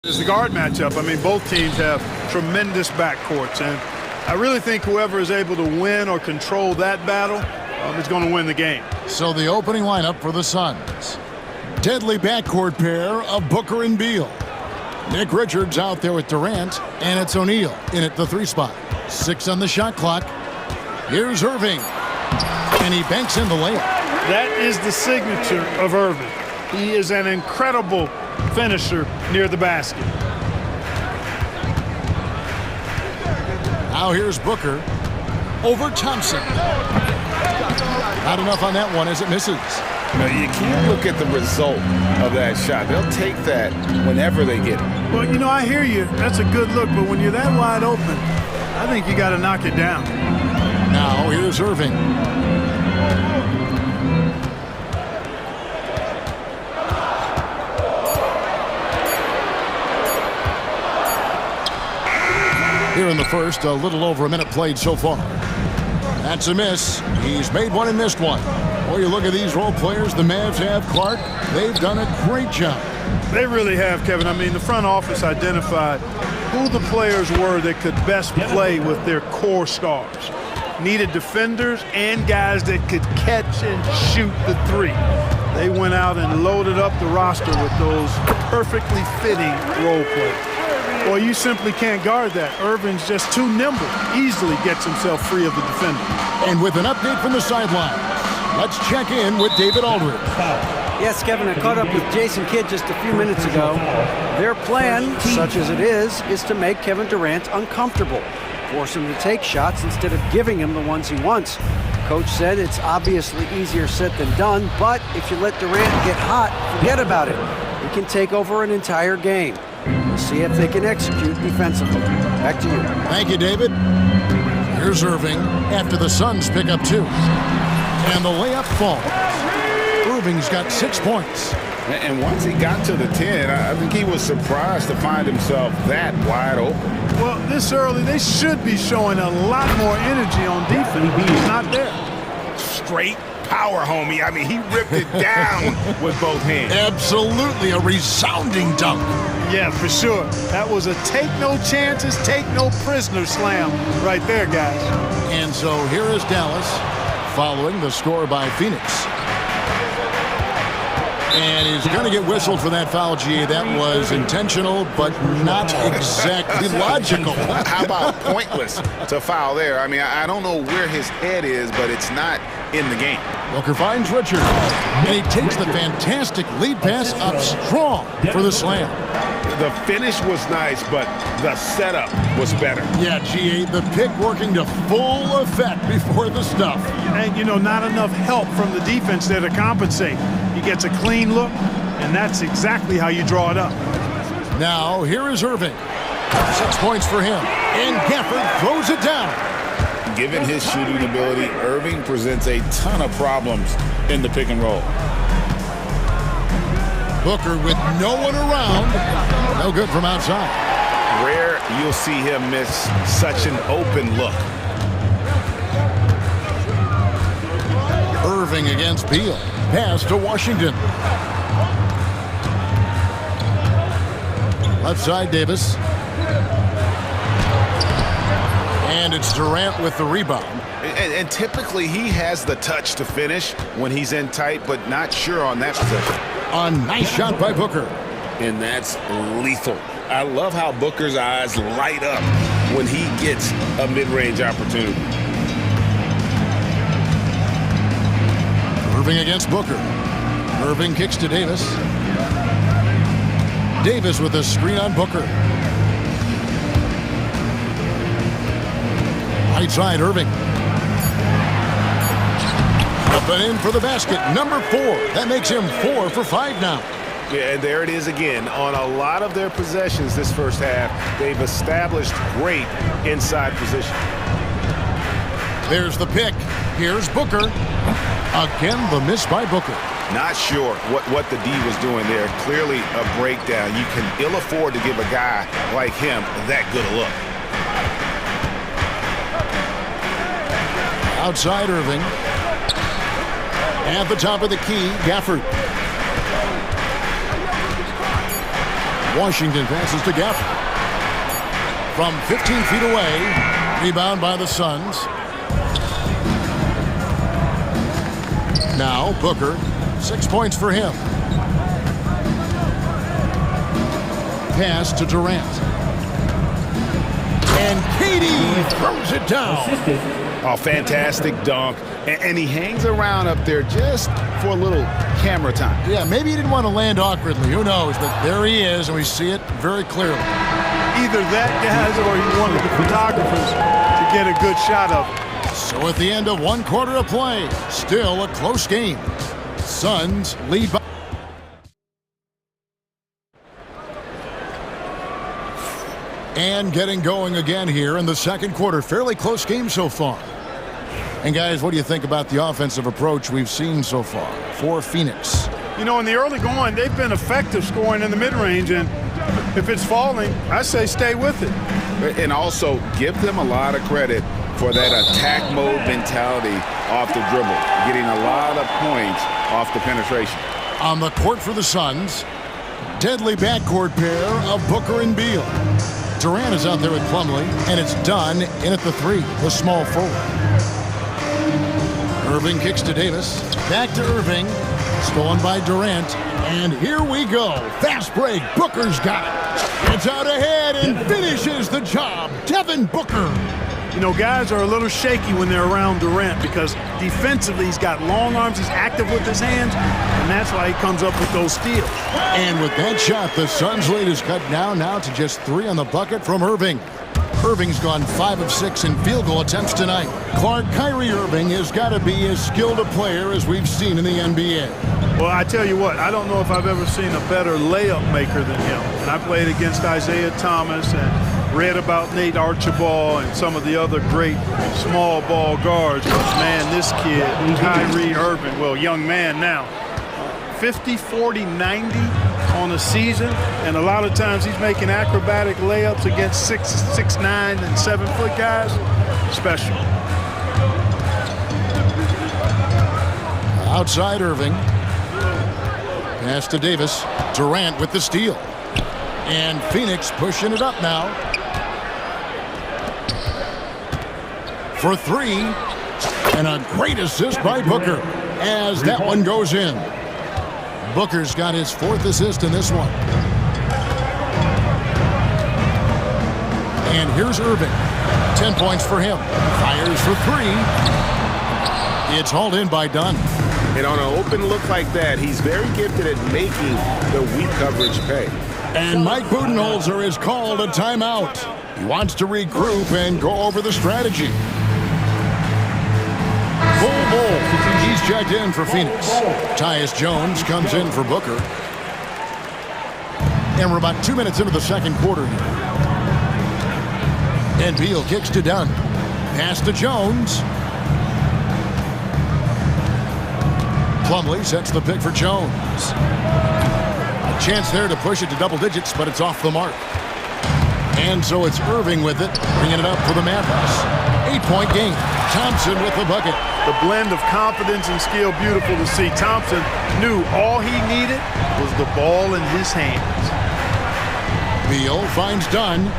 It's the guard matchup. I mean, both teams have tremendous backcourts, and I really think whoever is able to win or control that battle is going to win the game. So the opening lineup for the Suns. Deadly backcourt pair of Booker and Beal. Nick Richards out there with Durant, and it's O'Neal in at the 3 spot. 6 on the shot clock. Here's Irving, and he banks in the layup. That is the signature of Irving. He is an incredible finisher near the basket. Now here's Booker over Thompson. Not enough on that one as it misses. No, you can't look at the result of that shot. They'll take that whenever they get it. Well, you know, I hear you. That's a good look, but when you're that wide open, I think you got to knock it down. Now here's Irving. Here in the first, a little over a minute played so far. That's a miss. He's made one and missed one. Boy, you look at these role players the Mavs have, Clark. They've done a great job. They really have, Kevin. I mean, the front office identified who the players were that could best play with their core stars. Needed defenders and guys that could catch and shoot the 3. They went out and loaded up the roster with those perfectly fitting role players. Well, you simply can't guard that. Irving's just too nimble. Easily gets himself free of the defender. And with an update from the sideline, let's check in with David Aldridge. Yes, Kevin, I caught up with Jason Kidd just a few minutes ago. Their plan, such as it is to make Kevin Durant uncomfortable. Force him to take shots instead of giving him the ones he wants. Coach said it's obviously easier said than done, but if you let Durant get hot, forget about it. He can take over an entire game. We'll see if they can execute defensively. Back to you. Thank you, David. Here's Irving after the Suns pick up 2. And the layup falls. Irving's got 6 points. And once he got to the 10, I think he was surprised to find himself that wide open. Well, this early, they should be showing a lot more energy on defense. He's not there. Straight power, homie. I mean, he ripped it down with both hands. Absolutely a resounding dunk. Yeah, for sure. That was a take no chances, take no prisoner slam right there, guys. And so here is Dallas following the score by Phoenix. And he's going to get whistled for that foul, G. That was intentional, but not exactly logical. How about pointless to foul there? I mean, I don't know where his head is, but it's not in the game. Booker finds Richards, and he takes the fantastic lead pass up strong for the slam. The finish was nice, but the setup was better. Yeah, G.A., the pick working to full effect before the stuff. And, you know, not enough help from the defense there to compensate. He gets a clean look, and that's exactly how you draw it up. Now, here is Irving. 6 points for him, and Gafford throws it down. Given his shooting ability, Irving presents a ton of problems in the pick and roll. Booker with no one around. No good from outside. Rare you'll see him miss such an open look. Irving against Beal. Pass to Washington. Left side, Davis. And it's Durant with the rebound. And typically he has the touch to finish when he's in tight, but not sure on that possession. A nice shot by Booker. And that's lethal. I love how Booker's eyes light up when he gets a mid-range opportunity. Irving against Booker. Irving kicks to Davis. Davis with a screen on Booker. Right side, Irving. Up and in for the basket, number 4. That makes him 4 for 5 now. Yeah, and there it is again. On a lot of their possessions this first half, they've established great inside position. There's the pick. Here's Booker. Again, the miss by Booker. Not sure what the D was doing there. Clearly a breakdown. You can ill afford to give a guy like him that good a look. Outside Irving. At the top of the key, Gafford. Washington passes to Gafford. From 15 feet away, rebound by the Suns. Now Booker, 6 points for him. Pass to Durant. And Katie throws it down. Oh, fantastic dunk. And he hangs around up there just for a little camera time. Yeah, maybe he didn't want to land awkwardly. Who knows? But there he is, and we see it very clearly. Either that, guys, or he wanted the photographers to get a good shot of it. So at the end of 1 quarter of play, still a close game. Suns lead by. And getting going again here in the second quarter. Fairly close game so far. And guys, what do you think about the offensive approach we've seen so far for Phoenix? You know, in the early going, they've been effective scoring in the mid-range, and if it's falling, I say stay with it. And also give them a lot of credit for that attack mode mentality off the dribble, getting a lot of points off the penetration. On the court for the Suns, deadly backcourt pair of Booker and Beal. Durant is out there with Plumlee, and it's done in at the 3, the small forward. Irving kicks to Davis. Back to Irving. Stolen by Durant. And here we go. Fast break. Booker's got it. It's out ahead and finishes the job. Devin Booker. You know, guys are a little shaky when they're around Durant because defensively he's got long arms. He's active with his hands, and that's why he comes up with those steals. And with that shot, the Suns' lead is cut down now to just 3 on the bucket from Irving. Irving's gone 5 of 6 in field goal attempts tonight. Kyrie Irving has got to be as skilled a player as we've seen in the NBA. Well, I tell you what, I don't know if I've ever seen a better layup maker than him. And I played against Isaiah Thomas and read about Nate Archibald and some of the other great small ball guards. But man, this kid, Kyrie Irving, well, young man now, 50, 40, 90 on a season, and a lot of times he's making acrobatic layups against 6'9" and 7-foot guys. Special. Outside Irving. Pass to Davis. Durant with the steal. And Phoenix pushing it up now. For 3. And a great assist by Booker as that one goes in. Booker's got his 4th assist in this one. And here's Irving. 10 points for him. Fires for 3. It's hauled in by Dunn. And on an open look like that, he's very gifted at making the weak coverage pay. And Mike Budenholzer has called a timeout. He wants to regroup and go over the strategy. Bull. He's checked in for Phoenix. Tyus Jones comes in for Booker. And we're about 2 minutes into the second quarter here. And Beal kicks to Dunn. Pass to Jones. Plumlee sets the pick for Jones. A chance there to push it to double digits, but it's off the mark. And so it's Irving with it, bringing it up for the Mavericks. 8-point game. Thompson with the bucket. The blend of confidence and skill, beautiful to see. Thompson knew all he needed was the ball in his hands. Beal finds Dunn.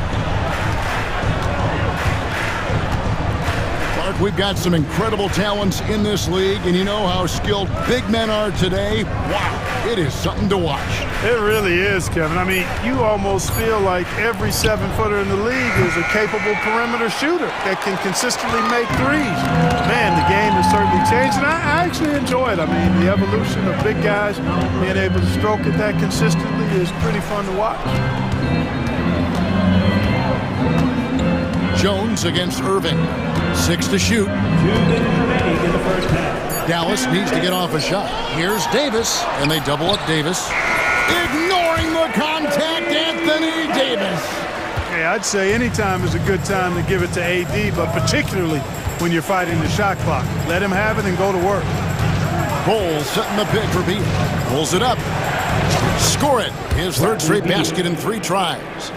Clark, we've got some incredible talents in this league, and you know how skilled big men are today. Wow, it is something to watch. It really is, Kevin. I mean, you almost feel like every 7-footer in the league is a capable perimeter shooter that can consistently make threes. Man, the game has certainly changed, and I actually enjoy it. I mean, the evolution of big guys being able to stroke it that consistently is pretty fun to watch. Jones against Irving. 6 to shoot. Dallas needs to get off a shot. Here's Davis, and they double up Davis. Ignoring the contact, Anthony Davis. Hey, I'd say any time is a good time to give it to AD, but particularly when you're fighting the shot clock. Let him have it and go to work. Bowles setting the pick for Beal. Pulls it up. Score it. His 3rd straight basket in 3 tries.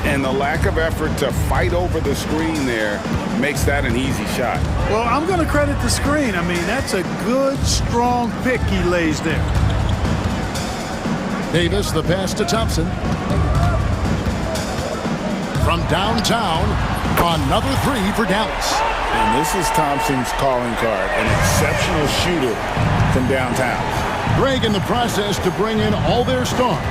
And the lack of effort to fight over the screen there makes that an easy shot. Well, I'm going to credit the screen. I mean, that's a good, strong pick he lays there. Davis, the pass to Thompson. From downtown, another three for Dallas. And this is Thompson's calling card, an exceptional shooter from downtown. Greg in the process to bring in all their stars.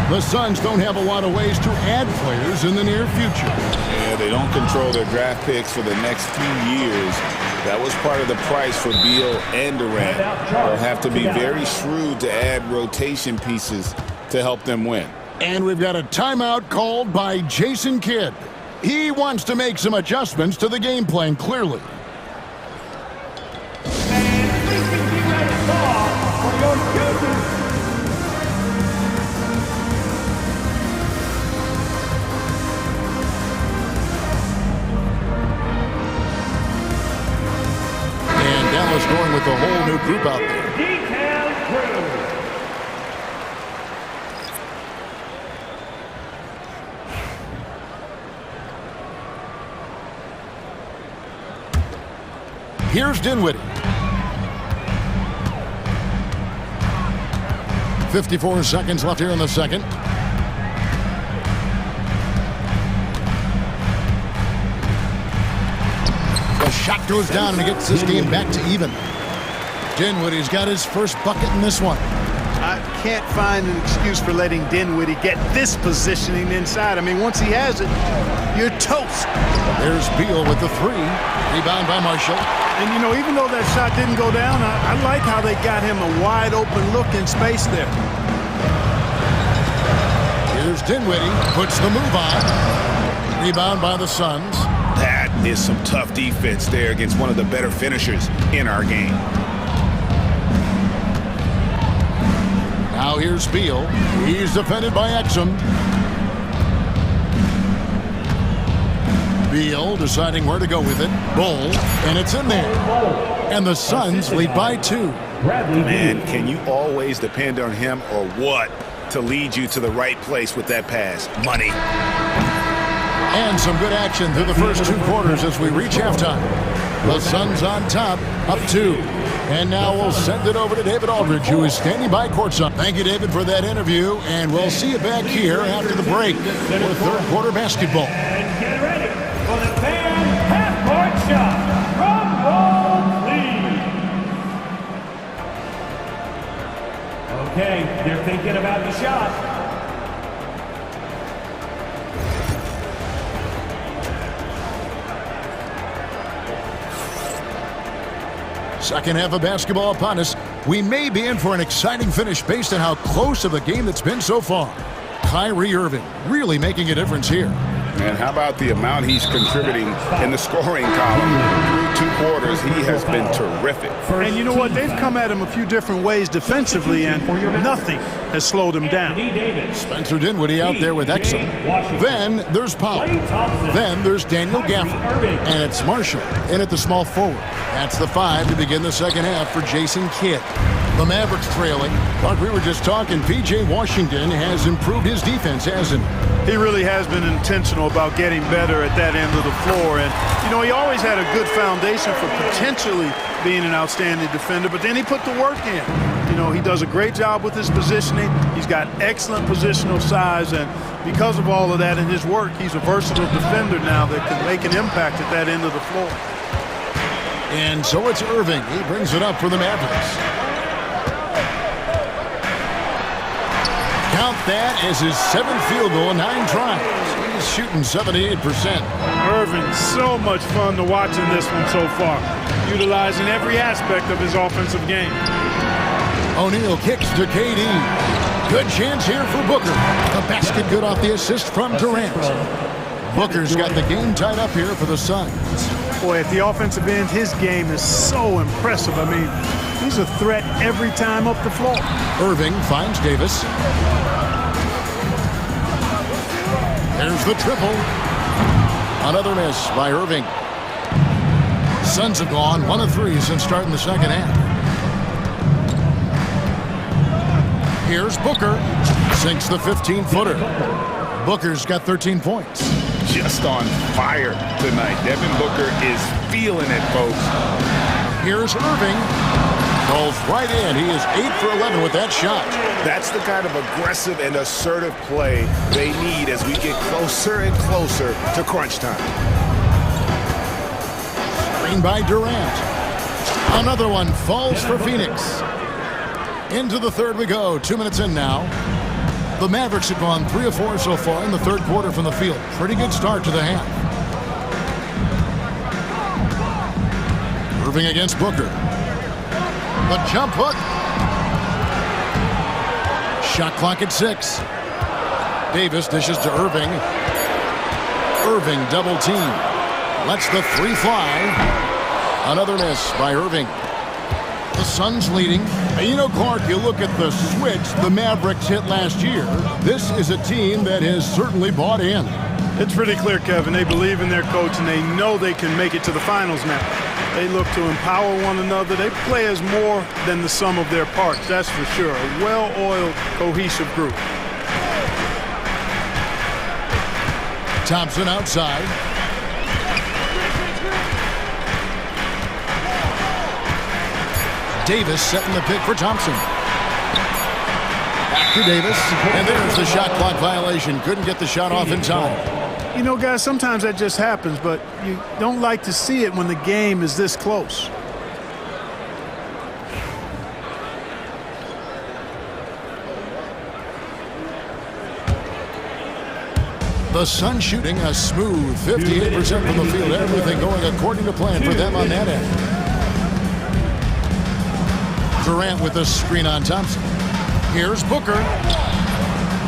The Suns don't have a lot of ways to add players in the near future. Yeah, they don't control their draft picks for the next few years. That was part of the price for Beal and Durant. They'll have to be very shrewd to add rotation pieces to help them win. And we've got a timeout called by Jason Kidd. He wants to make some adjustments to the game plan, clearly. And Dallas going with a whole new group out there. Here's Dinwiddie. 54 seconds left here in the second. The shot goes down and it gets this game back to even. Dinwiddie's got his first bucket in this one. I can't find an excuse for letting Dinwiddie get this positioning inside. I mean, once he has it, you're toast. There's Beal with the three. Rebound by Marshall. And, you know, even though that shot didn't go down, I like how they got him a wide open look in space there. Here's Dinwiddie. Puts the move on. Rebound by the Suns. That is some tough defense there against one of the better finishers in our game. Now here's Beal. He's defended by Exum. Beal deciding where to go with it. Bull, and it's in there. And the Suns lead by 2. Man, can you always depend on him or what to lead you to the right place with that pass? Money. And some good action through the first 2 quarters as we reach halftime. The Suns on top, up 2. And now we'll send it over to David Aldridge, who is standing by courtside. Thank you, David, for that interview, and we'll see you back here after the break for third quarter basketball. And get ready for the fan half-court shot. Drum roll, please. Okay, they're thinking about the shot. Second half of basketball upon us. We may be in for an exciting finish based on how close of a game it's been so far. Kyrie Irving really making a difference here. And how about the amount he's contributing in the scoring column? Through 2 quarters, he has been terrific. And you know what? They've come at him a few different ways defensively, and nothing has slowed him down. Spencer Dinwiddie out there with Exum. Then there's Powell. Then there's Daniel Gafford. And it's Marshall in at the small forward. That's the 5 to begin the second half for Jason Kidd. The Mavericks trailing. Like we were just talking, P.J. Washington has improved his defense, hasn't he? He really has been intentional about getting better at that end of the floor. And, you know, he always had a good foundation for potentially being an outstanding defender, but then he put the work in. You know, he does a great job with his positioning. He's got excellent positional size, and because of all of that in his work, he's a versatile defender now that can make an impact at that end of the floor. And so it's Irving. He brings it up for the Mavericks. Count that as his 7th field goal in 9 tries. He's shooting 78%. Irving, so much fun to watch in this one so far, utilizing every aspect of his offensive game. O'Neal kicks to KD. Good chance here for Booker. The basket good off the assist from Durant. Booker's got the game tied up here for the Suns. Boy, at the offensive end, his game is so impressive. I mean, he's a threat every time up the floor. Irving finds Davis. There's the triple. Another miss by Irving. Suns have gone 1 of 3 since starting the second half. Here's Booker. Sinks the 15-footer. Booker's got 13 points. Just on fire tonight. Devin Booker is feeling it, folks. Here's Irving. Falls right in. He is 8 for 11 with that shot. That's the kind of aggressive and assertive play they need as we get closer and closer to crunch time. Screen by Durant. Another one falls for Phoenix. Into the third we go. 2 minutes in now. The Mavericks have gone 3 of 4 so far in the third quarter from the field. Pretty good start to the half. Irving against Booker. The jump hook. Shot clock at 6. Davis dishes to Irving. Irving double team. Lets the three fly. Another miss by Irving. The Suns leading. You know, Clark, you look at the switch the Mavericks hit last year. This is a team that has certainly bought in. It's pretty clear, Kevin. They believe in their coach, and they know they can make it to the finals now. They look to empower one another. They play as more than the sum of their parts, that's for sure. A well-oiled, cohesive group. Thompson outside. Davis setting the pick for Thompson. Back to Davis, and there's the shot clock violation. Couldn't get the shot off in time. You know, guys, sometimes that just happens, but you don't like to see it when the game is this close. The Suns shooting a smooth 58% from the field. Everything going according to plan for them on that end. Durant with a screen on Thompson. Here's Booker.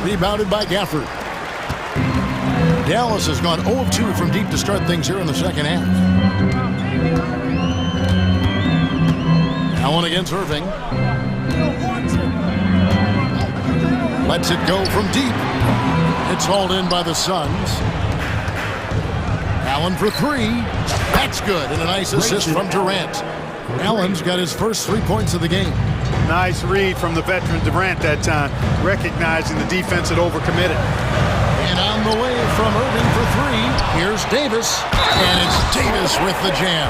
Rebounded by Gafford. Dallas has gone 0 of 2 from deep to start things here in the second half. Allen against Irving. Lets it go from deep. It's hauled in by the Suns. Allen for 3. That's good. And a nice assist from Durant. Allen's got his first 3 points of the game. Nice read from the veteran Durant that time, recognizing the defense had overcommitted. And on the way from Irving for 3, here's Davis. And it's Davis with the jam.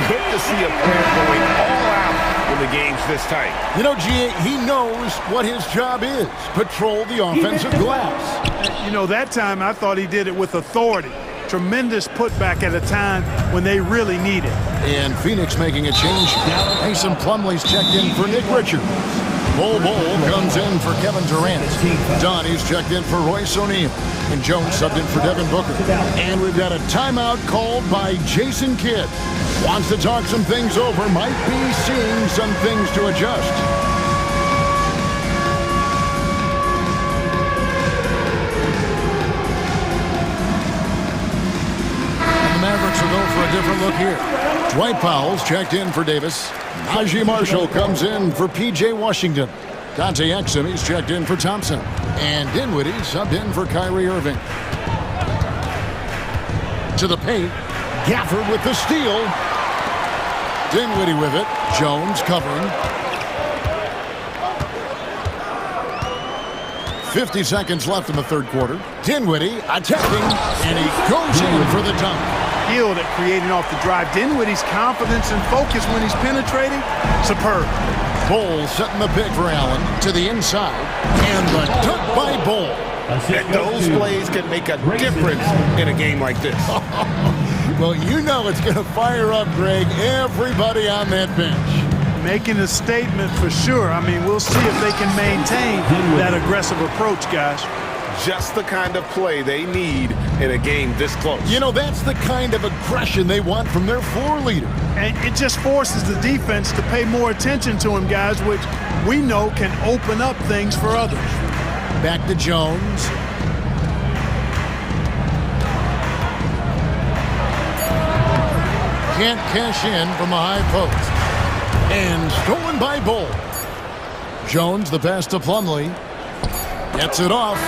Good to see a player going all out when the game's this tight. You know, G.A., he knows what his job is. Patrol the offensive glass. You know, that time I thought he did it with authority. Tremendous putback at a time when they really need it. And Phoenix making a change. Mason Plumlee's checked in for Nick Richards. Bol comes in for Kevin Durant. Donnie's checked in for Royce O'Neal. And Jones subbed in for Devin Booker. And we've got a timeout called by Jason Kidd. Wants to talk some things over. Might be seeing some things to adjust. Mavericks will go for a different look here. Dwight Powell's checked in for Davis. Najee Marshall comes in for P.J. Washington. Dante Exum, he's checked in for Thompson. And Dinwiddie subbed in for Kyrie Irving. To the paint. Gafford with the steal. Dinwiddie with it. Jones covering. 50 seconds left in the third quarter. Dinwiddie attacking, and he goes in for the dunk. At creating off the drive. Dinwiddie's confidence and focus when he's penetrating, superb. Bol setting the pick for Allen to the inside, and the dunk by Bol. And those plays can make a difference in a game like this. Well, you know it's going to fire up, Greg, everybody on that bench. Making a statement for sure. I mean, we'll see if they can maintain that aggressive approach, guys. Just the kind of play they need in a game this close. You know, that's the kind of aggression they want from their floor leader. And it just forces the defense to pay more attention to him, guys, which we know can open up things for others. Back to Jones. Can't cash in from the high post. And stolen by Bol. Jones, the pass to Plumlee. Gets it off.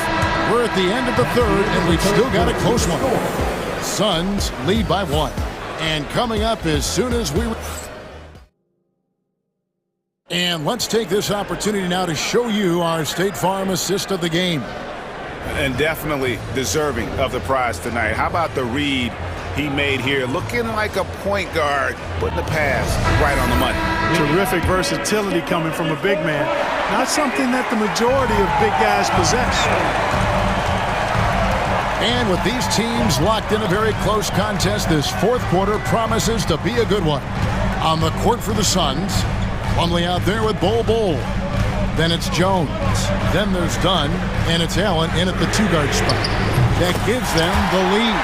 We're at the end of the third, and we've still got a close one. Suns lead by 1. And coming up as soon as we... And let's take this opportunity now to show you our State Farm assist of the game. And definitely deserving of the prize tonight. How about the read he made here, looking like a point guard, putting the pass right on the money. Terrific versatility coming from a big man. Not something that the majority of big guys possess. And with these teams locked in a very close contest, this fourth quarter promises to be a good one. On the court for the Suns, Plumlee out there with Bol. Then it's Jones. Then there's Dunn, and it's Allen in at the two-guard spot. That gives them the lead.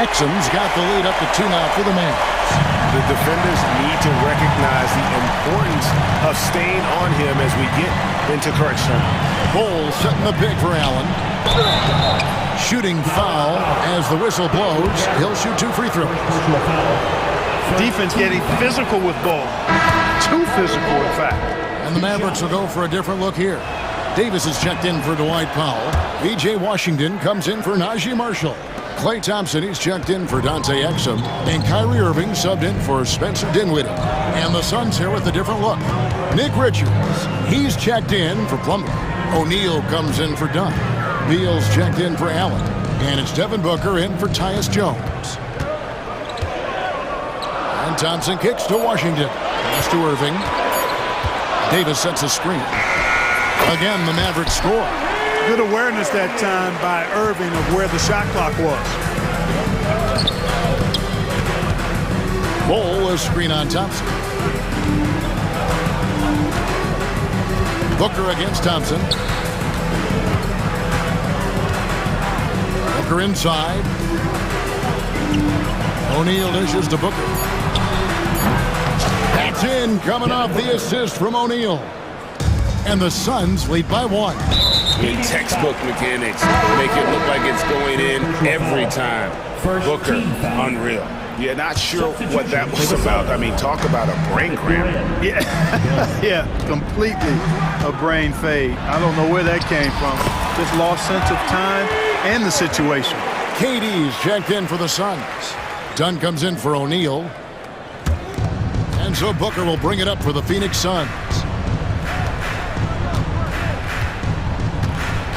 Exum's got the lead up to 2 now for the Mavs. The defenders need to recognize the importance of staying on him as we get into crunch time. Bol setting the pick for Allen. Shooting foul as the whistle blows. He'll shoot 2 free throws. Defense getting physical with Bol. Too physical, in fact. And the Mavericks will go for a different look here. Davis is checked in for Dwight Powell. B.J. Washington comes in for Najee Marshall. Klay Thompson, he's checked in for Dante Exum. And Kyrie Irving subbed in for Spencer Dinwiddie. And the Suns here with a different look. Nick Richards, he's checked in for Plumlee. O'Neal comes in for Dunn. Beal's checked in for Allen. And it's Devin Booker in for Tyus Jones. And Thompson kicks to Washington. Pass to Irving. Davis sets a screen. Again, the Mavericks score. Good awareness that time by Irving of where the shot clock was. Bol a screen on Thompson. Booker against Thompson. Booker inside. O'Neal dishes to Booker. That's in, coming off the assist from O'Neal. And the Suns lead by 1. In textbook mechanics, make it look like it's going in every time. Booker, unreal. Yeah, not sure what that was about. I mean, talk about a brain cramp. Yeah, yeah, completely a brain fade. I don't know where that came from. Just lost sense of time and the situation. KD's checked in for the Suns. Dunn comes in for O'Neal. And so Booker will bring it up for the Phoenix Suns.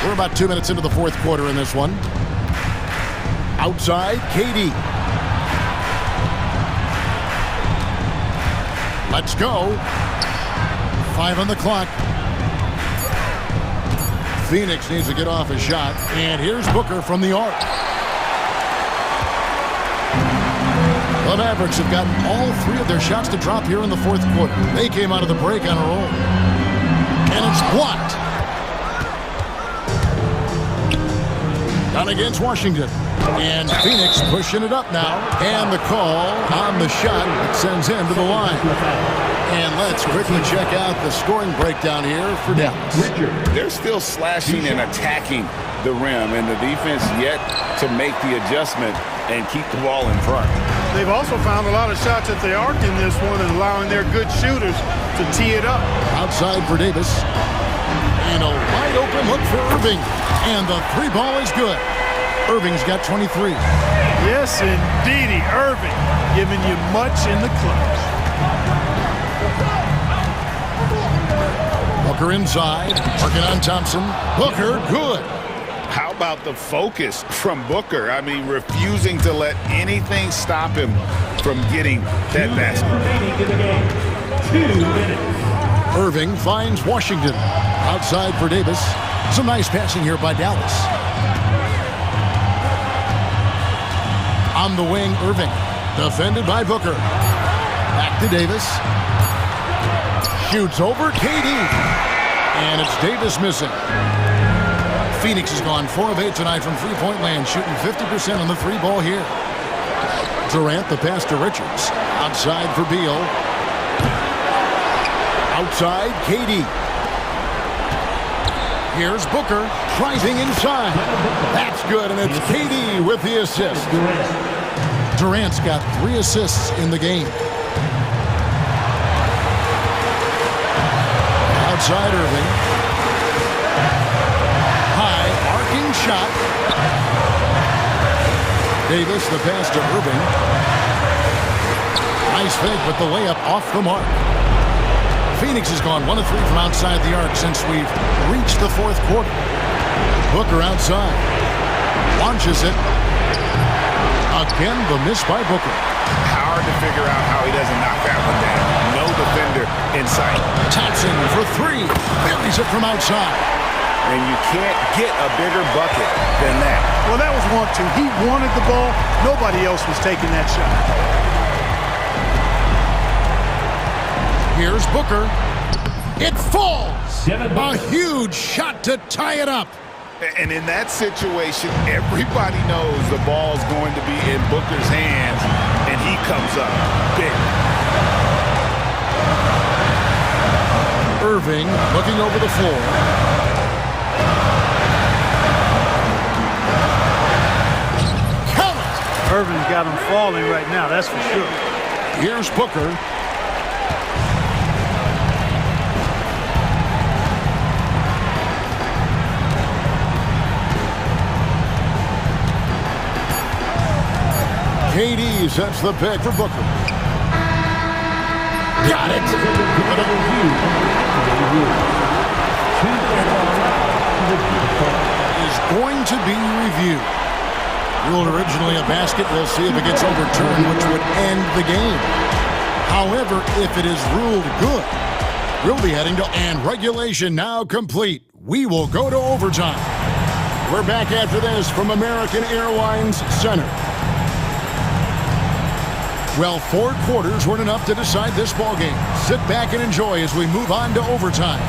We're about 2 minutes into the fourth quarter in this one. Outside, KD. Let's go. 5 on the clock. Phoenix needs to get off a shot. And here's Booker from the arc. The Mavericks have gotten all 3 of their shots to drop here in the fourth quarter. They came out of the break on a roll. And it's blocked. Done against Washington. And Phoenix pushing it up now. And the call on the shot that sends him to the line. And let's quickly check out the scoring breakdown here for Dallas. They're still slashing and attacking the rim, and the defense yet to make the adjustment and keep the ball in front. They've also found a lot of shots at the arc in this one and allowing their good shooters to tee it up. Outside for Davis. And a wide open look for Irving. And the 3 ball is good. Irving's got 23. Yes, indeedy. Irving giving you much in the clutch. Booker inside. Working on Thompson. Booker, good. How about the focus from Booker? I mean, refusing to let anything stop him from getting that basket. 2 minutes. Irving finds Washington. Outside for Davis. Some nice passing here by Dallas. On the wing, Irving. Defended by Booker. Back to Davis. Shoots over KD. And it's Davis missing. Phoenix has gone 4 of 8 tonight from three-point land, shooting 50% on the 3 ball here. Durant, the pass to Richards. Outside for Beal. Outside, KD. Here's Booker, driving inside. That's good, and it's KD with the assist. Durant's got 3 assists in the game. Outside Irving. High, arcing shot. Davis, the pass to Irving. Nice fake, but the layup off the mark. Phoenix has gone 1 of 3 from outside the arc since we've reached the fourth quarter. Booker outside. Launches it. A Again, the miss by Booker. Hard to figure out how he doesn't knock that one down. No defender in sight. Thompson for three. Buries it from outside. And you can't get a bigger bucket than that. Well, that was 1-2. He wanted the ball. Nobody else was taking that shot. Here's Booker. It falls. A huge shot to tie it up. And in that situation, everybody knows the ball's going to be in Booker's hands, and he comes up big. Irving looking over the floor. Count it! Irving's got him falling right now, that's for sure. Here's Booker. KD sets the pick for Booker. Got it! Is going to be reviewed. Ruled originally a basket, we'll see if it gets overturned, which would end the game. However, if it is ruled good, we'll be heading to and regulation now complete. We will go to overtime. We're back after this from American Airlines Center. Well, 4 quarters weren't enough to decide this ballgame. Sit back and enjoy as we move on to overtime.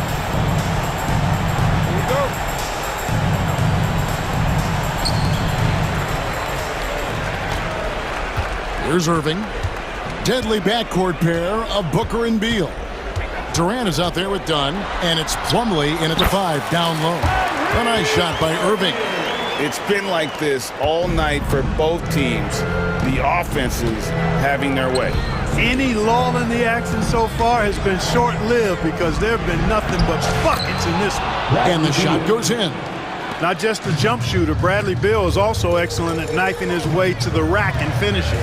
Here we go. Here's Irving. Deadly backcourt pair of Booker and Beal. Durant is out there with Dunn, and it's Plumlee in at the 5, down low. A nice shot by Irving. It's been like this all night for both teams. The offenses having their way. Any lull in the action so far has been short-lived because there have been nothing but buckets in this one. And the shot goes in. Not just a jump shooter, Bradley Beal is also excellent at knifing his way to the rack and finishing.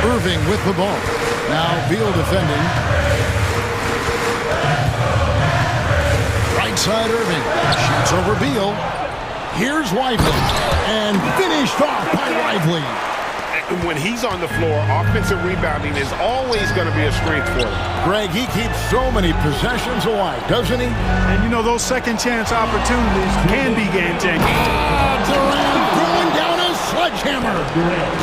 Irving with the ball. Now Beal defending. Right side Irving. Shoots over Beal. Here's Lively. And finished off by Lively. When he's on the floor, offensive rebounding is always going to be a strength for him. Greg, he keeps so many possessions alive, doesn't he? And you know, those second chance opportunities can be game changing. Durant throwing down a sledgehammer.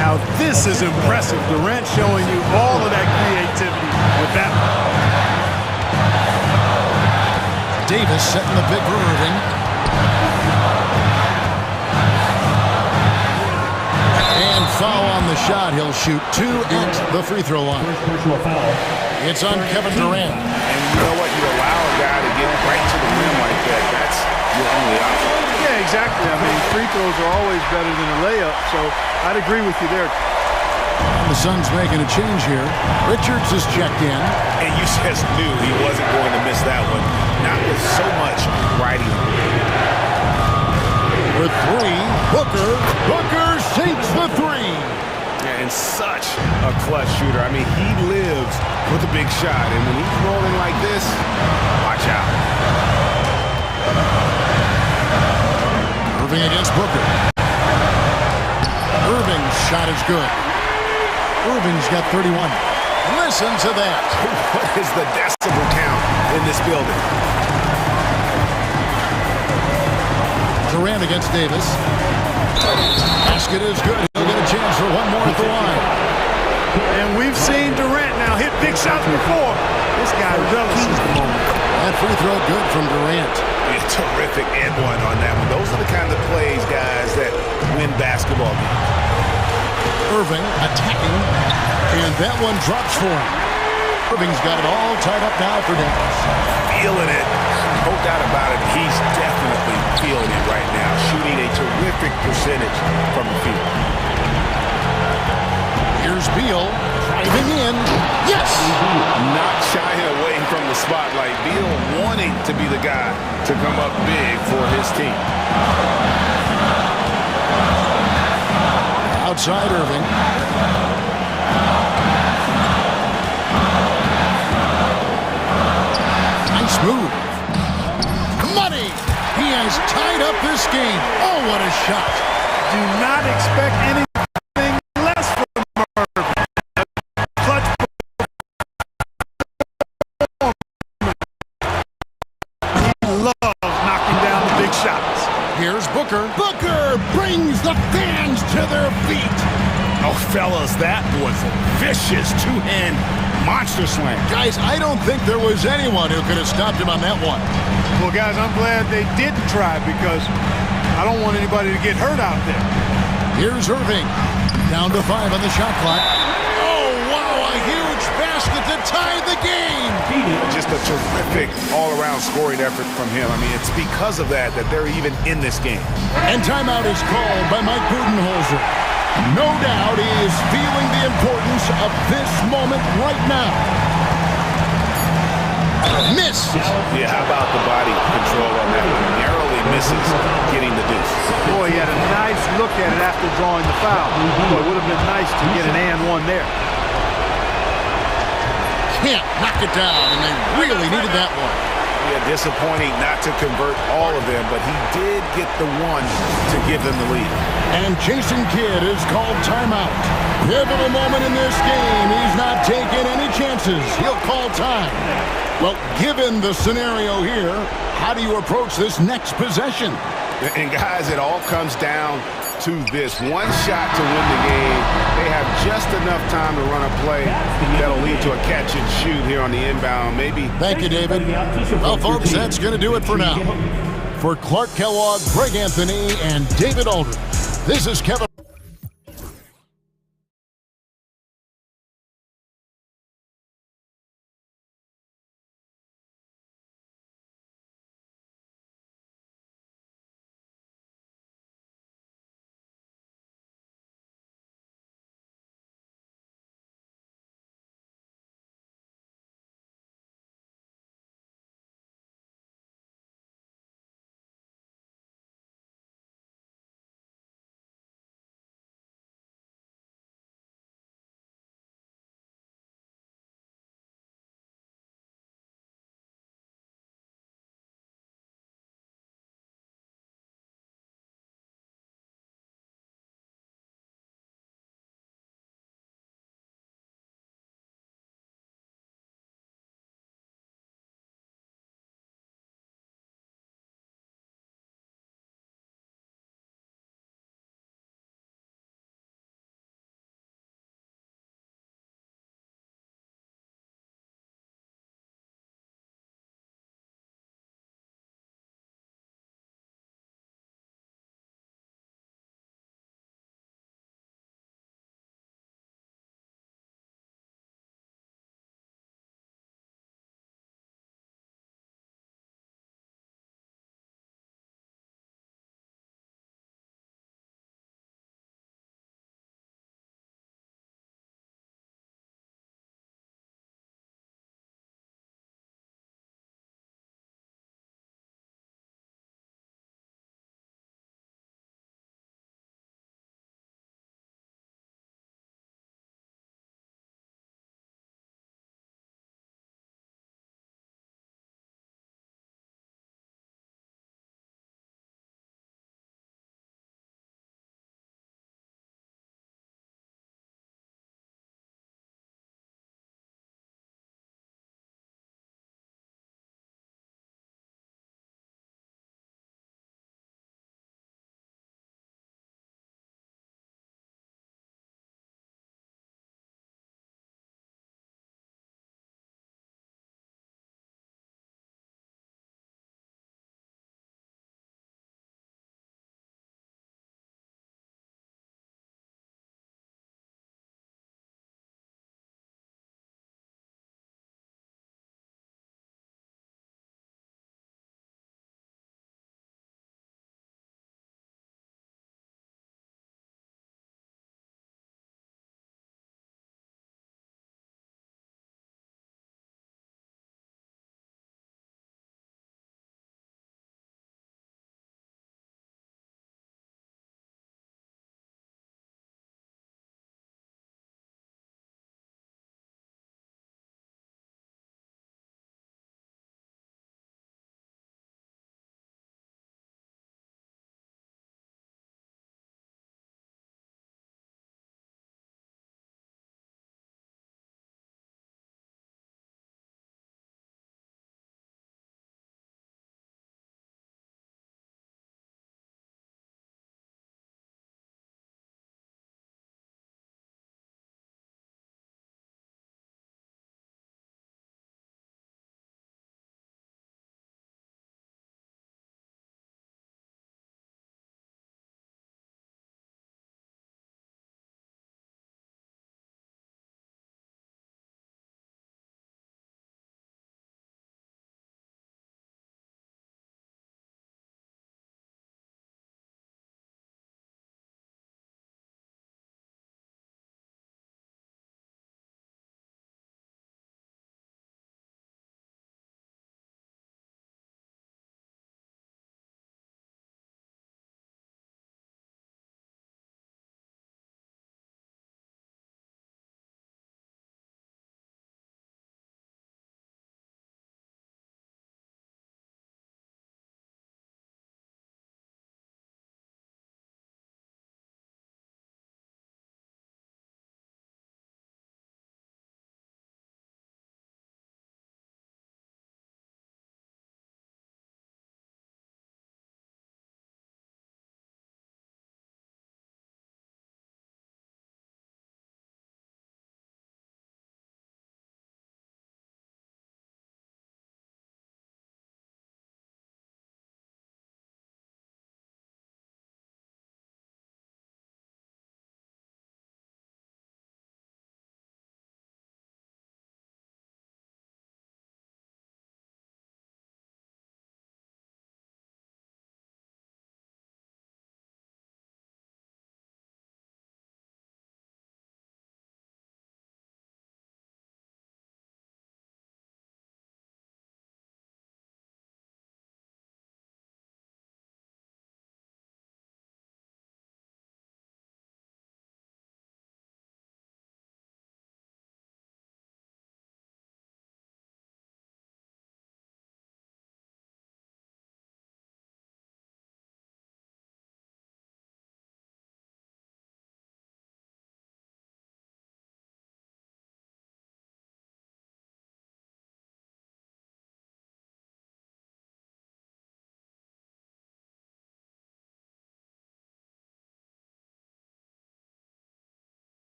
Now this is impressive. Durant showing you all of that creativity with that one. Davis setting the pick for Irving. And foul on the shot. He'll shoot 2 at the free throw line. It's on Kevin Durant. And you know what? You allow a guy to get right to the rim like that. That's your only option. Yeah, exactly. I mean, free throws are always better than a layup, so I'd agree with you there. The Suns making a change here. Richards is checked in. And you just knew he wasn't going to miss that one. Not with so much riding on it. With 3, Booker. Booker sinks the 3. Yeah, and such a clutch shooter. I mean, he lives with a big shot. And when he's rolling like this, watch out. Irving against Booker. Irving's shot is good. Irving's got 31. Listen to that. What is the decibel count in this building? Durant against Davis. Basket is good. He'll get a chance for one more at the line. And we've seen Durant now hit big shots before. This guy relishes the moment. That free throw good from Durant. A terrific and one on that one. Those are the kind of plays, guys, that win basketball games. Irving attacking, and that one drops for him. Irving's got it all tied up now for Davis. Feeling it. No doubt about it. He's definitely feeling it right now. Shooting a terrific percentage from the field. Here's Beal driving in. Yes! Not shying away from the spotlight. Beal wanting to be the guy to come up big for his team. Outside Irving. Nice move. Money! He has tied up this game. Oh, what a shot. do not expect anything less from Irving. Clutch he loves knocking down the big shots. Here's Booker. Booker brings the fans to their feet. Oh, fellas, that was a vicious two-hand monster slam. Guys, I don't think there was anyone who could have stopped him on that one. Well, guys, I'm glad they didn't try because I don't want anybody to get hurt out there. Here's Irving. Down to 5 on the shot clock. Oh, wow, a huge basket to tie the game. Just a terrific all-around scoring effort from him. I mean, it's because of that they're even in this game. And timeout is called by Mike Budenholzer. No doubt he is feeling the importance of this moment right now. Miss. Yeah, how about the body control on that one? Narrowly misses getting the deuce. Boy, he had a nice look at it after drawing the foul. Boy, it would have been nice to get an and one there. Can't knock it down, and they really needed that one. Yeah, disappointing not to convert all of them, but he did get the one to give them the lead. And Jason Kidd is called timeout. Pivotal moment in this game. He's not taking any chances. He'll call time. Well, given the scenario here, how do you approach this next possession? And guys, it all comes down to this one shot to win the game. They have just enough time to run a play that'll lead to a catch and shoot here on the inbound. Maybe. Thank you, David. Well, folks, that's going to do it for now. For Clark Kellogg, Greg Anthony, and David Aldridge, this is Kevin.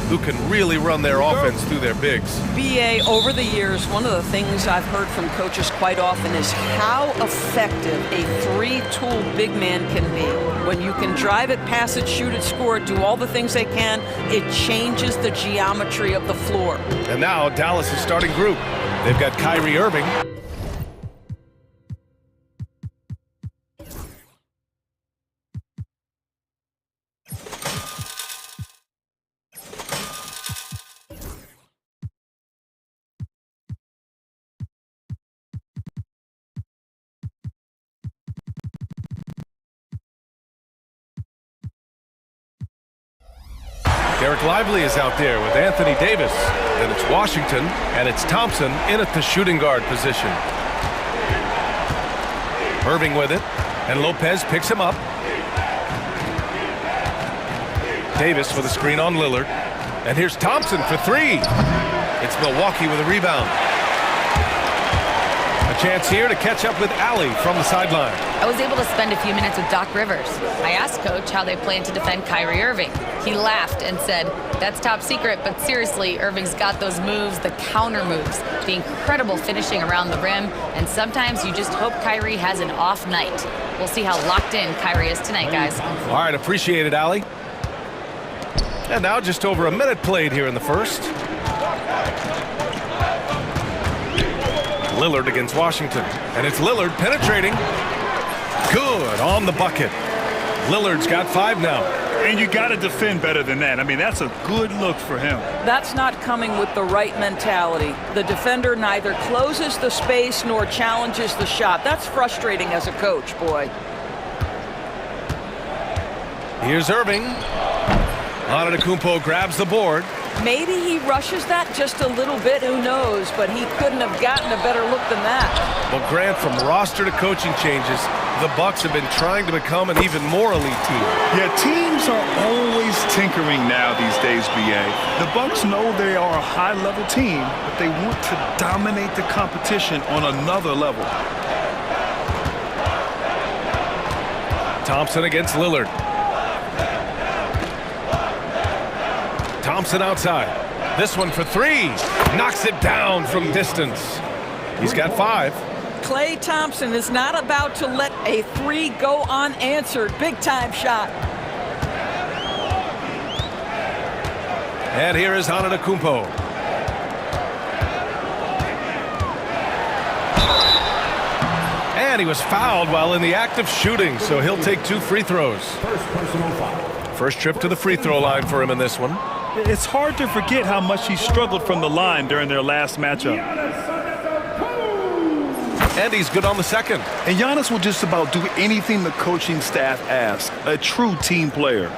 who can really run their offense through their bigs. BA, over the years, one of the things I've heard from coaches quite often is how effective a three-tool big man can be. When you can drive it, pass it, shoot it, score it, do all the things they can, it changes the geometry of the floor. And now Dallas' starting group. They've got Kyrie Irving. Derek Lively is out there with Anthony Davis. Then it's Washington, and it's Thompson in at the shooting guard position. Irving with it, and Lopez picks him up. Davis with a screen on Lillard. And here's Thompson for three. It's Milwaukee with a rebound. A chance here to catch up with Allie from the sideline. I was able to spend a few minutes with Doc Rivers. I asked Coach how they plan to defend Kyrie Irving. He laughed and said, "That's top secret, but seriously, Irving's got those moves, the counter moves, the incredible finishing around the rim, and sometimes you just hope Kyrie has an off night." We'll see how locked in Kyrie is tonight, guys. All right, appreciate it, Allie. And now just over a minute played here in the first. Lillard against Washington, and it's Lillard penetrating. Good on the bucket. Lillard's got 5 now. And you got to defend better than that. I mean, that's a good look for him. That's not coming with the right mentality. The defender neither closes the space nor challenges the shot. That's frustrating as a coach, boy. Here's Irving. Antetokounmpo grabs the board. Maybe he rushes that just a little bit, who knows, but he couldn't have gotten a better look than that. Well, Grant, from roster to coaching changes, the Bucks have been trying to become an even more elite team. Yeah, teams are always tinkering now these days, BA. The Bucks know they are a high-level team, but they want to dominate the competition on another level. Thompson against Lillard. Thompson outside. This one for three. Knocks it down from distance. He's got 5. Klay Thompson is not about to let a 3 go unanswered. Big time shot. And here is Antetokounmpo. And he was fouled while in the act of shooting, so he'll take 2 free throws. First trip to the free throw line for him in this one. It's hard to forget how much he struggled from the line during their last matchup. And he's good on the second. And Giannis will just about do anything the coaching staff asks. A true team player.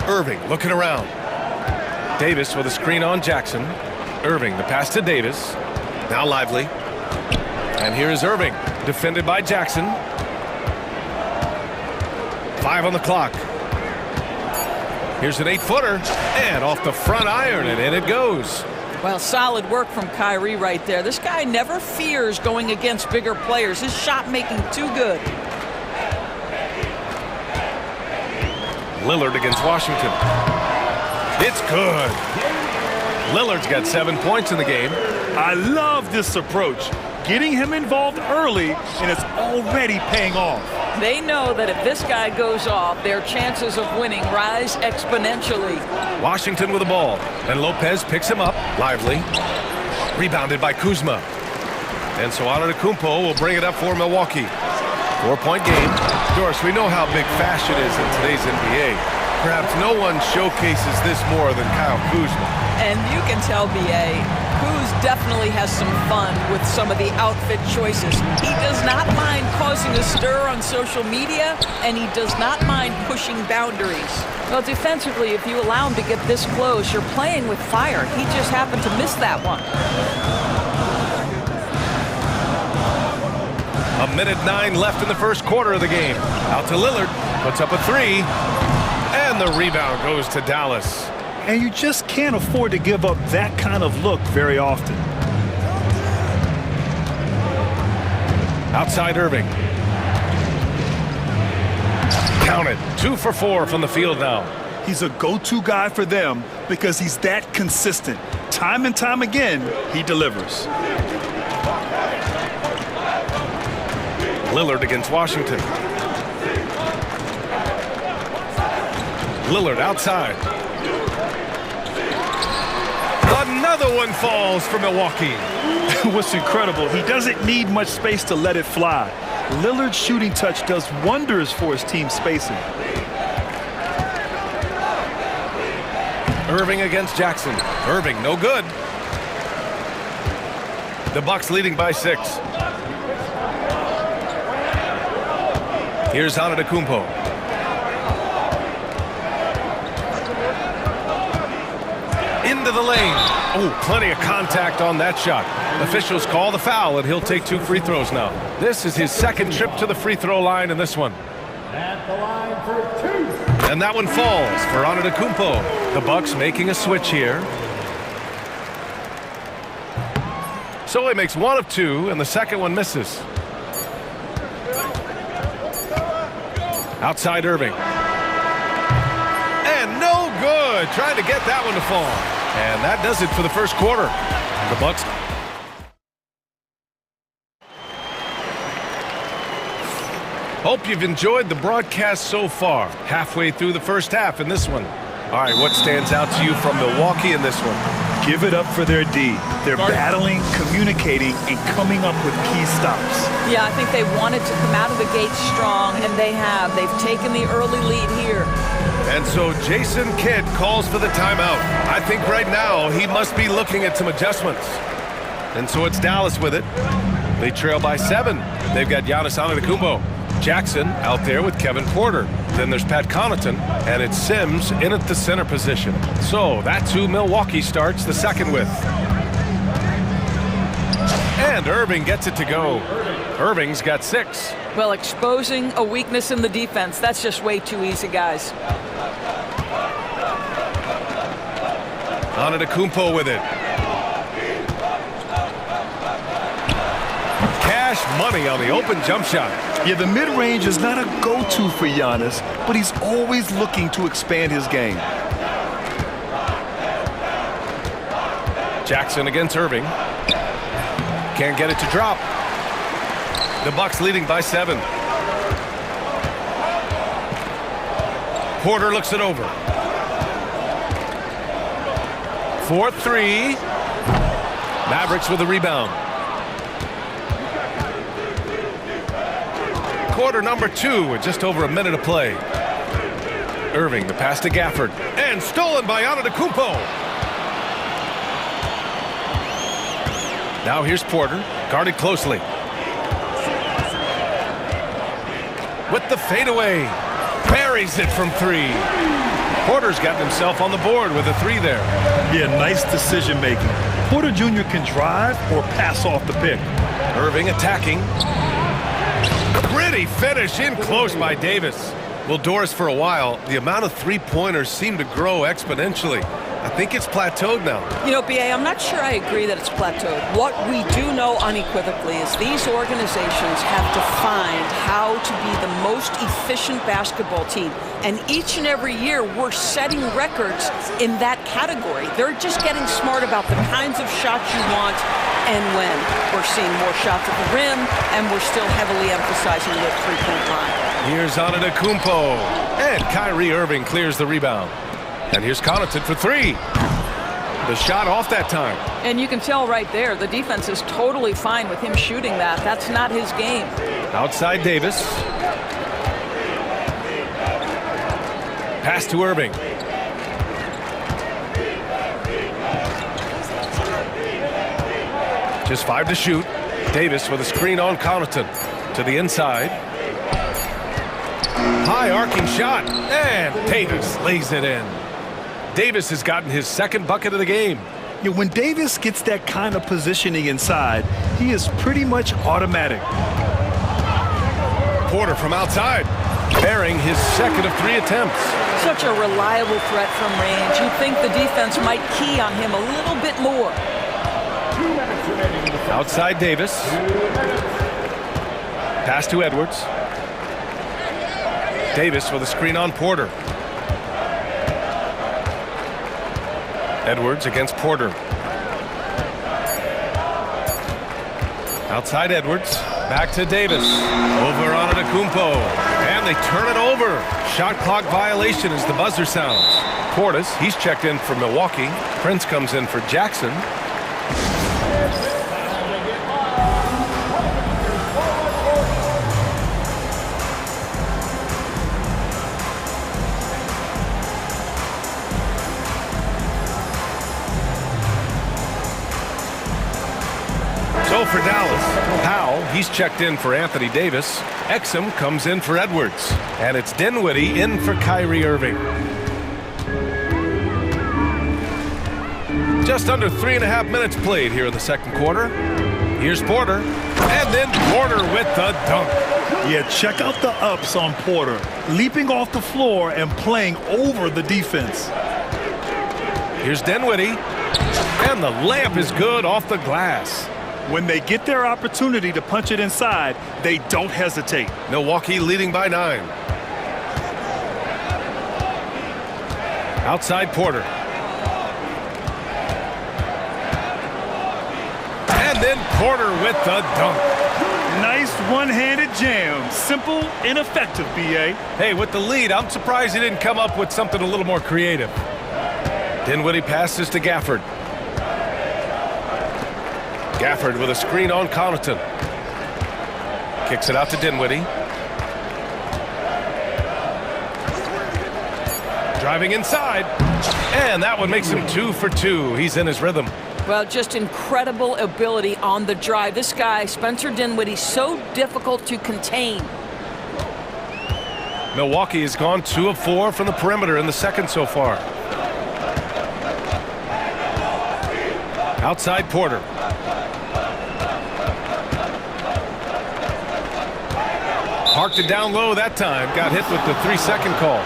Irving looking around. Davis with a screen on Jackson. Irving, the pass to Davis. Now Lively. And here is Irving, defended by Jackson. 5 on the clock. Here's an 8-footer, and off the front iron, and in it goes. Well, solid work from Kyrie right there. This guy never fears going against bigger players. His shot making too good. Lillard against Washington. It's good. Lillard's got 7 points in the game. I love this approach. Getting him involved early, and it's already paying off. They know that if this guy goes off, their chances of winning rise exponentially. Washington with the ball, and Lopez picks him up. Lively. Rebounded by Kuzma. And so Antetokounmpo will bring it up for Milwaukee. 4-point game. Doris, we know how big fashion is in today's NBA. Perhaps no one showcases this more than Kyle Kuzma. And you can tell, BA, Kuz definitely has some fun with some of the outfit choices. He does not mind causing a stir on social media, and he does not mind pushing boundaries. Well, defensively, if you allow him to get this close, you're playing with fire. He just happened to miss that one. A minute 9 left in the first quarter of the game. Out to Lillard, puts up a 3, and the rebound goes to Dallas. And you just can't afford to give up that kind of look very often. Outside Irving. Count it. 2 for 4 from the field now. He's a go-to guy for them because he's that consistent. Time and time again, he delivers. Lillard against Washington. Lillard outside. Another one falls for Milwaukee. What's incredible, he doesn't need much space to let it fly. Lillard's shooting touch does wonders for his team spacing. Irving against Jackson. Irving, no good. The Bucks leading by 6. Here's Antetokounmpo. Into the lane. Oh, plenty of contact on that shot. Officials call the foul, and he'll take 2 free throws now. This is his second trip to the free throw line in this one. At the line for 2. And that one falls for Antetokounmpo. The Bucks making a switch here. So he makes 1 of 2, and the second one misses. Outside Irving. And no good. Trying to get that one to fall. And that does it for the first quarter. The Bucks. Hope you've enjoyed the broadcast so far. Halfway through the first half in this one. All right, what stands out to you from Milwaukee in this one? Give it up for their D. They're battling, communicating, and coming up with key stops. Yeah, I think they wanted to come out of the gate strong, and they have. They've taken the early lead here. And so Jason Kidd calls for the timeout. I think right now he must be looking at some adjustments. And so it's Dallas with it. They trail by 7. They've got Giannis Antetokounmpo. Jackson out there with Kevin Porter. Then there's Pat Connaughton, and it's Sims in at the center position. So that's who Milwaukee starts the second with. And Irving gets it to go. Irving's got 6. Well, exposing a weakness in the defense, that's just way too easy, guys. Antetokounmpo with it. Cash money on the open jump shot. Yeah, the mid-range is not a go-to for Giannis, but he's always looking to expand his game. Jackson against Irving. Can't get it to drop. The Bucks leading by 7. Porter looks it over. 4-3. Mavericks with a rebound. Quarter number 2 with just over a minute of play. Irving, the pass to Gafford. And stolen by Antetokounmpo. Now here's Porter, guarded closely. With the fadeaway. Buries it from 3. Porter's got himself on the board with a 3 there. Yeah, nice decision making. Porter Jr. can drive or pass off the pick. Irving attacking. Gritty finish in close by Davis. Well, Doris, for a while, the amount of three-pointers seemed to grow exponentially. I think it's plateaued now. You know, B.A., I'm not sure I agree that it's plateaued. What we do know unequivocally is these organizations have to find how to be the most efficient basketball team. And each and every year, we're setting records in that category. They're just getting smart about the kinds of shots you want and when. We're seeing more shots at the rim, and we're still heavily emphasizing the three-point line. Here's Antetokounmpo. And Kyrie Irving clears the rebound. And here's Connaughton for 3. The shot off that time. And you can tell right there, the defense is totally fine with him shooting that. That's not his game. Outside Davis. Pass to Irving. Just 5 to shoot. Davis with a screen on Connaughton. To the inside. High arcing shot. And Davis lays it in. Davis has gotten his second bucket of the game. Yeah, when Davis gets that kind of positioning inside, he is pretty much automatic. Porter from outside, bearing his second of 3 attempts. Such a reliable threat from range. You'd think the defense might key on him a little bit more. Outside Davis. Pass to Edwards. Davis with a screen on Porter. Edwards against Porter. Outside Edwards. Back to Davis. Over on Antetokounmpo. And they turn it over. Shot clock violation as the buzzer sounds. Portis, he's checked in for Milwaukee. Prince comes in for Jackson. So for Dallas, Powell, he's checked in for Anthony Davis. Exum comes in for Edwards. And it's Dinwiddie in for Kyrie Irving. Just under 3.5 minutes played here in the second quarter. Here's Porter. And then Porter with the dunk. Yeah, check out the ups on Porter. Leaping off the floor and playing over the defense. Here's Dinwiddie. And the layup is good off the glass. When they get their opportunity to punch it inside, they don't hesitate. Milwaukee leading by 9. Outside Porter. And then Porter with the dunk. Nice one-handed jam. Simple and effective, B.A. Hey, with the lead, I'm surprised he didn't come up with something a little more creative. Dinwiddie passes to Gafford. Gafford with a screen on Connaughton. Kicks it out to Dinwiddie. Driving inside. And that one makes him 2 for 2. He's in his rhythm. Well, just incredible ability on the drive. This guy, Spencer Dinwiddie, so difficult to contain. Milwaukee has gone 2 of 4 from the perimeter in the second so far. Outside Porter. Parked it down low that time. Got hit with the 3-second call.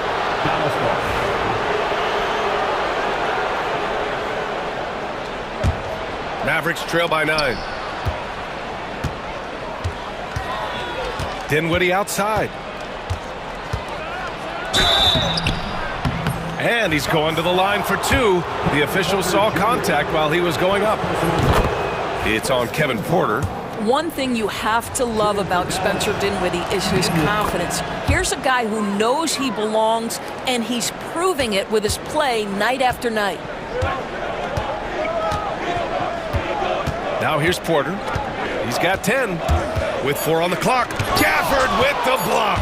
Mavericks trail by 9. Dinwiddie outside. And he's going to the line for 2. The official saw contact while he was going up. It's on Kevin Porter. One thing you have to love about Spencer Dinwiddie is his confidence. Here's a guy who knows he belongs, and he's proving it with his play night after night. Now here's Porter. He's got 10 with 4 on the clock. Gafford with the block.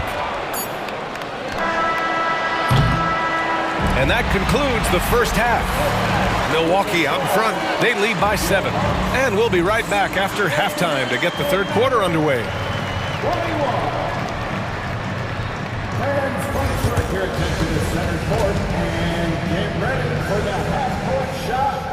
And that concludes the first half. Milwaukee out in front. They lead by 7. And we'll be right back after halftime to get the third quarter underway. Fans, please direct your attention to center court and get ready for the half-court shot.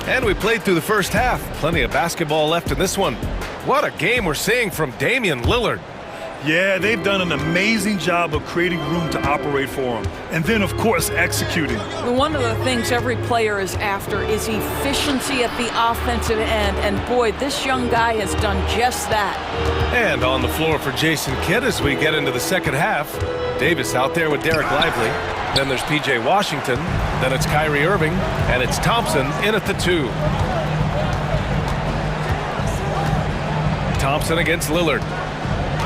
And we played through the first half. Plenty of basketball left in this one. What a game we're seeing from Damian Lillard. Yeah, they've done an amazing job of creating room to operate for him. And then, of course, executing. One of the things every player is after is efficiency at the offensive end. And boy, this young guy has done just that. And on the floor for Jason Kidd as we get into the second half. Davis out there with Derek Lively. Then there's P.J. Washington. Then it's Kyrie Irving. And it's Thompson in at the 2. Thompson against Lillard.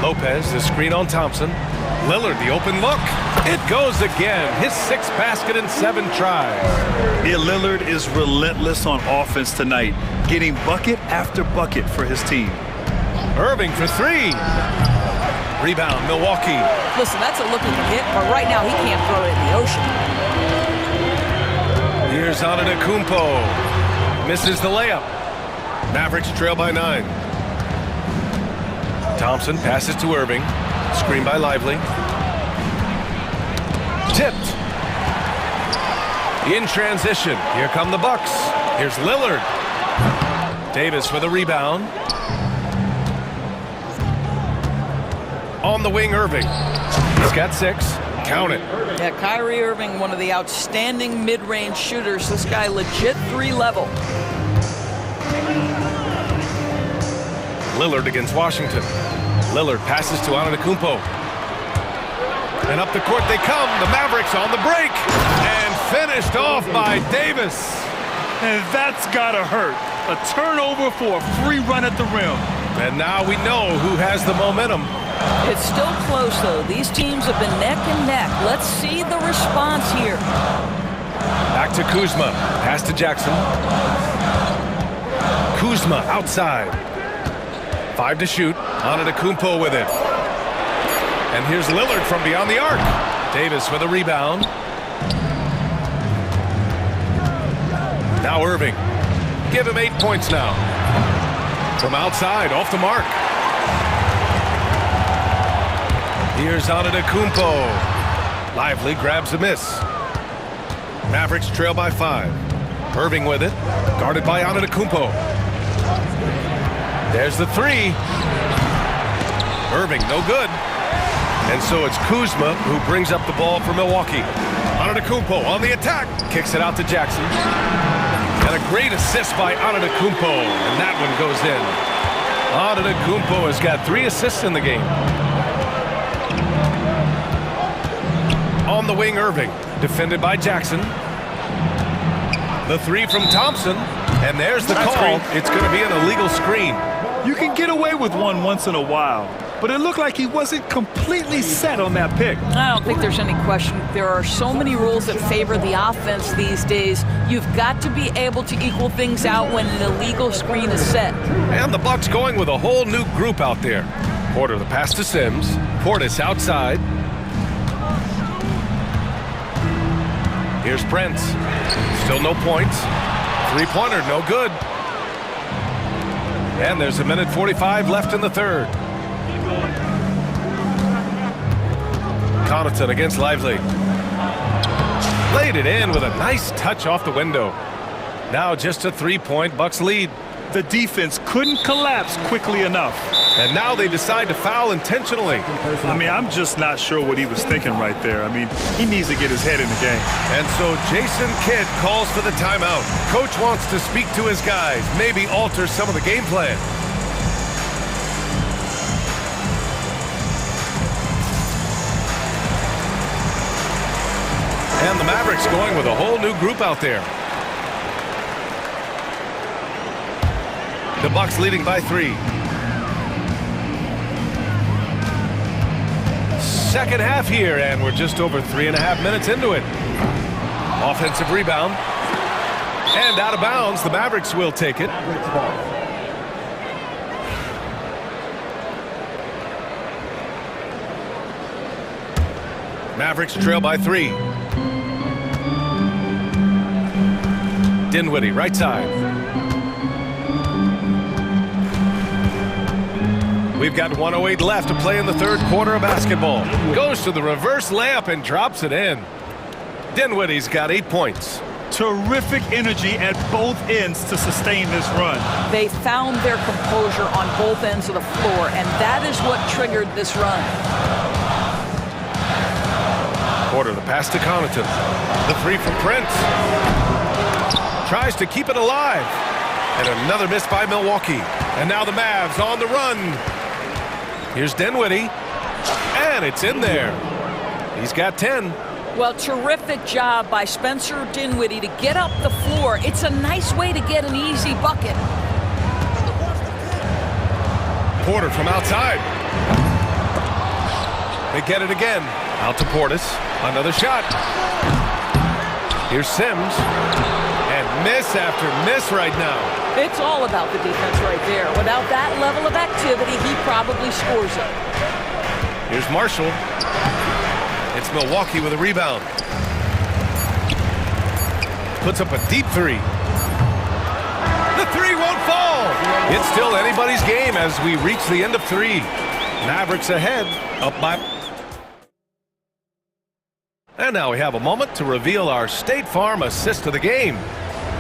Lopez, the screen on Thompson. Lillard, the open look. It goes again. His 6th basket in 7 tries. Yeah, Lillard is relentless on offense tonight, getting bucket after bucket for his team. Irving for 3. Rebound, Milwaukee. Listen, that's a looking hit, but right now he can't throw it in the ocean. Here's Antetokounmpo. Misses the layup. Mavericks trail by 9. Thompson passes to Irving. Screen by Lively. Tipped. In transition. Here come the Bucks. Here's Lillard. Davis with a rebound. On the wing, Irving. He's got 6. Count it. Yeah, Kyrie Irving, one of the outstanding mid-range shooters. This guy legit 3-level. Lillard against Washington. Lillard passes to Antetokounmpo. And up the court they come. The Mavericks on the break. And finished off by Davis. And that's gotta hurt. A turnover for a free run at the rim. And now we know who has the momentum. It's still close, though. These teams have been neck and neck. Let's see the response here. Back to Kuzma. Pass to Jackson. Kuzma outside. 5 to shoot. Antetokounmpo with it. And here's Lillard from beyond the arc. Davis with a rebound. Now Irving. Give him 8 points now. From outside, off the mark. Here's Antetokounmpo. Lively grabs a miss. Mavericks trail by 5. Irving with it. Guarded by Antetokounmpo. There's the 3. Irving, no good. And so it's Kuzma who brings up the ball for Milwaukee. Antetokounmpo on the attack. Kicks it out to Jackson. And a great assist by Antetokounmpo. And that one goes in. Antetokounmpo has got 3 assists in the game. On the wing, Irving. Defended by Jackson. The 3 from Thompson. And there's the call. It's going to be an illegal screen. You can get away with one once in a while, but it looked like he wasn't completely set on that pick. I don't think there's any question. There are so many rules that favor the offense these days. You've got to be able to equal things out when an illegal screen is set. And the Bucks going with a whole new group out there. Porter the pass to Sims. Portis outside. Here's Prince. Still no points. 3-pointer, no good. And there's 1:45 left in the third. Connaughton against Lively. Laid it in with a nice touch off the window. Now just a 3-point Bucks lead. The defense couldn't collapse quickly enough. And now they decide to foul intentionally. I mean, I'm just not sure what he was thinking right there. I mean, he needs to get his head in the game. And so Jason Kidd calls for the timeout. Coach wants to speak to his guys, maybe alter some of the game plan. And the Mavericks going with a whole new group out there. The Bucks leading by 3. Second half here, and we're just over 3.5 minutes into it. Offensive rebound. And out of bounds, the Mavericks will take it. Mavericks trail by 3. Dinwiddie, right side. We've got 1:08 left to play in the third quarter of basketball. Goes to the reverse layup and drops it in. Dinwiddie's got 8 points. Terrific energy at both ends to sustain this run. They found their composure on both ends of the floor, and that is what triggered this run. Porter, the pass to Connaughton. The 3 from Prince. Tries to keep it alive. And another miss by Milwaukee. And now the Mavs on the run. Here's Dinwiddie. And it's in there. He's got 10. Well, terrific job by Spencer Dinwiddie to get up the floor. It's a nice way to get an easy bucket. Porter from outside. They get it again. Out to Portis. Another shot. Here's Sims. And miss after miss right now. It's all about the defense right there. Without that level of activity, he probably scores it. Here's Marshall. It's Milwaukee with a rebound. Puts up a deep 3. The 3 won't fall. It's still anybody's game as we reach the end of 3. Mavericks ahead, up by... And now we have a moment to reveal our State Farm assist of the game.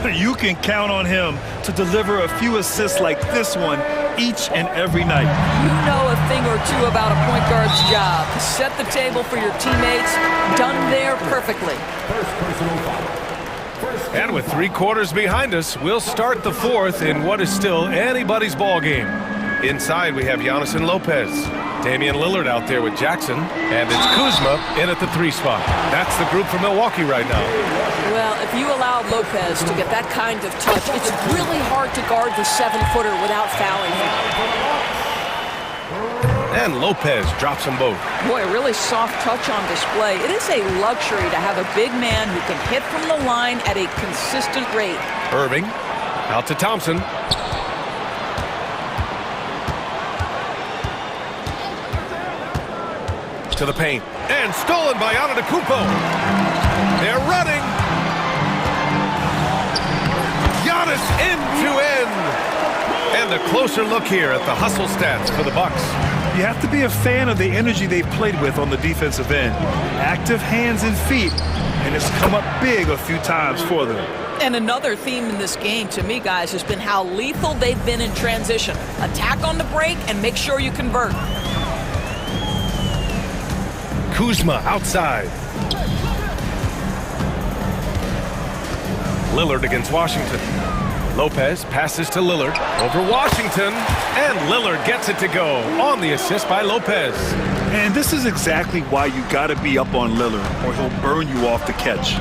You can count on him to deliver a few assists like this one each and every night. You know if thing or two about a point guard's job. Set the table for your teammates. Done there perfectly. And with 3 quarters behind us, we'll start the fourth in what is still anybody's ball game. Inside, we have Giannis and Lopez. Damian Lillard out there with Jackson. And it's Kuzma in at the 3 spot. That's the group from Milwaukee right now. Well, if you allow Lopez to get that kind of touch, it's really hard to guard the 7-footer without fouling him. And Lopez drops them both. Boy, a really soft touch on display. It is a luxury to have a big man who can hit from the line at a consistent rate. Irving out to Thompson. To the paint. And stolen by Antetokounmpo. They're running. Giannis end to end. And a closer look here at the hustle stats for the Bucks. You have to be a fan of the energy they've played with on the defensive end. Active hands and feet, and it's come up big a few times for them. And another theme in this game, to me, guys, has been how lethal they've been in transition. Attack on the break and make sure you convert. Kuzma outside. Lillard against Washington. Lopez passes to Lillard over Washington, and Lillard gets it to go on the assist by Lopez. And this is exactly why you got to be up on Lillard, or he'll burn you off the catch.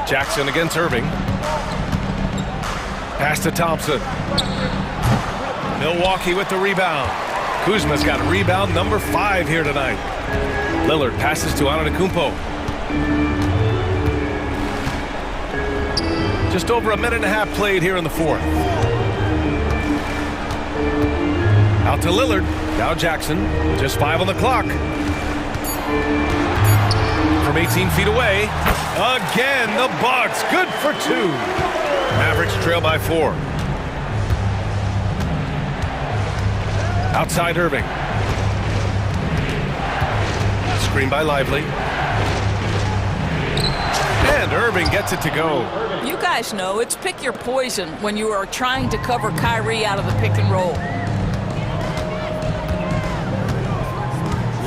Jackson against Irving. Pass to Thompson. Milwaukee with the rebound. Kuzma's got rebound number 5 here tonight. Lillard passes to Antetokounmpo. Just over a minute and a half played here in the fourth. Out to Lillard. Now Jackson. Just 5 on the clock. From 18 feet away. Again, the Bucks. Good for 2. Mavericks trail by 4. Outside Irving. Screen by Lively. And Irving gets it to go. You guys know it's pick your poison when you are trying to cover Kyrie out of the pick and roll.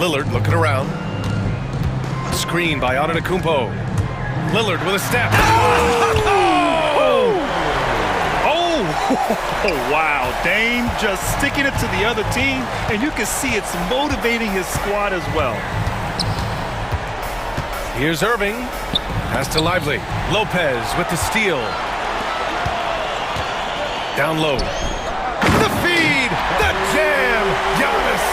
Lillard looking around. Screen by Antetokounmpo. Lillard with a step. Oh, wow. Dame just sticking it to the other team, and you can see it's motivating his squad as well. Here's Irving. Pass to Lively. Lopez with the steal. Down low. The feed! The jam! Giannis!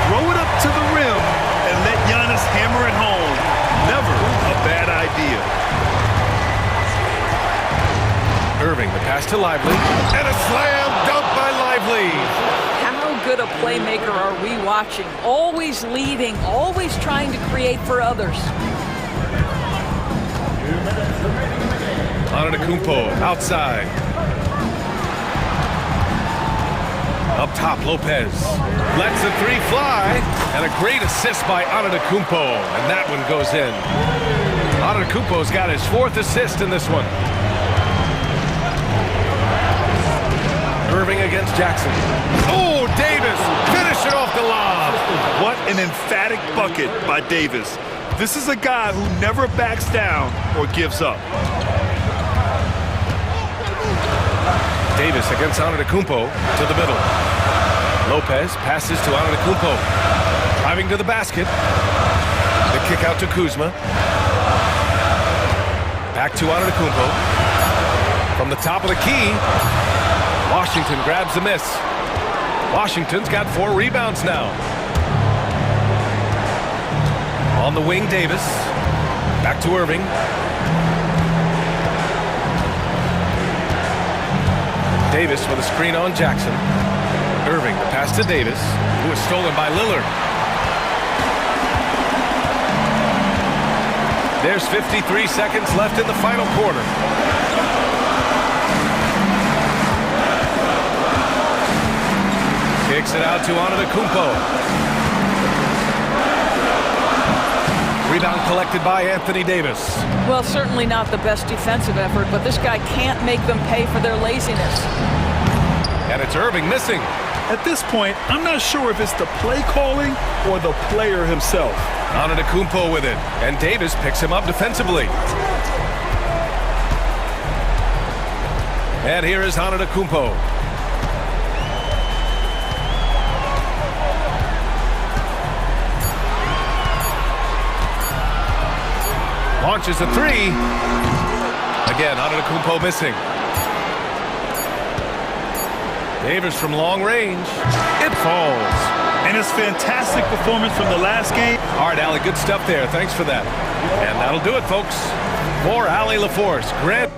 Throw it up to the rim and let Giannis hammer it home. Never a bad idea. Irving, the pass to Lively. And a slam dunk by Lively. How good a playmaker are we watching? Always leading, always trying to create for others. Antetokounmpo outside. Up top, Lopez lets the 3 fly, and a great assist by Antetokounmpo, and that one goes in. Antetokounmpo's got his 4th assist in this one. Irving against Jackson. Oh, Davis finish it off the lob. What an emphatic bucket by Davis. This is a guy who never backs down or gives up. Davis against Antetokounmpo to the middle. Lopez passes to Antetokounmpo. Driving to the basket. The kick out to Kuzma. Back to Antetokounmpo. From the top of the key, Washington grabs the miss. Washington's got 4 rebounds now. On the wing, Davis. Back to Irving. Davis with a screen on Jackson. Irving, the pass to Davis, who was stolen by Lillard. There's 53 seconds left in the final quarter. Kicks it out to Antetokounmpo. Rebound collected by Anthony Davis. Well, certainly not the best defensive effort, but this guy can't make them pay for their laziness. And it's Irving missing. At this point, I'm not sure if it's the play calling or the player himself. Antetokounmpo with it, and Davis picks him up defensively. And here is Antetokounmpo. Launches a three. Again, Antetokounmpo missing. Davis from long range. It falls. And it's fantastic performance from the last game. All right, Allie, good stuff there. Thanks for that. And that'll do it, folks. For Allie LaForce, Grant.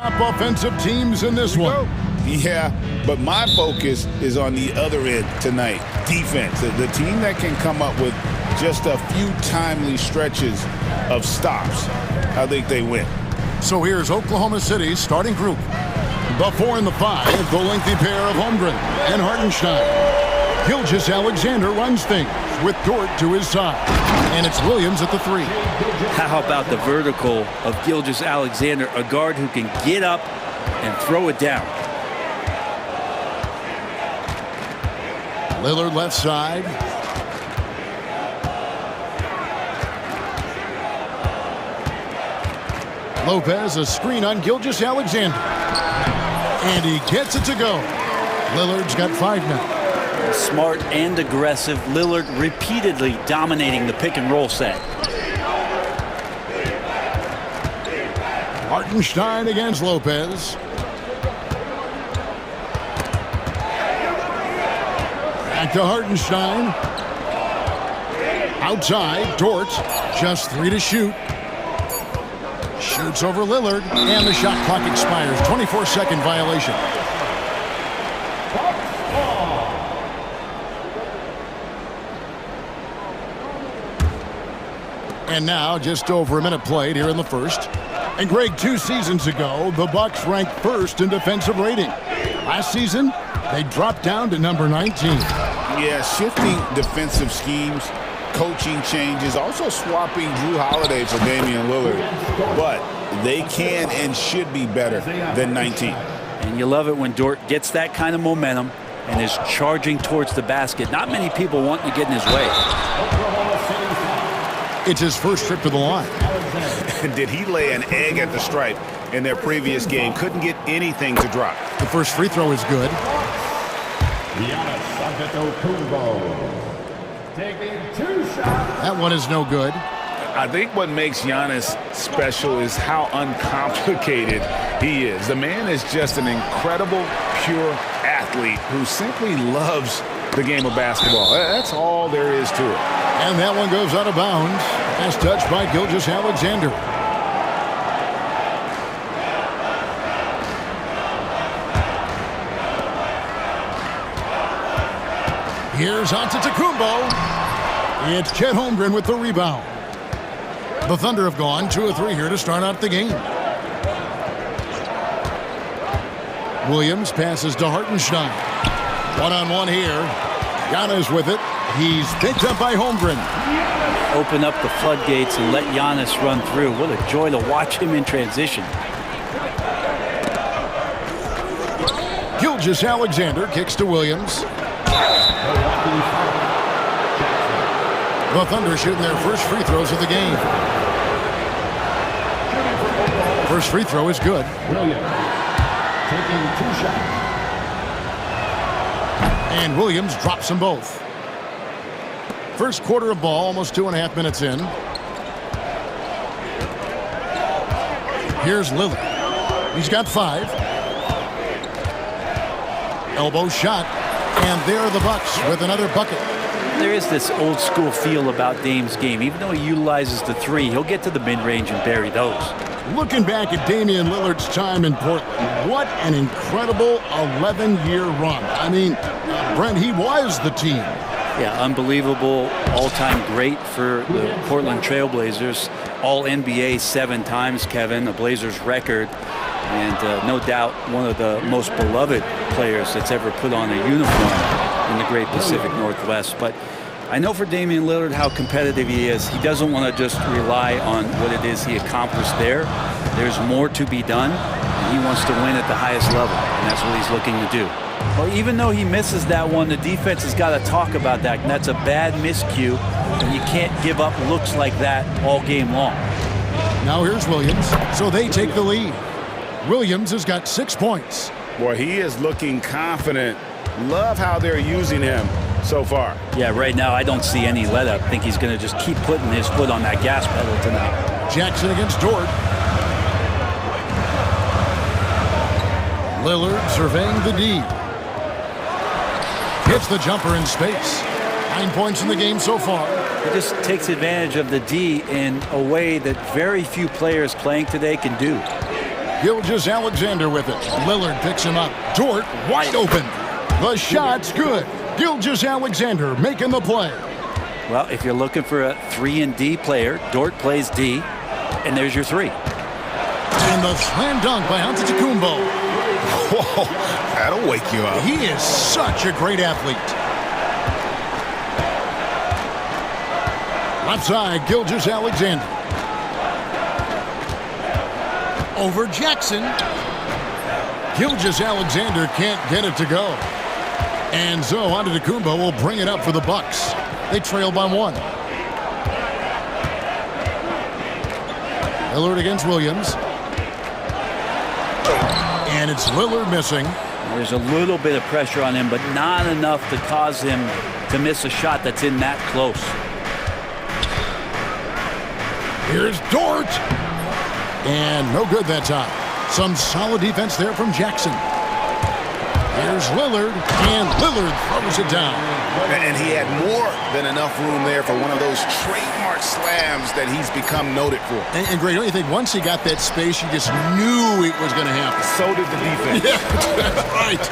Top offensive teams in this one. Yeah, but my focus is on the other end tonight, defense. The team that can come up with just a few timely stretches of stops, I think they win. So here's Oklahoma City's starting group. The 4 and the 5, the lengthy pair of Holmgren and Hartenstein. Gilgeous-Alexander runs things with Dort to his side. And it's Williams at the 3. How about the vertical of Gilgeous-Alexander, a guard who can get up and throw it down. Lillard left side. Lopez, a screen on Gilgeous-Alexander. And he gets it to go. Lillard's got 5 now. Smart and aggressive. Lillard repeatedly dominating the pick and roll set. Hartenstein against Lopez. Back to Hartenstein. Outside, Dort. Just 3 to shoot. Shoots over Lillard, and the shot clock expires. 24-second violation. And now, just over a minute played here in the first. And Greg, 2 seasons ago, the Bucks ranked first in defensive rating. Last season, they dropped down to number 19. Yeah, shifting defensive schemes, coaching changes, also swapping Drew Holiday for Damian Lillard. But they can and should be better than 19. And you love it when Dort gets that kind of momentum and is charging towards the basket. Not many people want to get in his way. It's his first trip to the line. Did he lay an egg at the stripe in their previous game? Couldn't get anything to drop. The first free throw is good. Taking 2 shots. That one is no good. I think what makes Giannis special is how uncomplicated he is. The man is just an incredible, pure athlete who simply loves the game of basketball. That's all there is to it. And that one goes out of bounds. As touched by Gilgeous-Alexander. Here's Antetokounmpo. It's Chet Holmgren with the rebound. The Thunder have gone 2 of 3 here to start out the game. Williams passes to Hartenstein. One-on-one here. Giannis with it. He's picked up by Holmgren. Open up the floodgates and let Giannis run through. What a joy to watch him in transition. Gilgeous-Alexander kicks to Williams. The Thunder shooting their first free throws of the game. First free throw is good. Williams taking 2 shots. And Williams drops them both. First quarter of ball, almost 2.5 minutes in. Here's Lillard. He's got 5. Elbow shot. And there are the Bucks with another bucket. There is this old school feel about Dame's game. Even though he utilizes the 3, he'll get to the mid-range and bury those. Looking back at Damian Lillard's time in Portland, what an incredible 11-year run. I mean, Brent, he was the team. Yeah, unbelievable, all-time great for the Portland Trailblazers. All-NBA 7 times, Kevin, the Blazers record. And no doubt one of the most beloved players that's ever put on a uniform in the great Pacific Northwest. But I know for Damian Lillard how competitive he is. He doesn't want to just rely on what it is he accomplished there. There's more to be done, and he wants to win at the highest level, and that's what he's looking to do. Well, even though he misses that one, the defense has got to talk about that, and that's a bad miscue, and you can't give up looks like that all game long. Now here's Williams, so they take the lead. Williams has got 6 points. Boy, he is looking confident. Love how they're using him so far. Yeah, right now I don't see any let up. I think he's going to just keep putting his foot on that gas pedal tonight. Jackson against Dort. Lillard surveying the D. Hits the jumper in space. 9 points in the game so far. He just takes advantage of the D in a way that very few players playing today can do. Gilgeous-Alexander with it. Lillard picks him up. Dort wide open. The shot's good. Gilgeous-Alexander making the play. Well, if you're looking for a 3-and-D player, Dort plays D, and there's your 3. And the slam dunk by Antetokounmpo. Whoa, that'll wake you up. He is such a great athlete. Left side, Gilgeous-Alexander. Over Jackson. Gilgeous-Alexander can't get it to go. And so Antetokounmpo will bring it up for the Bucks. They trail by 1. Lillard against Williams. And it's Lillard missing. There's a little bit of pressure on him, but not enough to cause him to miss a shot that's in that close. Here's Dort. And no good that time. Some solid defense there from Jackson. Here's Lillard, and Lillard throws it down. And he had more than enough room there for one of those trademark slams that he's become noted for. And Greg, don't you think once he got that space, you just knew it was going to happen? So did the defense. Yeah, that's right.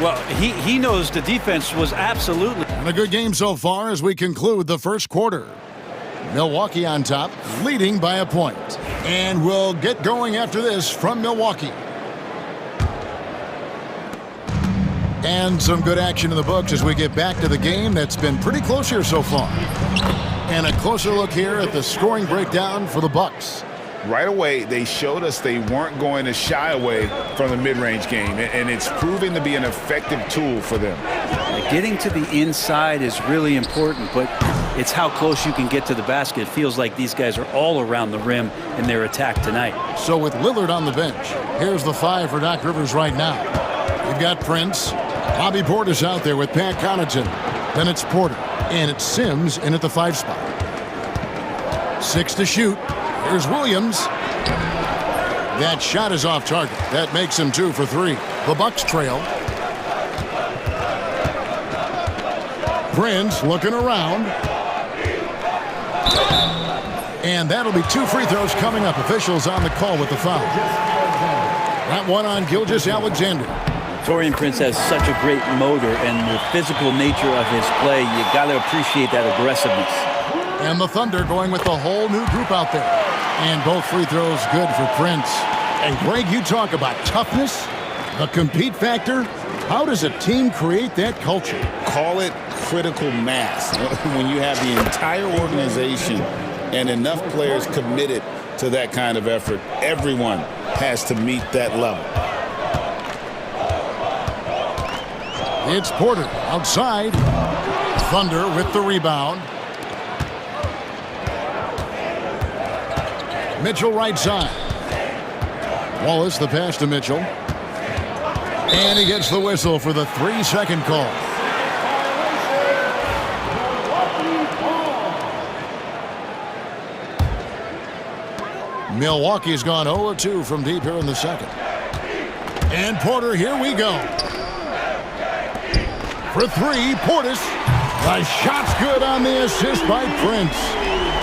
Well, he knows the defense was absolutely. And a good game so far as we conclude the first quarter. Milwaukee on top, leading by a point. And we'll get going after this from Milwaukee. And some good action in the books as we get back to the game that's been pretty close here so far. And a closer look here at the scoring breakdown for the Bucks. Right away, they showed us they weren't going to shy away from the mid-range game, and it's proving to be an effective tool for them. Getting to the inside is really important, but it's how close you can get to the basket. It feels like these guys are all around the rim in their attack tonight. So with Lillard on the bench, here's the 5 for Doc Rivers right now. You've got Prince. Bobby Portis out there with Pat Connaughton. Then it's Porter. And it's Sims in at the 5 spot. 6 to shoot. Here's Williams. That shot is off target. That makes him 2 for 3. The Bucks trail. Prince looking around. And that'll be 2 free throws coming up. Officials on the call with the foul. That one on Gilgeous-Alexander. Taurean Prince has such a great motor, and the physical nature of his play, you got to appreciate that aggressiveness. And the Thunder going with the whole new group out there. And both free throws good for Prince. And Greg, you talk about toughness, the compete factor. How does a team create that culture? Call it critical mass. When you have the entire organization and enough players committed to that kind of effort, everyone has to meet that level. It's Porter outside. Thunder with the rebound. Mitchell right side. Wallace the pass to Mitchell. And he gets the whistle for the 3-second call. Milwaukee's gone 0-2 from deep here in the second. And Porter, here we go. For 3, Portis. The shot's good on the assist by Prince.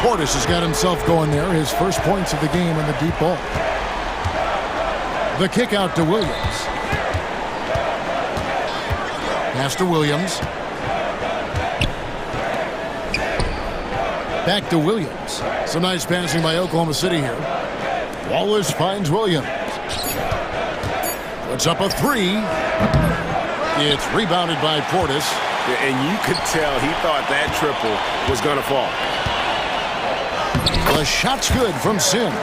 Portis has got himself going there. His first points of the game in the deep ball. The kick out to Williams. Pass to Williams. Back to Williams. Some nice passing by Oklahoma City here. Wallace finds Williams. Puts up a 3. It's rebounded by Portis. And you could tell he thought that triple was going to fall. The shot's good from Sims.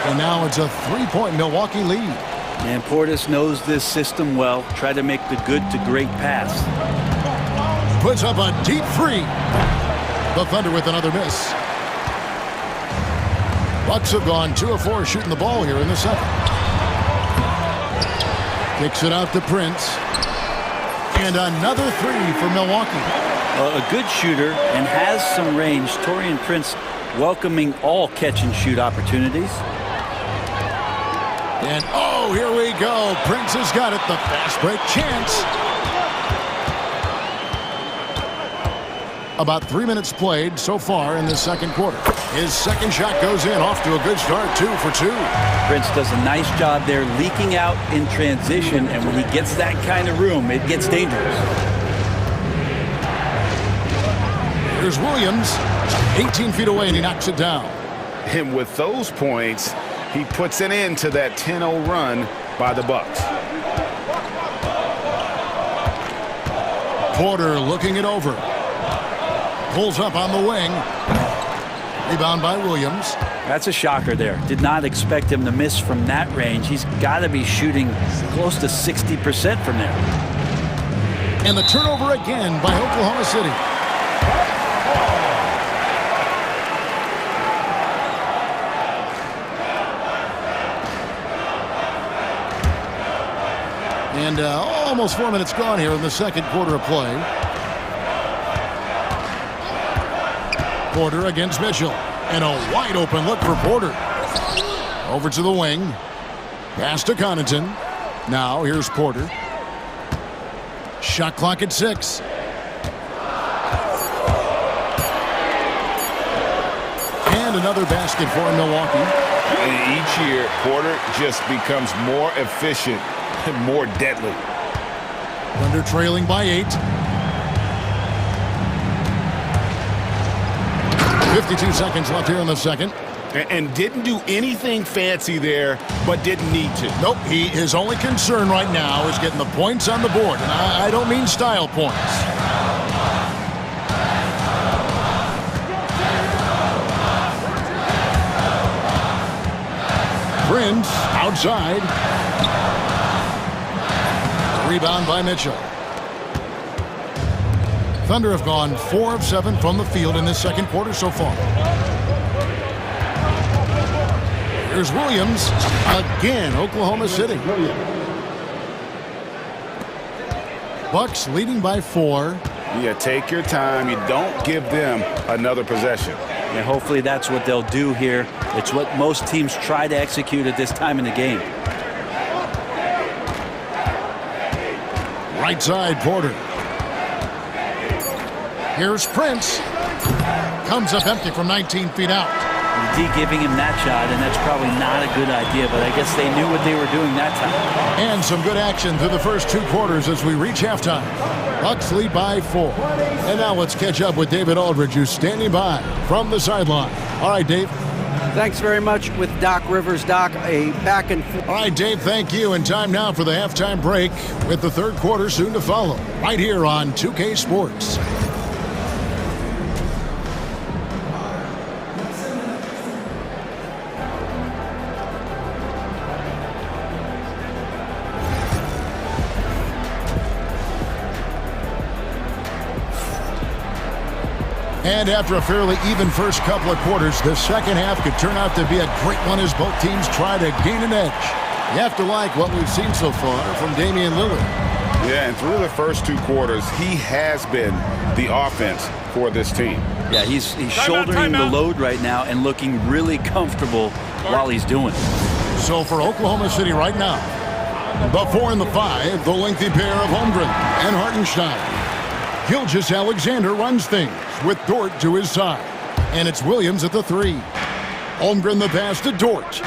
And now it's a 3-point Milwaukee lead. And Portis knows this system well. Try to make the good to great pass. Puts up a deep 3. The Thunder with another miss. Bucks have gone 2 of 4 shooting the ball here in the second. Kicks it out to Prince. And another 3 for Milwaukee. A good shooter and has some range. Taurean Prince welcoming all catch-and-shoot opportunities. And, oh, here we go. Prince has got it. The fast break chance. About 3 minutes played so far in the second quarter. His second shot goes in, off to a good start, 2 for 2. Prince does a nice job there leaking out in transition, and when he gets that kind of room, it gets dangerous. Here's Williams, 18 feet away, and he knocks it down. And with those points, he puts an end to that 10-0 run by the Bucks. Porter looking it over. Pulls up on the wing. Rebound by Williams. That's a shocker there. Did not expect him to miss from that range. He's got to be shooting close to 60% from there. And the turnover again by Oklahoma City. And almost 4 minutes gone here in the second quarter of play. Porter against Mitchell. And a wide open look for Porter. Over to the wing. Pass to Connaughton. Now here's Porter. Shot clock at 6. And another basket for Milwaukee. And each year, Porter just becomes more efficient and more deadly. Thunder trailing by 8. 52 seconds left here in the second. And didn't do anything fancy there, but didn't need to. Nope, his only concern right now is getting the points on the board. And I don't mean style points. Prince outside. Rebound by Mitchell. Thunder have gone 4 of 7 from the field in this second quarter so far. Here's Williams. Again, Oklahoma City. Bucks leading by 4. Yeah, take your time. You don't give them another possession. And hopefully that's what they'll do here. It's what most teams try to execute at this time in the game. Right side, Porter. Here's Prince. Comes up empty from 19 feet out. D giving him that shot, and that's probably not a good idea, but I guess they knew what they were doing that time. And some good action through the first 2 quarters as we reach halftime. Bucks lead by 4. And now let's catch up with David Aldridge, who's standing by from the sideline. All right, Dave. Thanks very much with Doc Rivers. Doc, a back and forth. All right, Dave, thank you. And time now for the halftime break with the third quarter soon to follow. Right here on 2K Sports. And after a fairly even first couple of quarters, the second half could turn out to be a great one as both teams try to gain an edge. You have to like what we've seen so far from Damian Lillard. Yeah, and through the first 2 quarters, he has been the offense for this team. Yeah, he's shouldering the load right now and looking really comfortable while he's doing it. So for Oklahoma City right now, the 4 and the 5, the lengthy pair of Holmgren and Hartenstein. Gilgeous-Alexander runs things with Dort to his side. And it's Williams at the 3. Holmgren the pass to Dort.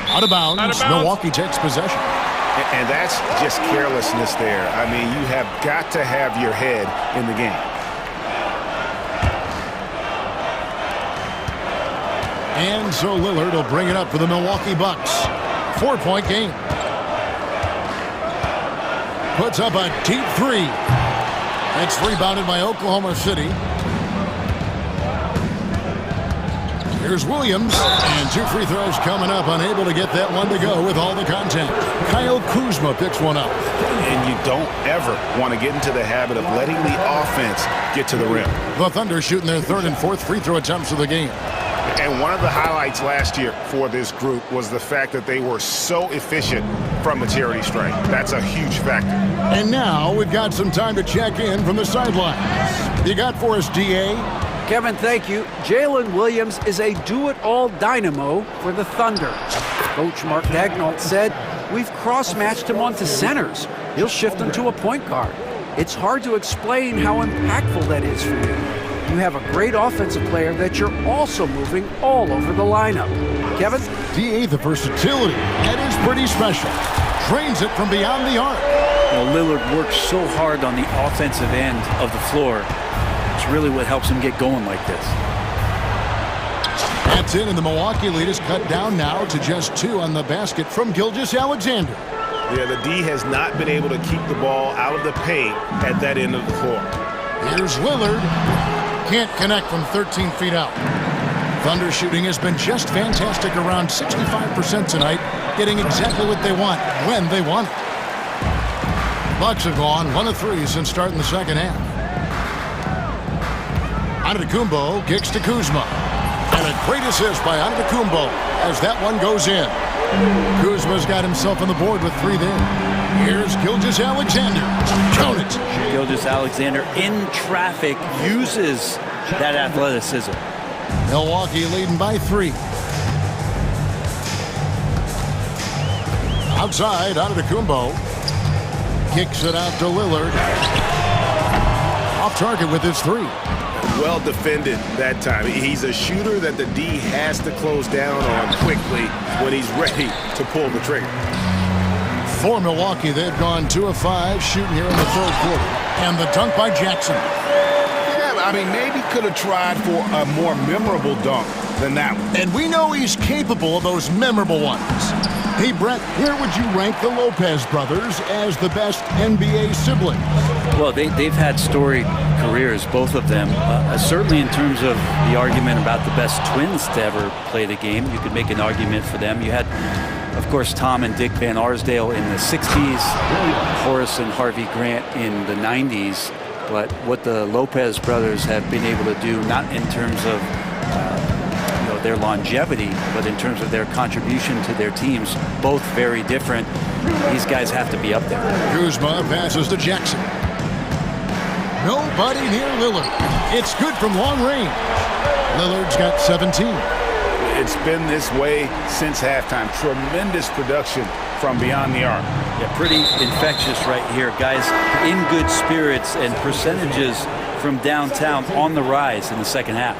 Out of bounds. Milwaukee takes possession. And that's just carelessness there. I mean, you have got to have your head in the game. And so Lillard will bring it up for the Milwaukee Bucks. 4-point game. Puts up a deep 3. It's rebounded by Oklahoma City. Here's Williams, and 2 free throws coming up, unable to get that one to go with all the contact. Kyle Kuzma picks one up. And you don't ever want to get into the habit of letting the offense get to the rim. The Thunder shooting their 3rd and 4th free throw attempts of the game. And one of the highlights last year for this group was the fact that they were so efficient from the charity stripe. That's a huge factor. And now we've got some time to check in from the sidelines. You got for us, DA? Kevin, thank you. Jalen Williams is a do-it-all dynamo for the Thunder. Coach Mark Daigneault said, "We've cross-matched him onto centers. He'll shift him to a point guard." It's hard to explain how impactful that is for you. You have a great offensive player that you're also moving all over the lineup. Kevin? DA, the versatility, that is pretty special. Drains it from beyond the arc. Lillard works so hard on the offensive end of the floor. It's really what helps him get going like this. That's it, and the Milwaukee lead is cut down now to just 2 on the basket from Gilgeous-Alexander. Yeah, the D has not been able to keep the ball out of the paint at that end of the floor. Here's Lillard. Can't connect from 13 feet out. Thunder shooting has been just fantastic, around 65% tonight, getting exactly what they want, when they want it. Bucks have gone 1 of 3 since starting the second half. Antetokounmpo kicks to Kuzma. And a great assist by Antetokounmpo as that one goes in. Kuzma's got himself on the board with 3 there. Here's Gilgeous-Alexander. Count it. Gilgeous-Alexander in traffic uses that athleticism. Milwaukee leading by 3. Outside, Antetokounmpo kicks it out to Lillard. Off target with his 3. Well defended that time. He's a shooter that the D has to close down on quickly when he's ready to pull the trigger. For Milwaukee, they've gone 2 of 5 shooting here in the third quarter. And the dunk by Jackson. Yeah, I mean, maybe could have tried for a more memorable dunk than that one. And we know he's capable of those memorable ones. Hey, Brett, where would you rank the Lopez brothers as the best NBA siblings? Well, they've had storied careers, both of them. Certainly in terms of the argument about the best twins to ever play the game, you could make an argument for them. You had, of course, Tom and Dick Van Arsdale in the 60s, Horace and Harvey Grant in the 90s. But what the Lopez brothers have been able to do, not in terms of their longevity, but in terms of their contribution to their teams, both very different. These guys have to be up there. Kuzma passes to Jackson. Nobody near Lillard. It's good from long range. Lillard's got 17. It's been this way since halftime. Tremendous production from beyond the arc. Yeah, pretty infectious right here. Guys in good spirits and percentages from downtown on the rise in the second half.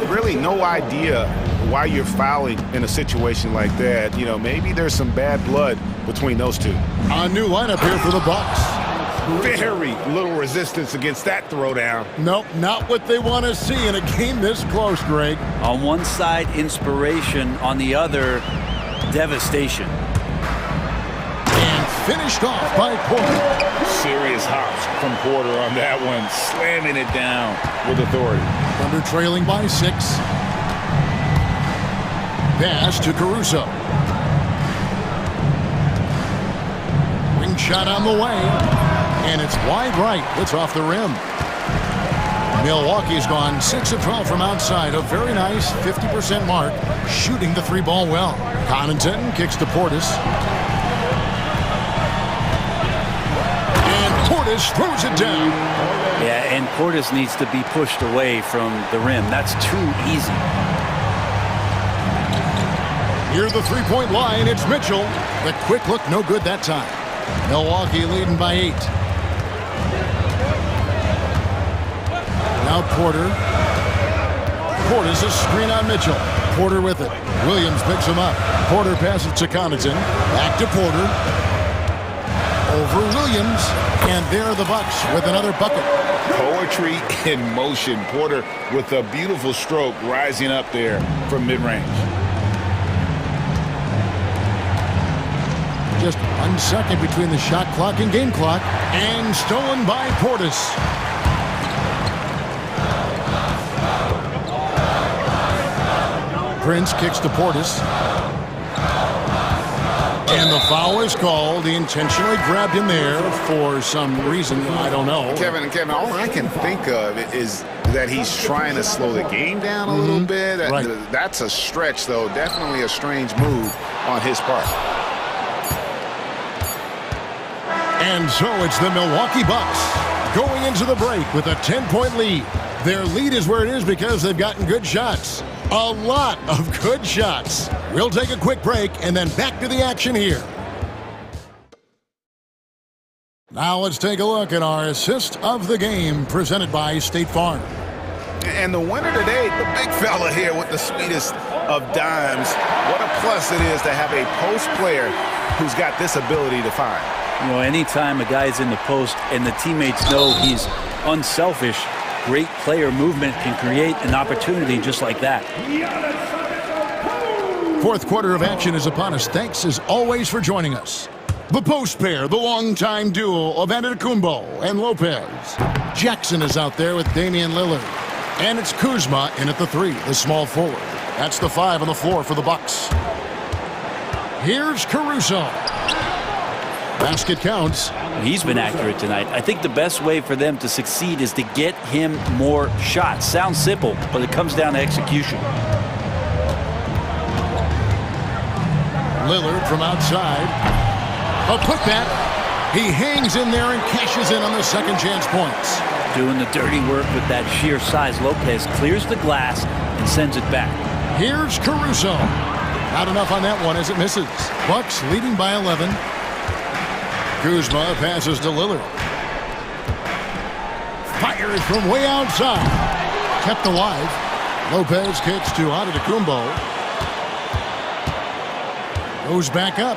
Really no idea why you're fouling in a situation like that. You know, maybe there's some bad blood between those two. A new lineup here for the Bucks. Very little resistance against that throwdown. Nope, not what they want to see in a game this close, Greg. On one side, inspiration. On the other, devastation. And finished off by Porter. Serious hops from Porter on that one, slamming it down with authority. Thunder trailing by 6. Pass to Caruso. Wing shot on the way. And it's wide right. It's off the rim. Milwaukee's gone 6 of 12 from outside. A very nice 50% mark. Shooting the 3-ball well. Connaughton kicks to Portis. Portis throws it down. Yeah, and Portis needs to be pushed away from the rim. That's too easy. Near the 3-point line, it's Mitchell. The quick look, no good that time. Milwaukee leading by 8. Now Porter. Portis a screen on Mitchell. Porter with it. Williams picks him up. Porter passes to Connaughton. Back to Porter. Over Williams, and there are the Bucks with another bucket. Poetry in motion. Porter with a beautiful stroke rising up there from mid-range. Just 1 second between the shot clock and game clock, and stolen by Portis. Prince kicks to Portis. And the foul is called. He intentionally grabbed him there for some reason. I don't know. Kevin, all I can think of is that he's trying to slow the game down a little bit. Right. That's a stretch, though. Definitely a strange move on his part. And so it's the Milwaukee Bucks going into the break with a 10-point lead. Their lead is where it is because they've gotten good shots. A lot of good shots. We'll take a quick break and then back to the action here. Now let's take a look at our assist of the game presented by State Farm. And the winner today, the big fella here with the sweetest of dimes. What a plus it is to have a post player who's got this ability to find. You know, anytime a guy's in the post and the teammates know he's unselfish, great player movement can create an opportunity just like that. Fourth quarter of action is upon us. Thanks as always for joining us. The post pair, the longtime duo of Antetokounmpo and Lopez. Jackson is out there with Damian Lillard. And it's Kuzma in at the 3, the small forward. That's the 5 on the floor for the Bucks. Here's Caruso. Basket counts. He's been accurate tonight. I think the best way for them to succeed is to get him more shots. Sounds simple, but it comes down to execution. Lillard from outside. A putback. He hangs in there and cashes in on the second chance points. Doing the dirty work with that sheer size. Lopez clears the glass and sends it back. Here's Caruso. Not enough on that one as it misses. Bucks leading by 11. Kuzma passes to Lillard. Fires from way outside. Kept alive. Lopez kicks to Antetokounmpo. Goes back up.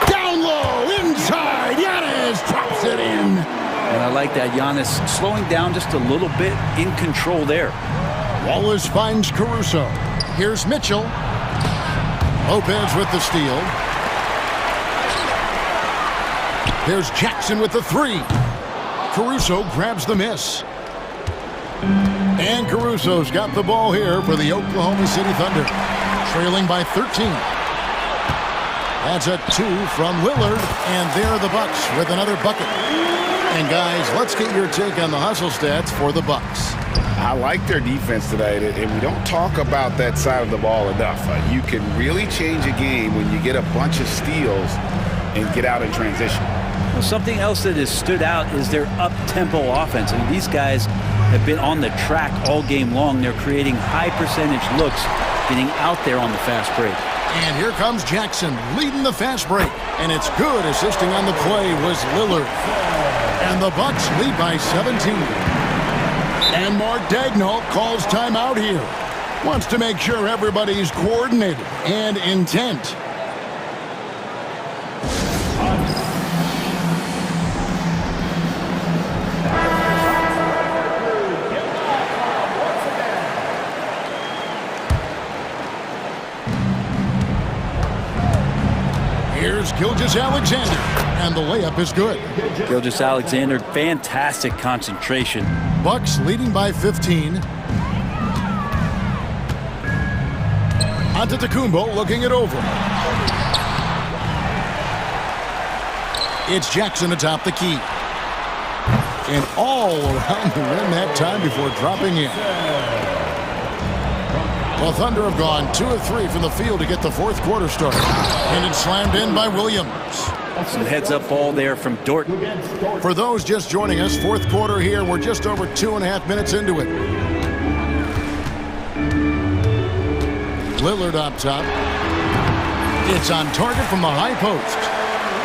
Down low, inside. Giannis drops it in. And I like that. Giannis slowing down just a little bit, in control there. Wallace finds Caruso. Here's Mitchell. Lopez with the steal. There's Jackson with the 3. Caruso grabs the miss. And Caruso's got the ball here for the Oklahoma City Thunder. Trailing by 13. That's a 2 from Lillard, and there are the Bucks with another bucket. And guys, let's get your take on the hustle stats for the Bucks. I like their defense tonight, and we don't talk about that side of the ball enough. You can really change a game when you get a bunch of steals and get out in transition. Well, something else that has stood out is their up-tempo offense. I mean, these guys have been on the track all game long. They're creating high-percentage looks, getting out there on the fast break. And here comes Jackson leading the fast break. And it's good. Assisting on the play was Lillard. And the Bucks lead by 17. And Mark Daigneault calls timeout here. Wants to make sure everybody's coordinated and intent. Here's Gilgeous-Alexander, and the layup is good. Gilgeous-Alexander, fantastic concentration. Bucks leading by 15. Antetokounmpo looking it over. It's Jackson atop the key. And all around the rim that time before dropping in. The Thunder have gone 2 of 3 from the field to get the fourth quarter started. And it's slammed in by Williams. Some heads-up ball there from Dort. For those just joining us, fourth quarter here. We're just over 2.5 minutes into it. Lillard up top. It's on target from the high post.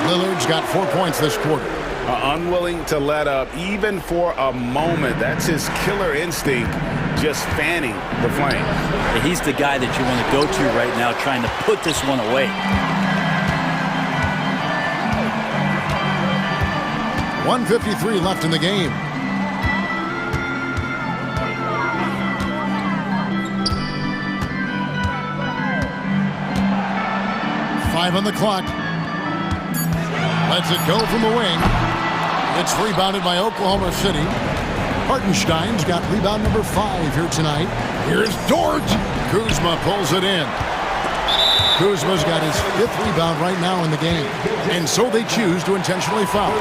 Lillard's got 4 points this quarter. Unwilling to let up even for a moment. That's his killer instinct, just fanning the flame. He's the guy that you want to go to right now, trying to put this one away. .153 left in the game. Five on the clock. Lets it go from the wing. It's rebounded by Oklahoma City. Hartenstein's got rebound number 5 here tonight. Here's Dort. Kuzma pulls it in. Kuzma's got his 5th rebound right now in the game. And so they choose to intentionally foul.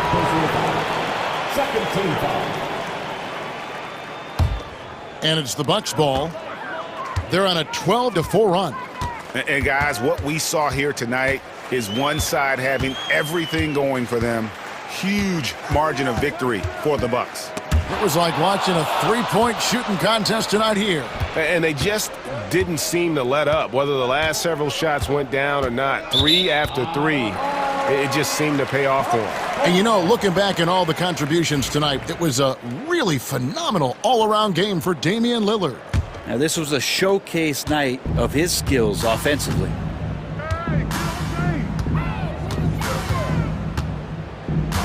Second team foul. And it's the Bucks ball. They're on a 12-4 run. And guys, what we saw here tonight is one side having everything going for them. Huge margin of victory for the Bucks. It was like watching a three-point shooting contest tonight here. And they just didn't seem to let up, whether the last several shots went down or not. 3 after 3. It just seemed to pay off for him. And you know, looking back at all the contributions tonight, it was a really phenomenal all-around game for Damian Lillard. Now, this was a showcase night of his skills offensively.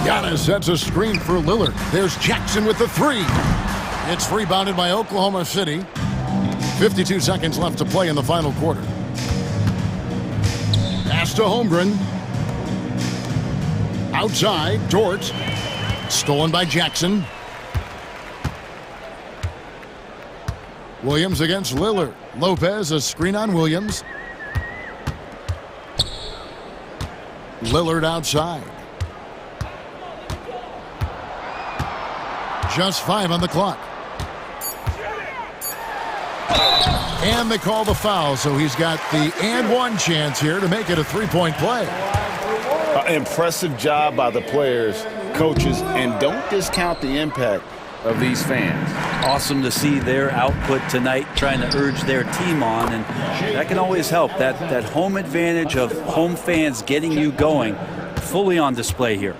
Giannis sets a screen for Lillard. There's Jackson with the three. It's rebounded by Oklahoma City. 52 seconds left to play in the final quarter. Pass to Holmgren. Outside, Dort. Stolen by Jackson. Williams against Lillard. Lopez, a screen on Williams. Lillard outside. Just 5 on the clock. And they call the foul, so he's got the and one chance here to make it a three-point play. Impressive job by the players, coaches, and don't discount the impact of these fans. Awesome to see their output tonight, trying to urge their team on, and that can always help. That home advantage of home fans getting you going, fully on display here.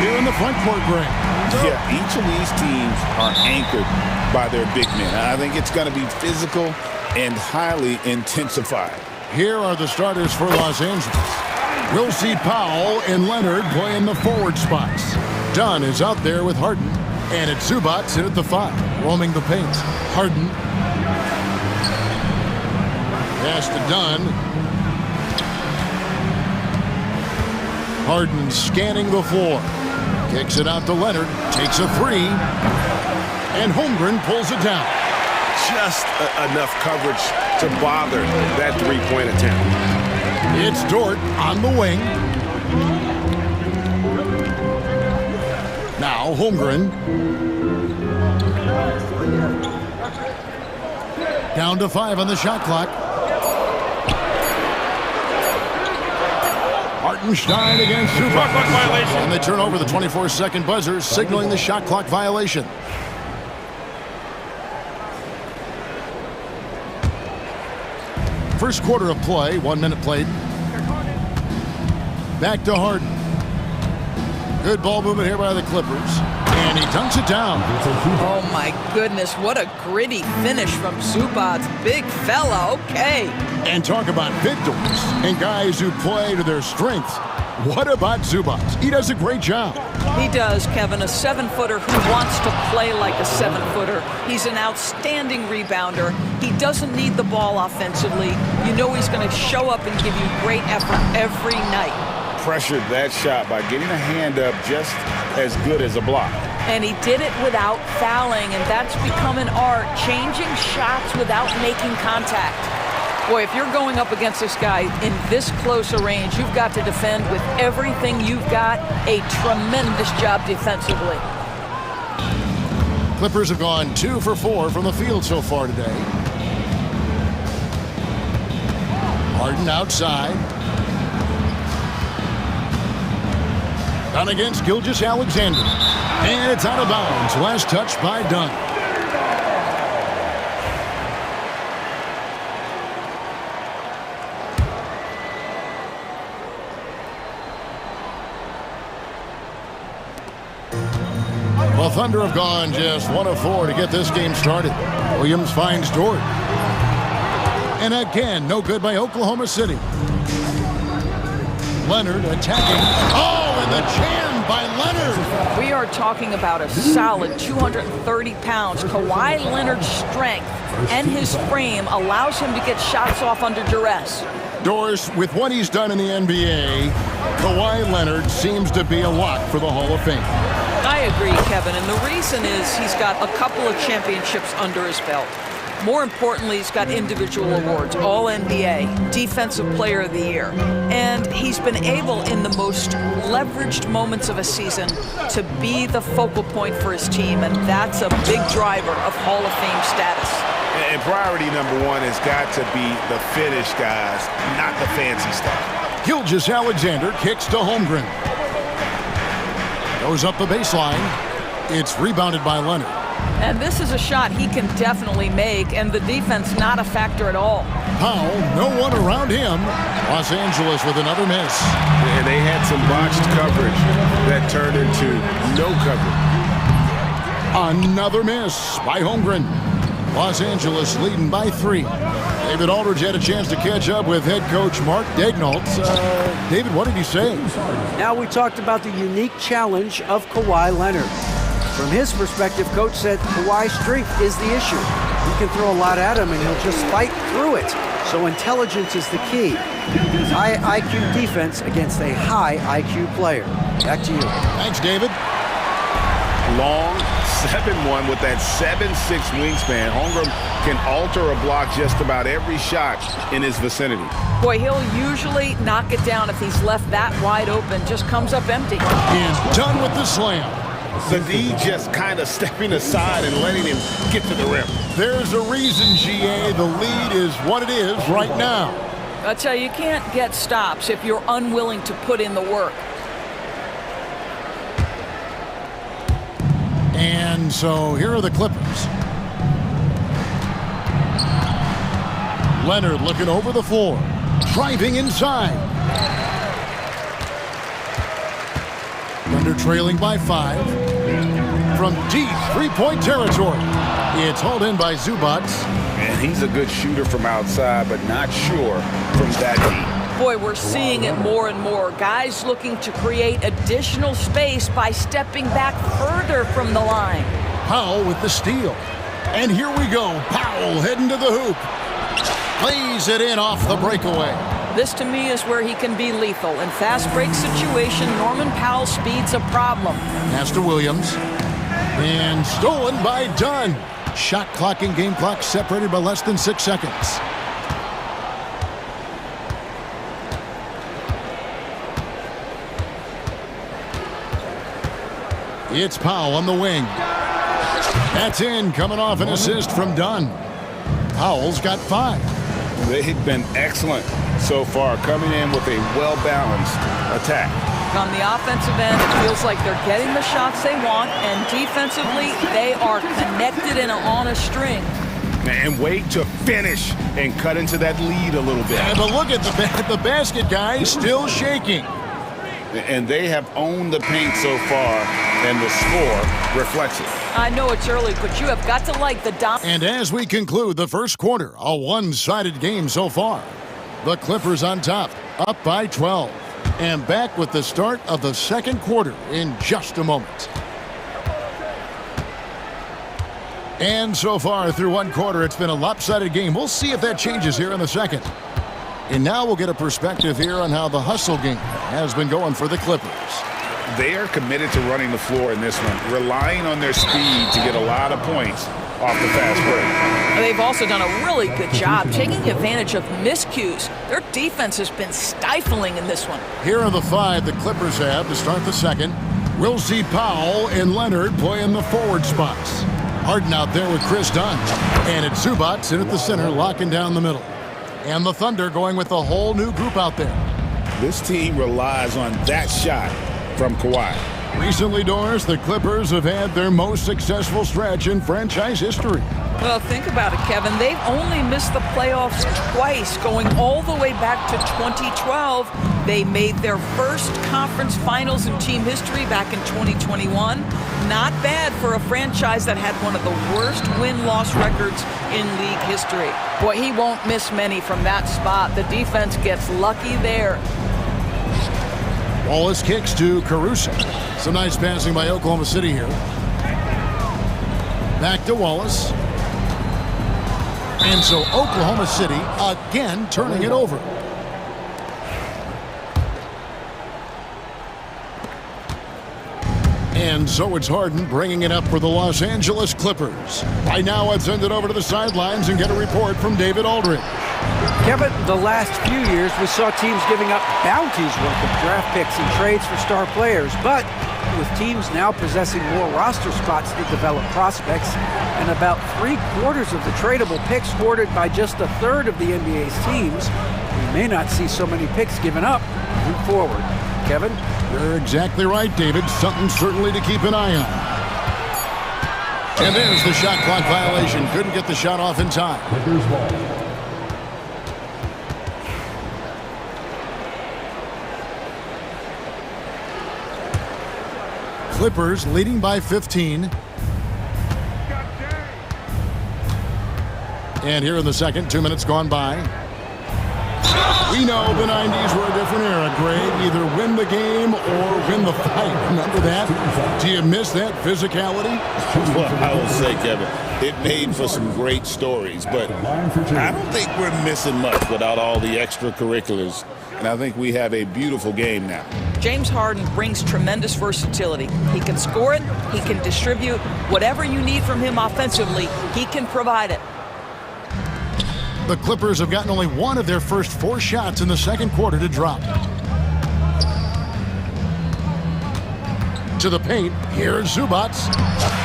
here in the front court ring. Yeah, each of these teams are anchored by their big men. I think it's going to be physical and highly intensified. Here are the starters for Los Angeles. We'll see Powell and Leonard play in the forward spots. Dunn is out there with Harden. And it's Zubac in at the 5, roaming the paint. Harden. Pass to Dunn. Harden scanning the floor. Kicks it out to Leonard. Takes a 3. And Holmgren pulls it down. Just enough coverage to bother that three-point attempt. It's Dort on the wing. Now Holmgren. Down to 5 on the shot clock. Hartenstein against Zubac. And they turn over the 24-second buzzer, signaling the shot clock violation. First quarter of play, 1 minute played. Back to Harden. Good ball movement here by the Clippers. And he dunks it down. Oh, my goodness. What a gritty finish from Zubac. Big fella. Okay. And talk about victims and guys who play to their strengths. What about Zubac? He does a great job. He does, Kevin. A 7-footer who wants to play like a 7-footer. He's an outstanding rebounder. He doesn't need the ball offensively. You know he's going to show up and give you great effort every night. Pressured that shot by getting a hand up just as good as a block. And he did it without fouling, and that's become an art, changing shots without making contact. Boy, if you're going up against this guy in this close a range, you've got to defend with everything you've got. A tremendous job defensively. Clippers have gone 2 for 4 from the field so far today. Harden outside. Dunn against Gilgeous-Alexander. And it's out of bounds. Last touch by Dunn. The Thunder have gone just 1 of 4 to get this game started. Williams finds Dort. And again, no good by Oklahoma City. Leonard attacking. Oh, and the jam by Leonard. We are talking about a solid 230 pounds. Kawhi Leonard's strength and his frame allows him to get shots off under duress. Doris, with what he's done in the NBA, Kawhi Leonard seems to be a lock for the Hall of Fame. I agree, Kevin, and the reason is he's got a couple of championships under his belt. More importantly, he's got individual awards, All-NBA, Defensive Player of the Year. And he's been able, in the most leveraged moments of a season, to be the focal point for his team, and that's a big driver of Hall of Fame status. And priority number 1 has got to be the finish, guys, not the fancy stuff. Gilgeous-Alexander kicks to Holmgren. Goes up the baseline. It's rebounded by Leonard. And this is a shot he can definitely make, and the defense not a factor at all. Powell, no one around him. Los Angeles with another miss. And they had some botched coverage that turned into no coverage. Another miss by Holmgren. Los Angeles leading by 3. David Aldridge had a chance to catch up with head coach Mark Daignault. David, what did he say? Now we talked about the unique challenge of Kawhi Leonard. From his perspective, coach said Kawhi's strength is the issue. You can throw a lot at him and he'll just fight through it. So intelligence is the key. High IQ defense against a high IQ player. Back to you. Thanks, David. Long 7-1 with that 7'6" wingspan. Holmgren can alter a block just about every shot in his vicinity. Boy, he'll usually knock it down if he's left that wide open. Just comes up empty. And done with the slam. The D just kind of stepping aside and letting him get to the rim. There's a reason, GA, the lead is what it is right now. I tell you, you can't get stops if you're unwilling to put in the work. And so here are the Clippers. Leonard looking over the floor, driving inside. Thunder trailing by 5. From deep three-point territory, it's hauled in by Zubac. And he's a good shooter from outside, but not sure from that deep. Boy, we're seeing it more and more. Guys looking to create additional space by stepping back further from the line. Powell with the steal. And here we go. Powell heading to the hoop. Lays it in off the breakaway. This, to me, is where he can be lethal. In fast break situation, Norman Powell's speed's a problem. Pass to Williams. And stolen by Dunn. Shot clock and game clock separated by less than 6 seconds. It's Powell on the wing. That's in, coming off an assist from Dunn. Powell's got 5. They've been excellent so far, coming in with a well-balanced attack. On the offensive end, it feels like they're getting the shots they want, and defensively, they are connected and on a string. And wait to finish and cut into that lead a little bit. Yeah, but look at the basket guy still shaking. And they have owned the paint so far, and the score reflects it. I know it's early, but you have got to like the And as we conclude the first quarter, a one-sided game so far. The Clippers on top, up by 12. And back with the start of the second quarter in just a moment. And so far through one quarter, it's been a lopsided game. We'll see if that changes here in the second. And now we'll get a perspective here on how the hustle game has been going for the Clippers. They are committed to running the floor in this one, relying on their speed to get a lot of points off the fast break. They've also done a really good job taking advantage of miscues. Their defense has been stifling in this one. Here are the 5 the Clippers have to start the second. We'll see Powell and Leonard playing the forward spots. Harden out there with Chris Dunn. And it's Zubac in at the center, locking down the middle. And the Thunder going with a whole new group out there. This team relies on that shot from Kawhi. Recently, Doris, the Clippers have had their most successful stretch in franchise history. Well, think about it, Kevin. They've only missed the playoffs twice, going all the way back to 2012. They made their first conference finals in team history back in 2021. Not bad for a franchise that had one of the worst win-loss records in league history. Boy, he won't miss many from that spot. The defense gets lucky there. Wallace kicks to Caruso. Some nice passing by Oklahoma City here. Back to Wallace. And so Oklahoma City again turning it over. And so it's Harden bringing it up for the Los Angeles Clippers. Right now, let's send it over to the sidelines and get a report from David Aldridge. Kevin, the last few years, we saw teams giving up bounties worth of draft picks and trades for star players. But with teams now possessing more roster spots to develop prospects and about 3/4 of the tradable picks hoarded by just a third of the NBA's teams, we may not see so many picks given up moving forward. Kevin? You're exactly right, David. Something certainly to keep an eye on. And there's the shot clock violation. Couldn't get the shot off in time. Clippers leading by 15. And here in the second, 2 minutes gone by. We know the 90s were a different era, Greg. Either win the game or win the fight. Remember that? Do you miss that physicality? Well, I will say, Kevin, it made for some great stories, but I don't think we're missing much without all the extracurriculars. And I think we have a beautiful game now. James Harden brings tremendous versatility. He can score it, he can distribute. Whatever you need from him offensively, he can provide it. The Clippers have gotten only one of their first 4 shots in the second quarter to drop. To the paint, here's Zubac.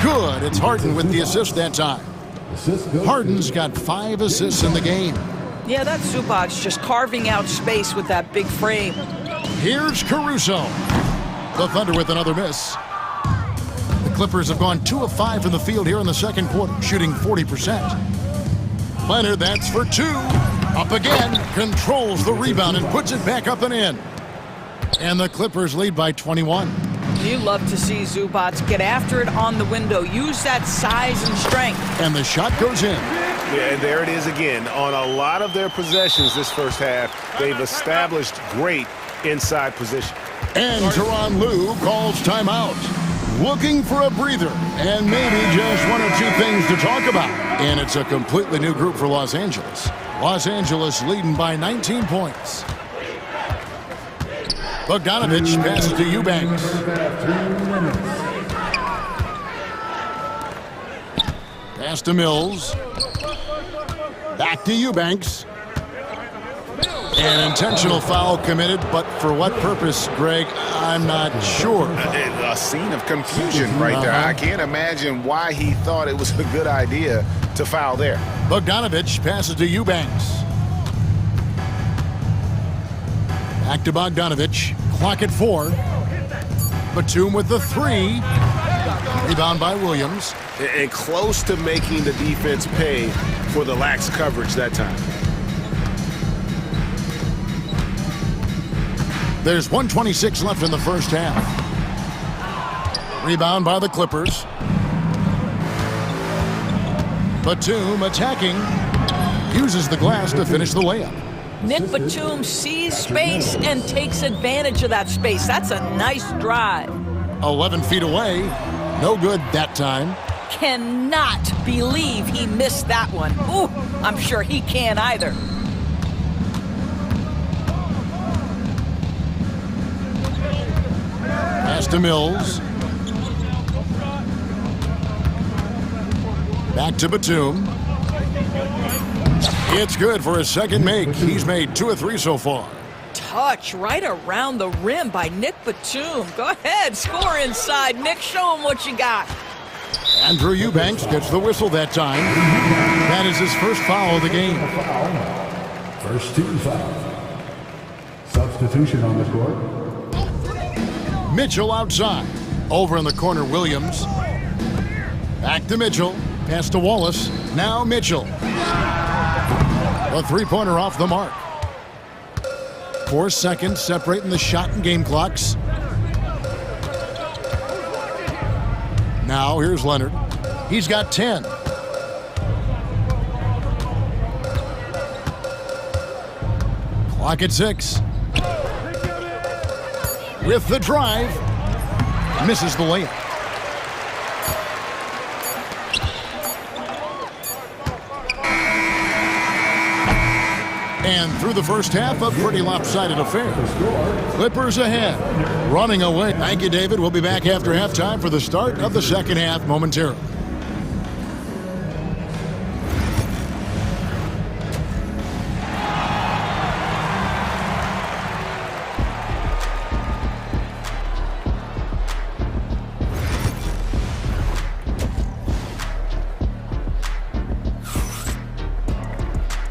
Good, it's Harden with the assist that time. Harden's got 5 assists in the game. Yeah, that's Zubac just carving out space with that big frame. Here's Caruso. The Thunder with another miss. The Clippers have gone 2 of 5 from the field here in the second quarter, shooting 40%. Leonard, that's for 2. Up again, controls the rebound and puts it back up and in. And the Clippers lead by 21. You love to see Zubats get after it on the window. Use that size and strength. And the shot goes in. Yeah, and there it is again. On a lot of their possessions this first half, they've established great inside position. And Tyronn Lue calls timeout. Looking for a breather and maybe just one or two things to talk about. And it's a completely new group for Los Angeles. Los Angeles leading by 19 points. Bogdanovich passes to Eubanks. Pass to Mills. Back to Eubanks. An intentional foul committed, but for what purpose, Greg, I'm not sure. A scene of confusion right there. I can't imagine why he thought it was a good idea to foul there. Bogdanovich passes to Eubanks. Back to Bogdanovich. Clock at 4. Batum with the 3. Rebound by Williams. And close to making the defense pay for the lax coverage that time. There's 1:26 left in the first half. Rebound by the Clippers. Batum attacking. Uses the glass to finish the layup. Nick Batum sees space and takes advantage of that space. That's a nice drive. 11 feet away. No good that time. Cannot believe he missed that one. Ooh, I'm sure he can't either. Pass to Mills. Back to Batum. It's good for his second make. He's made 2 of 3 so far. Touch right around the rim by Nick Batum. Go ahead, score inside. Nick, show him what you got. Andrew Eubanks gets the whistle that time. That is his first foul of the game. First team foul. Substitution on the court. Mitchell outside. Over in the corner, Williams. Back to Mitchell. Pass to Wallace. Now Mitchell. A three-pointer off the mark. 4 seconds separating the shot and game clocks. Now here's Leonard. He's got 10. Clock at 6. With the drive. Misses the layup. And through the first half, a pretty lopsided affair. Clippers ahead, running away. Thank you, David. We'll be back after halftime for the start of the second half momentarily.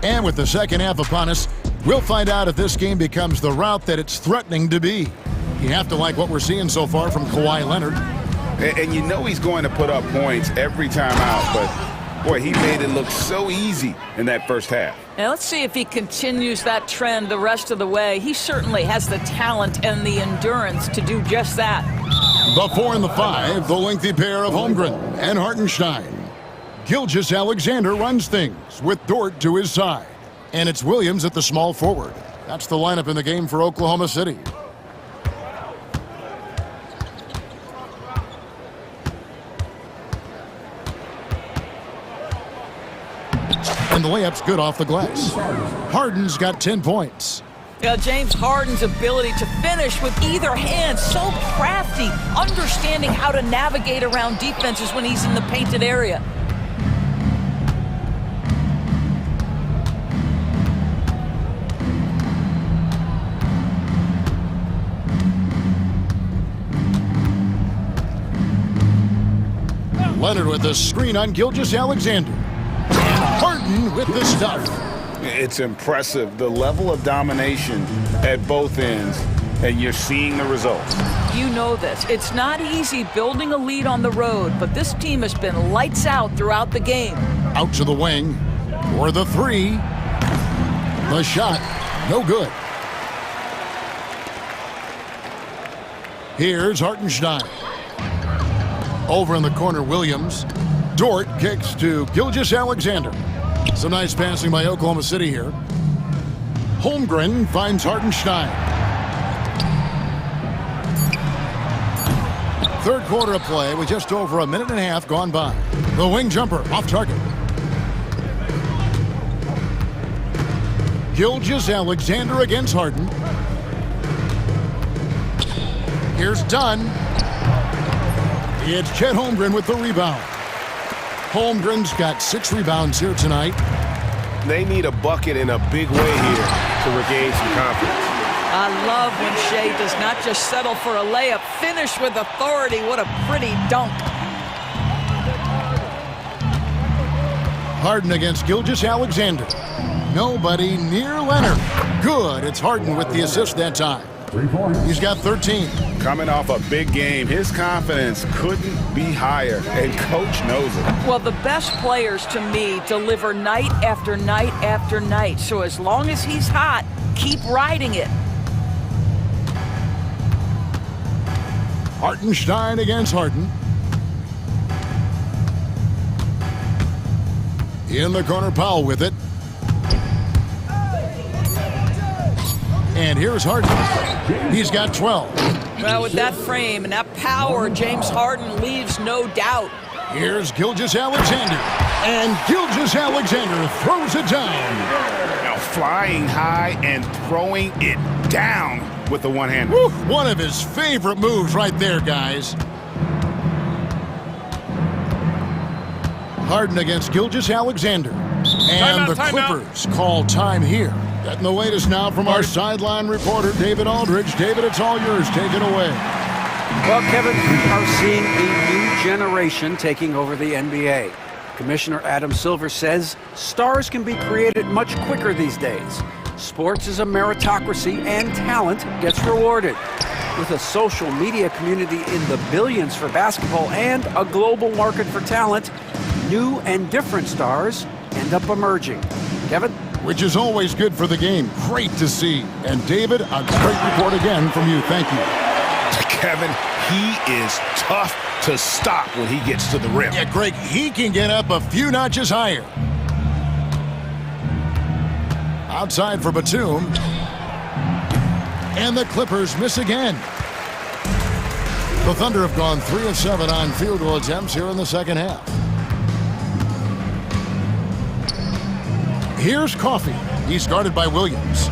And with the second half upon us, we'll find out if this game becomes the route that it's threatening to be. You have to like what we're seeing so far from Kawhi Leonard. And you know he's going to put up points every time out, but boy, he made it look so easy in that first half. Now let's see if he continues that trend the rest of the way. He certainly has the talent and the endurance to do just that. The 4 and the 5, the lengthy pair of Holmgren and Hartenstein. Gilgeous-Alexander runs things with Dort to his side. And it's Williams at the small forward. That's the lineup in the game for Oklahoma City. And the layup's good off the glass. Harden's got 10 points. Yeah, James Harden's ability to finish with either hand, so crafty, understanding how to navigate around defenses when he's in the painted area. Leonard with the screen on Gilgeous-Alexander. And Harden with the stuff. It's impressive, the level of domination at both ends, and you're seeing the results. You know this. It's not easy building a lead on the road, but this team has been lights out throughout the game. Out to the wing for the 3. The shot, no good. Here's Hartenstein. Over in the corner, Williams. Dort kicks to Gilgeous-Alexander. Some nice passing by Oklahoma City here. Holmgren finds Hartenstein. Third quarter of play with just over a minute and a half gone by. The wing jumper off target. Gilgeous-Alexander against Harden. Here's Dunn. It's Chet Holmgren with the rebound. Holmgren's got 6 rebounds here tonight. They need a bucket in a big way here to regain some confidence. I love when Shea does not just settle for a layup, finish with authority. What a pretty dunk. Harden against Gilgeous-Alexander. Nobody near Leonard. Good. It's Harden with the assist that time. He's got 13. Coming off a big game, his confidence couldn't be higher, and coach knows it. Well, the best players to me deliver night after night after night. So as long as he's hot, keep riding it. Hartenstein against Harden. In the corner, Powell with it. And here's Harden. He's got 12. Well, with that frame and that power, James Harden leaves no doubt. Here's Gilgeous-Alexander. And Gilgeous-Alexander throws it down. Now flying high and throwing it down with the one-hander. One of his favorite moves right there, guys. Harden against Gilgeous-Alexander. And the Clippers call time here. Getting the latest now from our sideline reporter, David Aldridge. David, it's all yours. Take it away. Well, Kevin, we are seeing a new generation taking over the NBA. Commissioner Adam Silver says stars can be created much quicker these days. Sports is a meritocracy and talent gets rewarded. With a social media community in the billions for basketball and a global market for talent, new and different stars end up emerging. Kevin? Which is always good for the game. Great to see. And David, a great report again from you. Thank you. Kevin, he is tough to stop when he gets to the rim. Yeah, Greg, he can get up a few notches higher. Outside for Batum. And the Clippers miss again. The Thunder have gone 3 of 7 on field goal attempts here in the second half. Here's Coffey. He's guarded by Williams.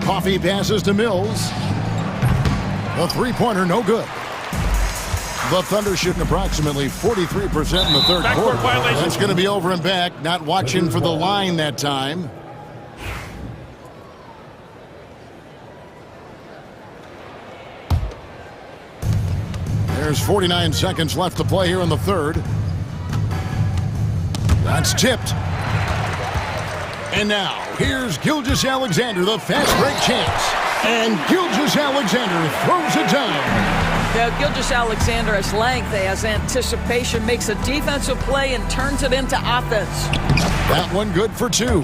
Coffey passes to Mills. The three-pointer, no good. The Thunder shooting approximately 43% in the third quarter. That's going to be over and back. Not watching for the line that time. There's 49 seconds left to play here in the third. That's tipped. And now, here's Gilgeous-Alexander, the fast break chance. And Gilgeous-Alexander throws it down. Now, Gilgeous-Alexander has length, has anticipation, makes a defensive play, and turns it into offense. That one good for 2.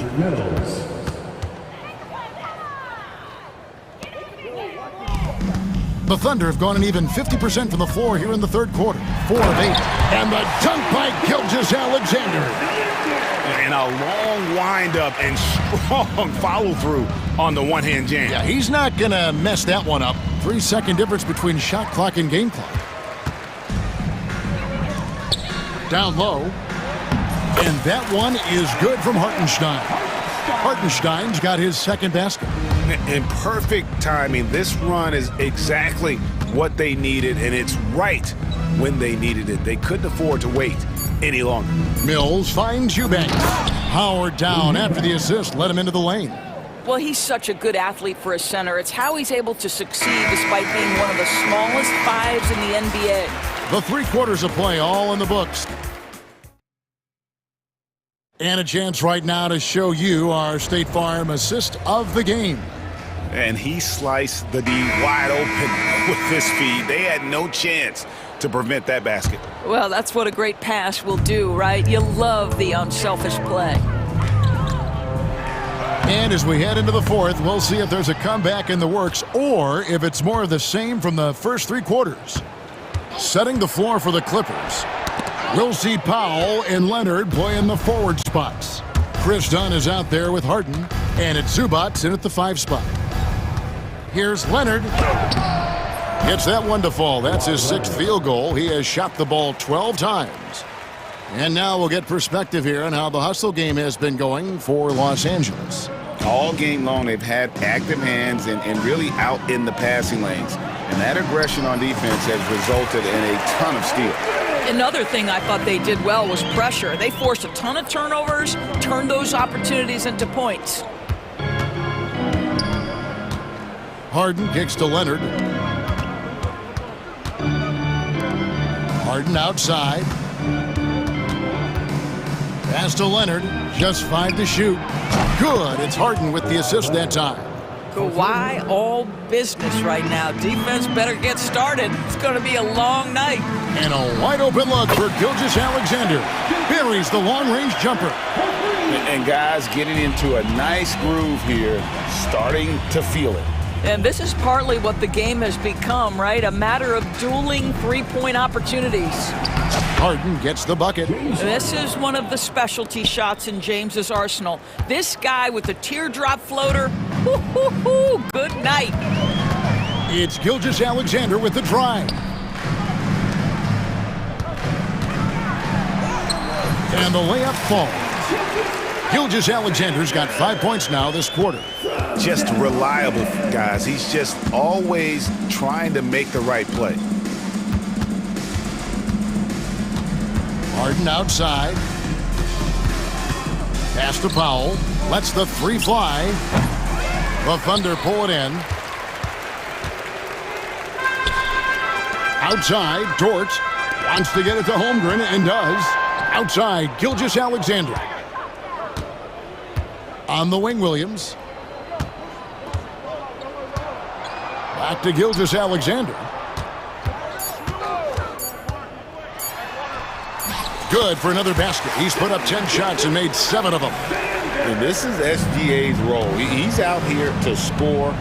The Thunder have gone an even 50% from the floor here in the third quarter. 4 of 8. And the dunk by Gilgeous-Alexander. And a long windup and strong follow-through on the one-hand jam. Yeah, he's not going to mess that one up. 3-second difference between shot clock and game clock. Down low. And that one is good from Hartenstein. Hartenstein's got his second basket. In perfect timing, this run is exactly what they needed, and it's right when they needed it. They couldn't afford to wait any longer. Mills finds Eubanks. Howard down after the assist, led him into the lane. Well, he's such a good athlete for a center. It's how he's able to succeed despite being one of the smallest 5s in the NBA. The 3 quarters of play all in the books. And a chance right now to show you our State Farm assist of the game. And he sliced the D wide open with this feed. They had no chance to prevent that basket. Well, that's what a great pass will do, right? You love the unselfish play. And as we head into the fourth, we'll see if there's a comeback in the works or if it's more of the same from the first three quarters. Setting the floor for the Clippers. We'll see Powell and Leonard play in the forward spots. Chris Dunn is out there with Harden, and it's Zubats in at the 5 spot. Here's Leonard. Gets that one to fall. That's his 6th field goal. He has shot the ball 12 times. And now we'll get perspective here on how the hustle game has been going for Los Angeles. All game long, they've had active hands and really out in the passing lanes. And that aggression on defense has resulted in a ton of steals. Another thing I thought they did well was pressure. They forced a ton of turnovers, turned those opportunities into points. Harden kicks to Leonard. Harden outside. Pass to Leonard. Just 5 to shoot. Good. It's Harden with the assist that time. Kawhi all business right now. Defense better get started. It's going to be a long night. And a wide open look for Gilgeous-Alexander. Buries the long-range jumper. And guys getting into a nice groove here, starting to feel it. And this is partly what the game has become, right? A matter of dueling three-point opportunities. Harden gets the bucket. This is one of the specialty shots in James's arsenal. This guy with the teardrop floater, good night. It's Gilgeous-Alexander with the drive. And the layup falls. Gilgeous-Alexander's got 5 points now this quarter. Just reliable, guys. He's just always trying to make the right play. Harden outside. Pass to Powell. Lets the 3 fly. The Thunder pull it in. Outside, Dort wants to get it to Holmgren and does. Outside, Gilgeous-Alexander. On the wing, Williams. Back to Gilgeous-Alexander. Good for another basket. He's put up 10 shots and made 7 of them. And this is SGA's role. He's out here to score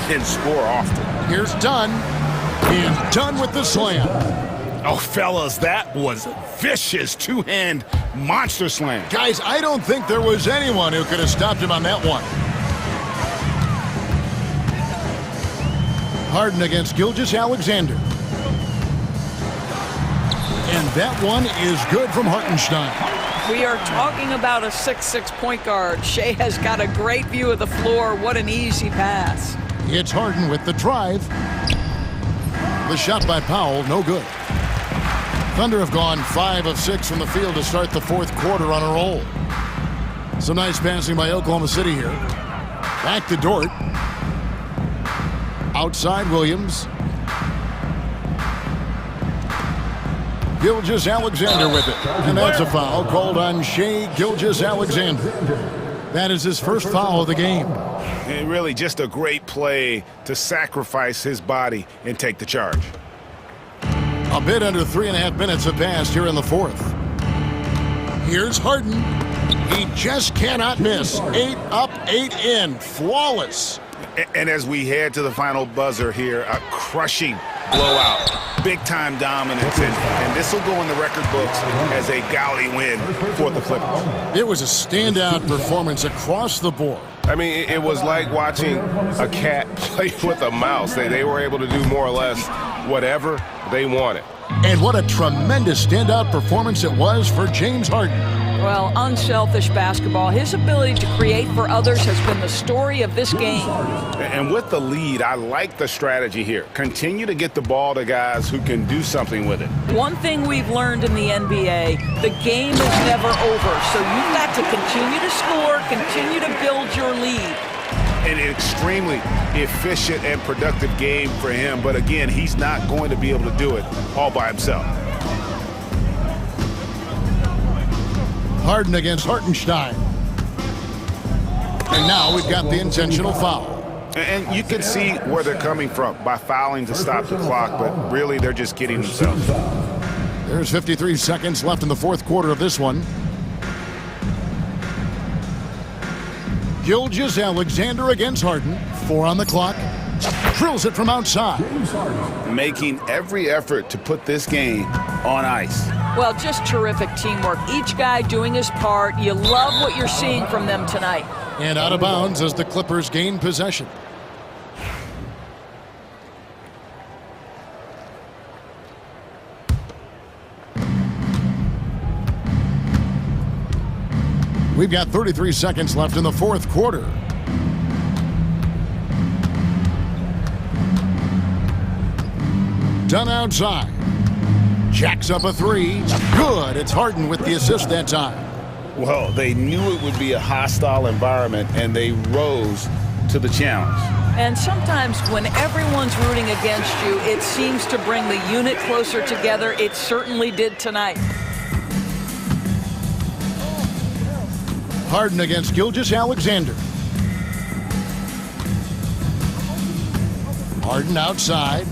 and score often. Here's Dunn. And Dunn with the slam. Oh, fellas, that was vicious two-hand monster slam. Guys, I don't think there was anyone who could have stopped him on that one. Harden against Gilgeous-Alexander. And that one is good from Hartenstein. We are talking about a 6'6" point guard. Shea has got a great view of the floor. What an easy pass. It's Harden with the drive. The shot by Powell, no good. Thunder have gone 5 of 6 from the field to start the fourth quarter on a roll. Some nice passing by Oklahoma City here. Back to Dort. Outside Williams. Gilgeous-Alexander with it. And that's a foul called on Shea Gilgeous-Alexander. That is his first foul of the game. And really just a great play to sacrifice his body and take the charge. A bit under 3.5 minutes have passed here in the fourth. Here's Harden. He just cannot miss. 8 up, 8 in. Flawless. And as we head to the final buzzer here, a crushing blowout. Big-time dominance. And this will go in the record books as a gaudy win for the Clippers. It was a standout performance across the board. I mean, it was like watching a cat play with a mouse. They were able to do more or less whatever they wanted. And what a tremendous standout performance it was for James Harden. Well, unselfish basketball. His ability to create for others has been the story of this game. And with the lead, I like the strategy here. Continue to get the ball to guys who can do something with it. One thing we've learned in the NBA, the game is never over. So you've got to continue to score, continue to build your lead. An extremely efficient and productive game for him. But again, he's not going to be able to do it all by himself. Harden against Hartenstein. And now we've got the intentional foul. And you can see where they're coming from by fouling to stop the clock, but really they're just kidding themselves. There's 53 seconds left in the fourth quarter of this one. Gilgeous-Alexander against Harden. 4 on the clock. Drills it from outside. Making every effort to put this game on ice. Well, just terrific teamwork. Each guy doing his part. You love what you're seeing from them tonight. And out of bounds as the Clippers gain possession. We've got 33 seconds left in the fourth quarter. Done outside. Jacks up a 3. Good. It's Harden with the assist that time. Well, they knew it would be a hostile environment, and they rose to the challenge. And sometimes when everyone's rooting against you, it seems to bring the unit closer together. It certainly did tonight. Harden against Gilgeous-Alexander. Harden outside.